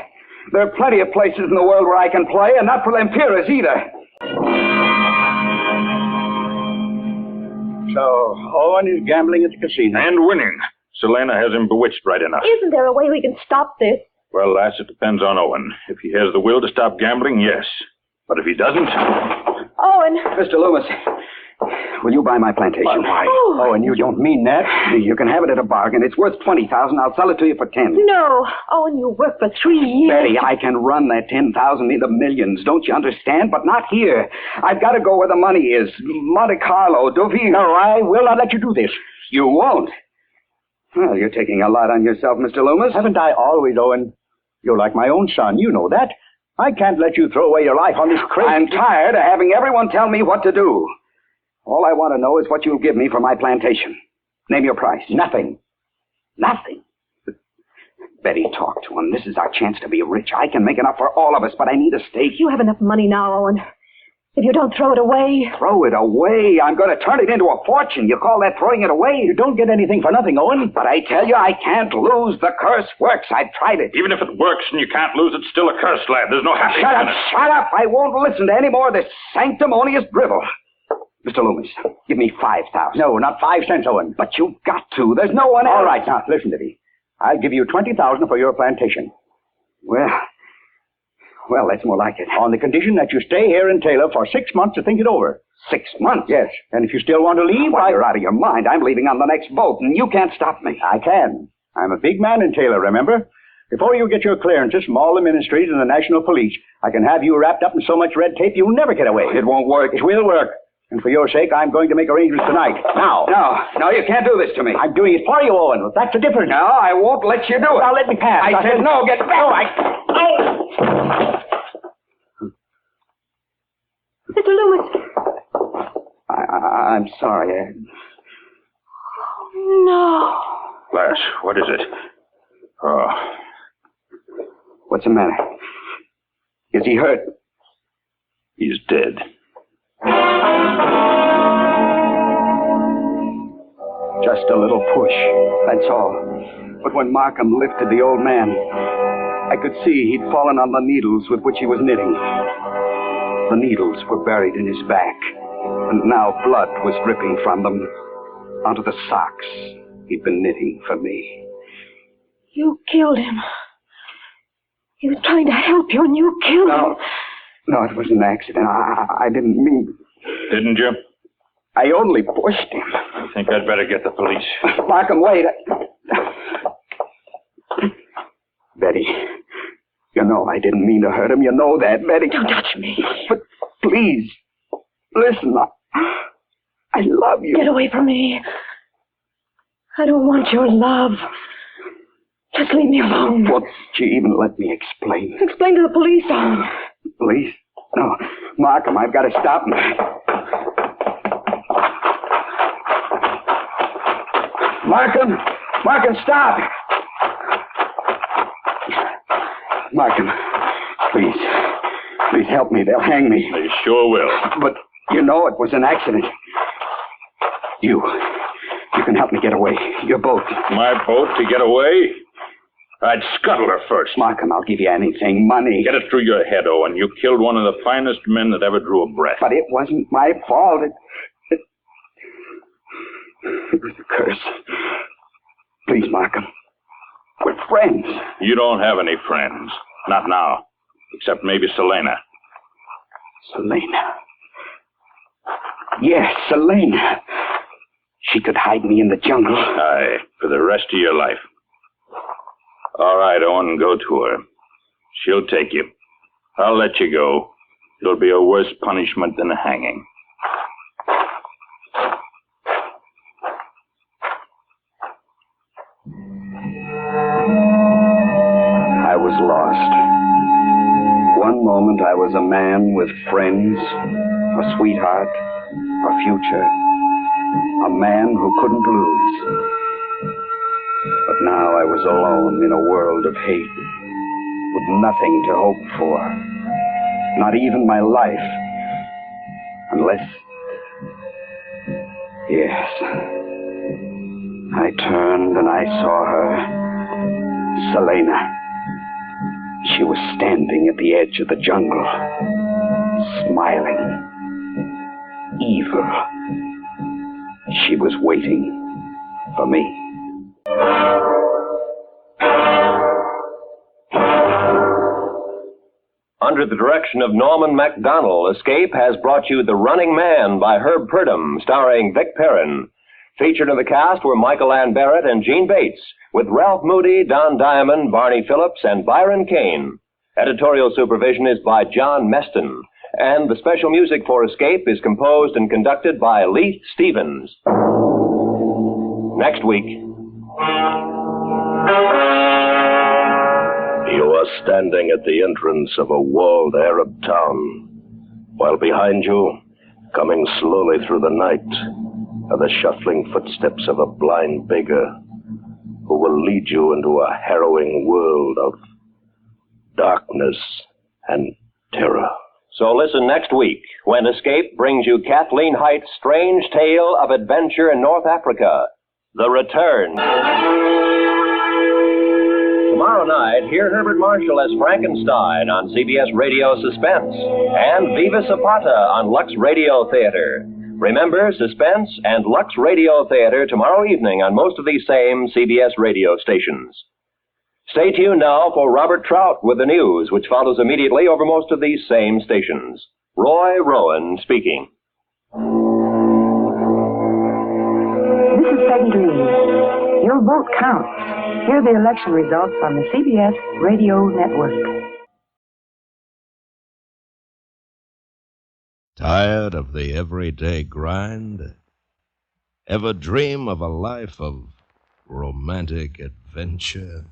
There are plenty of places in the world where I can play, and not for Lempiras either. So, Owen is gambling at the casino. And winning. Selena has him bewitched right enough. Isn't there a way we can stop this? Well, lass, it depends on Owen. If he has the will to stop gambling, yes. But if he doesn't... Owen! Mr. Loomis, will you buy my plantation? Why? Oh, and you don't mean that? You can have it at a bargain. It's worth $20,000. I'll sell it to you for 10. No. Owen, you worked for 3 years. Betty, I can run that 10,000 into millions. Don't you understand? But not here. I've got to go where the money is. Monte Carlo, Deauville. No, I will not let you do this. You won't. Well, you're taking a lot on yourself, Mr. Loomis. Haven't I always, Owen? You're like my own son. You know that. I can't let you throw away your life on this crazy... I'm tired of having everyone tell me what to do. All I want to know is what you'll give me for my plantation. Name your price. Nothing. Nothing? Betty, talk to him. This is our chance to be rich. I can make enough for all of us, but I need a stake. You have enough money now, Owen. If you don't throw it away... Throw it away? I'm going to turn it into a fortune. You call that throwing it away? You don't get anything for nothing, Owen. But I tell you, I can't lose. The curse works. I've tried it. Even if it works and you can't lose, it's still a curse, lad. There's no happiness Shut up, in it. shut up. I won't listen to any more of this sanctimonious drivel. Mr. Loomis, give me 5,000. No, not 5 cents, Owen. But you've got to. There's no one else. All right, now, listen to me. I'll give you 20,000 for your plantation. Well, that's more like it. On the condition that you stay here in Taylor for 6 months to think it over. 6 months? Yes. And if you still want to leave, You're out of your mind. I'm leaving on the next boat, and you can't stop me. I can. I'm a big man in Taylor, remember? Before you get your clearances from all the ministries and the national police, I can have you wrapped up in so much red tape you'll never get away. It won't work. It will work. And for your sake, I'm going to make arrangements tonight. Now. No, you can't do this to me. I'm doing it for you, Owen. That's the difference. No, I won't let you do it. Now let me pass. I said no, get back. Mr. Loomis. I'm sorry. No. Lass, what is it? Oh. What's the matter? Is he hurt? He's dead. Just a little push, that's all. But when Markham lifted the old man, I could see he'd fallen on the needles with which he was knitting. The needles were buried in his back, and now blood was dripping from them onto the socks he'd been knitting for me. You killed him. He was trying to help you, and you killed him. No, it was an accident. I didn't mean... Didn't you? I only pushed him. I think I'd better get the police. Markham, wait. Betty, you know I didn't mean to hurt him. You know that, Betty. Don't touch me. But please, listen. I love you. Get away from me. I don't want your love. Just leave me alone. Won't you even let me explain? Explain to the police, Owen. Police? No. Markham, I've got to stop him. Markham, stop! Markham, please help me. They'll hang me. They sure will. But you know it was an accident. You can help me get away. Your boat. My boat to get away? I'd scuttle her first. Markham, I'll give you anything. Money. Get it through your head, Owen. You killed one of the finest men that ever drew a breath. But it wasn't my fault. It was a curse. Please, Markham. We're friends. You don't have any friends. Not now. Except maybe Selena. Selena. Yes, Selena. She could hide me in the jungle. Aye, for the rest of your life. All right, Owen, go to her. She'll take you. I'll let you go. It'll be a worse punishment than a hanging. I was lost. One moment I was a man with friends, a sweetheart, a future, a man who couldn't lose. But now I was alone in a world of hate, with nothing to hope for, not even my life, unless... Yes. I turned and I saw her, Selena. She was standing at the edge of the jungle, smiling, evil. She was waiting for me. Under the direction of Norman MacDonald, Escape has brought you The Running Man by Herb Purdom, starring Vic Perrin. Featured in the cast were Michael Ann Barrett and Gene Bates, with Ralph Moody, Don Diamond, Barney Phillips, and Byron Kane. Editorial supervision is by John Meston, and the special music for Escape is composed and conducted by Leith Stevens. Next week. You are standing at the entrance of a walled Arab town, while behind you, coming slowly through the night, are the shuffling footsteps of a blind beggar who will lead you into a harrowing world of darkness and terror. So listen next week when Escape brings you Kathleen Height's strange tale of adventure in North Africa, The Return. Tomorrow night, hear Herbert Marshall as Frankenstein on CBS Radio Suspense and Viva Zapata on Lux Radio Theater. Remember, Suspense and Lux Radio Theater tomorrow evening on most of these same CBS radio stations. Stay tuned now for Robert Trout with the news, which follows immediately over most of these same stations. Roy Rowan speaking. This is Peggy Lee. Your vote counts. Hear the election results on the CBS Radio Network. Tired of the everyday grind? Ever dream of a life of romantic adventure?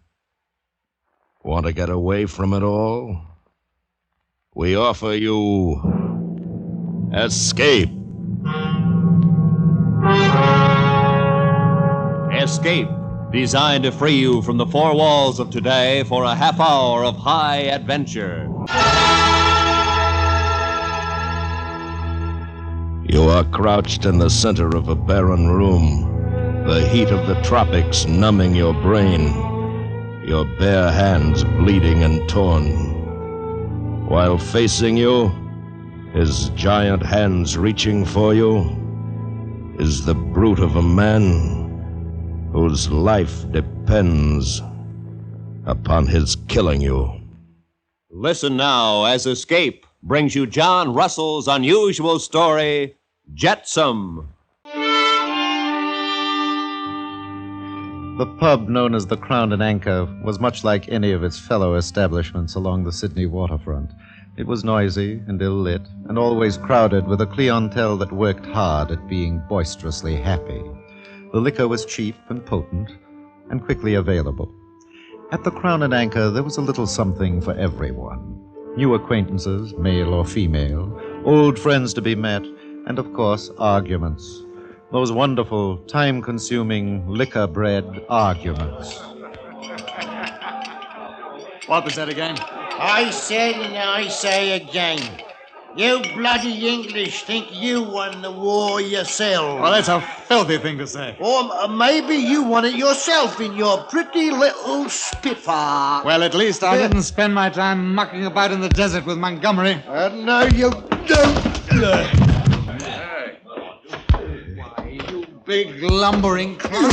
Want to get away from it all? We offer you Escape. Escape, designed to free you from the four walls of today for a half hour of high adventure. You are crouched in the center of a barren room, the heat of the tropics numbing your brain, your bare hands bleeding and torn. While facing you, his giant hands reaching for you, is the brute of a man whose life depends upon his killing you. Listen now as Escape brings you John Russell's unusual story, Jetsam. The pub known as the Crown and Anchor was much like any of its fellow establishments along the Sydney waterfront. It was noisy and ill-lit, and always crowded with a clientele that worked hard at being boisterously happy. The liquor was cheap and potent, and quickly available. At the Crown and Anchor, there was a little something for everyone. New acquaintances, male or female, old friends to be met, and, of course, arguments. Those wonderful, time-consuming, liquor-bred arguments. What was that again? I said and I say again, you bloody English think you won the war yourselves. Well, that's a filthy thing to say. Or maybe you won it yourself in your pretty little Spitfire. Well, at least I didn't spend my time mucking about in the desert with Montgomery. No, you don't. You big lumbering clown.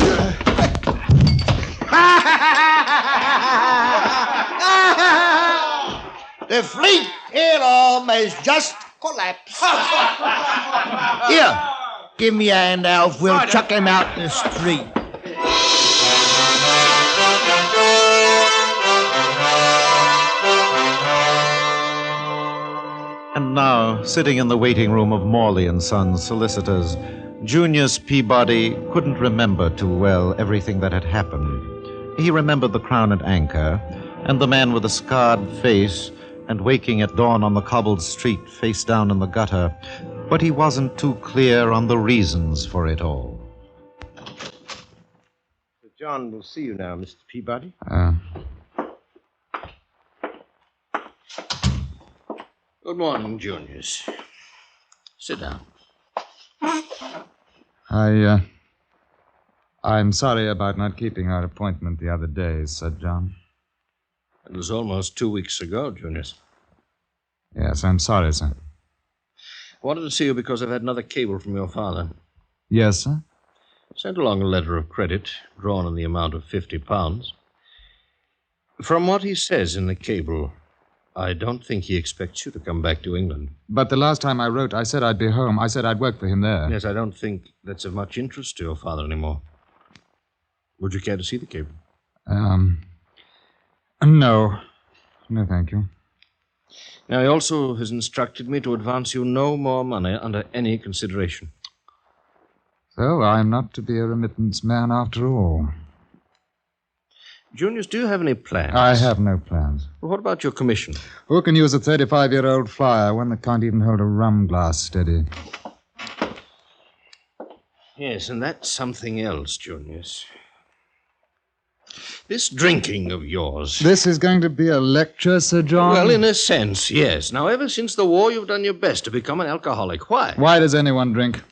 The fleet air arm has just collapse. Here, give me a hand, Alf. We'll chuck him out in the street. And now, sitting in the waiting room of Morley & Sons solicitors, Junius Peabody couldn't remember too well everything that had happened. He remembered the Crown and Anchor, and the man with the scarred face, and waking at dawn on the cobbled street face down in the gutter, but he wasn't too clear on the reasons for it all. John will see you now, Mr. Peabody. Good morning, Junius. Sit down. I'm sorry about not keeping our appointment the other day, Sir John. It was almost 2 weeks ago, Junius. Yes, I'm sorry, sir. I wanted to see you because I've had another cable from your father. Yes, sir? Sent along a letter of credit, drawn in the amount of £50. From what he says in the cable, I don't think he expects you to come back to England. But the last time I wrote, I said I'd be home. I said I'd work for him there. Yes, I don't think that's of much interest to your father anymore. Would you care to see the cable? No. No, thank you. Now, he also has instructed me to advance you no more money under any consideration. So I'm not to be a remittance man after all. Junius, do you have any plans? I have no plans. Well, what about your commission? Who can use a 35-year-old flyer, one that can't even hold a rum glass steady? Yes, and that's something else, Junius. This drinking of yours. This is going to be a lecture, Sir John? Well, in a sense, yes. Now, ever since the war, you've done your best to become an alcoholic. Why? Why does anyone drink?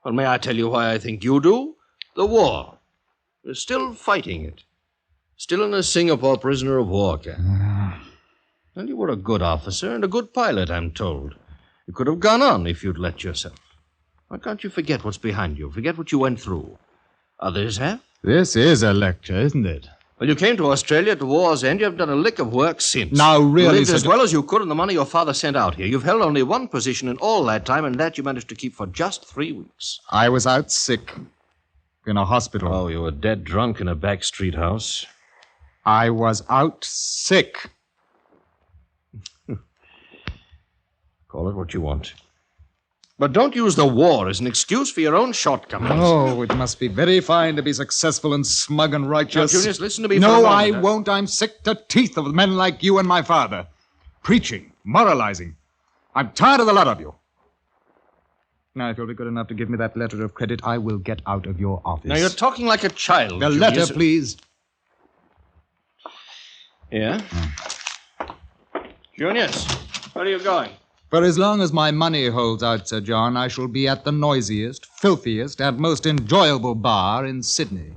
Well, may I tell you why I think you do? The war. You're still fighting it. Still in a Singapore prisoner of war camp. Well, you were a good officer and a good pilot, I'm told. You could have gone on if you'd let yourself. Why can't you forget what's behind you? Forget what you went through. Others have. This is a lecture, isn't it? Well, you came to Australia at the war's end. You haven't done a lick of work since. Now, really, you lived as well as you could on the money your father sent out here. You've held only one position in all that time, and that you managed to keep for just 3 weeks. I was out sick. In a hospital. Oh, you were dead drunk in a back street house. I was out sick. Call it what you want. But don't use the war as an excuse for your own shortcomings. Oh, it must be very fine to be successful and smug and righteous. Now, Junius, listen to me no, for a moment. I won't. I'm sick to teeth of men like you and my father. Preaching, moralizing. I'm tired of the lot of you. Now, if you'll be good enough to give me that letter of credit, I will get out of your office. Now, you're talking like a child, The Junius. letter, please. Yeah? Junius, where are you going? For as long as my money holds out, Sir John, I shall be at the noisiest, filthiest, and most enjoyable bar in Sydney.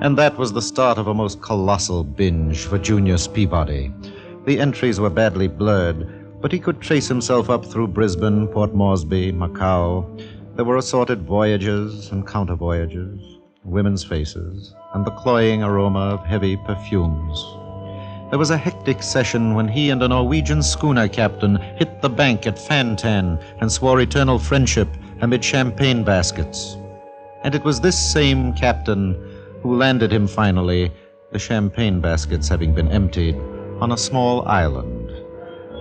And that was the start of a most colossal binge for Junius Peabody. The entries were badly blurred, but he could trace himself up through Brisbane, Port Moresby, Macau. There were assorted voyages and counter-voyages, women's faces, and the cloying aroma of heavy perfumes. There was a hectic session when he and a Norwegian schooner captain hit the bank at Fantan and swore eternal friendship amid champagne baskets. And it was this same captain who landed him finally, the champagne baskets having been emptied, on a small island.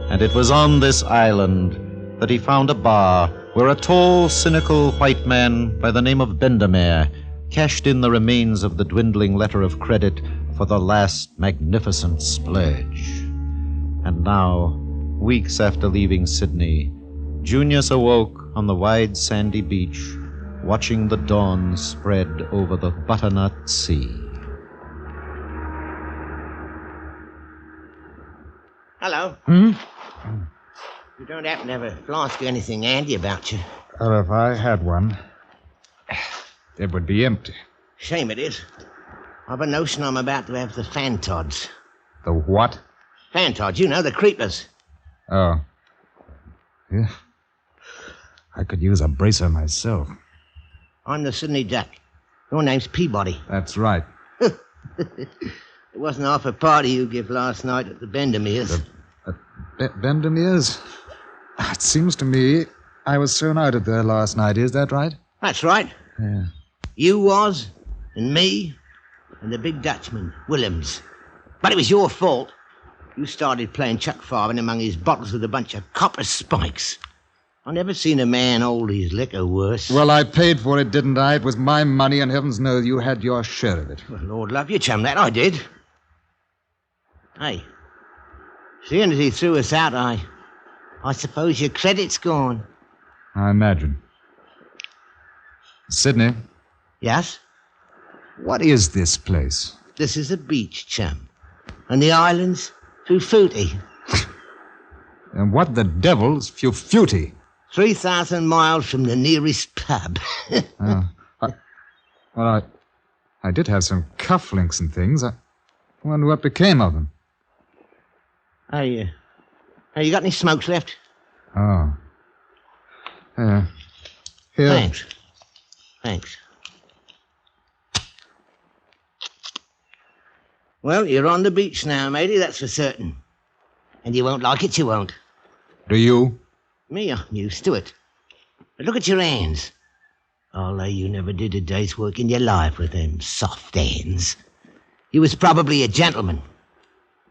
And it was on this island that he found a bar where a tall, cynical white man by the name of Bendemeer cashed in the remains of the dwindling letter of credit for the last magnificent splurge. And now, weeks after leaving Sydney, Junius awoke on the wide sandy beach, watching the dawn spread over the butternut sea. Hello. You don't happen to have a flask or anything handy about you? Well, if I had one, it would be empty. Shame it is. I've a notion I'm about to have the fantods. The what? Fantods, you know, the creepers. Oh. Yeah. I could use a bracer myself. I'm the Sydney Duck. Your name's Peabody. That's right. It wasn't half a party you gave last night at the Bendemere's. Bendemere's? It seems to me I was thrown out of there last night. Is that right? That's right. Yeah. You was, and me, and the big Dutchman, Willems. But it was your fault. You started playing chuck farming among his bottles with a bunch of copper spikes. I never seen a man hold his liquor worse. Well, I paid for it, didn't I? It was my money, and heavens knows you had your share of it. Well, Lord love you, chum, that I did. Hey, seeing as he threw us out, I suppose your credit's gone. I imagine. Sydney? Yes? What is this place? This is a beach, chum. And the island's Fufuti. And what the devil's Fufuti? 3,000 miles from the nearest pub. I did have some cufflinks and things. I wonder what became of them. Hey, you got any smokes left? Oh. Here. Thanks. Well, you're on the beach now, matey, that's for certain. And you won't like it, you won't. Do you? Me, I'm used to it. But look at your hands. I'll lay you never did a day's work in your life with them soft hands. You was probably a gentleman.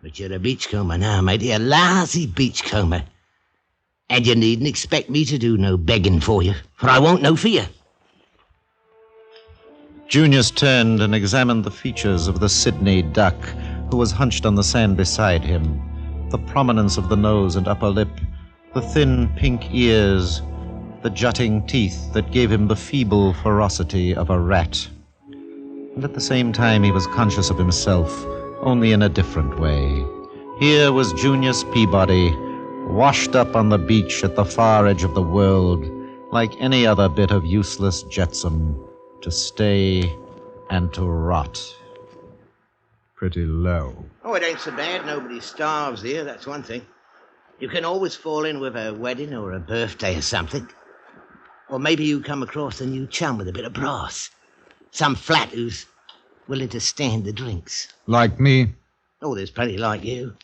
But you're a beachcomber now, matey, a lousy beachcomber. And you needn't expect me to do no begging for you, for I won't no fear. Junius turned and examined the features of the Sydney duck, who was hunched on the sand beside him. The prominence of the nose and upper lip, the thin pink ears, the jutting teeth that gave him the feeble ferocity of a rat. And at the same time he was conscious of himself, only in a different way. Here was Junius Peabody, washed up on the beach at the far edge of the world, like any other bit of useless jetsam, to stay and to rot. Pretty low. Oh, it ain't so bad. Nobody starves here, that's one thing. You can always fall in with a wedding or a birthday or something. Or maybe you come across a new chum with a bit of brass. Some flat who's willing to stand the drinks. Like me? Oh, there's plenty like you.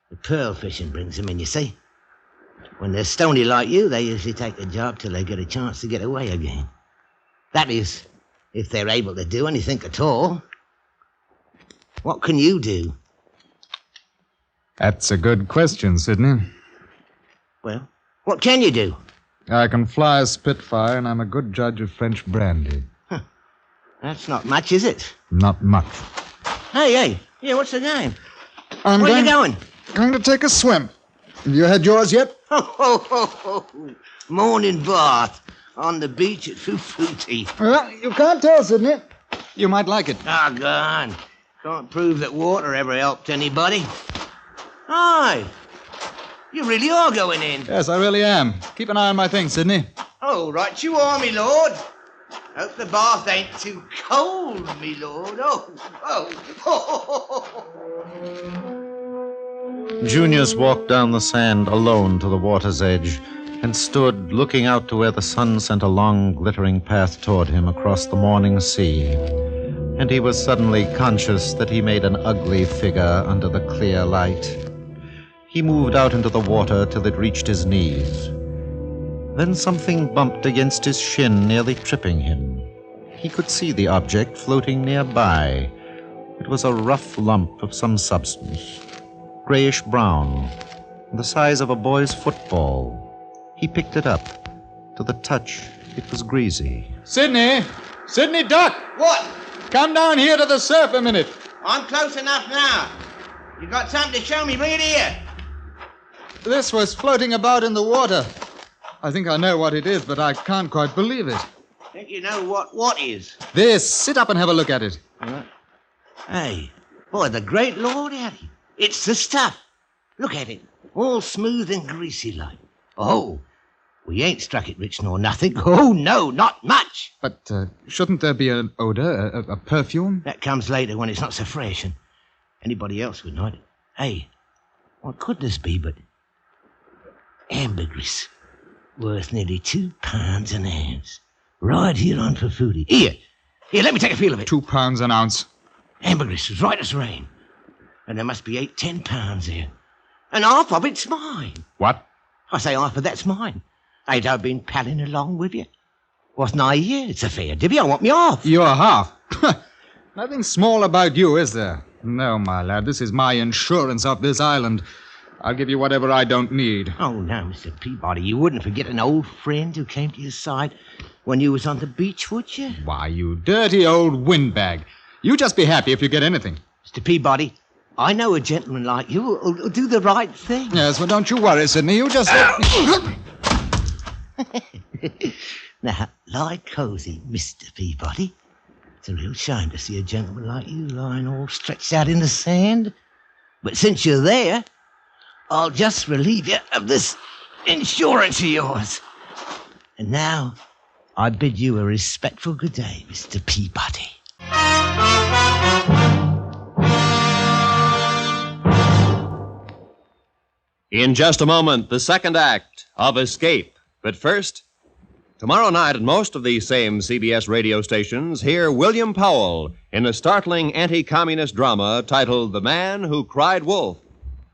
The pearl fishing brings them in, you see. When they're stony like you, they usually take the job till they get a chance to get away again. That is, if they're able to do anything at all. What can you do? That's a good question, Sydney. Well, what can you do? I can fly a Spitfire, and I'm a good judge of French brandy. Huh. That's not much, is it? Not much. Hey, yeah, what's the game? Where are you going? Going to take a swim. Have you had yours yet? Ho. Morning bath on the beach at Fufuti. Well, you can't tell, Sydney. You might like it. Oh, gone. Can't prove that water ever helped anybody. Aye. You really are going in. Yes, I really am. Keep an eye on my things, Sydney. Oh, right you are, me lord. Hope the bath ain't too cold, me lord. Junius walked down the sand alone to the water's edge and stood looking out to where the sun sent a long, glittering path toward him across the morning sea. And he was suddenly conscious that he made an ugly figure under the clear light. He moved out into the water till it reached his knees. Then something bumped against his shin, nearly tripping him. He could see the object floating nearby. It was a rough lump of some substance, grayish-brown, the size of a boy's football. He picked it up. To the touch, it was greasy. Sydney! Sydney Duck! What? Come down here to the surf a minute. I'm close enough now. You got something to show me? Bring it here. This was floating about in the water. I think I know what it is, but I can't quite believe it. Think you know what is? This. Sit up and have a look at it. Hey, boy, the great Lord, Harry. It's the stuff. Look at it. All smooth and greasy like. Oh, we ain't struck it rich nor nothing. Oh, no, not much. But shouldn't there be an odor, a perfume? That comes later when it's not so fresh, and anybody else would know it. Hey, what could this be but ambergris, worth nearly £2 an ounce, right here on Fufuti. Here, let me take a feel of it. £2 an ounce. Ambergris was right as rain. And there must be 10 pounds here. And half of it's mine. What? I say half of that's mine. Ain't I been palling along with you? Wasn't I here? It's a fair divvy. I want me half. Your half? Nothing small about you, is there? No, my lad. This is my insurance of this island. I'll give you whatever I don't need. Oh, no, Mr. Peabody. You wouldn't forget an old friend who came to your side when you was on the beach, would you? Why, you dirty old windbag. You just be happy if you get anything. Mr. Peabody, I know a gentleman like you who'll do the right thing. Yes, well, don't you worry, Sidney. You just... Now, lie cozy, Mr. Peabody. It's a real shame to see a gentleman like you lying all stretched out in the sand. But since you're there, I'll just relieve you of this insurance of yours. And now, I bid you a respectful good day, Mr. Peabody. In just a moment, the second act of Escape. But first, tomorrow night at most of these same CBS radio stations, hear William Powell in a startling anti-communist drama titled The Man Who Cried Wolf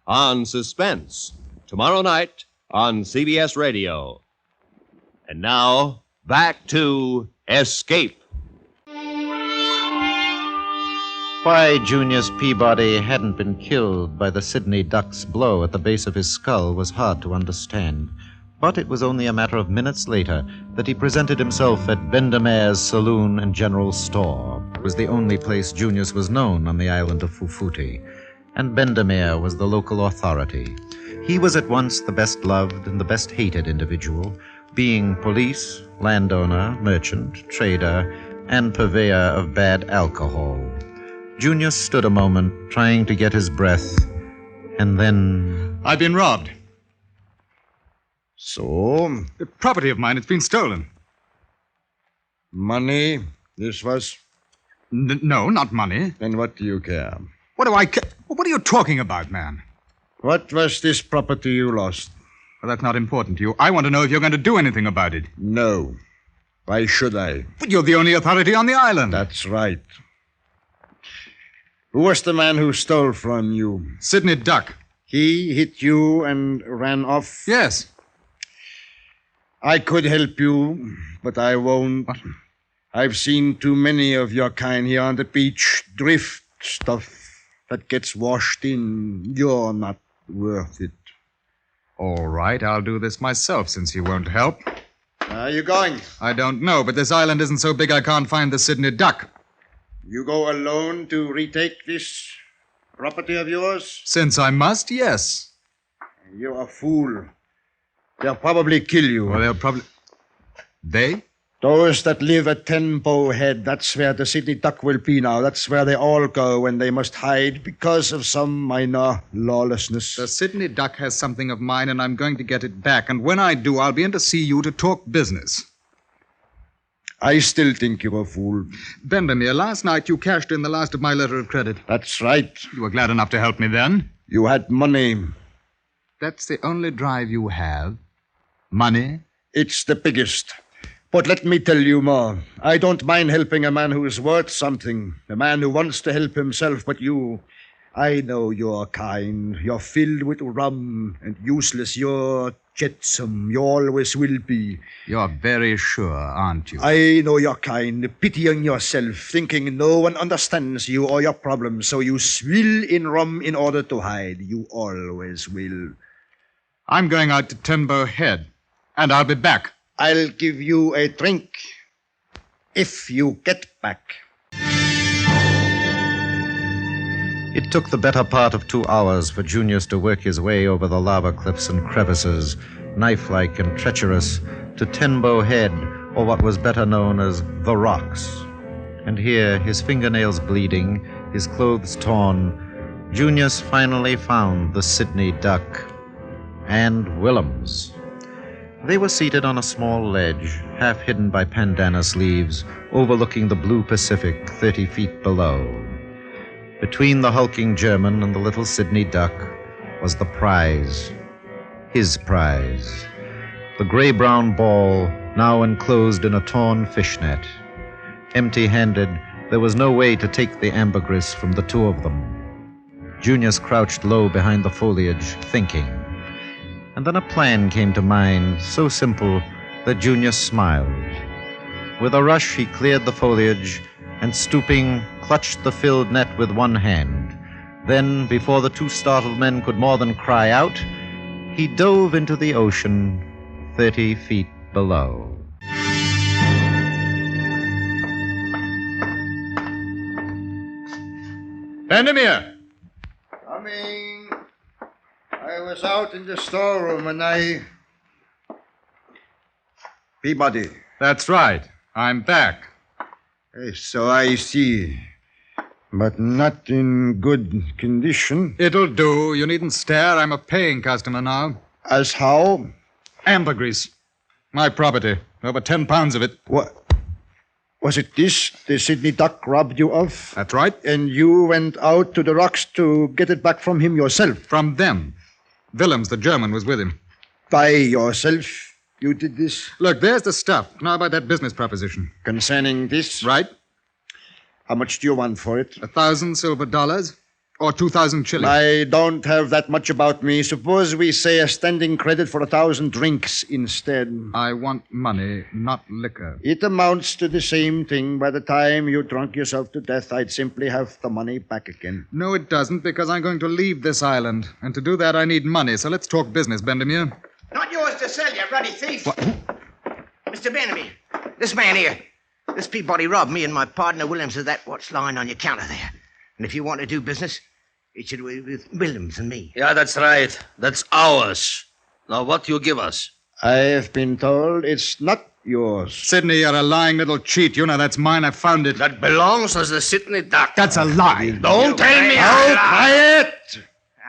on Suspense, tomorrow night on CBS Radio. And now, back to Escape. Why Junius Peabody hadn't been killed by the Sydney Duck's blow at the base of his skull was hard to understand. But it was only a matter of minutes later that he presented himself at Bendemere's saloon and general store. It was the only place Junius was known on the island of Fufuti, and Bendemere was the local authority. He was at once the best loved and the best hated individual, being police, landowner, merchant, trader, and purveyor of bad alcohol. Junius stood a moment, trying to get his breath, and then... I've been robbed. So? The property of mine, it's been stolen. Money? This was? No, not money. Then what do you care? What do I care? What are you talking about, man? What was this property you lost? Well, that's not important to you. I want to know if you're going to do anything about it. No. Why should I? But you're the only authority on the island. That's right. Who was the man who stole from you? Sidney Duck. He hit you and ran off? Yes. I could help you, but I won't. What? I've seen too many of your kind here on the beach. Drift stuff that gets washed in. You're not worth it. All right, I'll do this myself since you won't help. Where are you going? I don't know, but this island isn't so big I can't find the Sydney Duck. You go alone to retake this property of yours? Since I must, yes. You're a fool. They'll probably kill you. Well, they'll probably... They? Those that live at Tenbo Head, that's where the Sydney Duck will be now. That's where they all go when they must hide because of some minor lawlessness. The Sydney Duck has something of mine, and I'm going to get it back. And when I do, I'll be in to see you to talk business. I still think you're a fool. Bendemeer, last night you cashed in the last of my letter of credit. That's right. You were glad enough to help me then. You had money. That's the only drive you have? Money? It's the biggest. But let me tell you more. I don't mind helping a man who is worth something, a man who wants to help himself, but you... I know you're kind. You're filled with rum and useless. You're Jetsam. You always will be. You're very sure, aren't you? I know you're kind, pitying yourself, thinking no one understands you or your problems, so you swill in rum in order to hide. You always will. I'm going out to Tenbo Head, and I'll be back. I'll give you a drink if you get back. It took the better part of 2 hours for Junius to work his way over the lava cliffs and crevices, knife-like and treacherous, to Tenbo Head, or what was better known as the Rocks. And here, his fingernails bleeding, his clothes torn, Junius finally found the Sydney Duck and Willems. They were seated on a small ledge, half hidden by pandana sleeves, overlooking the blue Pacific 30 feet below. Between the hulking German and the little Sydney Duck was the prize. His prize. The gray-brown ball, now enclosed in a torn fishnet. Empty-handed, There was no way to take the ambergris from the two of them. Junius crouched low behind the foliage, thinking. And then a plan came to mind, so simple that Junius smiled. With a rush, he cleared the foliage and, stooping, clutched the filled net with one hand. Then, before the two startled men could more than cry out, he dove into the ocean 30 feet below. Benjamin! Coming. I was out in the storeroom and Peabody. That's right. I'm back. So I see. But not in good condition. It'll do. You needn't stare. I'm a paying customer now. As how? Ambergris. My property. Over 10 pounds of it. What? Was it this the Sydney Duck robbed you of? That's right. And you went out to the rocks to get it back from him yourself? From them. Willems, the German, was with him. By yourself? You did this? Look, there's the stuff. Now about that business proposition. Concerning this? Right. How much do you want for it? 1,000 silver dollars or 2,000 shillings. I don't have that much about me. Suppose we say a standing credit for 1,000 drinks instead. I want money, not liquor. It amounts to the same thing. By the time you drunk yourself to death, I'd simply have the money back again. No, it doesn't, because I'm going to leave this island. And to do that, I need money. So let's talk business, Bendemeer. Not yours to sell, you ruddy thief. What? Mr. Benjamin, this man here, this Peabody robbed me and my partner Williams of that what's lying on your counter there. And if you want to do business, it should be with Williams and me. Yeah, that's right. That's ours. Now, what do you give us? I've been told it's not yours. Sydney, you're a lying little cheat. You know that's mine. I found it. That belongs to the Sydney Duck. That's a lie. Don't tell me. Now, quiet!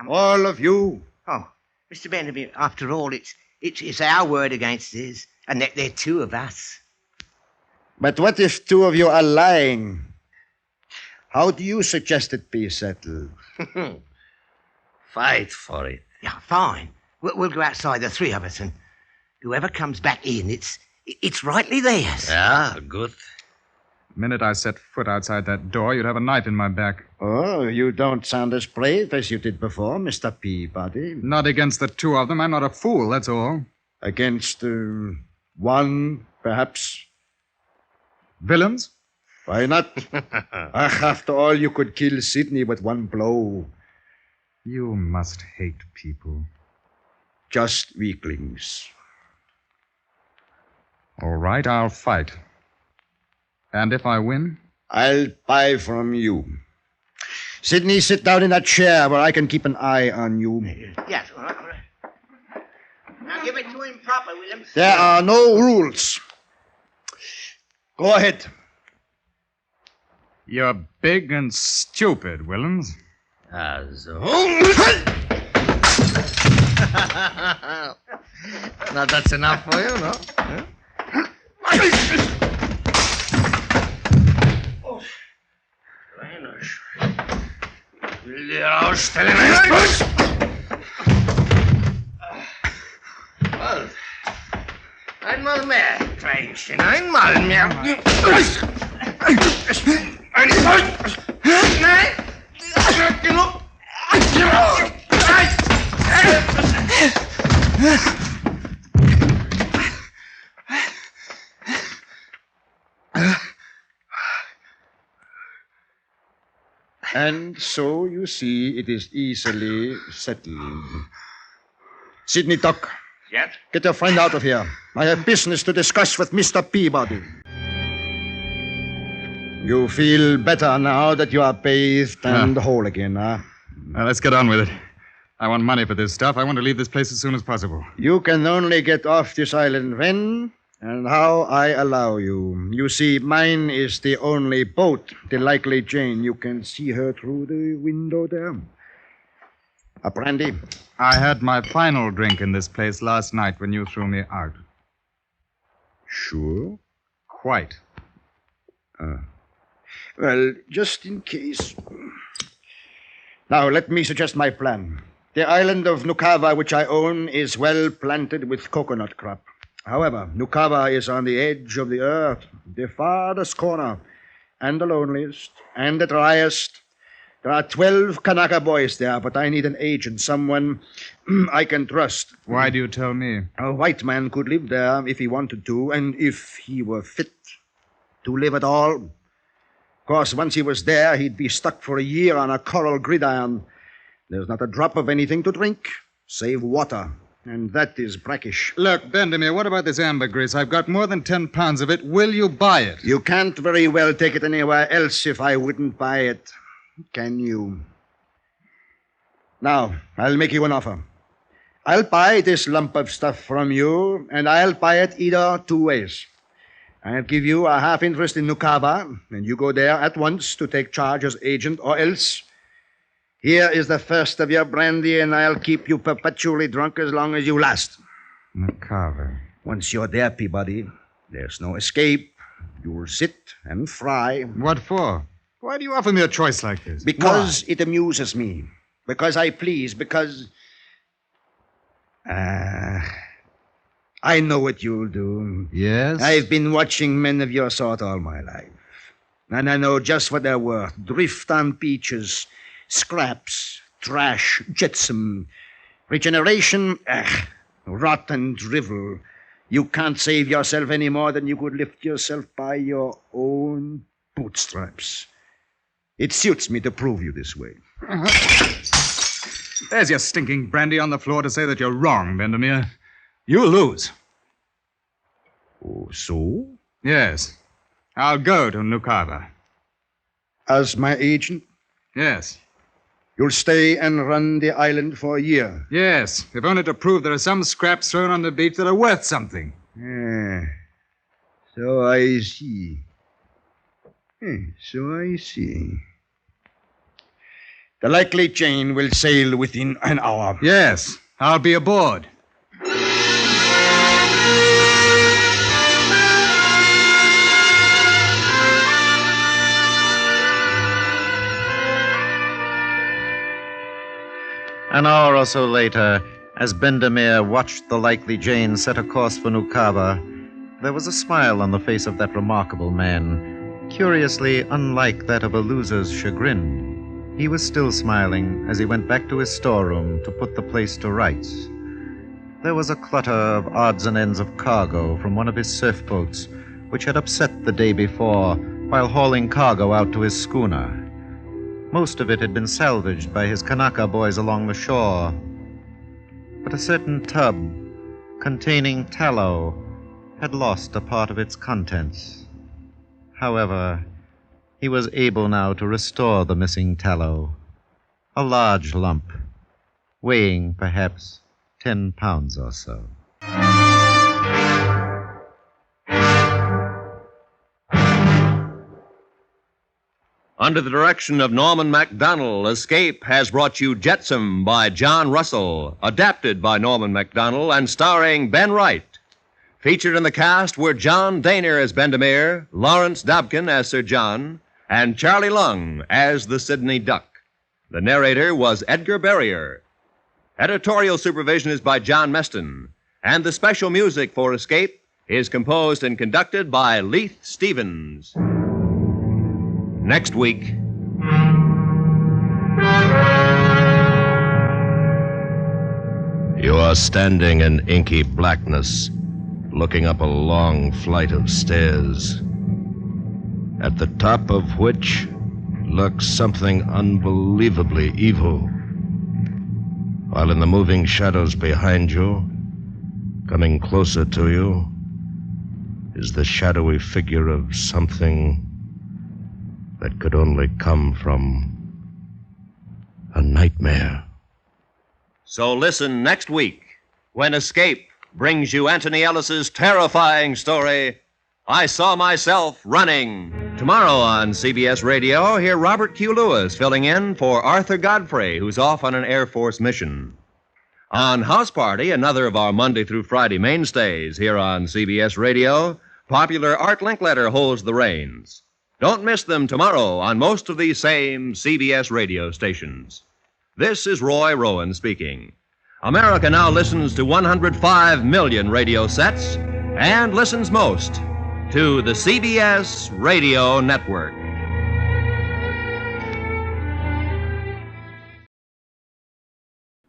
All of you. Oh, Mr. Benjamin, after all, it's our word against his, and they're two of us. But what if two of you are lying? How do you suggest it be settled? Fight for it. Yeah, fine. We'll go outside, the three of us, and whoever comes back in, it's rightly theirs. Yeah, good. The minute I set foot outside that door, you'd have a knife in my back. Oh, you don't sound as brave as you did before, Mr. Peabody. Not against the two of them. I'm not a fool, that's all. Against one, perhaps? Villains? Why not? After all, you could kill Sydney with one blow. You must hate people. Just weaklings. All right, I'll fight. And if I win? I'll buy from you. Sydney, sit down in that chair where I can keep an eye on you. Yes, all right. Now give it to him proper, Williams. There are no rules. Go ahead. You're big and stupid, Willems. So. Now that's enough for you, no? Huh? Will ihr ausstellen, einmal mehr, Kleinchen, einmal mehr. Nein! Genug! And so, you see, it is easily settled. Sydney Duck. Yes? Get your friend out of here. I have business to discuss with Mr. Peabody. You feel better now that you are bathed and whole again, huh? Now, let's get on with it. I want money for this stuff. I want to leave this place as soon as possible. You can only get off this island when and how I allow you. You see, mine is the only boat, the Likely Jane. You can see her through the window there. A brandy? I had my final drink in this place last night when you threw me out. Sure? Quite. Well, just in case. Now, let me suggest my plan. The island of Nukava, which I own, is well planted with coconut crop. However, Nukava is on the edge of the earth, the farthest corner, and the loneliest and the driest. There are 12 Kanaka boys there, but I need an agent, someone I can trust. Why do you tell me? A white man could live there if he wanted to, and if he were fit to live at all. Of course, once he was there, he'd be stuck for a year on a coral gridiron. There's not a drop of anything to drink, save water, and that is brackish. Look, Bendemeer, what about this ambergris? I've got more than 10 pounds of it. Will you buy it? You can't very well take it anywhere else if I wouldn't buy it. Can you? Now, I'll make you an offer. I'll buy this lump of stuff from you, and I'll buy it either 2 ways. I'll give you a half interest in Nukaba, and you go there at once to take charge as agent, or else here is the first of your brandy, and I'll keep you perpetually drunk as long as you last. Nukaba. Once you're there, Peabody, there's no escape. You'll sit and fry. What for? Why do you offer me a choice like this? Because it amuses me. Because I please. Because... I know what you'll do. Yes? I've been watching men of your sort all my life. And I know just what they're worth. Drift on beaches, scraps, trash, jetsam, regeneration, rot and drivel. You can't save yourself any more than you could lift yourself by your own bootstraps. It suits me to prove you this way. There's your stinking brandy on the floor to say that you're wrong, Bendemeer. You'll lose. Oh, so? Yes. I'll go to Nukaba. As my agent? Yes. You'll stay and run the island for a year? Yes, if only to prove there are some scraps thrown on the beach that are worth something. So I see. The Likely Jane will sail within an hour. Yes, I'll be aboard. An hour or so later, as Bendemeer watched the Likely Jane set a course for Nukaba, there was a smile on the face of that remarkable man, curiously unlike that of a loser's chagrin. He was still smiling as he went back to his storeroom to put the place to rights. There was a clutter of odds and ends of cargo from one of his surf boats, which had upset the day before while hauling cargo out to his schooner. Most of it had been salvaged by his Kanaka boys along the shore. But a certain tub containing tallow had lost a part of its contents. However, he was able now to restore the missing tallow, a large lump, weighing perhaps 10 pounds or so. Under the direction of Norman MacDonald, Escape has brought you Jetsam by John Russell, adapted by Norman MacDonald and starring Ben Wright. Featured in the cast were John Daner as Bendemeer, Lawrence Dobkin as Sir John, and Charlie Lung as the Sydney Duck. The narrator was Edgar Barrier. Editorial supervision is by John Meston, and the special music for Escape is composed and conducted by Leith Stevens. Next week. You are standing in inky blackness, looking up a long flight of stairs, at the top of which lurks something unbelievably evil, while in the moving shadows behind you, coming closer to you, is the shadowy figure of something that could only come from a nightmare. So listen next week when Escape brings you Anthony Ellis's terrifying story, I Saw Myself Running. Tomorrow on CBS Radio, hear Robert Q. Lewis filling in for Arthur Godfrey, who's off on an Air Force mission. On House Party, another of our Monday through Friday mainstays here on CBS Radio, popular Art Linkletter holds the reins. Don't miss them tomorrow on most of these same CBS radio stations. This is Roy Rowan speaking. America now listens to 105 million radio sets and listens most to the CBS Radio Network.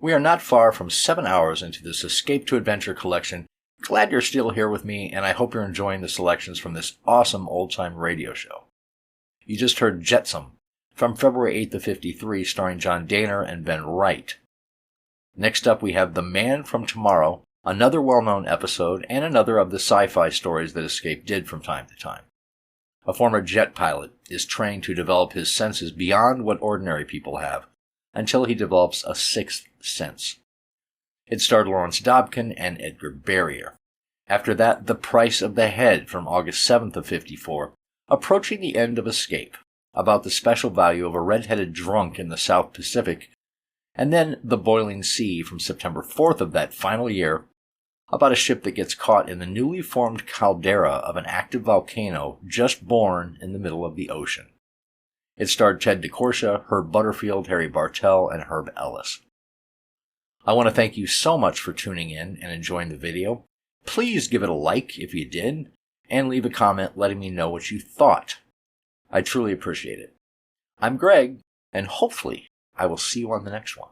We are not far from 7 hours into this Escape to Adventure collection. Glad you're still here with me, and I hope you're enjoying the selections from this awesome old-time radio show. You just heard Jetsam from February 8th of 53, starring John Dehner and Ben Wright. Next up, we have The Man from Tomorrow, another well-known episode, and another of the sci-fi stories that Escape did from time to time. A former jet pilot is trained to develop his senses beyond what ordinary people have, until he develops a sixth sense. It starred Lawrence Dobkin and Edgar Barrier. After that, The Price of the Head from August 7th of 54, approaching the end of Escape, about the special value of a red-headed drunk in the South Pacific, and then The Boiling Sea from September 4th of that final year, about a ship that gets caught in the newly formed caldera of an active volcano just born in the middle of the ocean. It starred Ted DeCorsia, Herb Butterfield, Harry Bartell, and Herb Ellis. I want to thank you so much for tuning in and enjoying the video. Please give it a like if you did, and leave a comment letting me know what you thought. I truly appreciate it. I'm Greg, and hopefully I will see you on the next one.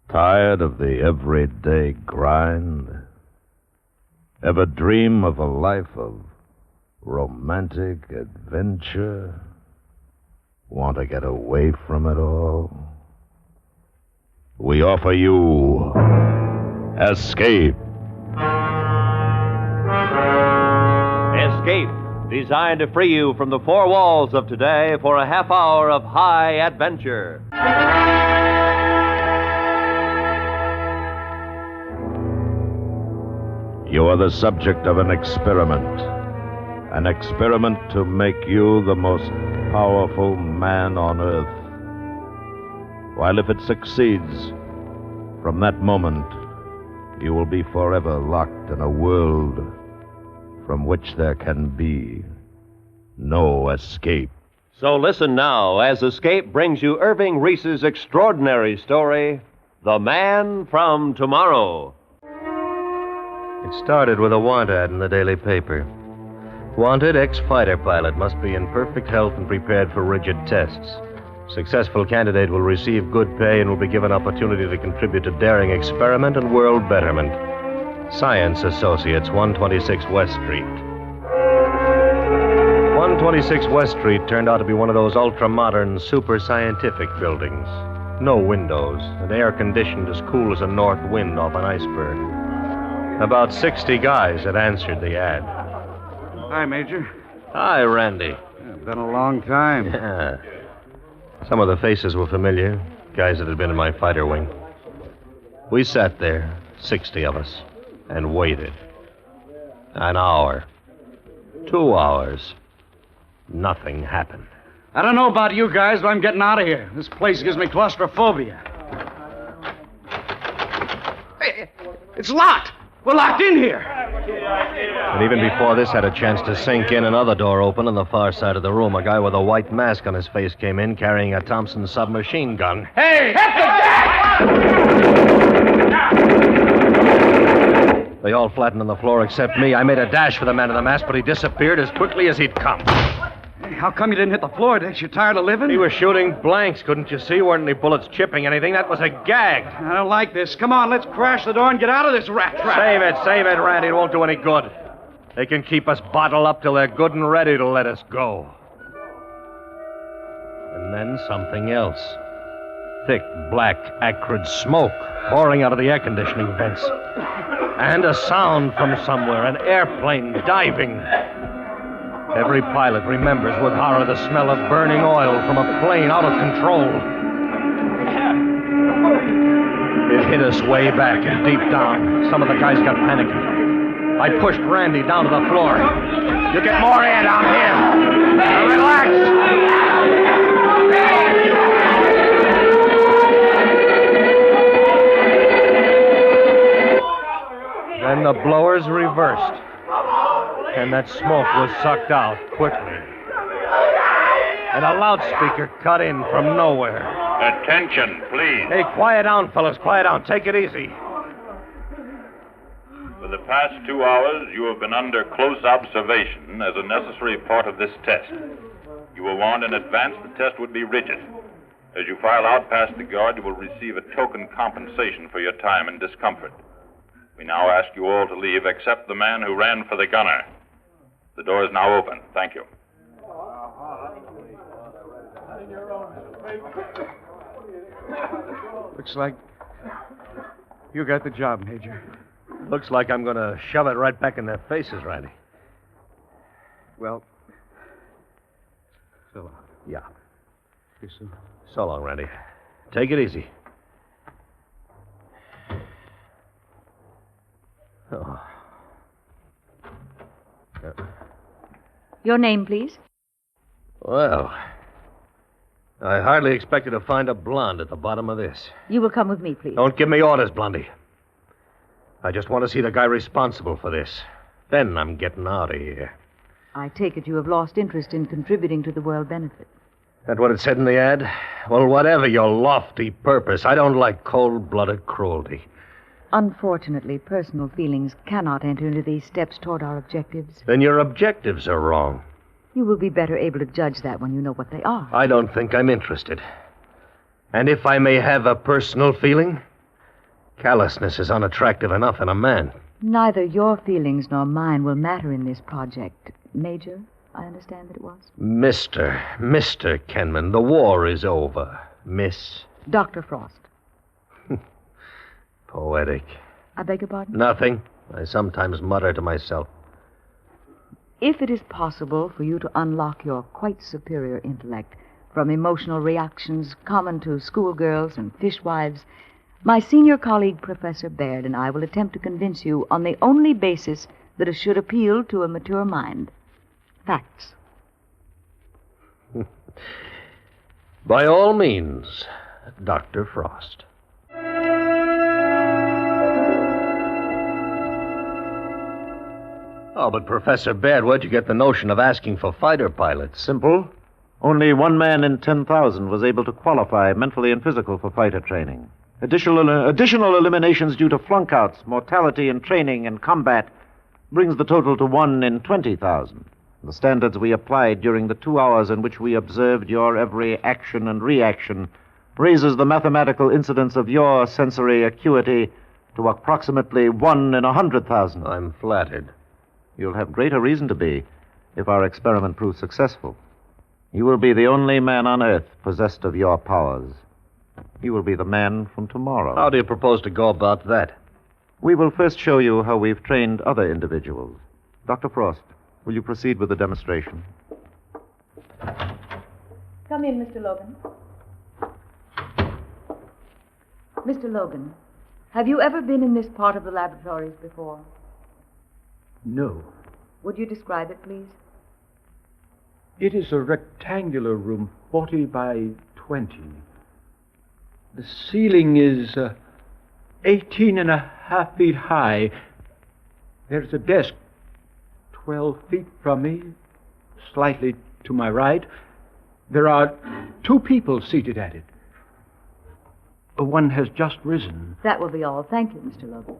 Tired of the everyday grind? Ever dream of a life of romantic adventure? Want to get away from it all? We offer you Escape. Escape, designed to free you from the four walls of today for a half hour of high adventure. You are the subject of an experiment to make you the most powerful man on earth. While if it succeeds, from that moment, you will be forever locked in a world from which there can be no escape. So listen now as Escape brings you Irving Reese's extraordinary story, The Man from Tomorrow. It started with a want ad in the daily paper. Wanted ex-fighter pilot must be in perfect health and prepared for rigid tests. Successful candidate will receive good pay and will be given opportunity to contribute to daring experiment and world betterment. Science Associates, 126 West Street. 126 West Street turned out to be one of those ultra-modern, super-scientific buildings. No windows, and air-conditioned as cool as a north wind off an iceberg. About 60 guys had answered the ad. Hi, Major. Hi, Randy. Been a long time. Yeah. Some of the faces were familiar, guys that had been in my fighter wing. We sat there, 60 of us, and waited. An hour. 2 hours. Nothing happened. I don't know about you guys, but I'm getting out of here. This place gives me claustrophobia. Hey, it's locked. We're locked in here. And even before this had a chance to sink in, another door opened on the far side of the room. A guy with a white mask on his face came in carrying a Thompson submachine gun. Hey, hit the deck! They all flattened on the floor except me. I made a dash for the man in the mask, but he disappeared as quickly as he'd come. Hey, how come you didn't hit the floor, Dick? You tired of living? He was shooting blanks. Couldn't you see? Weren't any bullets chipping anything? That was a gag. I don't like this. Come on, let's crash the door and get out of this rat trap. Save it, Randy. It won't do any good. They can keep us bottled up till they're good and ready to let us go. And then something else. Thick, black, acrid smoke pouring out of the air conditioning vents. And a sound from somewhere, an airplane diving. Every pilot remembers with horror the smell of burning oil from a plane out of control. It hit us way back and deep down. Some of the guys got panicky. I pushed Randy down to the floor. You get more air down here. Now relax. Then the blowers reversed. And that smoke was sucked out quickly. And a loudspeaker cut in from nowhere. Attention, please. Hey, quiet down, fellas. Quiet down. Take it easy. For the past 2 hours, you have been under close observation as a necessary part of this test. You were warned in advance the test would be rigid. As you file out past the guard, you will receive a token compensation for your time and discomfort. We now ask you all to leave except the man who ran for the gunner. The door is now open. Thank you. Looks like you got the job, Major. Looks like I'm going to shove it right back in their faces, Randy. Well, so long. Yeah. See you soon. So long, Randy. Take it easy. Oh. Your name, please? Well, I hardly expected to find a blonde at the bottom of this. You will come with me, please. Don't give me orders, Blondie. I just want to see the guy responsible for this. Then I'm getting out of here. I take it you have lost interest in contributing to the world benefit. That what it said in the ad? Well, whatever your lofty purpose, I don't like cold-blooded cruelty. Unfortunately, personal feelings cannot enter into these steps toward our objectives. Then your objectives are wrong. You will be better able to judge that when you know what they are. I don't think I'm interested. And if I may have a personal feeling, callousness is unattractive enough in a man. Neither your feelings nor mine will matter in this project. Major, I understand that it was? Mr. Kenman, the war is over. Miss? Dr. Frost. Poetic. I beg your pardon? Nothing. I sometimes mutter to myself. If it is possible for you to unlock your quite superior intellect from emotional reactions common to schoolgirls and fishwives, my senior colleague, Professor Baird, and I will attempt to convince you on the only basis that it should appeal to a mature mind. Facts. By all means, Dr. Frost. Oh, but Professor Baird, where'd you get the notion of asking for fighter pilots? Simple. Only one man in 10,000 was able to qualify mentally and physical for fighter training. Additional eliminations due to flunkouts, mortality in training and combat brings the total to 1 in 20,000. The standards we applied during the 2 hours in which we observed your every action and reaction raises the mathematical incidence of your sensory acuity to approximately 1 in 100,000. I'm flattered. You'll have greater reason to be if our experiment proves successful. You will be the only man on Earth possessed of your powers. You will be the man from tomorrow. How do you propose to go about that? We will first show you how we've trained other individuals. Dr. Frost, will you proceed with the demonstration? Come in, Mr. Logan. Mr. Logan, have you ever been in this part of the laboratories before? No. Would you describe it, please? It is a rectangular room, 40 by 20. The ceiling is 18 and a half feet high. There's a desk 12 feet from me, slightly to my right. There are 2 people seated at it. One has just risen. That will be all. Thank you, Mr. Logan.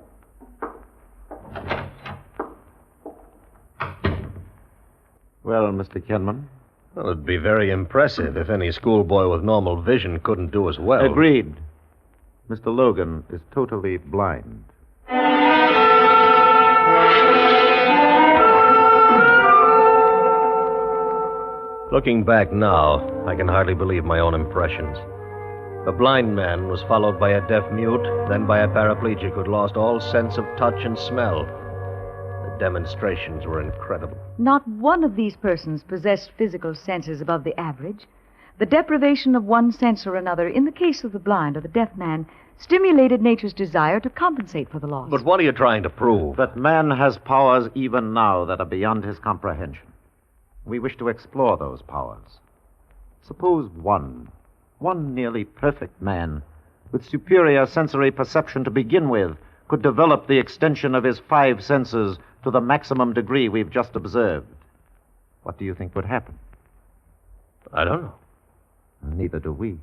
Well, Mr. Kenman? Well, it'd be very impressive if any schoolboy with normal vision couldn't do as well. Agreed. Mr. Logan is totally blind. Looking back now, I can hardly believe my own impressions. A blind man was followed by a deaf mute, then by a paraplegic who'd lost all sense of touch and smell. The demonstrations were incredible. Not one of these persons possessed physical senses above the average. The deprivation of one sense or another, in the case of the blind or the deaf man, stimulated nature's desire to compensate for the loss. But what are you trying to prove? That man has powers even now that are beyond his comprehension. We wish to explore those powers. Suppose one nearly perfect man, with superior sensory perception to begin with, could develop the extension of his 5 senses to the maximum degree we've just observed. What do you think would happen? I don't know. Neither do we.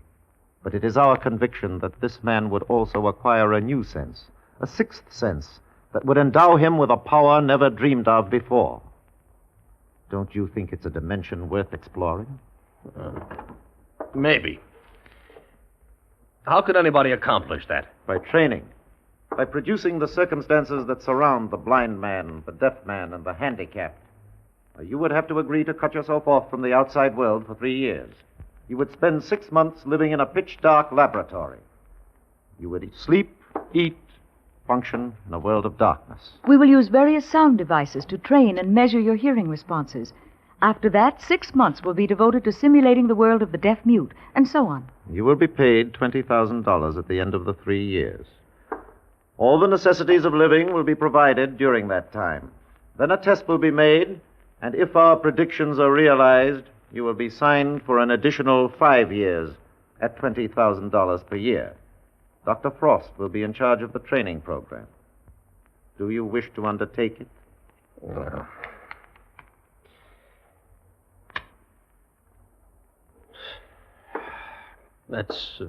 But it is our conviction that this man would also acquire a new sense, a 6th sense, that would endow him with a power never dreamed of before. Don't you think it's a dimension worth exploring? Maybe. How could anybody accomplish that? By training. By producing the circumstances that surround the blind man, the deaf man, and the handicapped. You would have to agree to cut yourself off from the outside world for 3 years. You would spend 6 months living in a pitch-dark laboratory. You would sleep, eat, function in a world of darkness. We will use various sound devices to train and measure your hearing responses. After that, 6 months will be devoted to simulating the world of the deaf-mute, and so on. You will be paid $20,000 at the end of the 3 years. All the necessities of living will be provided during that time. Then a test will be made, and if our predictions are realized, you will be signed for an additional 5 years at $20,000 per year. Dr. Frost will be in charge of the training program. Do you wish to undertake it? Well, that's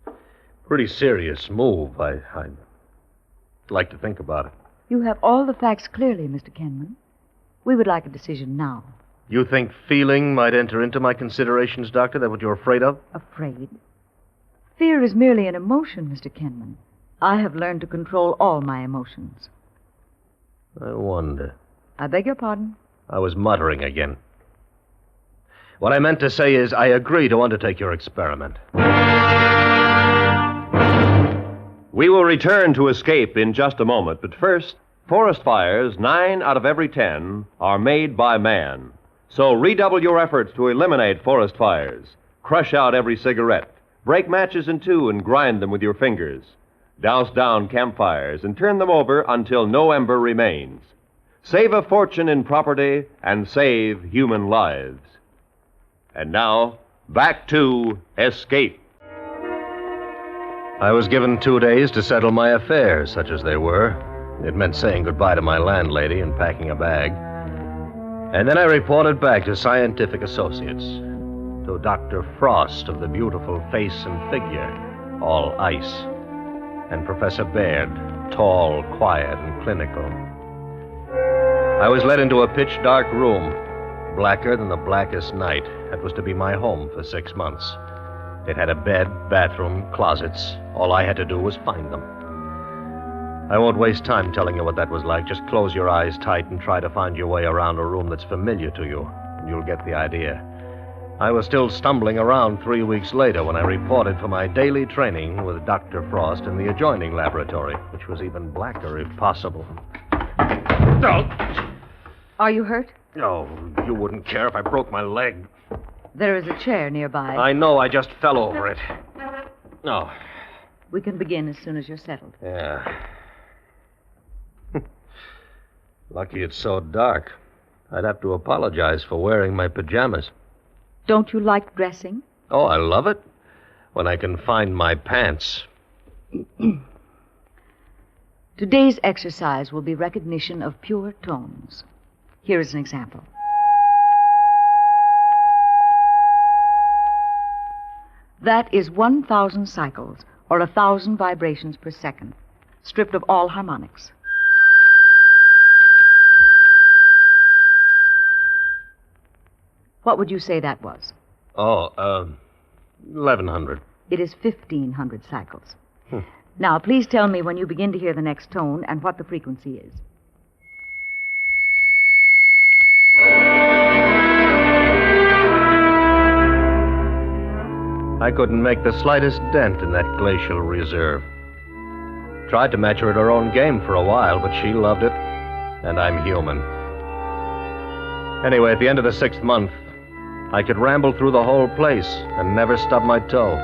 a pretty serious move. I'd like to think about it. You have all the facts clearly, Mr. Kenman. We would like a decision now. You think feeling might enter into my considerations, Doctor? That what you're afraid of? Afraid? Fear is merely an emotion, Mr. Kenman. I have learned to control all my emotions. I wonder. I beg your pardon? I was muttering again. What I meant to say is I agree to undertake your experiment. We will return to Escape in just a moment, but first, forest fires, 9 out of every 10, are made by man. So redouble your efforts to eliminate forest fires. Crush out every cigarette. Break matches in two and grind them with your fingers. Douse down campfires and turn them over until no ember remains. Save a fortune in property and save human lives. And now, back to Escape. I was given 2 days to settle my affairs, such as they were. It meant saying goodbye to my landlady and packing a bag. And then I reported back to Scientific Associates, to Dr. Frost of the beautiful face and figure, all ice, and Professor Baird, tall, quiet, and clinical. I was led into a pitch-dark room, blacker than the blackest night. That was to be my home for 6 months. It had a bed, bathroom, closets. All I had to do was find them. I won't waste time telling you what that was like. Just close your eyes tight and try to find your way around a room that's familiar to you, and you'll get the idea. I was still stumbling around 3 weeks later when I reported for my daily training with Dr. Frost in the adjoining laboratory, which was even blacker if possible. Oh! Are you hurt? No, you wouldn't care if I broke my leg. There is a chair nearby. I know, I just fell over it. No. We can begin as soon as you're settled. Yeah. Lucky it's so dark. I'd have to apologize for wearing my pajamas. Don't you like dressing? Oh, I love it. When I can find my pants. Today's exercise will be recognition of pure tones. Here is an example. That is 1,000 cycles, or 1,000 vibrations per second, stripped of all harmonics. What would you say that was? Oh, 1,100. It is 1,500 cycles. Now, please tell me when you begin to hear the next tone and what the frequency is. I couldn't make the slightest dent in that glacial reserve. Tried to match her at her own game for a while, but she loved it, and I'm human. Anyway, at the end of the 6th month, I could ramble through the whole place and never stub my toe.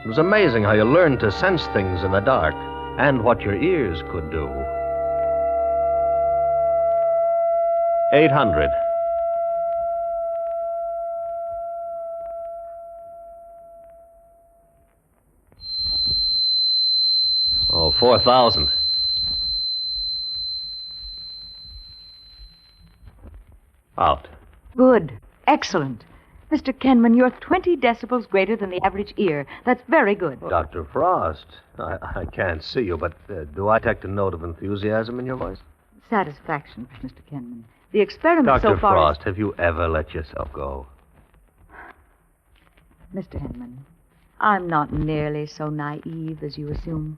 It was amazing how you learned to sense things in the dark and what your ears could do. 800. Oh, 4,000. Out. Good. Excellent. Mr. Kenman, you're 20 decibels greater than the average ear. That's very good. Dr. Frost, I can't see you, but do I detect a note of enthusiasm in your voice? Satisfaction, Mr. Kenman. The experiment Dr. so far Frost, have you ever let yourself go? Mr. Henman, I'm not nearly so naive as you assume,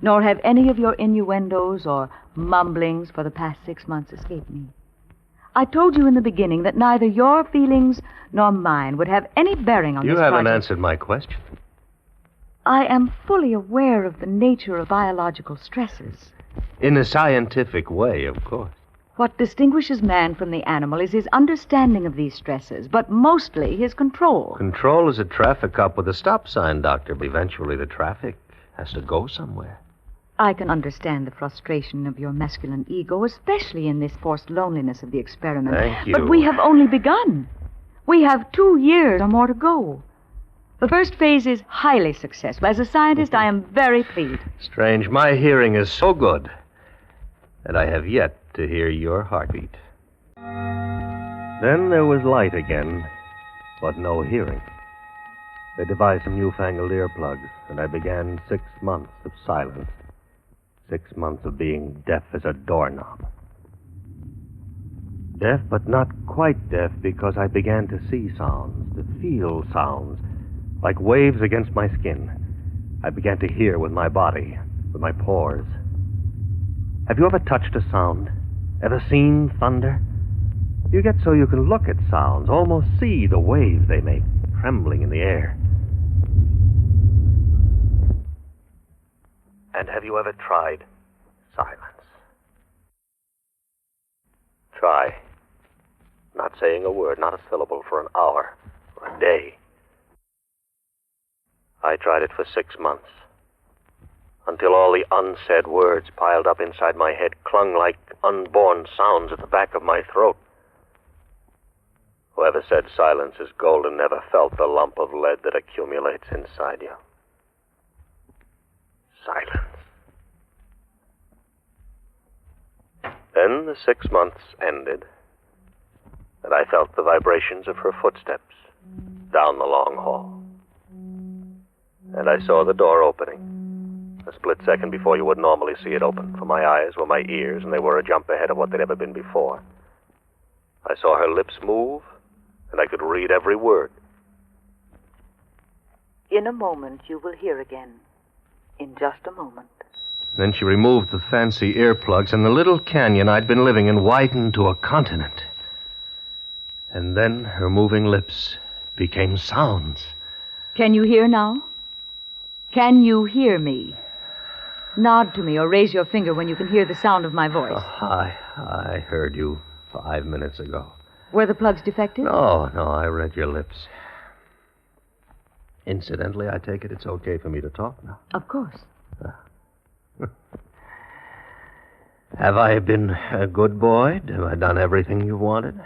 nor have any of your innuendos or mumblings for the past 6 months escaped me. I told you in the beginning that neither your feelings nor mine would have any bearing on You this haven't project. answered my question. I am fully aware of the nature of biological stresses. In a scientific way, of course. What distinguishes man from the animal is his understanding of these stresses, but mostly his control. Control is a traffic cop with a stop sign, Doctor, but eventually the traffic has to go somewhere. I can understand the frustration of your masculine ego, especially in this forced loneliness of the experiment. Thank you. But we have only begun. We have 2 years or more to go. The first phase is highly successful. As a scientist, I am very pleased. Strange, my hearing is so good that I have yet to hear your heartbeat. Then there was light again, but no hearing. They devised some newfangled earplugs, and I began 6 months of silence. 6 months of being deaf as a doorknob. Deaf, but not quite deaf, because I began to see sounds, to feel sounds, like waves against my skin. I began to hear with my body, with my pores. Have you ever touched a sound? Ever seen thunder? You get so you can look at sounds, almost see the waves they make, trembling in the air. And have you ever tried silence? Try not saying a word, not a syllable, for an hour, or a day. I tried it for 6 months, until all the unsaid words piled up inside my head clung like unborn sounds at the back of my throat. Whoever said silence is golden never felt the lump of lead that accumulates inside you. Silence. Then the 6 months ended, and I felt the vibrations of her footsteps down the long hall. And I saw the door opening, a split second before you would normally see it open, for my eyes were my ears, and they were a jump ahead of what they'd ever been before. I saw her lips move, and I could read every word. In a moment, you will hear again. In just a moment. Then she removed the fancy earplugs, and the little canyon I'd been living in widened to a continent. And then her moving lips became sounds. Can you hear now? Can you hear me? Nod to me or raise your finger when you can hear the sound of my voice. Oh, I heard you 5 minutes ago. Were the plugs defective? No, I read your lips. Incidentally, I take it it's okay for me to talk now. Of course. Have I been a good boy? Have I done everything you wanted?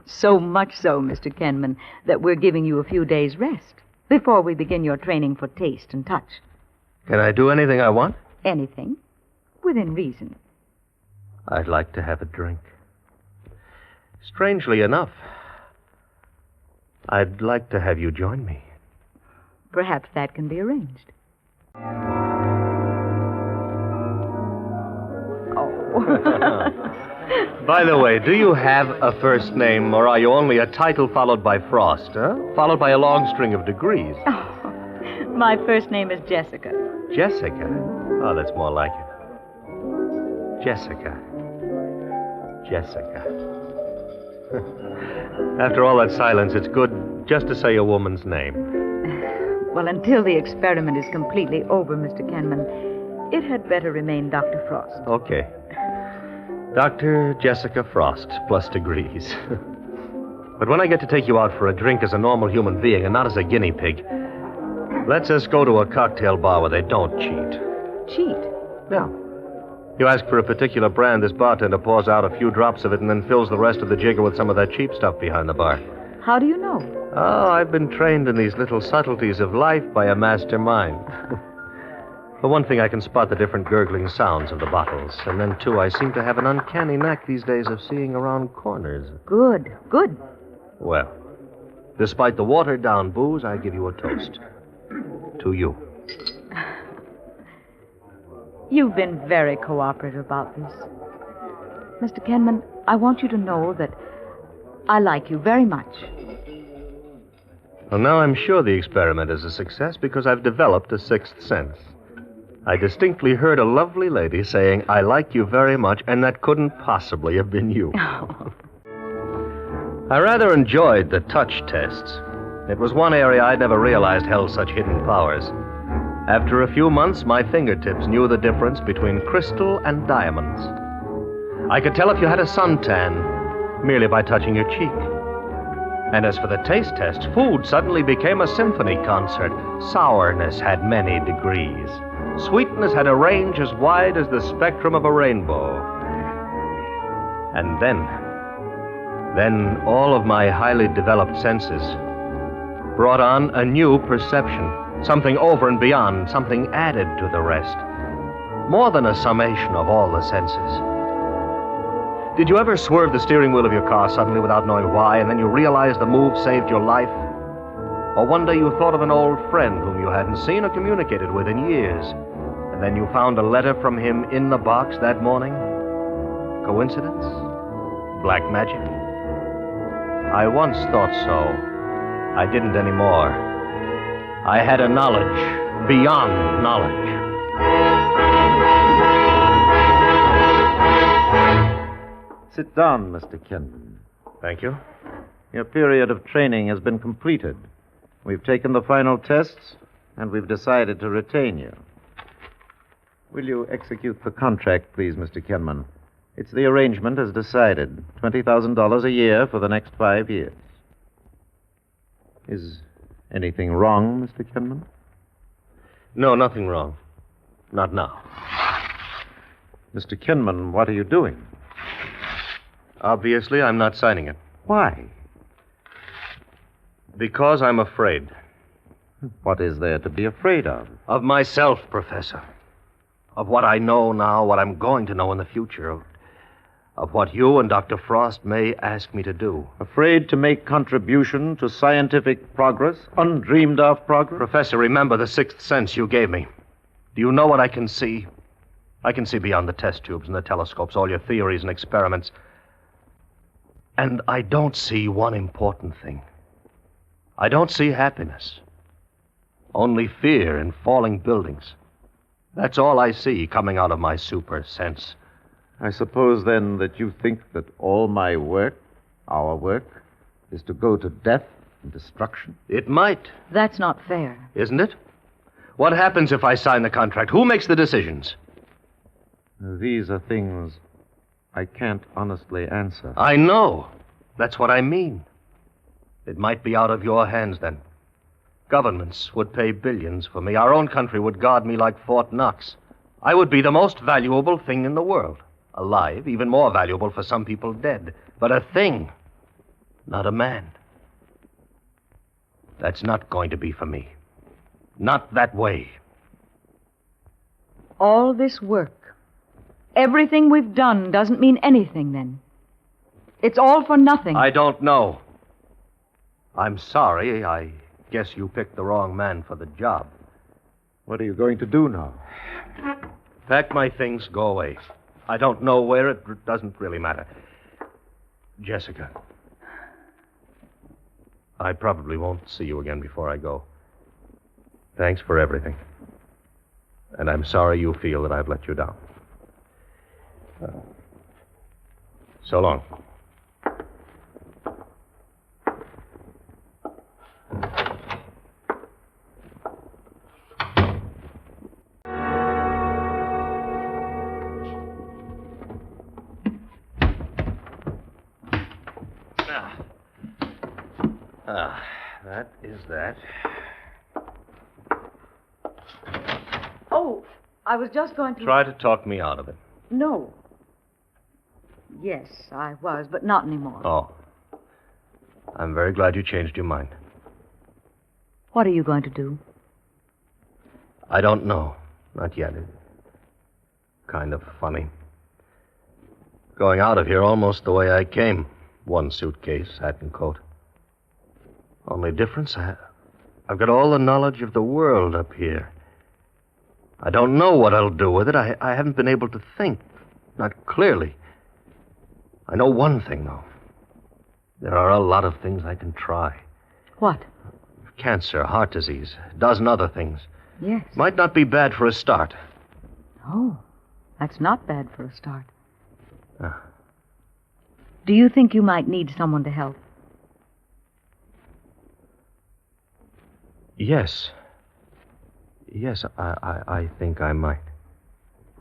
So much so, Mr. Kenman, that we're giving you a few days' rest before we begin your training for taste and touch. Can I do anything I want? Anything, within reason. I'd like to have a drink. Strangely enough, I'd like to have you join me. Perhaps that can be arranged. By the way, do you have a first name, or are you only a title followed by Frost, huh? Followed by a long string of degrees? Oh, my first name is Jessica. Jessica? Oh, that's more like it. Jessica. After all that silence, it's good just to say a woman's name. Well, until the experiment is completely over, Mr. Kenman, it had better remain Dr. Frost. Okay. Dr. Jessica Frost, plus degrees. But when I get to take you out for a drink as a normal human being and not as a guinea pig, let's just go to a cocktail bar where they don't cheat. Cheat? Yeah. You ask for a particular brand, this bartender pours out a few drops of it and then fills the rest of the jigger with some of that cheap stuff behind the bar. How do you know? Oh, I've been trained in these little subtleties of life by a master mind. For one thing, I can spot the different gurgling sounds of the bottles. And then, too, I seem to have an uncanny knack these days of seeing around corners. Good. Well, despite the watered-down booze, I give you a toast. To you. You've been very cooperative about this. Mr. Kenman, I want you to know that I like you very much. Well, now I'm sure the experiment is a success because I've developed a sixth sense. I distinctly heard a lovely lady saying, "I like you very much," and that couldn't possibly have been you. I rather enjoyed the touch tests. It was one area I'd never realized held such hidden powers. After a few months, my fingertips knew the difference between crystal and diamonds. I could tell if you had a suntan merely by touching your cheek. And as for the taste test, food suddenly became a symphony concert. Sourness had many degrees. Sweetness had a range as wide as the spectrum of a rainbow. And then all of my highly developed senses brought on a new perception, something over and beyond, something added to the rest, more than a summation of all the senses. Did you ever swerve the steering wheel of your car suddenly without knowing why, and then you realized the move saved your life? Or one day you thought of an old friend whom you hadn't seen or communicated with in years, and then you found a letter from him in the box that morning? Coincidence? Black magic? I once thought so. I didn't anymore. I had a knowledge beyond knowledge. Sit down, Mr. Kenman. Thank you. Your period of training has been completed. We've taken the final tests, and we've decided to retain you. Will you execute the contract, please, Mr. Kenman? It's the arrangement as decided. $20,000 a year for the next 5 years. Is anything wrong, Mr. Kenman? No, nothing wrong. Not now. Mr. Kenman, what are you doing? Obviously, I'm not signing it. Why? Because I'm afraid. What is there to be afraid of? Of myself, Professor. Of what I know now, what I'm going to know in the future. Of what you and Dr. Frost may ask me to do. Afraid to make contribution to scientific progress, undreamed of progress? Professor, remember the sixth sense you gave me. Do you know what I can see? I can see beyond the test tubes and the telescopes, all your theories and experiments. And I don't see one important thing. I don't see happiness. Only fear in falling buildings. That's all I see coming out of my super sense. I suppose, then, that you think that all my work, our work, is to go to death and destruction? It might. That's not fair. Isn't it? What happens if I sign the contract? Who makes the decisions? These are things I can't honestly answer. I know. That's what I mean. It might be out of your hands, then. Governments would pay billions for me. Our own country would guard me like Fort Knox. I would be the most valuable thing in the world. Alive, even more valuable for some people dead. But a thing, not a man. That's not going to be for me. Not that way. All this work, everything we've done doesn't mean anything, then. It's all for nothing. I don't know. I'm sorry. I guess you picked the wrong man for the job. What are you going to do now? Pack my things, go away. I don't know where. It doesn't really matter. Jessica, I probably won't see you again before I go. Thanks for everything. And I'm sorry you feel that I've let you down. So long. That is that. Oh, I was just going to... Try to talk me out of it. No. Yes, I was, but not anymore. Oh. I'm very glad you changed your mind. What are you going to do? I don't know. Not yet. It's kind of funny. Going out of here almost the way I came. One suitcase, hat and coat. Only difference, I've got all the knowledge of the world up here. I don't know what I'll do with it. I haven't been able to think. Not clearly. I know one thing, though. There are a lot of things I can try. What? cancer, heart disease, a dozen other things. Yes. Might not be bad for a start. Oh, that's not bad for a start. Ah. Do you think you might need someone to help? Yes. Yes, I think I might.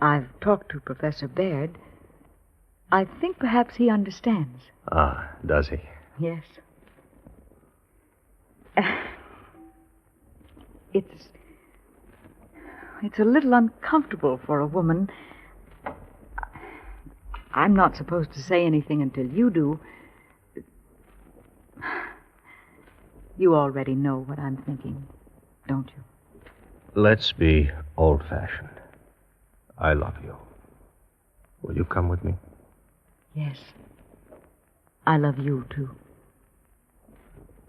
I've talked to Professor Baird. I think perhaps he understands. Ah, does he? Yes. It's a little uncomfortable for a woman. I'm not supposed to say anything until you do. You already know what I'm thinking, don't you? Let's be old-fashioned. I love you. Will you come with me? Yes. I love you, too.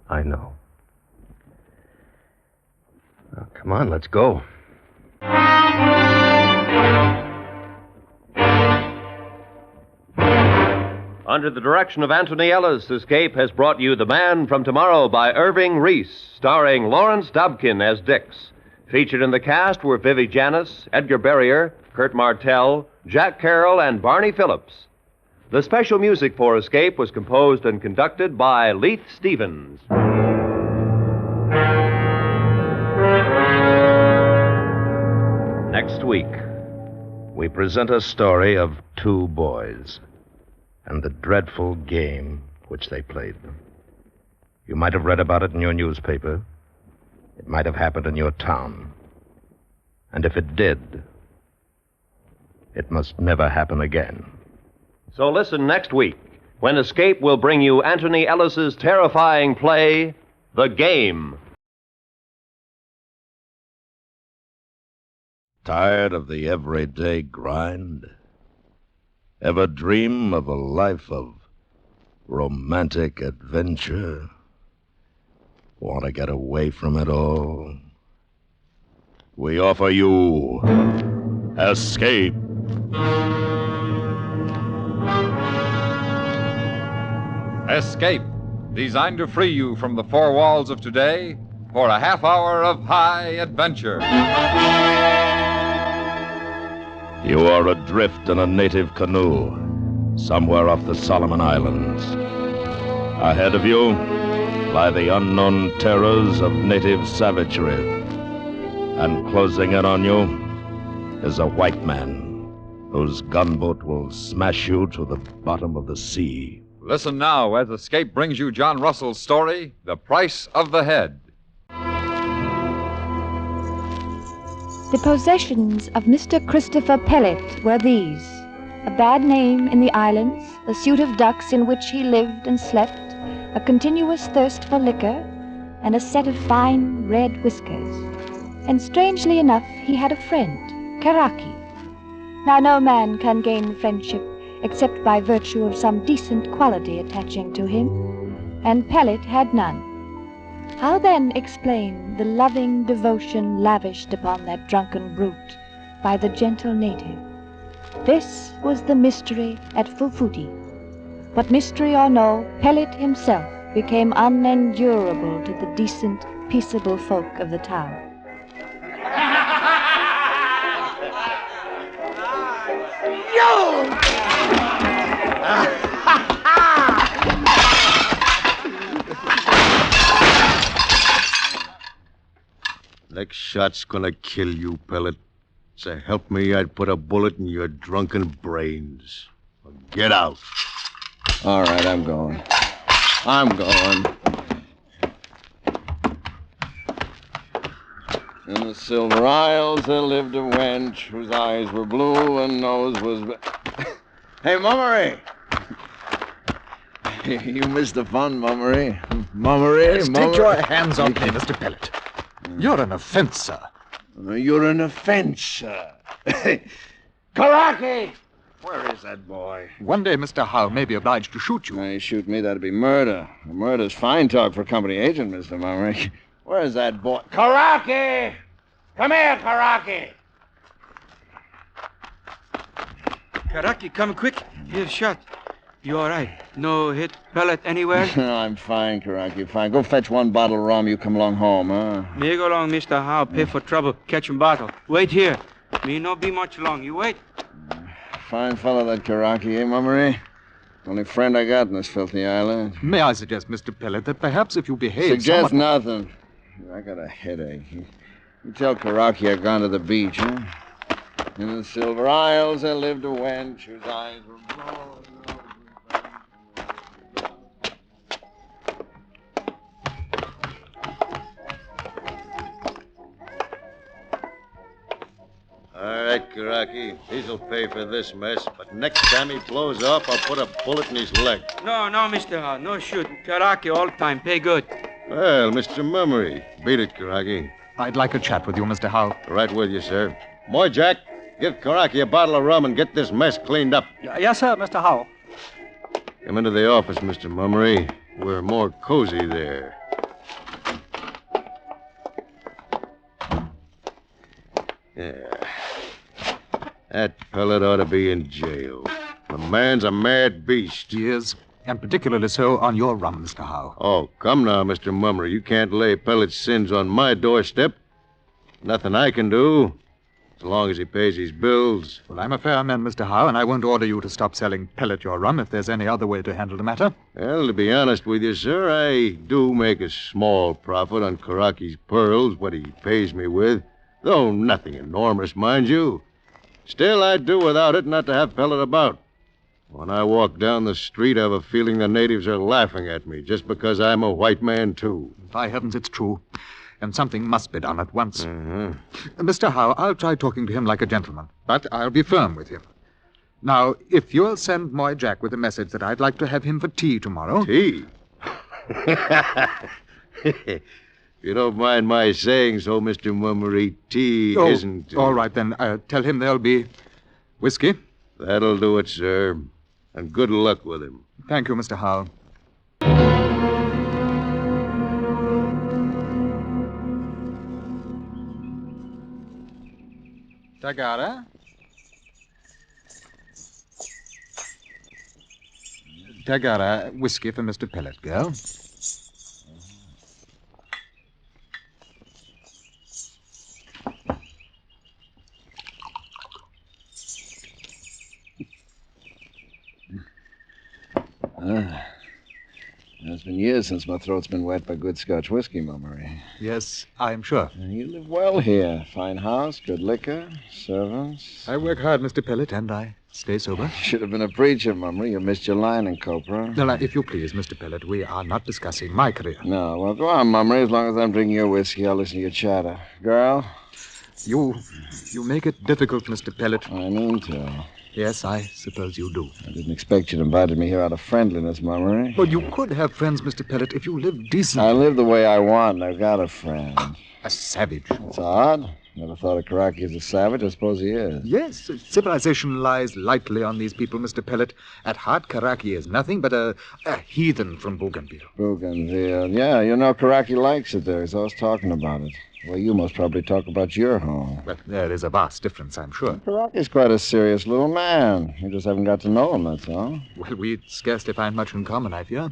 I know. Now, come on, let's go. Under the direction of Anthony Ellis, Escape has brought you The Man from Tomorrow by Irving Reese, starring Lawrence Dobkin as Dix. Featured in the cast were Vivi Janis, Edgar Barrier, Kurt Martell, Jack Carroll, and Barney Phillips. The special music for Escape was composed and conducted by Leith Stevens. Next week, we present a story of two boys and the dreadful game which they played. You might have read about it in your newspaper. It might have happened in your town. And if it did, it must never happen again. So listen next week when Escape will bring you Anthony Ellis's terrifying play, The Game. Tired of the everyday grind? Ever dream of a life of romantic adventure? Want to get away from it all? We offer you Escape. Escape, designed to free you from the four walls of today for a half hour of high adventure. You are adrift in a native canoe, somewhere off the Solomon Islands. Ahead of you lie the unknown terrors of native savagery. And closing in on you is a white man whose gunboat will smash you to the bottom of the sea. Listen now as Escape brings you John Russell's story, The Price of the Head. The possessions of Mr. Christopher Pellet were these: a bad name in the islands, a suit of ducks in which he lived and slept, a continuous thirst for liquor, and a set of fine red whiskers. And strangely enough, he had a friend, Karaki. Now no man can gain friendship except by virtue of some decent quality attaching to him, and Pellet had none. How then explain the loving devotion lavished upon that drunken brute by the gentle native? This was the mystery at Fufuti. But mystery or no, Pellet himself became unendurable to the decent, peaceable folk of the town. Yo! Next shot's gonna kill you, Pellet. So help me, I'd put a bullet in your drunken brains. Get out. All right, I'm going. In the Silver Isles there lived a wench whose eyes were blue and nose was... Hey, Mummery! You missed the fun, Mummery. Mummery, Take your hands off me, Mr. Pellet. You're an offense, sir. You're an offense, sir. Karaki! Where is that boy? One day Mr. Howe may be obliged to shoot you. Hey, shoot me, that'd be murder. Murder's fine talk for a company agent, Mr. Mummery. Where's that boy? Karaki! Come here, Karaki! Karaki, come quick. Here's shot. You all right? No hit pellet anywhere? I'm fine, Karaki, fine. Go fetch one bottle of rum. You come along home, huh? Me go along, Mr. Howe. Pay for trouble. Catch 'em bottle. Wait here. Me no be much long. You wait. Fine fellow, that Karaki, eh, Mummery? Only friend I got in this filthy island. May I suggest, Mr. Pellet, that perhaps if you behave Suggest somewhat... nothing. I got a headache. You tell Karaki I've gone to the beach, huh? In the Silver Isles there lived a wench whose eyes were blue. All right, Karaki. He'll pay for this mess, but next time he blows up, I'll put a bullet in his leg. No, Mr. Howe. No shoot. Karaki all time. Pay good. Well, Mr. Mummery, beat it, Karaki. I'd like a chat with you, Mr. Howe. Right with you, sir. Boy, Jack, give Karaki a bottle of rum and get this mess cleaned up. Yes, sir, Mr. Howe. Come into the office, Mr. Mummery. We're more cozy there. Yeah. That pellet ought to be in jail. The man's a mad beast. He is, and particularly so on your rum, Mr. Howe. Oh, come now, Mr. Mummery. You can't lay Pellet's sins on my doorstep. Nothing I can do, as long as he pays his bills. Well, I'm a fair man, Mr. Howe, and I won't order you to stop selling Pellet your rum if there's any other way to handle the matter. Well, to be honest with you, sir, I do make a small profit on Karaki's pearls, what he pays me with. Though nothing enormous, mind you. Still, I'd do without it not to have Pellet about. When I walk down the street, I have a feeling the natives are laughing at me just because I'm a white man, too. By heavens, it's true. And something must be done at once. Mr. Howe, I'll try talking to him like a gentleman, but I'll be firm with him. Now, if you'll send Moy Jack with a message that I'd like to have him for tea tomorrow... Tea? You don't mind my saying so, Mr. Mummery, tea isn't... All right, then. Tell him there'll be whiskey. That'll do it, sir. And good luck with him. Thank you, Mr. Howe. Tagara? Tagara, whiskey for Mr. Pellet, girl. It's been years since my throat's been wet by good Scotch whiskey, Mummery. Yes, I'm sure. You live well here. Fine house, good liquor, servants. I work hard, Mr. Pellet, and I stay sober. Should have been a preacher, Mummery. You missed your line in Copra. Now, if you please, Mr. Pellet, we are not discussing my career. No, well, go on, Mummery. As long as I'm drinking your whiskey, I'll listen to your chatter. Girl? You make it difficult, Mr. Pellet. I mean to. Yes, I suppose you do. I didn't expect you'd invited me here out of friendliness, Mummery. Well, you could have friends, Mr. Pellet, if you lived decently. I live the way I want, and I've got a friend. A savage. That's odd. Never thought of Karaki as a savage. I suppose he is. Yes, civilization lies lightly on these people, Mr. Pellet. At heart, Karaki is nothing but a heathen from Bougainville. Bougainville. Yeah, you know Karaki likes it there. He's always talking about it. Well, you must probably talk about your home. Well, there is a vast difference, I'm sure. Karaki's quite a serious little man. You just haven't got to know him, that's all. Well, we'd scarcely find much in common, I fear.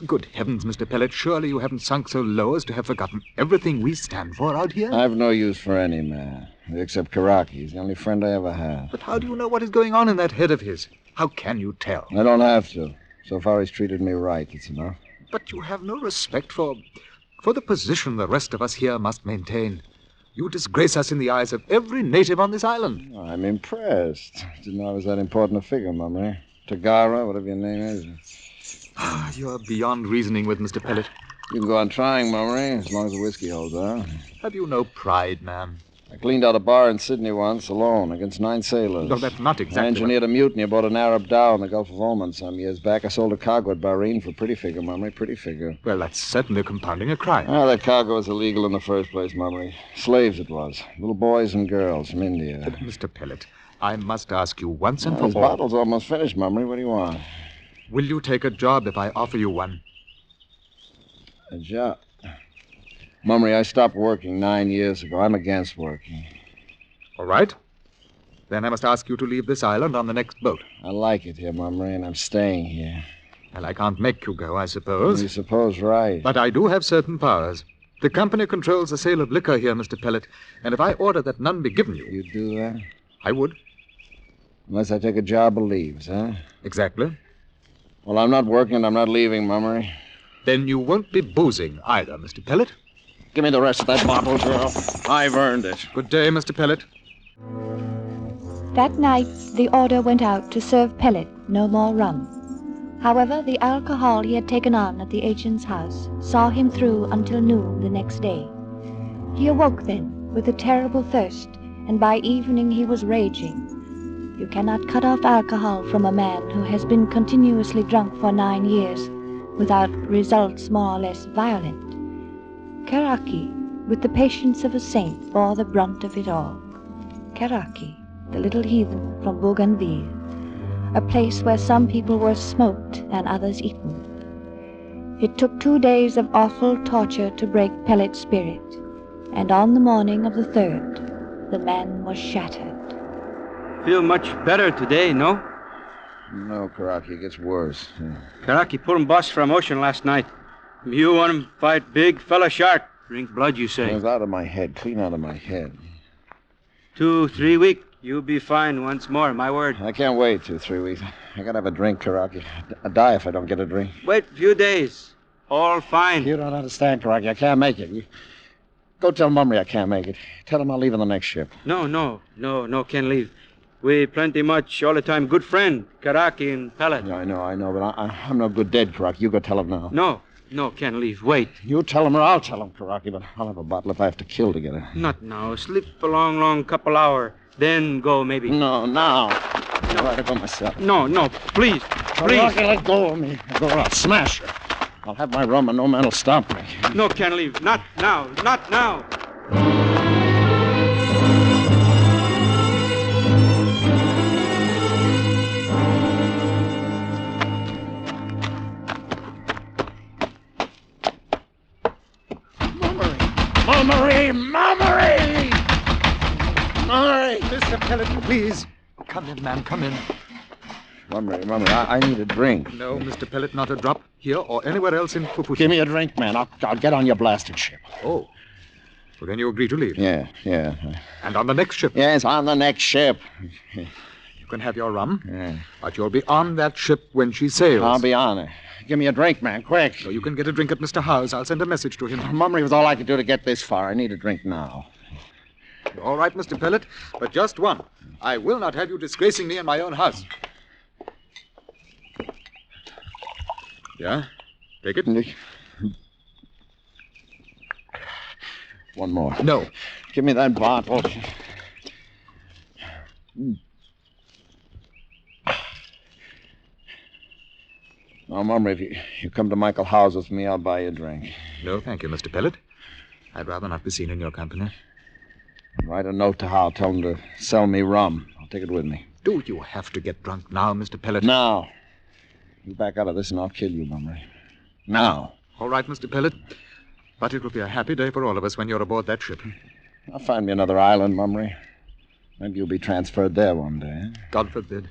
Good heavens, Mr. Pellet, surely you haven't sunk so low as to have forgotten everything we stand for out here? I've no use for any man, except Karaki. He's the only friend I ever had. But how do you know what is going on in that head of his? How can you tell? I don't have to. So far, he's treated me right, it's enough. But you have no respect for the position the rest of us here must maintain. You disgrace us in the eyes of every native on this island. I'm impressed. Didn't know I was that important a figure, Mummery. Tagara, whatever your name is. You're beyond reasoning with, Mr. Pellet. You can go on trying, Mummery, as long as the whiskey holds out. Have you no pride, man? I cleaned out a bar in Sydney once, alone, against 9 sailors. No, that's not exactly... I engineered a mutiny aboard an Arab dhow in the Gulf of Oman some years back. I sold a cargo at Bahrain for pretty figure, Mummery, pretty figure. Well, that's certainly compounding a crime. That cargo was illegal in the first place, Mummery. Slaves it was. Little boys and girls from India. But, Mr. Pellet, I must ask you once and for all... This bottle's almost finished, Mummery. What do you want? Will you take a job if I offer you one? A job? Mummery, I stopped working 9 years ago. I'm against working. All right. Then I must ask you to leave this island on the next boat. I like it here, Mummery, and I'm staying here. Well, I can't make you go, I suppose. You suppose right. But I do have certain powers. The company controls the sale of liquor here, Mr. Pellet, and if I order that none be given you... You'd do that? I would. Unless I take a job of leaves, huh? Exactly. Well, I'm not working, I'm not leaving, Mummery. Then you won't be boozing either, Mr. Pellet. Give me the rest of that bottle, girl. I've earned it. Good day, Mr. Pellet. That night, the order went out to serve Pellet no more rum. However, the alcohol he had taken on at the agent's house saw him through until noon the next day. He awoke then with a terrible thirst, and by evening he was raging. You cannot cut off alcohol from a man who has been continuously drunk for 9 years without results more or less violent. Karaki, with the patience of a saint, bore the brunt of it all. Karaki, the little heathen from Bougainville, a place where some people were smoked and others eaten. It took 2 days of awful torture to break Pellet's spirit, and on the morning of the 3rd, the man was shattered. Feel much better today, no? No, Karaki, it gets worse. Karaki pulled him boss from ocean last night. You want him fight big fella shark. Drink blood, you say. It was out of my head, clean out of my head. 2-3 weeks. You'll be fine once more, my word. I can't wait 2-3 weeks. I gotta have a drink, Karaki. I'll die if I don't get a drink. Wait a few days. All fine. You don't understand, Karaki. I can't make it. Go tell Mummery I can't make it. Tell him I'll leave on the next ship. No, can't leave. We plenty much all the time. Good friend, Karaki and Pellet. Yeah, I know, but I'm no good dead, Karaki. You go tell him now. No, can't leave. Wait. You tell him or I'll tell him, Karaki, but I'll have a bottle if I have to kill to get it. Not now. Sleep a long couple hour. Then go, maybe. No, now. No, I'll go myself. No, please. Karaki, let go of me. I'll smash her. I'll have my rum and no man will stop me. No, can't leave. Not now. Mummery! Mr. Pellet, please. Come in, man, come in. Mummery, I need a drink. No, Mr. Pellet, not a drop. Here or anywhere else in Fufushi. Give me a drink, man. I'll get on your blasted ship. Oh. Well, then you agree to leave? Yeah. And on the next ship? Yes, on the next ship. You can have your rum, but you'll be on that ship when she sails. I'll be on it. Give me a drink, man, quick. So you can get a drink at Mr. Howe's. I'll send a message to him. Mummery was all I could do to get this far. I need a drink now. All right, Mr. Pellet, but just one. I will not have you disgracing me in my own house. Yeah? Take it. One more. No. Give me that bottle. Now, Mummery, if you come to Michael Howe's with me, I'll buy you a drink. No, thank you, Mr. Pellet. I'd rather not be seen in your company. Write a note to Howe. Tell him to sell me rum. I'll take it with me. Do you have to get drunk now, Mr. Pellet? Now. You back out of this and I'll kill you, Mummery. Now. All right, Mr. Pellet. But it will be a happy day for all of us when you're aboard that ship. I'll find me another island, Mummery. Maybe you'll be transferred there one day. God forbid.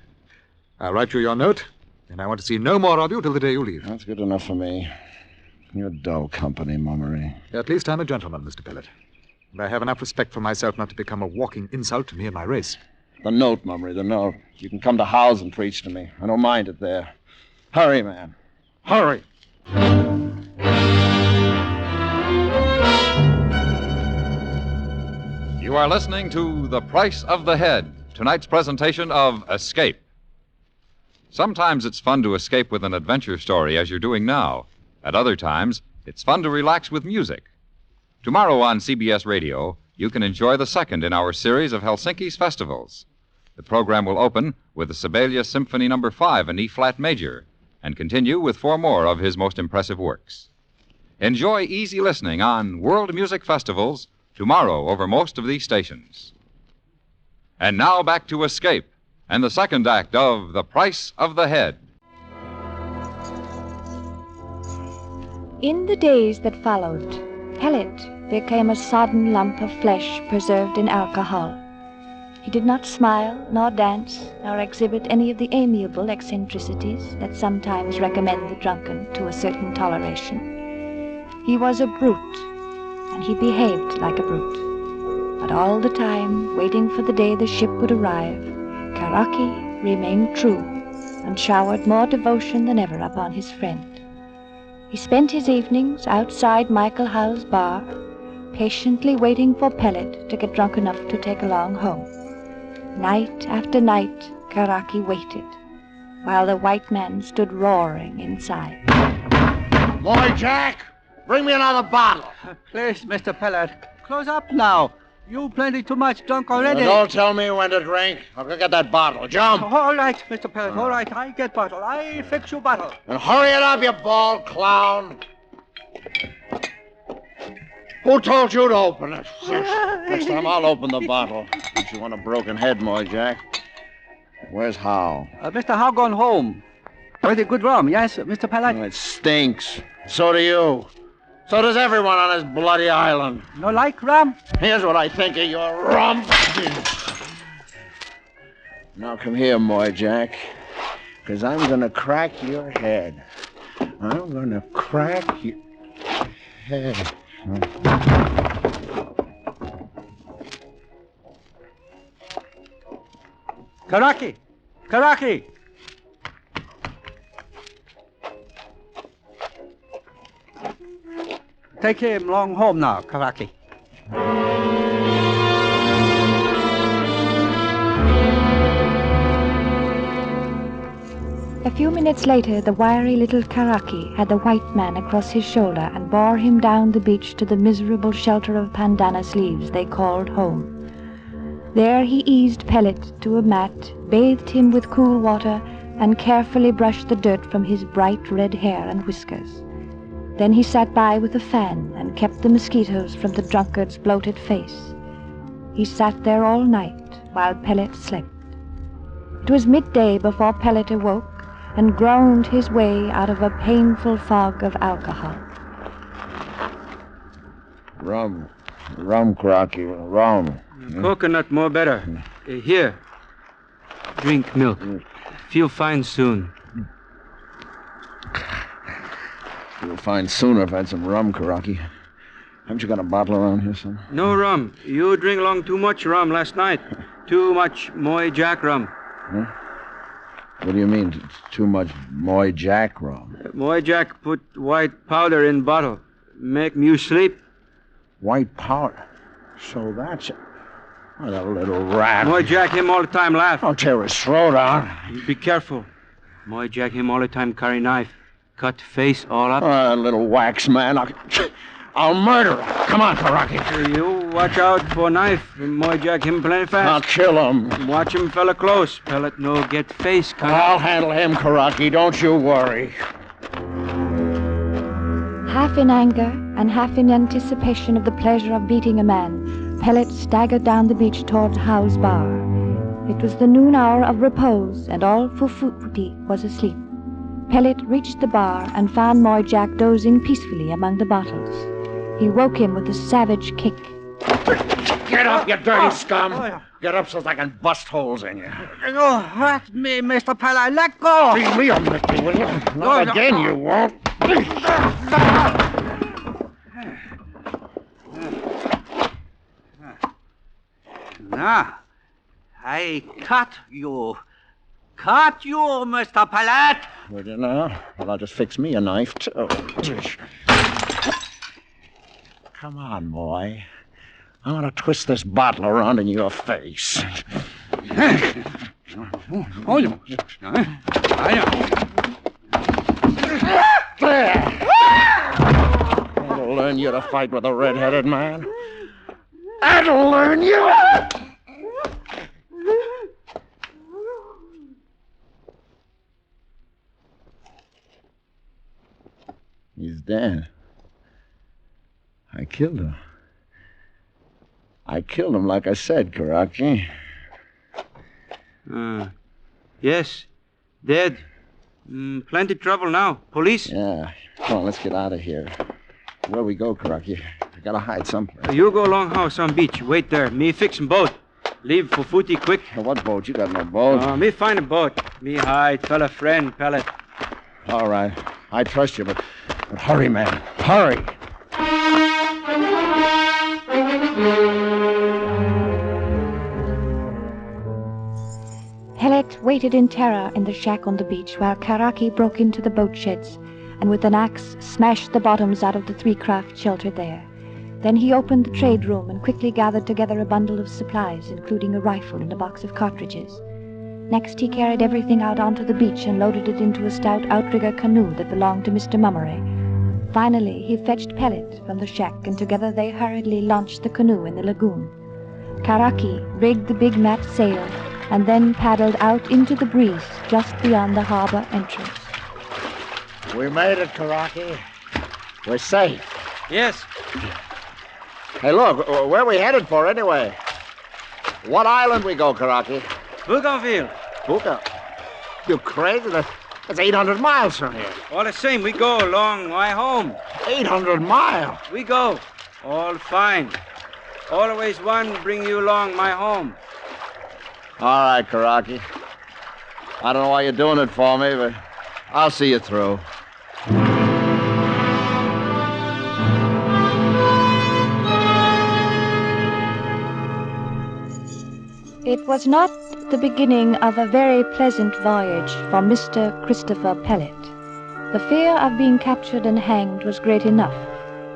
I'll write you your note, and I want to see no more of you till the day you leave. That's good enough for me. You're dull company, Mummery. At least I'm a gentleman, Mr. Pellet. And I have enough respect for myself not to become a walking insult to me and my race. The note, Mummery, the note. You can come to Howe's and preach to me. I don't mind it there. Hurry, man. Hurry. You are listening to The Price of the Head, tonight's presentation of Escape. Sometimes it's fun to escape with an adventure story, as you're doing now. At other times, it's fun to relax with music. Tomorrow on CBS Radio, you can enjoy the second in our series of Helsinki's festivals. The program will open with the Sibelius Symphony No. 5 in E-flat major and continue with 4 more of his most impressive works. Enjoy easy listening on World Music Festivals tomorrow over most of these stations. And now back to Escape and the second act of The Price of the Head. In the days that followed, Pellet became a sodden lump of flesh preserved in alcohol. He did not smile, nor dance, nor exhibit any of the amiable eccentricities that sometimes recommend the drunken to a certain toleration. He was a brute, and he behaved like a brute. But all the time, waiting for the day the ship would arrive, Karaki remained true and showered more devotion than ever upon his friend. He spent his evenings outside Michael Howe's bar, patiently waiting for Pellet to get drunk enough to take along home. Night after night, Karaki waited, while the white man stood roaring inside. Boy, Jack, bring me another bottle. Please, Mr. Pellet, close up now. You plenty too much drunk already. Now, don't tell me when to drink. I'll go get that bottle. Jump. All right, Mr. Pellet, all right. I get bottle. I fix you bottle. And hurry it up, you bald clown. Who told you to open it? Next time I'll open the bottle. Don't you want a broken head, Moy Jack? Where's Howe? Mr. Howe gone home. Pretty good rum, yes, Mr. Pellet? It stinks. So do you. So does everyone on this bloody island. No like rum? Here's what I think of your rum. Now come here, Moy Jack, because I'm going to crack your head. I'm going to crack your head. Karaki! Karaki! Take him along home now, Karaki. A few minutes later, the wiry little Karaki had the white man across his shoulder and bore him down the beach to the miserable shelter of pandanus leaves they called home. There he eased Pellet to a mat, bathed him with cool water, and carefully brushed the dirt from his bright red hair and whiskers. Then he sat by with a fan and kept the mosquitoes from the drunkard's bloated face. He sat there all night while Pellet slept. It was midday before Pellet awoke and groaned his way out of a painful fog of alcohol. Rum, Crocky, rum. Coconut more better. Here, drink milk. Feel fine soon. You'll find sooner if I had some rum, Karaki. Haven't you got a bottle around here, son? No rum. You drink along too much rum last night. Too much Moy Jack rum. Huh? What do you mean, too much Moy Jack rum? Moy Jack put white powder in bottle. Make you sleep. White powder? So that's it. Oh, that little rat. Moy Jack him all the time laugh. I'll tear his throat out. Be careful. Moy Jack him all the time carry knife. Cut face all up. Oh, that little wax man. I'll murder him. Come on, Karaki. You watch out for knife. Moy Jack him plenty fast. I'll kill him. Watch him fella close. Pellet no get face cut. I'll handle him, Karaki. Don't you worry. Half in anger and half in anticipation of the pleasure of beating a man, Pellet staggered down the beach towards Howe's bar. It was the noon hour of repose, and all Fufuti was asleep. Pellet reached the bar and found Moy Jack dozing peacefully among the bottles. He woke him with a savage kick. Get up, you dirty scum! Get up so I can bust holes in you. No, hurt me, Mr. Pellet. Let go! Leave me a lick, will you? Not again, you won't. Now, I cut you. Cut you, Mr. Pellet! Would you now? Well, I'll just fix me a knife, too. Come on, boy. I want to twist this bottle around in your face. There! That'll learn you to fight with a red-headed man. That'll learn you! He's dead. I killed him. I killed him like I said, Karaki. Yes, dead. Plenty trouble now. Police? Yeah. Come on, let's get out of here. Where we go, Karaki? I gotta hide someplace. You go along house on beach. Wait there. Me fix 'em both. Leave for Footy quick. What boat? You got no boat. Me find a boat. Me hide, fella friend, Pellet. All right. I trust you, but hurry, man. Hurry. Pellet waited in terror in the shack on the beach while Karaki broke into the boat sheds and with an axe smashed the bottoms out of the 3 craft sheltered there. Then he opened the trade room and quickly gathered together a bundle of supplies, including a rifle and a box of cartridges. Next, he carried everything out onto the beach and loaded it into a stout outrigger canoe that belonged to Mr. Mummery. Finally, he fetched Pellet from the shack, and together they hurriedly launched the canoe in the lagoon. Karaki rigged the big mat sail and then paddled out into the breeze just beyond the harbor entrance. We made it, Karaki. We're safe. Yes. Hey, look, where are we headed for anyway? What island we go, Karaki? Bougainville. You crazy? That's 800 miles from here. All the same, we go along my home. 800 miles? We go. All fine. Always one bring you along my home. All right, Karaki. I don't know why you're doing it for me, but I'll see you through. It was not the beginning of a very pleasant voyage for Mr. Christopher Pellet. The fear of being captured and hanged was great enough,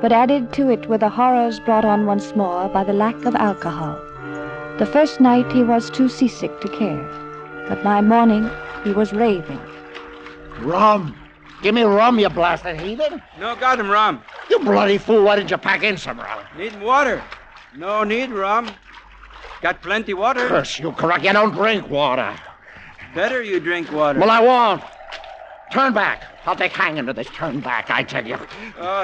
but added to it were the horrors brought on once more by the lack of alcohol. The first night he was too seasick to care, but by morning he was raving. Rum! Give me rum, you blasted heathen! No got him rum. You bloody fool, why didn't you pack in some rum? Need water. No need rum. Got plenty water. Curse you, Karaki, I don't drink water. Better you drink water. Well, I won't. Turn back. I'll take hanging to this. Turn back, I tell you.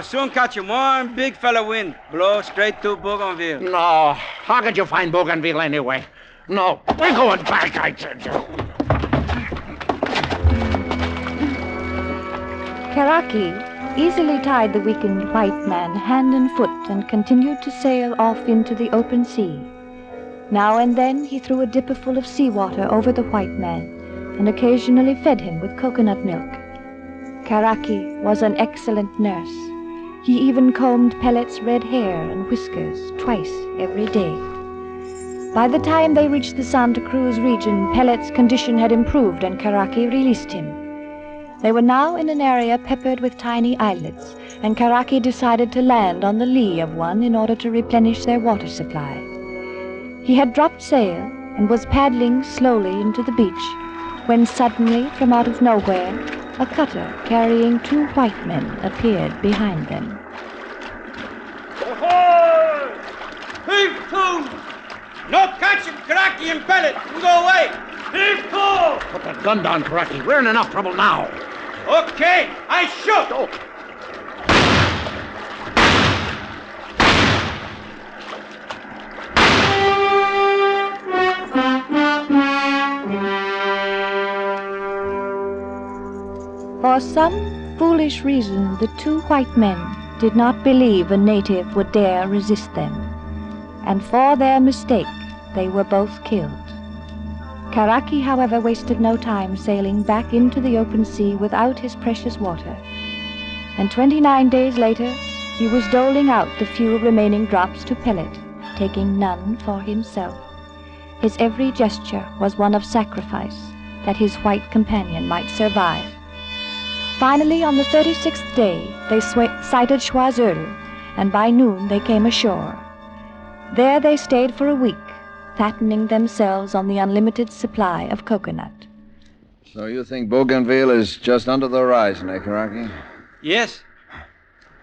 Soon catch him one big fella wind. Blow straight to Bougainville. No. How could you find Bougainville anyway? No. We're going back, I tell you. Karaki easily tied the weakened white man hand and foot and continued to sail off into the open sea. Now and then he threw a dipperful of seawater over the white man and occasionally fed him with coconut milk. Karaki was an excellent nurse. He even combed Pellet's red hair and whiskers twice every day. By the time they reached the Santa Cruz region, Pellet's condition had improved and Karaki released him. They were now in an area peppered with tiny islets, and Karaki decided to land on the lee of one in order to replenish their water supply. He had dropped sail and was paddling slowly into the beach when suddenly, from out of nowhere, a cutter carrying 2 white men appeared behind them. Ahoy! Heave to! No catching Karaki and Pellet! We go away! Heave to! Put that gun down, Karaki. We're in enough trouble now. Okay, I shoot! Oh. For some foolish reason, the 2 white men did not believe a native would dare resist them, and for their mistake, they were both killed. Karaki, however, wasted no time sailing back into the open sea without his precious water, and 29 days later, he was doling out the few remaining drops to Pellet, taking none for himself. His every gesture was one of sacrifice, that his white companion might survive. Finally, on the 36th day, they sighted Choiseul, and by noon they came ashore. There they stayed for a week, fattening themselves on the unlimited supply of coconut. So you think Bougainville is just under the horizon, eh, Karaki? Yes.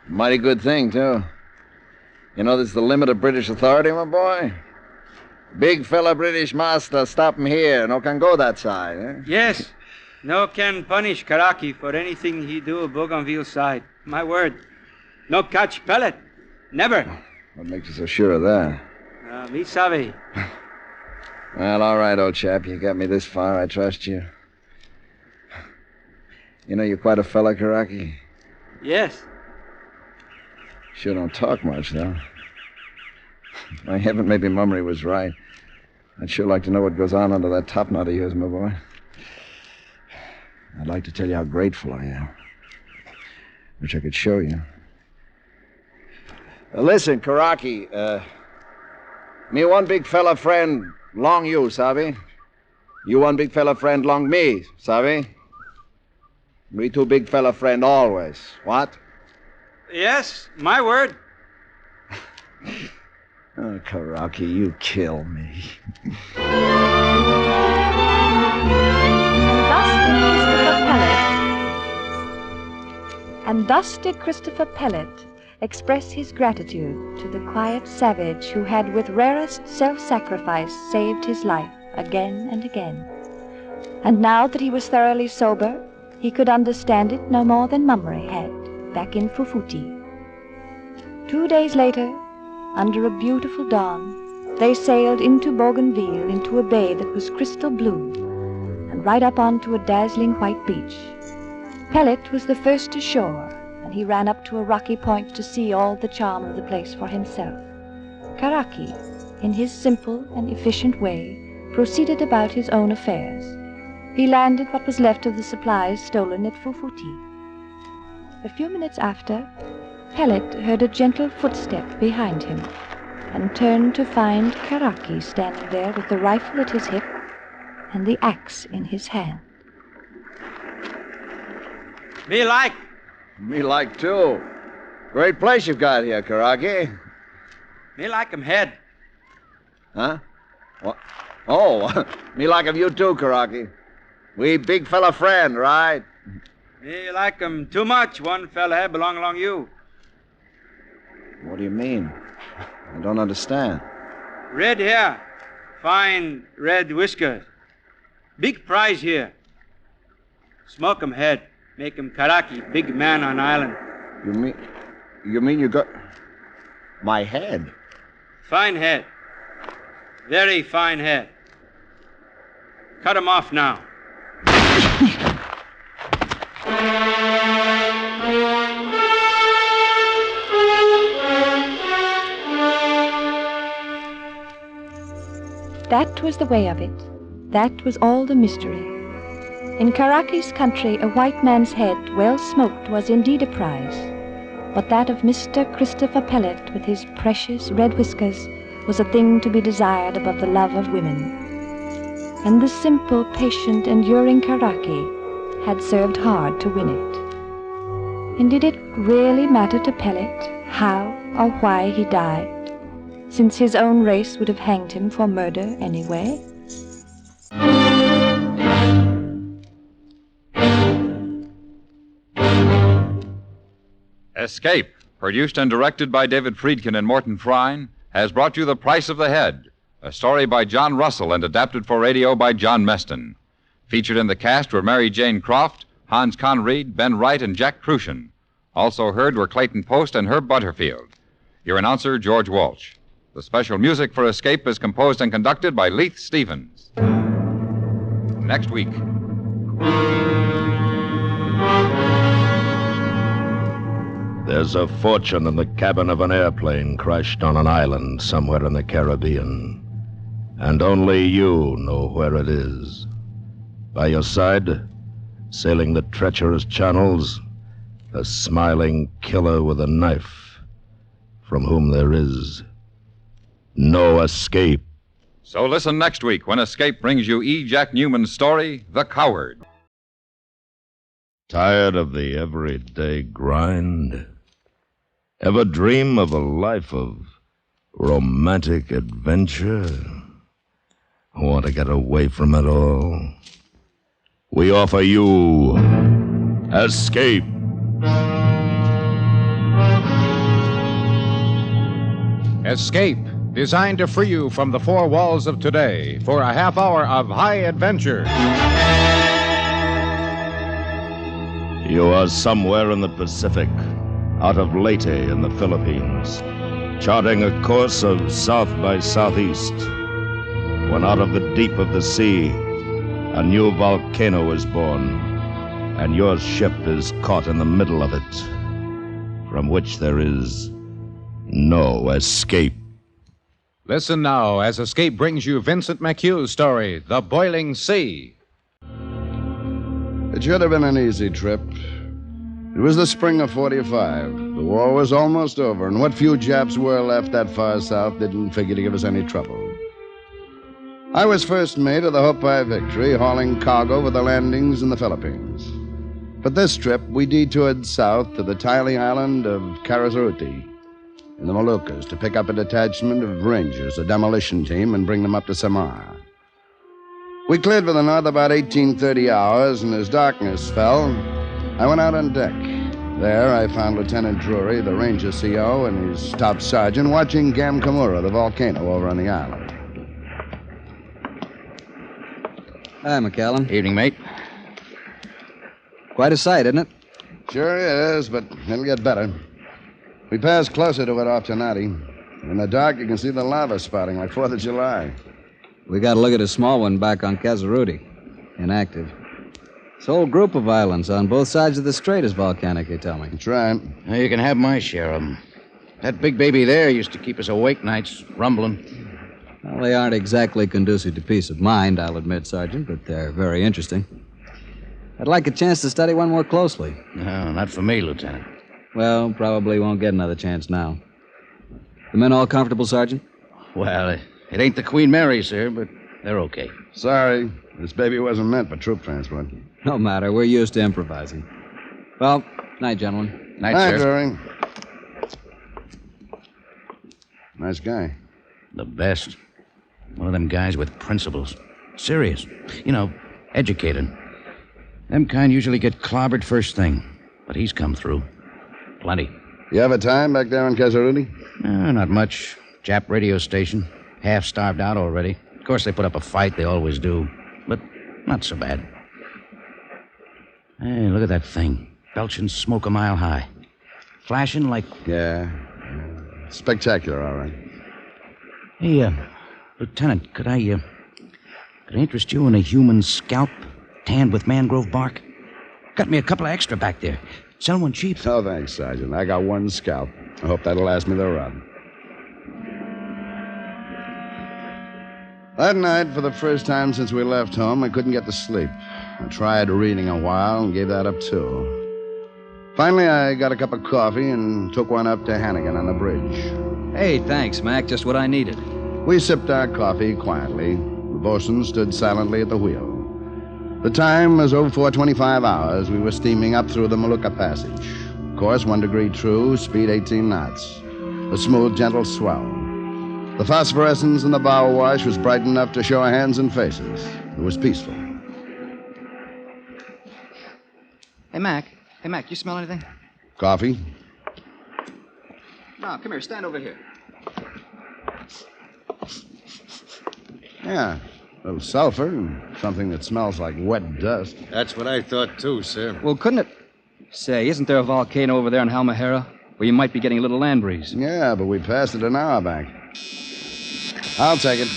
Mighty good thing, too. You know this is the limit of British authority, my boy? Big fella British master stop him here. No can go that side, eh? Yes. No can punish Karaki for anything he do Bougainville side. My word. No catch Pellet. Never. What makes you so sure of that? Me savvy. Well, all right, old chap. You got me this far. I trust you. You know you're quite a fella, Karaki. Yes. Sure don't talk much, though. By heaven, maybe Mummery was right. I'd sure like to know what goes on under that topknot of yours, my boy. I'd like to tell you how grateful I am. Wish I could show you. Listen, Karaki, me one big fella friend, long you, sabe? You one big fella friend, long me, sabe? We two big fella friend always. What? Yes, my word. Oh, Karaki, you kill me. And thus did Christopher Pellet express his gratitude to the quiet savage who had with rarest self-sacrifice saved his life again and again. And now that he was thoroughly sober, he could understand it no more than Mummery had back in Fufuti. 2 days later, under a beautiful dawn, they sailed into Bougainville, into a bay that was crystal blue, and right up onto a dazzling white beach. Pellet was the first ashore, and he ran up to a rocky point to see all the charm of the place for himself. Karaki, in his simple and efficient way, proceeded about his own affairs. He landed what was left of the supplies stolen at Fufuti. A few minutes after, Pellet heard a gentle footstep behind him, and turned to find Karaki standing there with the rifle at his hip and the axe in his hand. Me like. Me like, too. Great place you've got here, Karaki. Me like him head. Huh? What? Oh, me like him you too, Karaki. We big fella friend, right? Me like him too much. One fella head belong along you. What do you mean? I don't understand. Red hair. Fine red whiskers. Big prize here. Smoke him head. Make him Karaki, big man on island. You mean you got my head? Fine head. Very fine head. Cut him off now. That was the way of it. That was all the mystery. In Karaki's country, a white man's head, well smoked, was indeed a prize. But that of Mr. Christopher Pellet, with his precious red whiskers, was a thing to be desired above the love of women. And the simple, patient, enduring Karaki had served hard to win it. And did it really matter to Pellet how or why he died, since his own race would have hanged him for murder anyway? Escape, produced and directed by David Friedkin and Morton Frine, has brought you The Price of the Head, a story by John Russell and adapted for radio by John Meston. Featured in the cast were Mary Jane Croft, Hans Conried, Ben Wright, and Jack Crucian. Also heard were Clayton Post and Herb Butterfield. Your announcer, George Walsh. The special music for Escape is composed and conducted by Leith Stevens. Next week. There's a fortune in the cabin of an airplane crashed on an island somewhere in the Caribbean. And only you know where it is. By your side, sailing the treacherous channels, a smiling killer with a knife, from whom there is no escape. So listen next week when Escape brings you E. Jack Newman's story, The Coward. Tired of the everyday grind? Ever dream of a life of romantic adventure? Want to get away from it all? We offer you Escape. Escape, designed to free you from the four walls of today for a half hour of high adventure. You are somewhere in the Pacific, out of Leyte in the Philippines, charting a course of south by southeast, when out of the deep of the sea, a new volcano is born, and your ship is caught in the middle of it, from which there is no escape. Listen now as Escape brings you Vincent McHugh's story, The Boiling Sea. It should have been an easy trip. It was the spring of 45. The war was almost over, and what few Japs were left that far south didn't figure to give us any trouble. I was first mate of the Hopi Victory, hauling cargo for the landings in the Philippines. But this trip, we detoured south to the tiny island of Karazuruti in the Moluccas to pick up a detachment of Rangers, a demolition team, and bring them up to Samar. We cleared for the north about 1830 hours, and as darkness fell, I went out on deck. There, I found Lieutenant Drury, the Ranger CO, and his top sergeant watching Gamkamura, the volcano over on the island. Hi, McCallum. Evening, mate. Quite a sight, isn't it? Sure is, but it'll get better. We passed closer to it off Tenati. In the dark, you can see the lava spouting like 4th of July. We got to look at a small one back on Kazaruti. Inactive. This whole group of islands on both sides of the strait is volcanic, you tell me. That's right. Now, you can have my share of them. That big baby there used to keep us awake nights, rumbling. Well, they aren't exactly conducive to peace of mind, I'll admit, Sergeant, but they're very interesting. I'd like a chance to study one more closely. No, not for me, Lieutenant. Well, probably won't get another chance now. The men all comfortable, Sergeant? Well, it ain't the Queen Mary, sir, but they're okay. Sorry. This baby wasn't meant for troop transport. No matter. We're used to improvising. Well, night, gentlemen. Night, sir. Drury. Nice guy. The best. One of them guys with principles. Serious. You know, educated. Them kind usually get clobbered first thing. But he's come through. Plenty. You have a time back there in Kazaruti? Not much. Jap radio station. Half starved out already. Of course, they put up a fight. They always do. But not so bad. Hey, look at that thing. Belching smoke a mile high. Flashing like... Yeah. Spectacular, all right. Hey, Lieutenant, could I interest you in a human scalp tanned with mangrove bark? Got me a couple of extra back there. Sell one cheap. Oh, thanks, Sergeant. I got one scalp. I hope that'll last me the run. That night, for the first time since we left home, I couldn't get to sleep. I tried reading a while and gave that up, too. Finally, I got a cup of coffee and took one up to Hannigan on the bridge. Hey, thanks, Mac. Just what I needed. We sipped our coffee quietly. The bosun stood silently at the wheel. The time was 04:25 hours. We were steaming up through the Molucca Passage. Course 1 degree true, speed 18 knots. A smooth, gentle swell. The phosphorescence in the bow wash was bright enough to show our hands and faces. It was peaceful. Hey, Mac, you smell anything? Coffee? No, come here. Stand over here. Yeah. A little sulfur and something that smells like wet dust. That's what I thought, too, sir. Well, couldn't it... Say, isn't there a volcano over there in Halmahera where you might be getting a little land breeze? Yeah, but we passed it an hour back. I'll take it.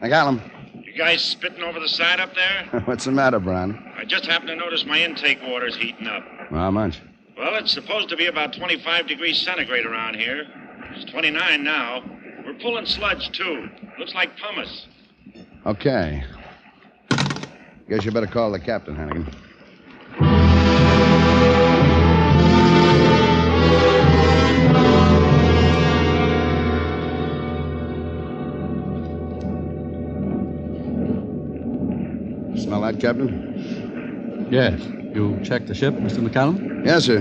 I got him. You guys spitting over the side up there? What's the matter, Brown? I just happened to notice my intake water's heating up. How much? Well, it's supposed to be about 25 degrees centigrade around here. It's 29 now. We're pulling sludge, too. Looks like pumice. Okay. Guess you better call the captain, Hannigan. Smell that, Captain? Yes. You checked the ship, Mr. McCallum? Yes, sir.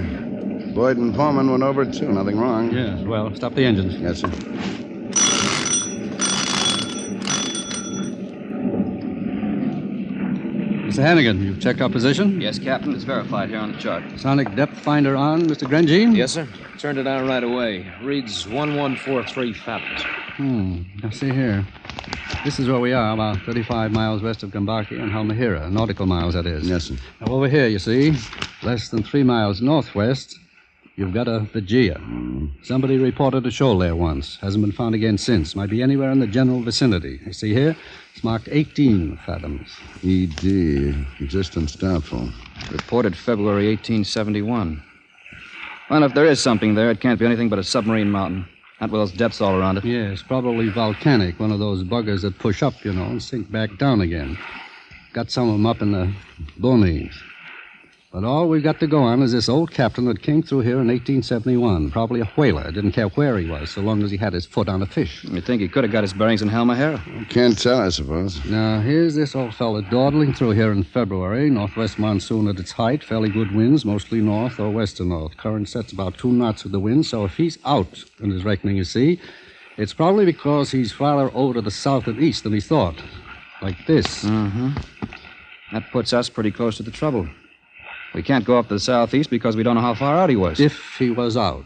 Boyd and Foreman went over it, too. Nothing wrong. Yes. Well, stop the engines. Yes, sir. Mr. Hannigan, you've checked our position? Yes, Captain. It's verified here on the chart. Sonic depth finder on, Mr. Grangine? Yes, sir. Turned it on right away. Reads 1143 fathoms. Now, see here. This is where we are, about 35 miles west of Gambaki and Halmahera, nautical miles, that is. Yes, sir. Now, over here, you see, less than 3 miles northwest, you've got a Vigia. Somebody reported a shoal there once. Hasn't been found again since. Might be anywhere in the general vicinity. You see here, it's marked 18 fathoms. ED, existence doubtful. Reported February 1871. Well, if there is something there, it can't be anything but a submarine mountain. Not with those depths all around it. Yes, probably volcanic. One of those buggers that push up, and sink back down again. Got some of them up in the boonies. But all we've got to go on is this old captain that came through here in 1871. Probably a whaler. Didn't care where he was, so long as he had his foot on a fish. You think he could have got his bearings in Halmahera? Can't tell, I suppose. Now, here's this old fella dawdling through here in February. Northwest monsoon at its height. Fairly good winds, mostly north or west to north. Current sets about 2 knots with the wind, so if he's out in his reckoning, you see, it's probably because he's farther over to the south and east than he thought. Like this. Mm-hmm. That puts us pretty close to the trouble. We can't go up to the southeast because we don't know how far out he was. If he was out.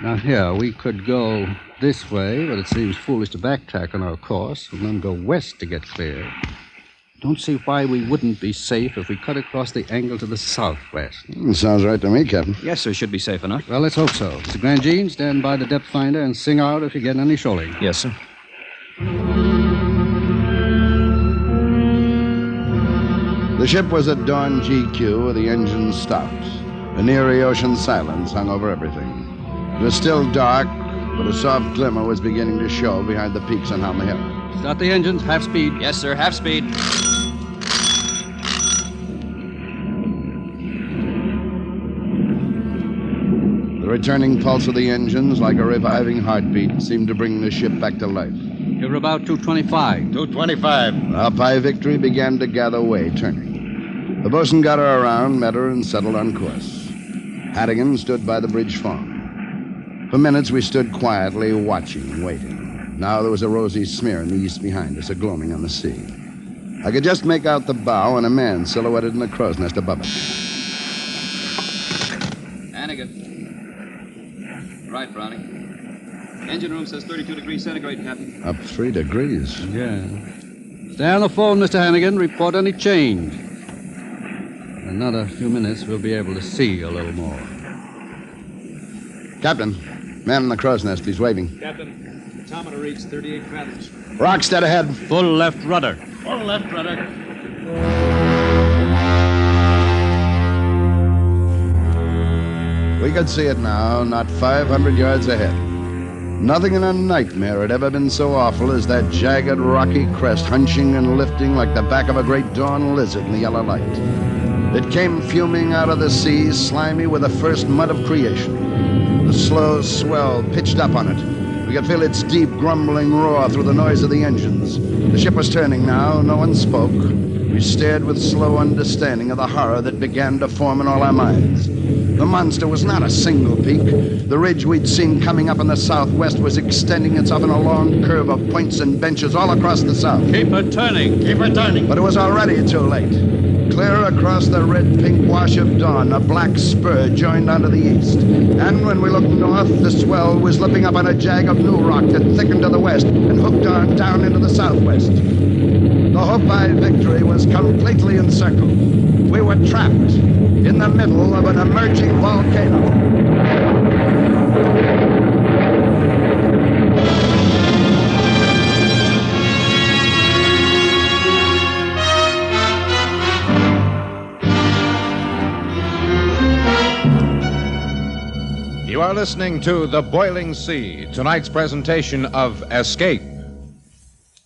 Now, here, we could go this way, but it seems foolish to backtrack on our course and then go west to get clear. Don't see why we wouldn't be safe if we cut across the angle to the southwest. Sounds right to me, Captain. Yes, sir, should be safe enough. Well, let's hope so. Mr. Grandjean, stand by the depth finder and sing out if you get any shoaling. Yes, sir. The ship was at dawn GQ where the engine stopped. An eerie ocean silence hung over everything. It was still dark, but a soft glimmer was beginning to show behind the peaks on Halmahera. Start the engines, half speed. Yes, sir, half speed. The returning pulse of the engines, like a reviving heartbeat, seemed to bring the ship back to life. You're about 225. 225. Up high Victory began to gather way, turning. The bosun got her around, met her, and settled on course. Hannigan stood by the bridge farm. For minutes, we stood quietly, watching, waiting. Now there was a rosy smear in the east behind us, a gloaming on the sea. I could just make out the bow and a man silhouetted in the crow's nest above it. Hannigan. Right, Brownie. Engine room says 32 degrees centigrade, Captain. Up 3 degrees. Yeah. Stay on the phone, Mr. Hannigan. Report any change. In another few minutes, we'll be able to see a little more. Captain, man in the crow's nest. He's waving. Captain, thermometer reads 38 fathoms. Rock dead ahead. Full left rudder. Full left rudder. We could see it now, not 500 yards ahead. Nothing in a nightmare had ever been so awful as that jagged, rocky crest hunching and lifting like the back of a great dawn lizard in the yellow light. It came fuming out of the sea, slimy with the first mud of creation. The slow swell pitched up on it. We could feel its deep, grumbling roar through the noise of the engines. The ship was turning now. No one spoke. We stared with slow understanding of the horror that began to form in all our minds. The monster was not a single peak. The ridge we'd seen coming up in the southwest was extending itself in a long curve of points and benches all across the south. Keep her turning. Keep her turning. But it was already too late. Clear across the red-pink wash of dawn, a black spur joined onto the east. And when we looked north, the swell was slipping up on a jag of new rock that thickened to the west and hooked on down into the southwest. The Hopi Victory was completely encircled. We were trapped in the middle of an emerging volcano. You are listening to The Boiling Sea, tonight's presentation of Escape.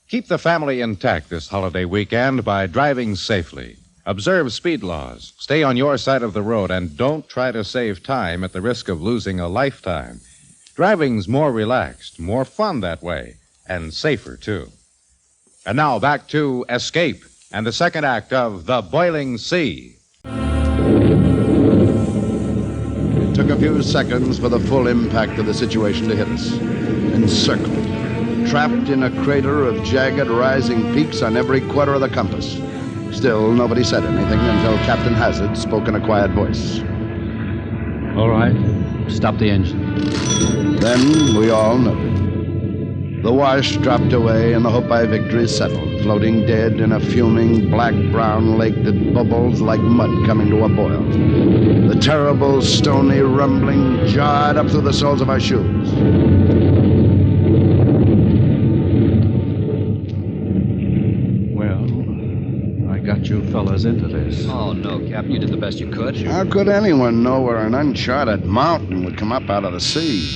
Keep the family intact this holiday weekend by driving safely. Observe speed laws, stay on your side of the road, and don't try to save time at the risk of losing a lifetime. Driving's more relaxed, more fun that way, and safer, too. And now back to Escape and the second act of The Boiling Sea. It took a few seconds for the full impact of the situation to hit us. Encircled. Trapped in a crater of jagged, rising peaks on every quarter of the compass. Still, nobody said anything until Captain Hazard spoke in a quiet voice. All right. Stop the engine. Then we all noted. The wash dropped away and the Hopi Victory settled, floating dead in a fuming, black-brown lake that bubbles like mud coming to a boil. The terrible, stony rumbling jarred up through the soles of our shoes. Got you fellas into this. Oh, no, Captain. You did the best you could. How could anyone know where an uncharted mountain would come up out of the sea?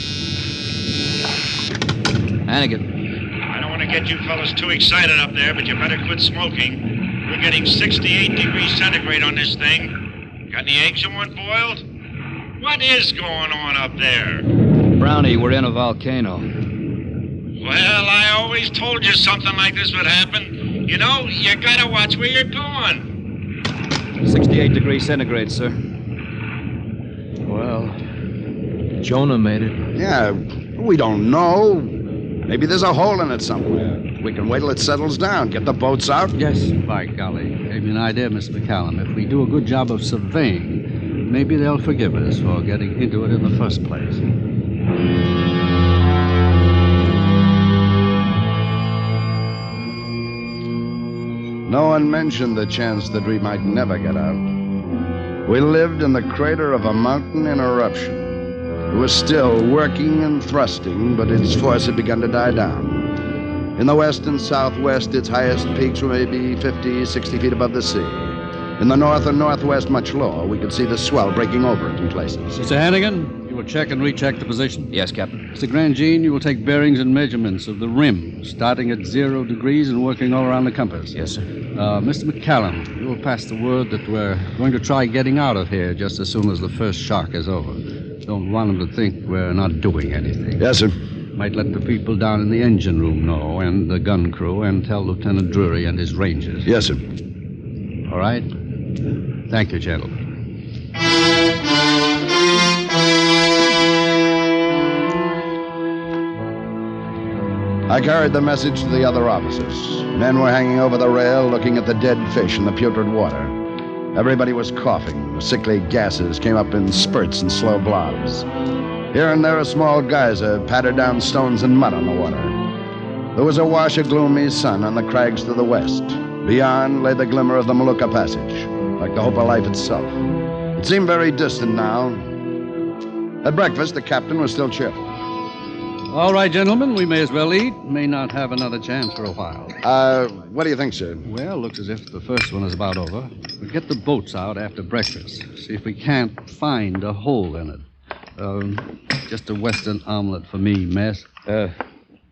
Hannigan. I don't want to get you fellas too excited up there, but you better quit smoking. We're getting 68 degrees centigrade on this thing. Got any eggs you want boiled? What is going on up there? Brownie, we're in a volcano. Well, I always told you something like this would happen. You know, you gotta watch where you're going. 68 degrees centigrade, sir. Well, Jonah made it. Yeah, we don't know. Maybe there's a hole in it somewhere. We can wait till it settles down, get the boats out. Yes, by golly. Gave me an idea, Mr. McCallum. If we do a good job of surveying, maybe they'll forgive us for getting into it in the first place. No one mentioned the chance that we might never get out. We lived in the crater of a mountain in eruption. It was still working and thrusting, but its force had begun to die down. In the west and southwest, its highest peaks were maybe 50, 60 feet above the sea. In the north and northwest, much lower, we could see the swell breaking over it in places. Mr. Hannigan, you will check and recheck the position? Yes, Captain. Mr. Grandjean, you will take bearings and measurements of the rim, starting at 0 degrees and working all around the compass. Yes, sir. Mr. McCallum, you will pass the word that we're going to try getting out of here just as soon as the first shock is over. Don't want them to think we're not doing anything. Yes, sir. Might let the people down in the engine room know, and the gun crew, and tell Lieutenant Drury and his rangers. Yes, sir. All right? Thank you, gentlemen. I carried the message to the other officers. Men were hanging over the rail looking at the dead fish and the putrid water. Everybody was coughing. The sickly gases came up in spurts and slow blobs. Here and there a small geyser pattered down stones and mud on the water. There was a wash of gloomy sun on the crags to the west. Beyond lay the glimmer of the Molucca Passage, like the hope of life itself. It seemed very distant now. At breakfast, the captain was still cheerful. All right, gentlemen, we may as well eat. May not have another chance for a while. What do you think, sir? Well, looks as if the first one is about over. We'll get the boats out after breakfast. See if we can't find a hole in it. Just a Western omelet for me, mess.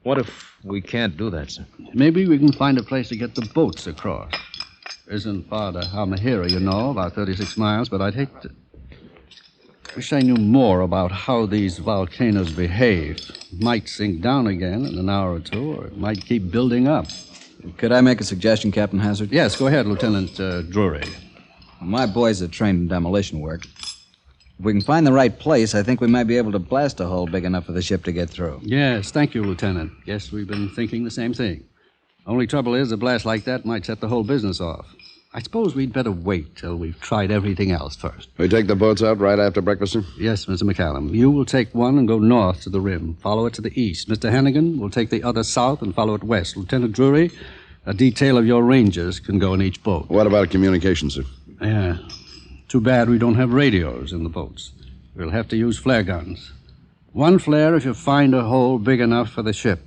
What if we can't do that, sir? Maybe we can find a place to get the boats across. Isn't far to Halmahera, you know, about 36 miles, but I'd hate to... Wish I knew more about how these volcanoes behave. It might sink down again in an hour or two, or it might keep building up. Could I make a suggestion, Captain Hazard? Yes, go ahead, Lieutenant Drury. My boys are trained in demolition work. If we can find the right place, I think we might be able to blast a hole big enough for the ship to get through. Yes, thank you, Lieutenant. Guess we've been thinking the same thing. Only trouble is, a blast like that might set the whole business off. I suppose we'd better wait till we've tried everything else first. We take the boats out right after breakfast, sir? Yes, Mr. McCallum. You will take one and go north to the rim. Follow it to the east. Mr. Hannigan will take the other south and follow it west. Lieutenant Drury, a detail of your rangers can go in each boat. What about communication, sir? Yeah. Too bad we don't have radios in the boats. We'll have to use flare guns. One flare if you find a hole big enough for the ship.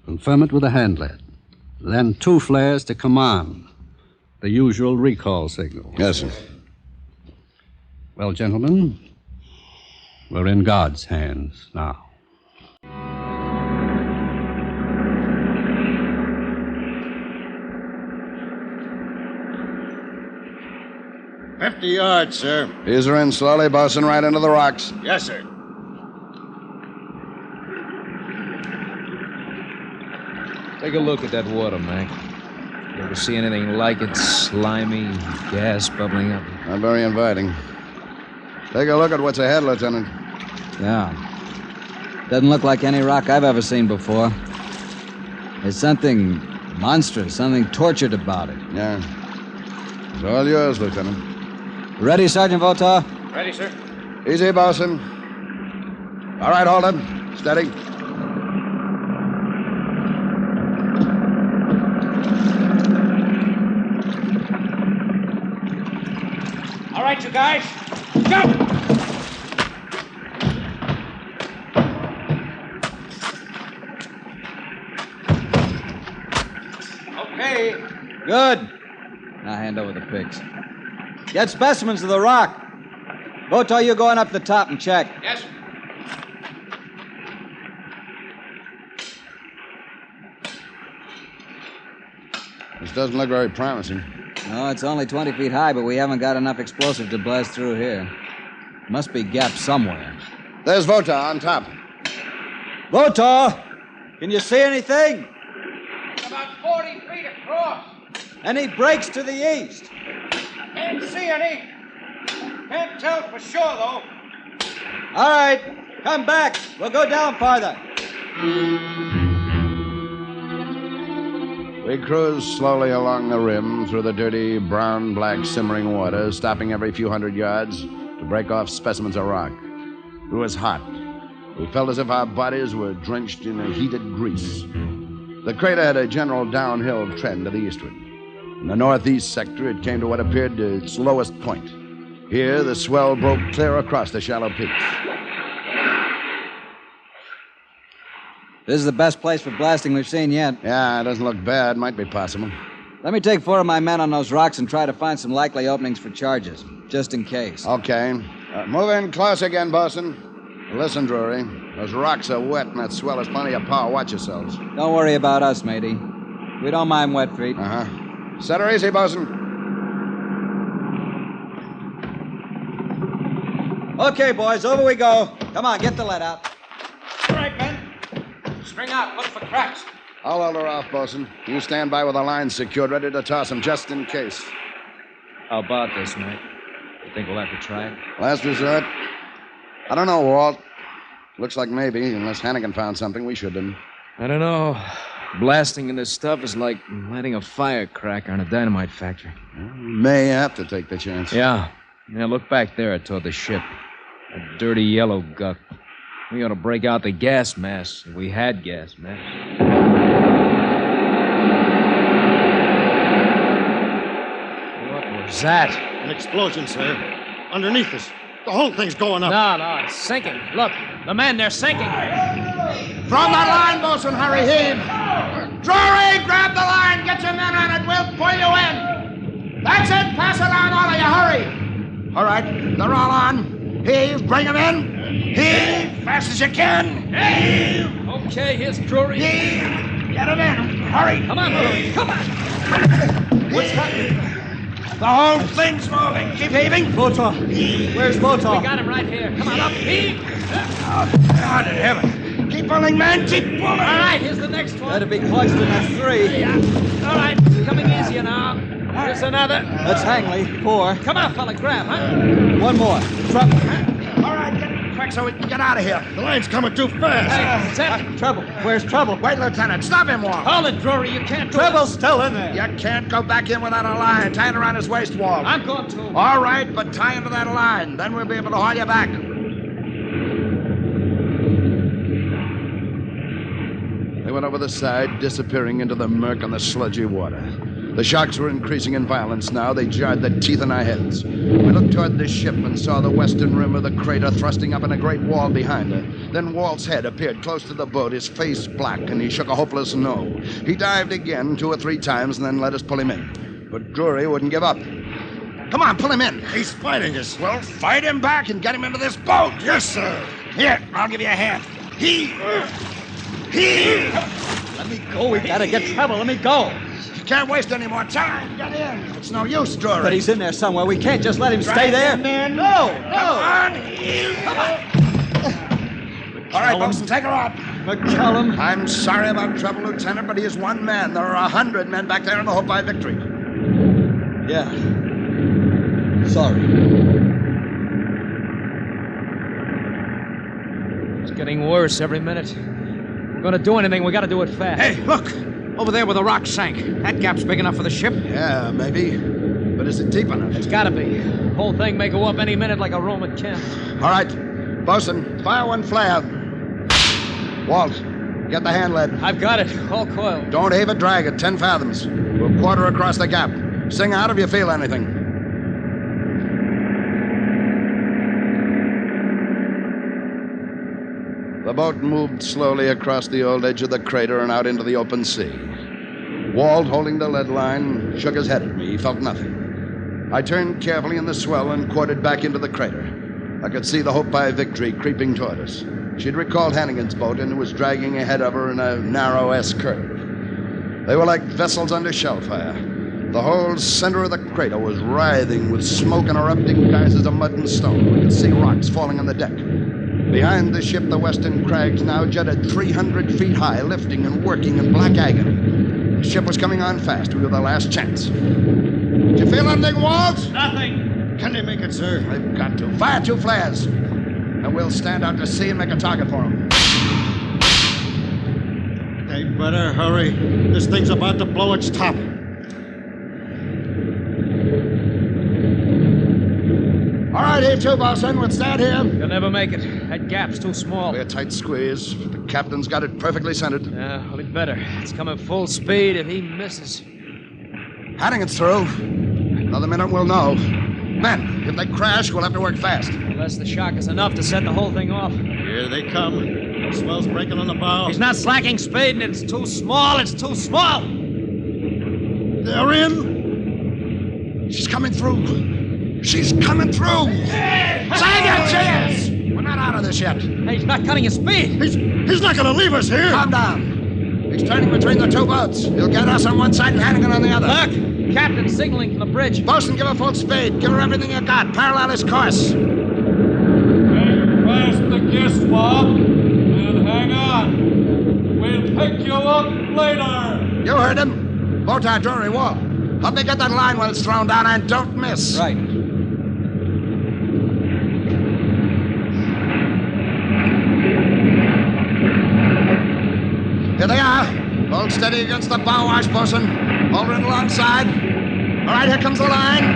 Confirm it with a handlet. Then 2 flares to command. The usual recall signal. Yes, sir. Well, gentlemen, we're in God's hands now. "50 yards, sir." Ease her in slowly, bosun, right into the rocks. Yes, sir. Take a look at that water, Mac. You ever see anything like it? Slimy, gas bubbling up. Not very inviting. Take a look at what's ahead, Lieutenant. Yeah. Doesn't look like any rock I've ever seen before. There's something monstrous, something tortured about it. Yeah. It's all yours, Lieutenant. Ready, Sergeant Votaw? Ready, sir. Easy, bosun. All right, hold it. Steady. All right, you guys. Go! Okay. Good. Now hand over the picks. Get specimens of the rock. Votaw, you going up the top and check. Yes, sir. This doesn't look very promising. No, it's only 20 feet high, but we haven't got enough explosive to blast through here. Must be gaps somewhere. There's Votar on top. Votar! Can you see anything? About 40 feet across. Any breaks to the east? Can't see any. Can't tell for sure, though. All right, come back. We'll go down farther. We cruised slowly along the rim through the dirty, brown-black simmering water, stopping every few hundred yards to break off specimens of rock. It was hot. We felt as if our bodies were drenched in a heated grease. The crater had a general downhill trend to the eastward. In the northeast sector, it came to what appeared to its lowest point. Here, the swell broke clear across the shallow peaks. This is the best place for blasting we've seen yet. Yeah, it doesn't look bad. Might be possible. Let me take 4 of my men on those rocks and try to find some likely openings for charges, just in case. Okay. Move in close again, Bosun. Listen, Drury. Those rocks are wet and that swell has plenty of power. Watch yourselves. Don't worry about us, matey. We don't mind wet feet. Uh-huh. Set her easy, Bosun. Okay, boys, over we go. Come on, get the lead out. All right, men. String out. Look for cracks. I'll hold her off, Bosun. You stand by with the line secured, ready to toss them just in case. How about this, mate? You think we'll have to try it? Last resort. I don't know, Walt. Looks like maybe, unless Hannigan found something we shouldn't. I don't know. Blasting in this stuff is like lighting a firecracker in a dynamite factory. Well, we may have to take the chance. Yeah, look back there toward the ship. That dirty yellow guck. We ought to break out the gas masks if we had gas masks. What was that? An explosion, sir. Underneath us. The whole thing's going up. No, it's sinking. Look, the men, they're sinking. Throw that line, Bosun. Hurry, heave. Drury, grab the line. Get your men on it. We'll pull you in. That's it. Pass it on, all of you. Hurry. All right. They're all on. Heave. Bring them in. Heave. Fast as you can. Heave. Okay, here's Drury. Heave. Get them in. Hurry. Come on, Drury. Come on. What's happening? The whole thing's moving. Keep heaving. Votar. Where's Votar? We got him right here. Come on, up. Heave. Oh, God in heaven. Keep pulling, man. Keep pulling. All right, here's the next one. That'd be close to that 3. Yeah. All right, coming easier now. Here's another. Let's hang, Lee. 4. Come on, fella, grab, huh? One more. Trouble. All right, get quick so we can get out of here. The line's coming too fast. Hey, Trouble. Where's Trouble? Wait, Lieutenant. Stop him, Walt. Hold it, Drury. You can't do Trouble's still in there. You can't go back in without a line. Tie it around his waist, Walt. I'm going to. All right, but tie into that line. Then we'll be able to haul you back. They went over the side, disappearing into the murk on the sludgy water. The shocks were increasing in violence now. They jarred the teeth in our heads. We looked toward the ship and saw the western rim of the crater thrusting up in a great wall behind her. Then Walt's head appeared close to the boat, his face black, and he shook a hopeless no. He dived again 2 or 3 times and then let us pull him in. But Drury wouldn't give up. Come on, pull him in. He's fighting us. Well, fight him back and get him into this boat. Yes, sir. Here, I'll give you a hand. Heave. Let me go. We gotta get Trouble. Let me go. You can't waste any more time. Get in. It's no use, Drury. But he's in there somewhere. We can't just let him stay there. Him in. No. Come on. Come on. All right, Bosun, take her out. McCullum. I'm sorry about trouble, Lieutenant, but he is one man. There are 100 men back there in the hope by victory. Yeah. Sorry. It's getting worse every minute. If we're going to do anything, we got to do it fast. Hey, look! Over there where the rock sank. That gap's big enough for the ship? Yeah, maybe. But is it deep enough? It's got to be. The whole thing may go up any minute like a Roman camp. All right. Bosun, fire one flare. Walt, get the hand lead. I've got it. All coiled. Don't heave it, drag it. 10 fathoms. We'll quarter across the gap. Sing out if you feel anything. The boat moved slowly across the old edge of the crater and out into the open sea. Walt, holding the lead line, shook his head at me. He felt nothing. I turned carefully in the swell and quartered back into the crater. I could see the Hope by Victory creeping toward us. She'd recalled Hannigan's boat and was dragging ahead of her in a narrow S-curve. They were like vessels under shell fire. The whole center of the crater was writhing with smoke and erupting geysers of mud and stone. We could see rocks falling on the deck. Behind the ship, the western crags now jutted 300 feet high, lifting and working in black agony. The ship was coming on fast. We were the last chance. Did you feel anything, Walt? Nothing. Can they make it, sir? They've got to. Fire 2 flares. And we'll stand out to sea and make a target for them. They better hurry. This thing's about to blow its top. All right, here too, bosun. We'll stand here. You'll never make it. That gap's too small. We're a tight squeeze. The captain's got it perfectly centered. Yeah, well, he'd better. It's coming full speed. If he misses... Hannington's through. Another minute, we'll know. Men, if they crash, we'll have to work fast. Unless the shock is enough to set the whole thing off. Here they come. The swell's breaking on the bow. He's not slacking speed, and it's too small. It's too small. They're in. She's coming through. She's coming through. Save your chairs. We're not out of this yet. Hey, he's not cutting his speed. He's not going to leave us here. Calm down. He's turning between the two boats. He'll get us on one side and Hannigan on the other. Look, Captain signaling from the bridge. Bosun, give her full speed. Give her everything you got. Parallel his course. Press the kiss swab and hang on. We'll pick you up later. You heard him. Boat our Drury Wall. Help me get that line when it's thrown down and don't miss. Right. Here they are. Hold steady against the bow wash, bosun. Hold it alongside. All right, here comes the line.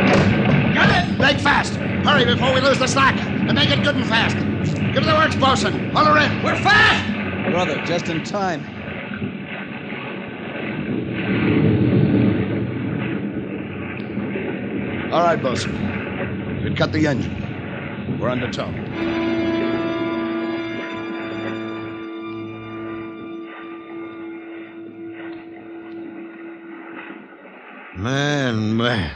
Got it. Make fast. Hurry before we lose the slack. And make it good and fast. Give her the works, bosun. Hold her in. We're fast. Brother, just in time. All right, bosun. You cut the engine. We're under tow. Man.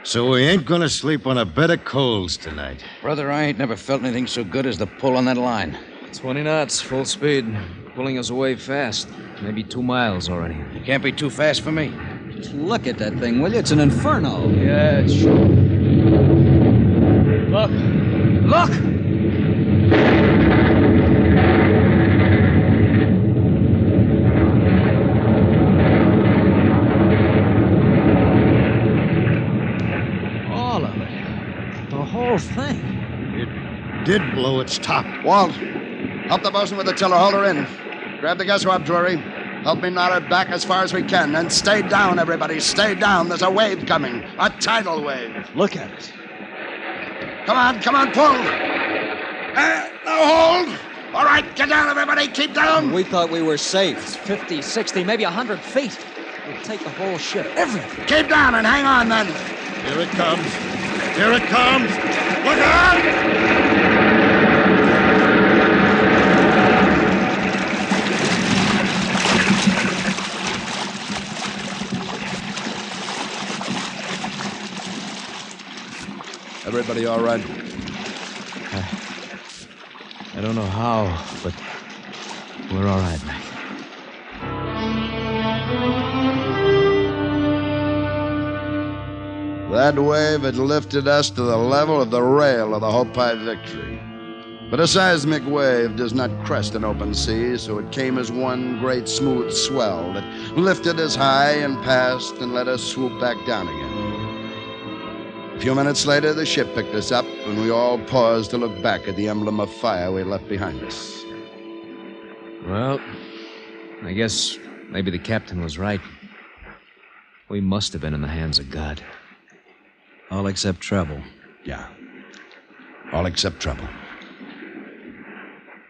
So we ain't gonna sleep on a bed of coals tonight. Brother, I ain't never felt anything so good as the pull on that line. 20 knots, full speed. Pulling us away fast. Maybe 2 miles already. It can't be too fast for me. Just look at that thing, will you? It's an inferno. Yeah, it's sure. Look. Look! Thing. It did blow its top. Walt, help the bosun with the tiller. Hold her in. Grab the gas rope, Drury. Help me knot her back as far as we can. And stay down, everybody. Stay down. There's a wave coming. A tidal wave. Look at it. Come on, pull. Now hold. All right, get down, everybody. Keep down. We thought we were safe. It's 50, 60, maybe 100 feet. We'll take the whole ship. Everything. Keep down and hang on, then. Here it comes. Here it comes. Look out! Everybody all right? I don't know how, but we're all right, Mac. That wave had lifted us to the level of the rail of the Hopi Victory. But a seismic wave does not crest an open sea, so it came as one great smooth swell that lifted us high and passed and let us swoop back down again. A few minutes later, the ship picked us up, and we all paused to look back at the emblem of fire we left behind us. Well, I guess maybe the captain was right. We must have been in the hands of God. All except trouble. Yeah. All except trouble.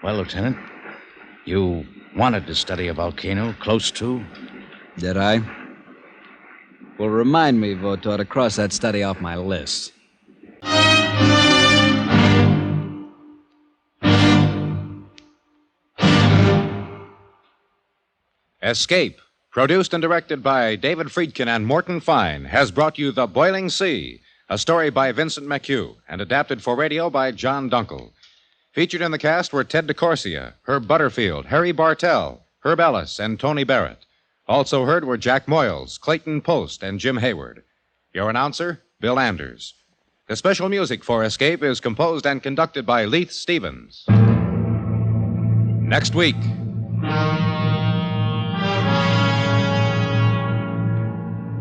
Well, Lieutenant, you wanted to study a volcano close to? Did I? Well, remind me, Votor, to cross that study off my list. Escape, produced and directed by David Friedkin and Morton Fine, has brought you The Boiling Sea, a story by Vincent McHugh and adapted for radio by John Dunkel. Featured in the cast were Ted DeCorsia, Herb Butterfield, Harry Bartell, Herb Ellis, and Tony Barrett. Also heard were Jack Moyles, Clayton Post, and Jim Hayward. Your announcer, Bill Anders. The special music for Escape is composed and conducted by Leith Stevens. Next week.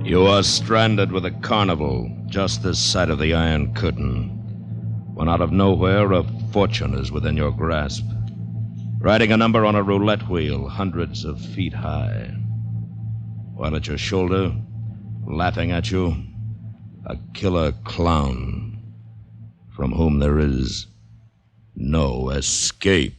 You are stranded with a carnival just this side of the Iron Curtain, when out of nowhere a fortune is within your grasp. Riding a number on a roulette wheel hundreds of feet high. While at your shoulder, laughing at you, a killer clown from whom there is no escape.